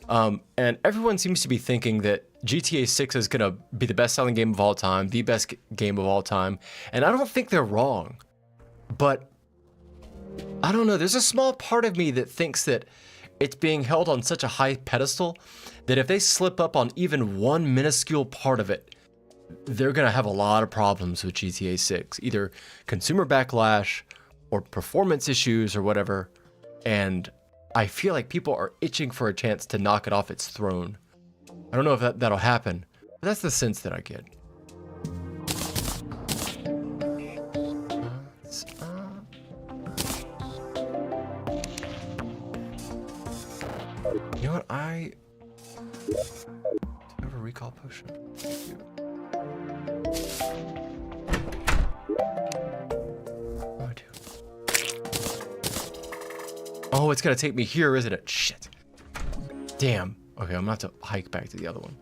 And everyone seems to be thinking that GTA 6 is going to be the best-selling game of all time, the best game of all time. And I don't think they're wrong. But I don't know. There's a small part of me that thinks that it's being held on such a high pedestal that if they slip up on even one minuscule part of it, they're going to have a lot of problems with GTA 6. Either consumer backlash or performance issues or whatever. And I feel like people are itching for a chance to knock it off its throne. I don't know if that'll happen, but that's the sense that I get. You know what? Do I have a recall potion? Oh, I do. Oh, it's gonna take me here, isn't it? Shit. Damn. Okay, I'm gonna have to hike back to the other one.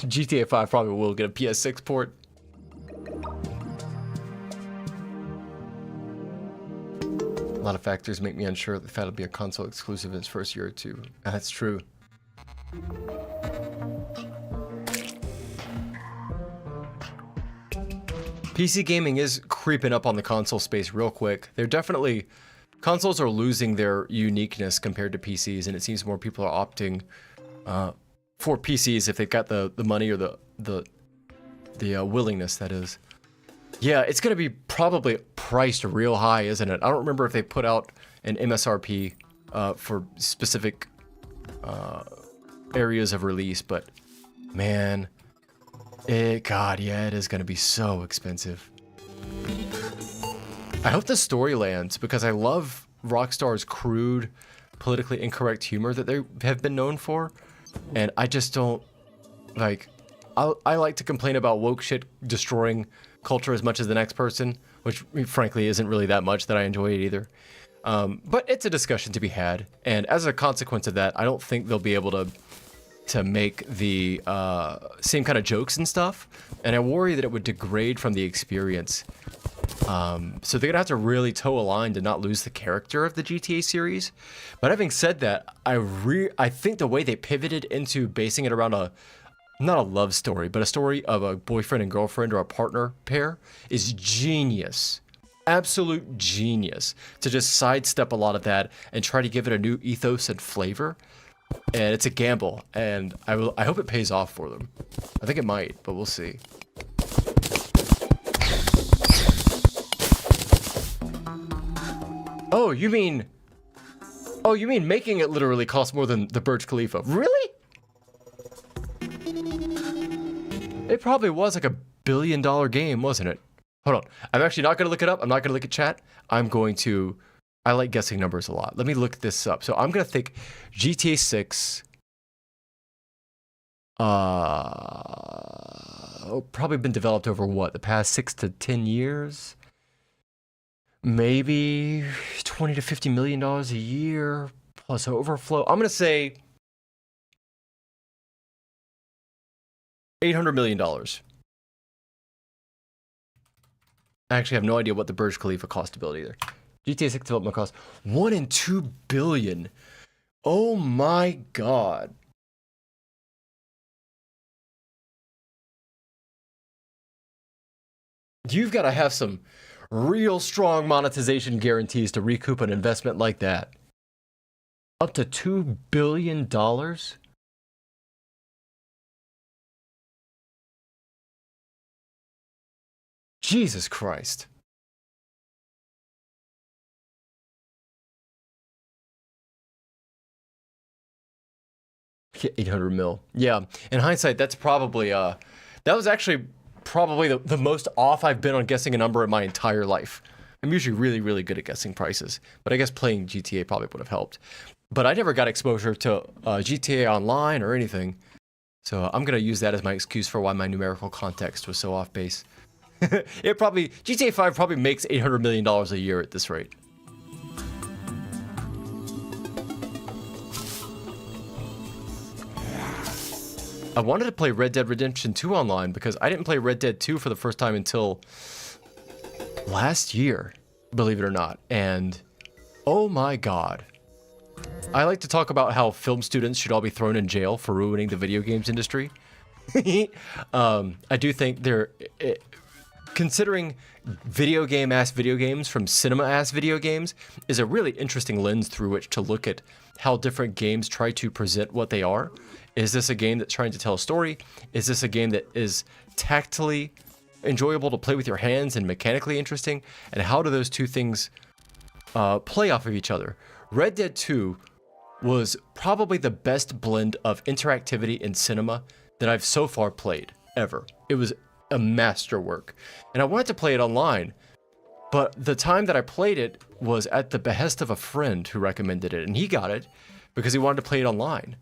GTA 5 probably will get a PS6 port. A lot of factors make me unsure if that'll be a console exclusive in its first year or two. That's true. PC gaming is creeping up on the console space real quick. They're definitely... Consoles are losing their uniqueness compared to PCs, and it seems more people are opting for PCs if they've got the money or the willingness, that is. Yeah, it's going to be probably priced real high, isn't it? I don't remember if they put out an MSRP for specific areas of release, but man... God, yeah, it is going to be so expensive. I hope the story lands, because I love Rockstar's crude, politically incorrect humor that they have been known for. And I just don't, like, I like to complain about woke shit destroying culture as much as the next person, which frankly isn't really that much that I enjoy it either. But it's a discussion to be had. And as a consequence of that, I don't think they'll be able to make the same kind of jokes and stuff, and I worry that it would degrade from the experience. So they're gonna have to really toe a line to not lose the character of the GTA series. But having said that, I think the way they pivoted into basing it around not a love story, but a story of a boyfriend and girlfriend or a partner pair is genius. Absolute genius. To just sidestep a lot of that and try to give it a new ethos and flavor. And it's a gamble, and I hope it pays off for them. I think it might, but we'll see. Oh, you mean making it literally costs more than the Burj Khalifa? Really? It probably was like $1 billion game, wasn't it? Hold on. I'm actually not going to look it up. I'm not going to look at chat. I like guessing numbers a lot. Let me look this up. So I'm going to think GTA 6. Probably been developed over what? The past 6 to 10 years? Maybe $20 to $50 million a year plus overflow. I'm going to say $800 million. I actually have no idea what the Burj Khalifa cost to build either. GTA 6 development cost 1 in 2 billion. Oh my god. You've got to have some real strong monetization guarantees to recoup an investment like that. Up to $2 billion? Jesus Christ. Yeah, 800 mil. Yeah, in hindsight, that's probably, that was actually probably the most off I've been on guessing a number in my entire life. I'm usually really, really good at guessing prices, but I guess playing GTA probably would have helped. But I never got exposure to GTA Online or anything, so I'm gonna use that as my excuse for why my numerical context was so off base. GTA 5 probably makes $800 million a year at this rate. I wanted to play Red Dead Redemption 2 online because I didn't play Red Dead 2 for the first time until last year, believe it or not. And oh my god. I like to talk about how film students should all be thrown in jail for ruining the video games industry. I do think they're... considering video games from cinema-ass video games is a really interesting lens through which to look at how different games try to present what they are. Is this a game that's trying to tell a story? Is this a game that is tactily enjoyable to play with your hands and mechanically interesting? And how do those two things play off of each other? Red Dead 2 was probably the best blend of interactivity in cinema that I've so far played, ever. It was a masterwork. And I wanted to play it online, but the time that I played it was at the behest of a friend who recommended it, and he got it because he wanted to play it online.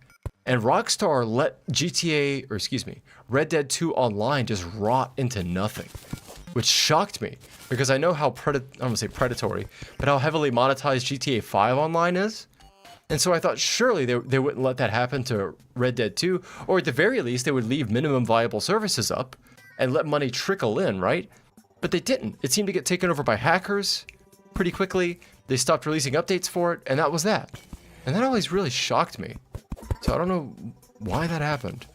And Rockstar let Red Dead 2 Online just rot into nothing, which shocked me because I know how I don't want to say predatory, but how heavily monetized GTA 5 Online is. And so I thought surely they wouldn't let that happen to Red Dead 2, or at the very least they would leave minimum viable services up and let money trickle in, right? But they didn't. It seemed to get taken over by hackers pretty quickly. They stopped releasing updates for it, and that was that. And that always really shocked me. So I don't know why that happened.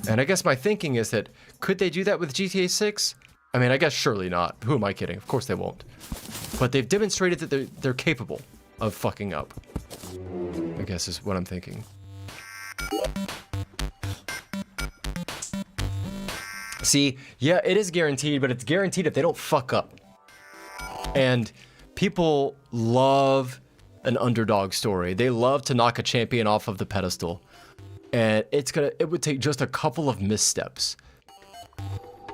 And I guess my thinking is that, could they do that with GTA 6? I mean, I guess surely not. Who am I kidding? Of course they won't. But they've demonstrated that they're capable of fucking up, I guess is what I'm thinking. See, yeah, it is guaranteed, but it's guaranteed if they don't fuck up. And people love an underdog story. They love to knock a champion off of the pedestal. And it would take just a couple of missteps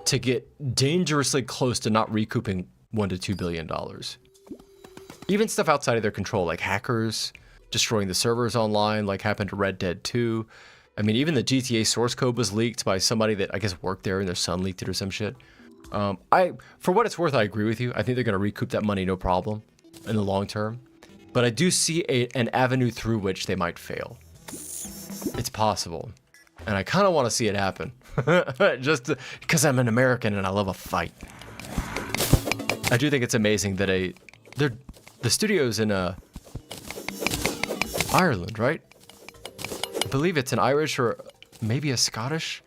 to get dangerously close to not recouping $1 to $2 billion. Even stuff outside of their control, like hackers destroying the servers online, like happened to Red Dead 2. I mean, even the GTA source code was leaked by somebody that I guess worked there and their son leaked it or some shit. For what it's worth, I agree with you. I think they're going to recoup that money no problem in the long term. But I do see an avenue through which they might fail. It's possible. And I kind of want to see it happen. Just because I'm an American and I love a fight. I do think it's amazing that the studio's in Ireland, right? I believe it's an Irish or maybe a Scottish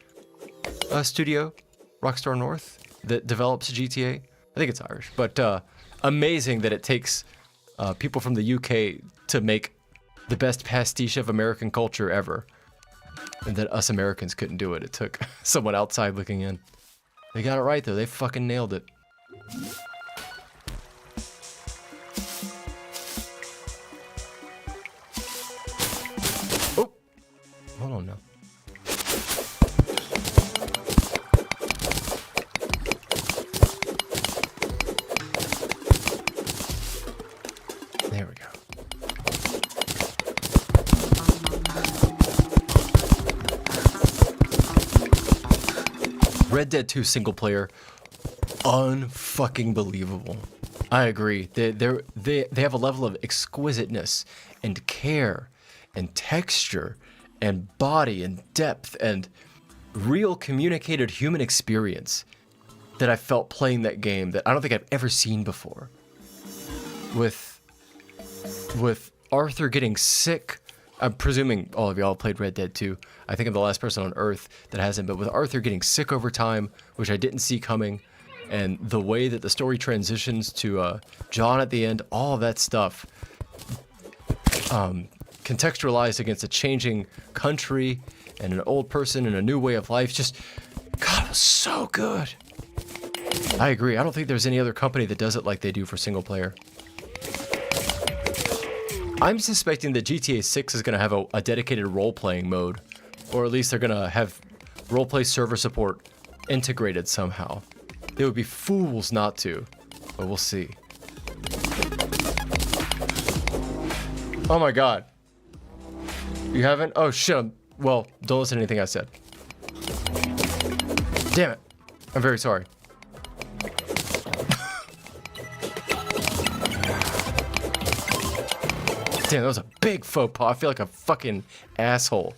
studio, Rockstar North, that develops GTA. I think it's Irish, but amazing that it takes people from the UK to make the best pastiche of American culture ever. And that us Americans couldn't do it. It took someone outside looking in. They got it right though. They fucking nailed it. Oh! Hold on now. There we go. Red Dead 2 single player, unfucking believable. I agree. They have a level of exquisiteness and care and texture and body and depth and real communicated human experience that I felt playing that game that I don't think I've ever seen before. with Arthur getting sick. I'm presuming all of y'all played Red Dead 2. I think I'm the last person on Earth that hasn't, but with Arthur getting sick over time, which I didn't see coming, and the way that the story transitions to John at the end, all of that stuff, contextualized against a changing country and an old person and a new way of life, just, God, it was so good. I agree. I don't think there's any other company that does it like they do for single player. I'm suspecting that GTA 6 is going to have a dedicated role-playing mode, or at least they're going to have roleplay server support integrated somehow. They would be fools not to, but we'll see. Oh my god. You haven't? Oh shit. Well, don't listen to anything I said. Damn it. I'm very sorry. Damn, that was a big faux pas. I feel like a fucking asshole.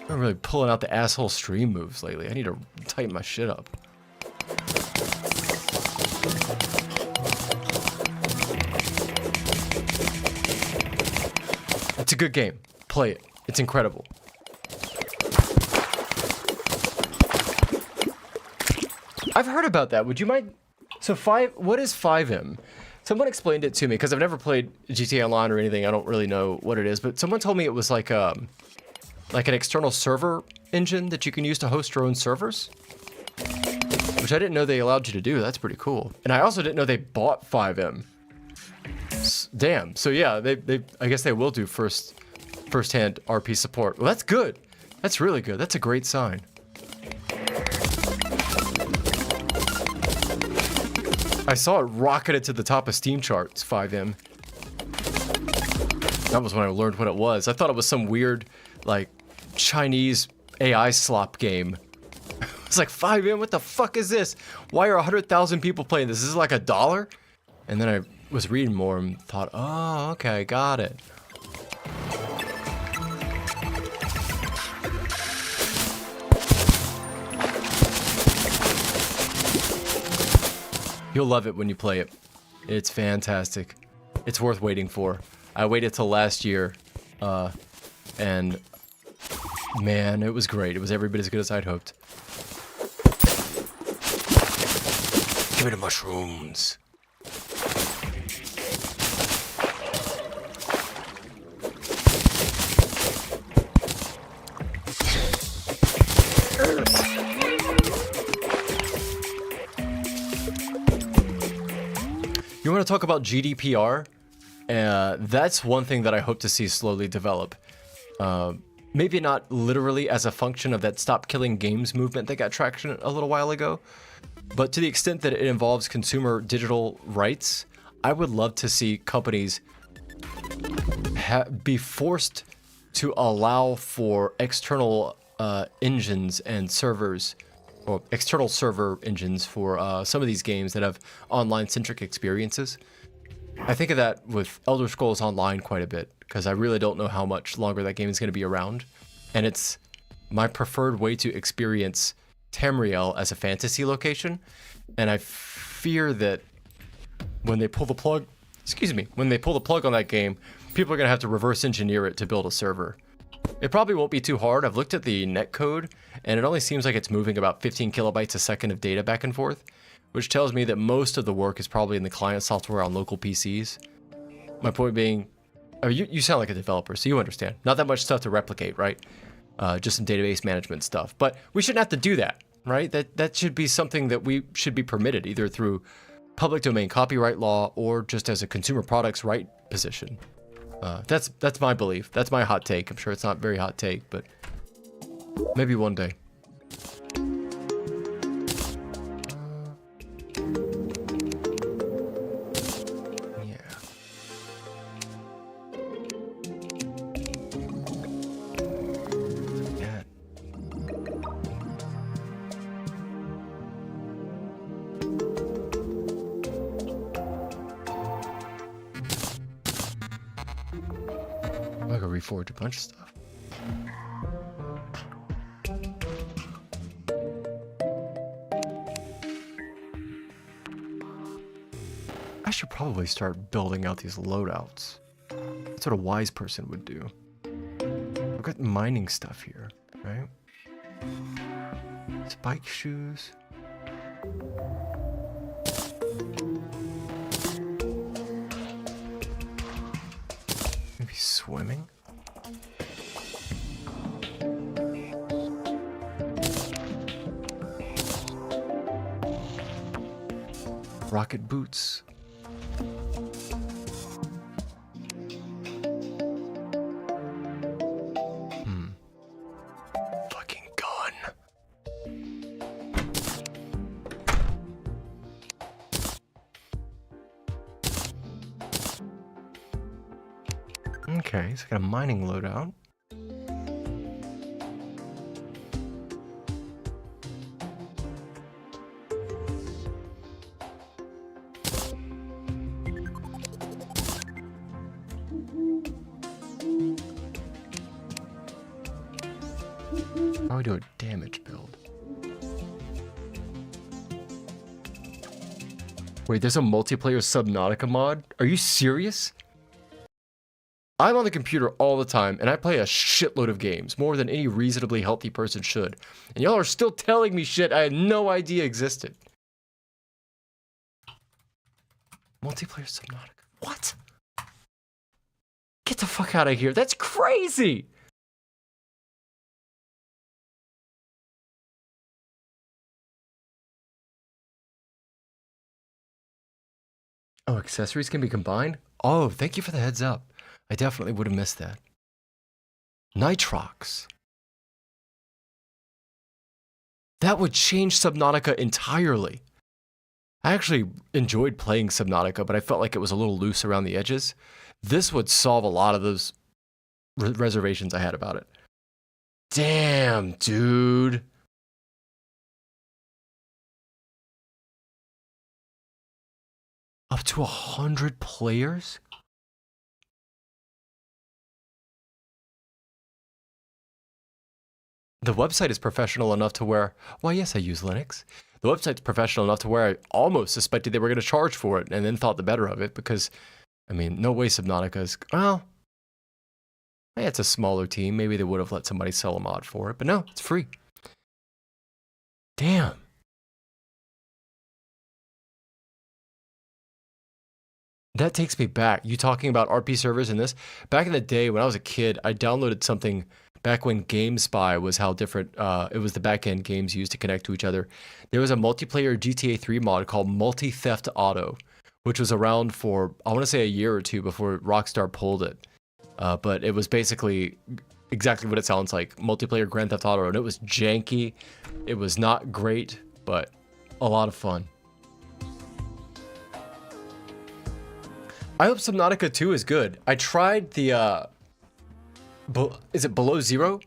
I'm really pulling out the asshole stream moves lately. I need to tighten my shit up. It's a good game. Play it. It's incredible. I've heard about that. Would you mind? So what is 5M? Someone explained it to me because I've never played GTA Online or anything. I don't really know what it is, but someone told me it was like an external server engine that you can use to host your own servers, which I didn't know they allowed you to do. That's pretty cool. And I also didn't know they bought 5M. Damn. So yeah, I guess they will do first-hand RP support. Well, that's good. That's really good. That's a great sign. I saw it rocketed to the top of Steam charts, 5M. That was when I learned what it was. I thought it was some weird, like, Chinese AI slop game. It's like, 5M, what the fuck is this? Why are 100,000 people playing this? This is like $1? And then I was reading more and thought, oh, okay, got it. You'll love it when you play it. It's fantastic. It's worth waiting for. I waited till last year, and man, it was great. It was every bit as good as I'd hoped. Give me the mushrooms. You want to talk about GDPR? That's one thing that I hope to see slowly develop. Maybe not literally as a function of that stop killing games movement that got traction a little while ago, but to the extent that it involves consumer digital rights, I would love to see companies be forced to allow for external engines and servers, or external server engines for some of these games that have online-centric experiences. I think of that with Elder Scrolls Online quite a bit, because I really don't know how much longer that game is going to be around. And it's my preferred way to experience Tamriel as a fantasy location. And I fear that when they pull the plug, when they pull the plug on that game, people are going to have to reverse engineer it to build a server. It probably won't be too hard. I've looked at the netcode, and it only seems like it's moving about 15 kilobytes a second of data back and forth, which tells me that most of the work is probably in the client software on local PCs. My point being, I mean, you sound like a developer, so you understand. Not that much stuff to replicate, right? Just some database management stuff. But we shouldn't have to do that, right? That should be something that we should be permitted, either through public domain copyright law or just as a consumer products right position. That's my belief. That's my hot take. I'm sure it's not a very hot take, but maybe one day. I could reforge a bunch of stuff. should probably start building out these loadouts. That's what a wise person would do. I've got mining stuff here, right? Spike shoes. Maybe swimming? Rocket boots. Fucking gun. Okay, so I got a mining loadout. How do we do a damage build? Wait, there's a multiplayer Subnautica mod? Are you serious? I'm on the computer all the time, and I play a shitload of games, more than any reasonably healthy person should. And y'all are still telling me shit I had no idea existed. Multiplayer Subnautica. What? Get the fuck out of here. That's crazy! Oh, accessories can be combined? Oh, thank you for the heads up. I definitely would have missed that. Nitrox. That would change Subnautica entirely. I actually enjoyed playing Subnautica, but I felt like it was a little loose around the edges. This would solve a lot of those reservations I had about it. Damn, dude. Up to 100 players? The website is professional enough to where, well, yes, I use Linux. The website's professional enough to where I almost suspected they were going to charge for it and then thought the better of it because, I mean, no way Subnautica is, well, yeah, it's a smaller team. Maybe they would have let somebody sell a mod for it, but no, it's free. Damn. That takes me back. You talking about RP servers and this? Back in the day when I was a kid, I downloaded something back when GameSpy was how different, it was the back-end games used to connect to each other. There was a multiplayer GTA 3 mod called Multi-Theft Auto, which was around for, I want to say a year or two before Rockstar pulled it. But it was basically exactly what it sounds like, multiplayer Grand Theft Auto, and it was janky. It was not great, but a lot of fun. I hope Subnautica 2 is good. I tried the, is it Below Zero?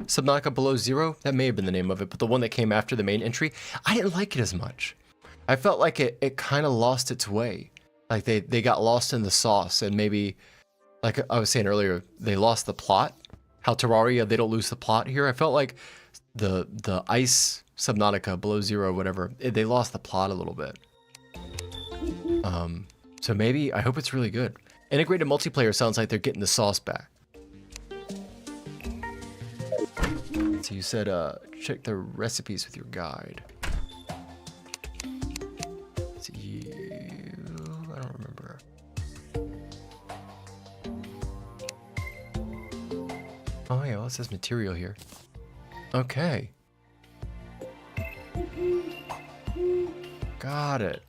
Subnautica Below Zero? That may have been the name of it, but the one that came after the main entry, I didn't like it as much. I felt like it kind of lost its way. Like they got lost in the sauce, and maybe, like I was saying earlier, they lost the plot. How Terraria, they don't lose the plot here. I felt like the Ice Subnautica, Below Zero, whatever, they lost the plot a little bit. So maybe, I hope it's really good. Integrated multiplayer sounds like they're getting the sauce back. So you said, check the recipes with your guide. It's you, I don't remember. Oh yeah, well, it says material here. Okay. Got it.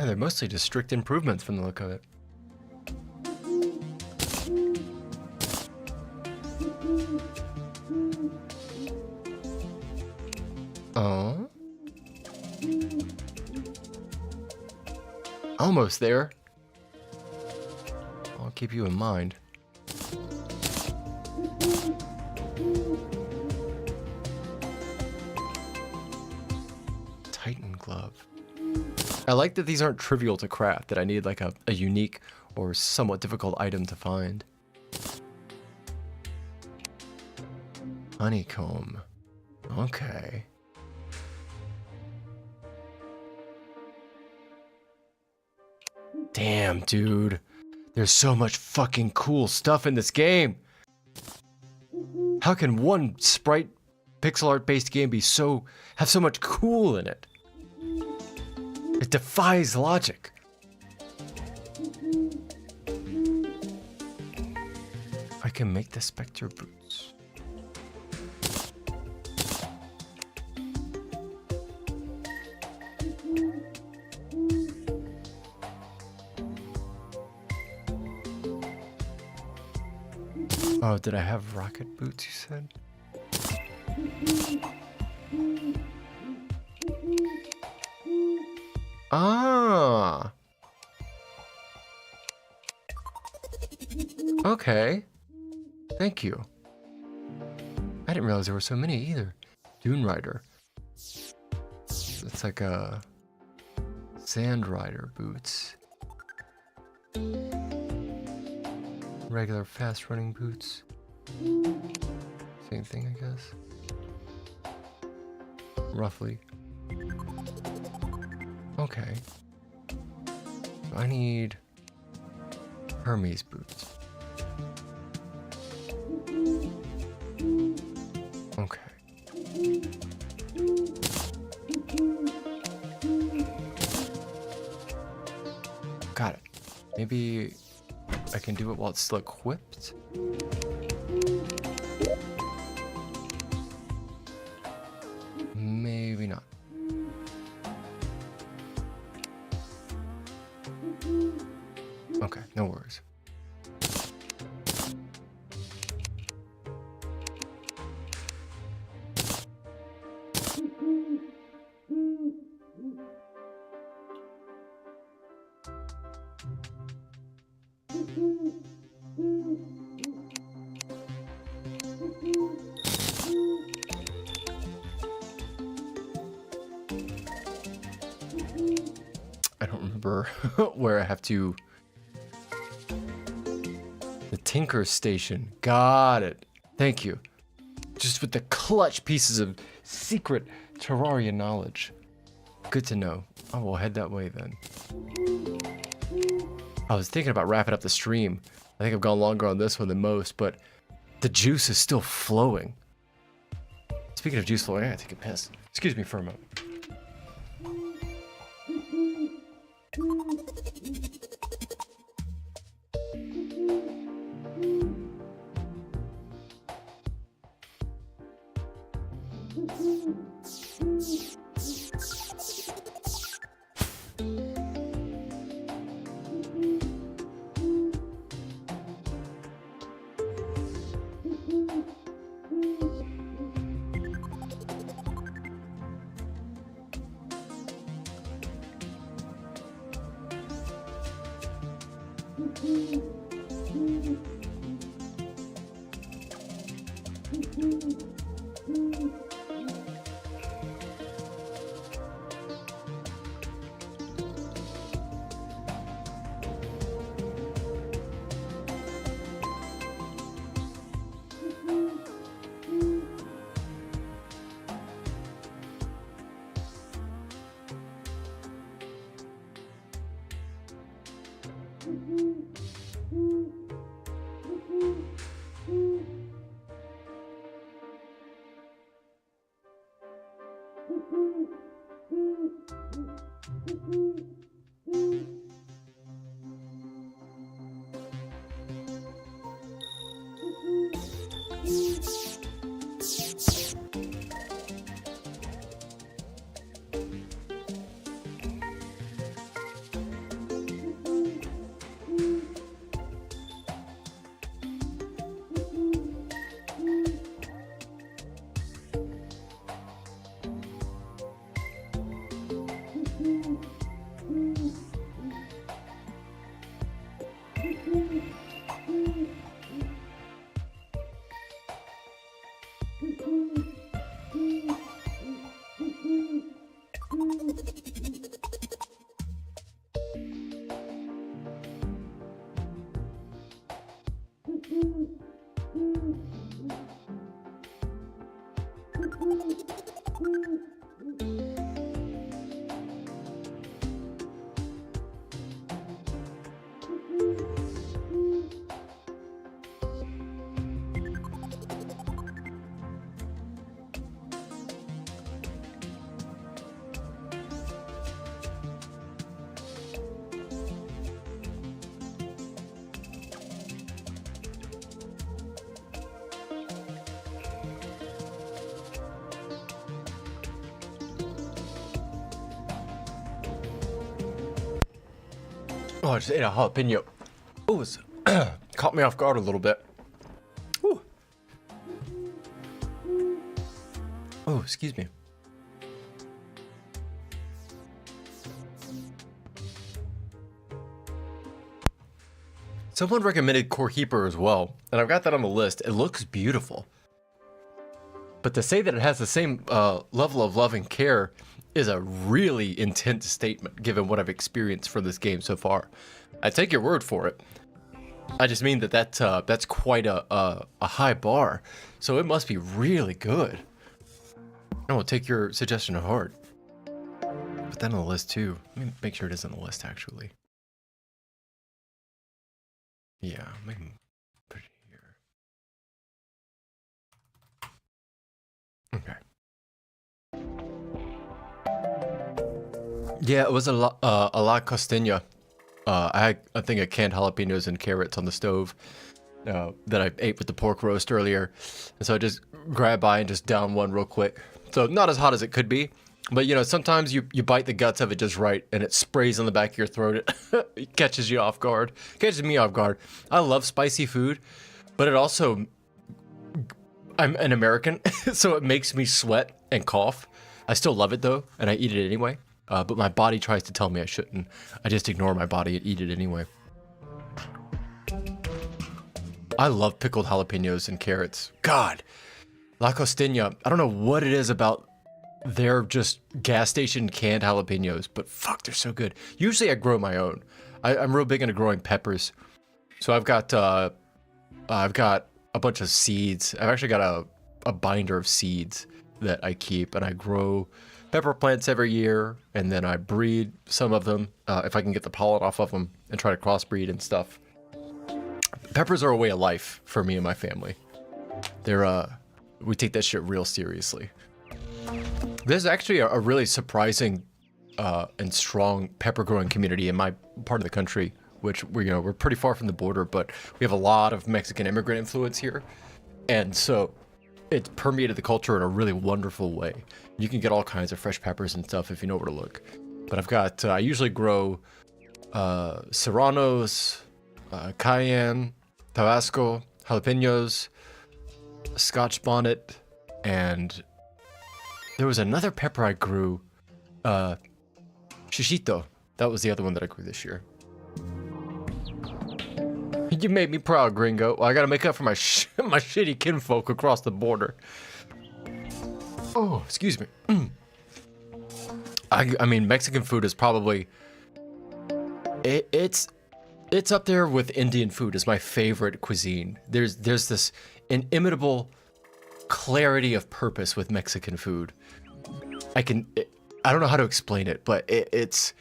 Yeah, they're mostly just strict improvements from the look of it. Oh. Almost there. keep you in mind. Titan glove. I like that these aren't trivial to craft, that I need like a unique or somewhat difficult item to find. Honeycomb. Okay. Damn, dude. There's so much fucking cool stuff in this game. How can one sprite pixel art based game have so much cool in it? It defies logic. I can make the Spectre boots. Oh, did I have rocket boots, you said? Ah. Okay. Thank you. I didn't realize there were so many either. Dune Rider. It's like a Sand Rider boots. Regular fast running boots. Same thing, I guess. Roughly. Okay. I need Hermes boots. Okay. Got it. Maybe I can do it while it's still equipped? Maybe not. Okay, no worries. I don't remember where I have to... The Tinker Station. Got it. Thank you. Just with the clutch pieces of secret Terraria knowledge. Good to know. I will head that way then. I was thinking about wrapping up the stream. I think I've gone longer on this one than most, but the juice is still flowing. Speaking of juice flowing, I gotta take a piss. Excuse me for a moment. I just ate a jalapeno. Oh, it's caught me off guard a little bit. Ooh. Oh, excuse me. Someone recommended Corekeeper as well, and I've got that on the list. It looks beautiful. But to say that it has the same level of love and care is a really intense statement, given what I've experienced for this game so far. I take your word for it. I just mean that that's quite a high bar, so it must be really good. I will take your suggestion to heart. Put that on the list too. Let me make sure it is on the list actually. Yeah, maybe put it here. Okay. Yeah, it was a la costeña. I had, I think, a canned jalapenos and carrots on the stove that I ate with the pork roast earlier. And so I just grabbed by and just down one real quick. So not as hot as it could be, but you know, sometimes you bite the guts of it just right and it sprays on the back of your throat. It catches you off guard. Catches me off guard. I love spicy food, but it also, I'm an American, so it makes me sweat and cough. I still love it though, and I eat it anyway. But my body tries to tell me I shouldn't. I just ignore my body and eat it anyway. I love pickled jalapenos and carrots. God, La Costeña, I don't know what it is about their just gas station canned jalapenos, but fuck, they're so good. Usually I grow my own. I'm real big into growing peppers. So I've got a bunch of seeds. I've actually got a binder of seeds that I keep, and I grow pepper plants every year, and then I breed some of them if I can get the pollen off of them and try to crossbreed and stuff. Peppers are a way of life for me and my family. We take that shit real seriously. There's actually a really surprising and strong pepper growing community in my part of the country, which we're pretty far from the border, but we have a lot of Mexican immigrant influence here, and so it's permeated the culture in a really wonderful way. You can get all kinds of fresh peppers and stuff if you know where to look. But I've got, I usually grow serranos, cayenne, tabasco, jalapenos, Scotch bonnet, and there was another pepper I grew, shishito. That was the other one that I grew this year. You made me proud, gringo. Well, I gotta make up for my my shitty kinfolk across the border. Oh, excuse me. I mean, Mexican food is probably it's up there with Indian food as my favorite cuisine. There's this inimitable clarity of purpose with Mexican food. I don't know how to explain it, but it's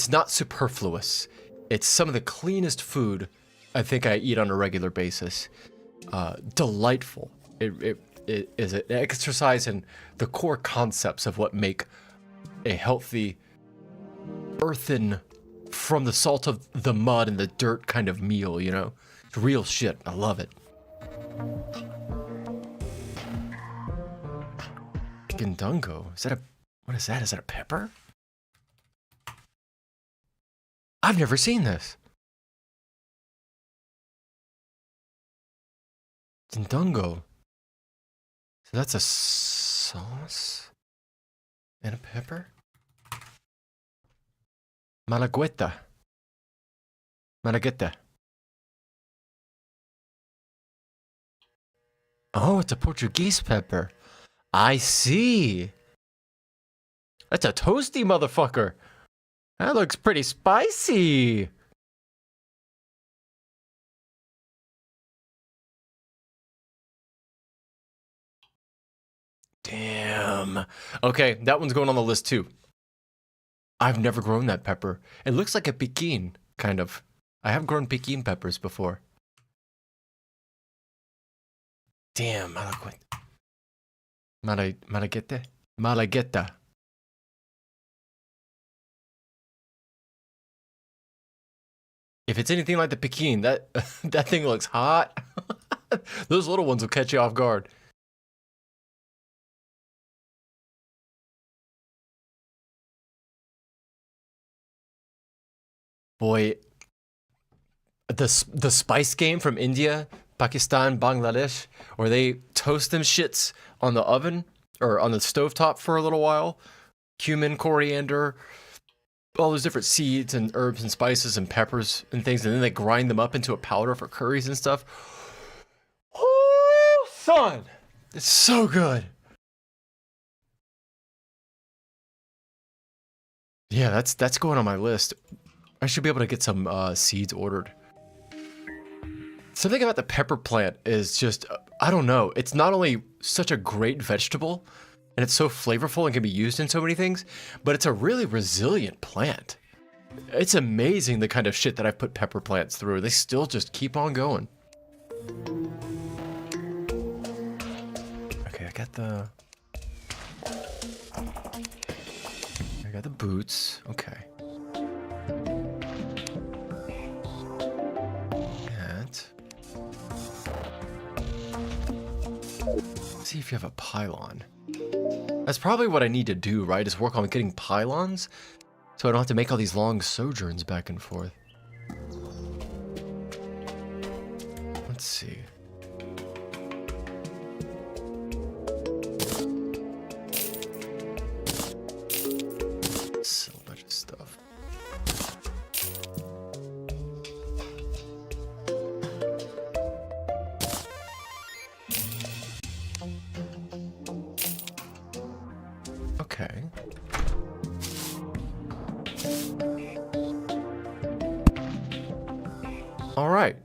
not superfluous. It's some of the cleanest food I think I eat on a regular basis. Delightful. It is an exercise in the core concepts of what make a healthy, earthen, from the salt of the mud and the dirt kind of meal, you know? It's real shit. I love it. Gindungo? What is that? Is that a pepper? I've never seen this. Gindungo. So that's a sauce and a pepper? Malagueta. Malagueta. Oh, it's a Portuguese pepper. I see. That's a toasty motherfucker. That looks pretty spicy. Damn. Okay, that one's going on the list too. I've never grown that pepper. It looks like a piquin, kind of. I have grown piquin peppers before. Damn, Malagueta? Malagueta. If it's anything like the piquin, that thing looks hot. Those little ones will catch you off guard. Boy, the spice game from India, Pakistan, Bangladesh, where they toast them shits on the oven or on the stovetop for a little while. Cumin, coriander, all those different seeds and herbs and spices and peppers and things, and then they grind them up into a powder for curries and stuff. Oh, son, it's so good. Yeah, that's going on my list. I should be able to get some seeds ordered. Something about the pepper plant is just, I don't know. It's not only such a great vegetable, and it's so flavorful and can be used in so many things, but it's a really resilient plant. It's amazing the kind of shit that I've put pepper plants through. They still just keep on going. Okay, I got the boots. Okay. See if you have a pylon. That's probably what I need to do, right? Is work on getting pylons so I don't have to make all these long sojourns back and forth. Let's see. So much stuff. Okay. All right.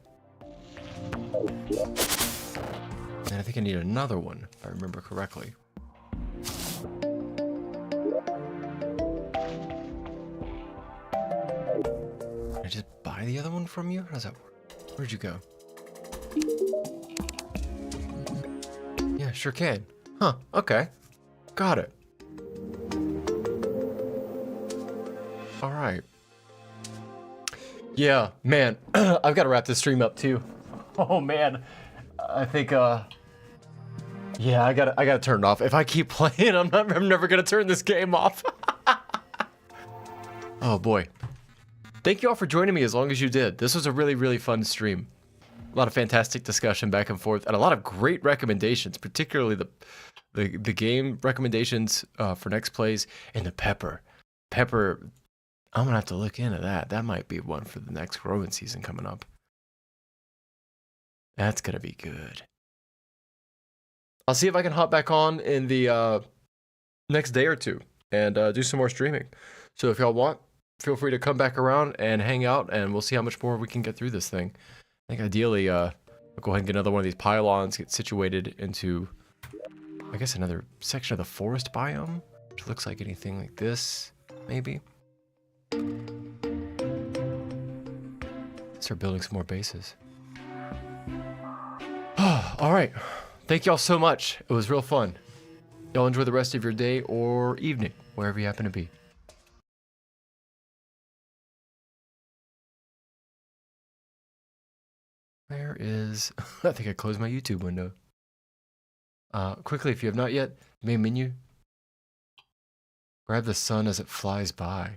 And I think I need another one, if I remember correctly. Can I just buy the other one from you? How does that work? Where'd you go? Yeah, sure can. Huh, okay. Got it. All right. Yeah, man, I've got to wrap this stream up too. Oh man, I think yeah, I gotta turn it off. If I keep playing, I'm never gonna turn this game off. Oh boy. Thank you all for joining me as long as you did. This was a really, really fun stream. A lot of fantastic discussion back and forth, and a lot of great recommendations, particularly the game recommendations for next plays, and the pepper. Pepper, I'm gonna have to look into that. That might be one for the next growing season coming up. That's gonna be good. I'll see if I can hop back on in the next day or two and do some more streaming. So if y'all want, feel free to come back around and hang out, and we'll see how much more we can get through this thing. I think ideally, I'll go ahead and get another one of these pylons, get situated into, I guess, another section of the forest biome, which looks like anything like this, maybe. Start building some more bases. All right. Thank y'all so much. It was real fun. Y'all enjoy the rest of your day or evening, wherever you happen to be. Where is... I think I closed my YouTube window. Quickly, if you have not yet, main menu. Grab the sun as it flies by.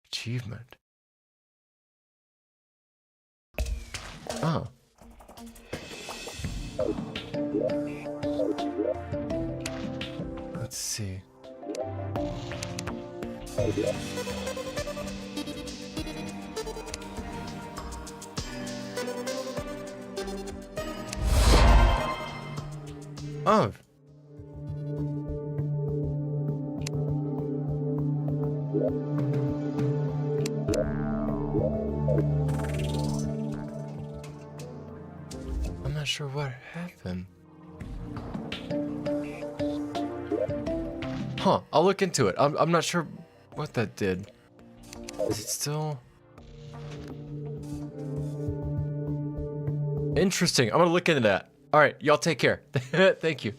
Achievement. Oh. Let's see. Oh. I'm not sure what happened. Huh, I'll look into it. I'm not sure what that did. Is it still... Interesting. I'm gonna look into that. All right, y'all take care. Thank you.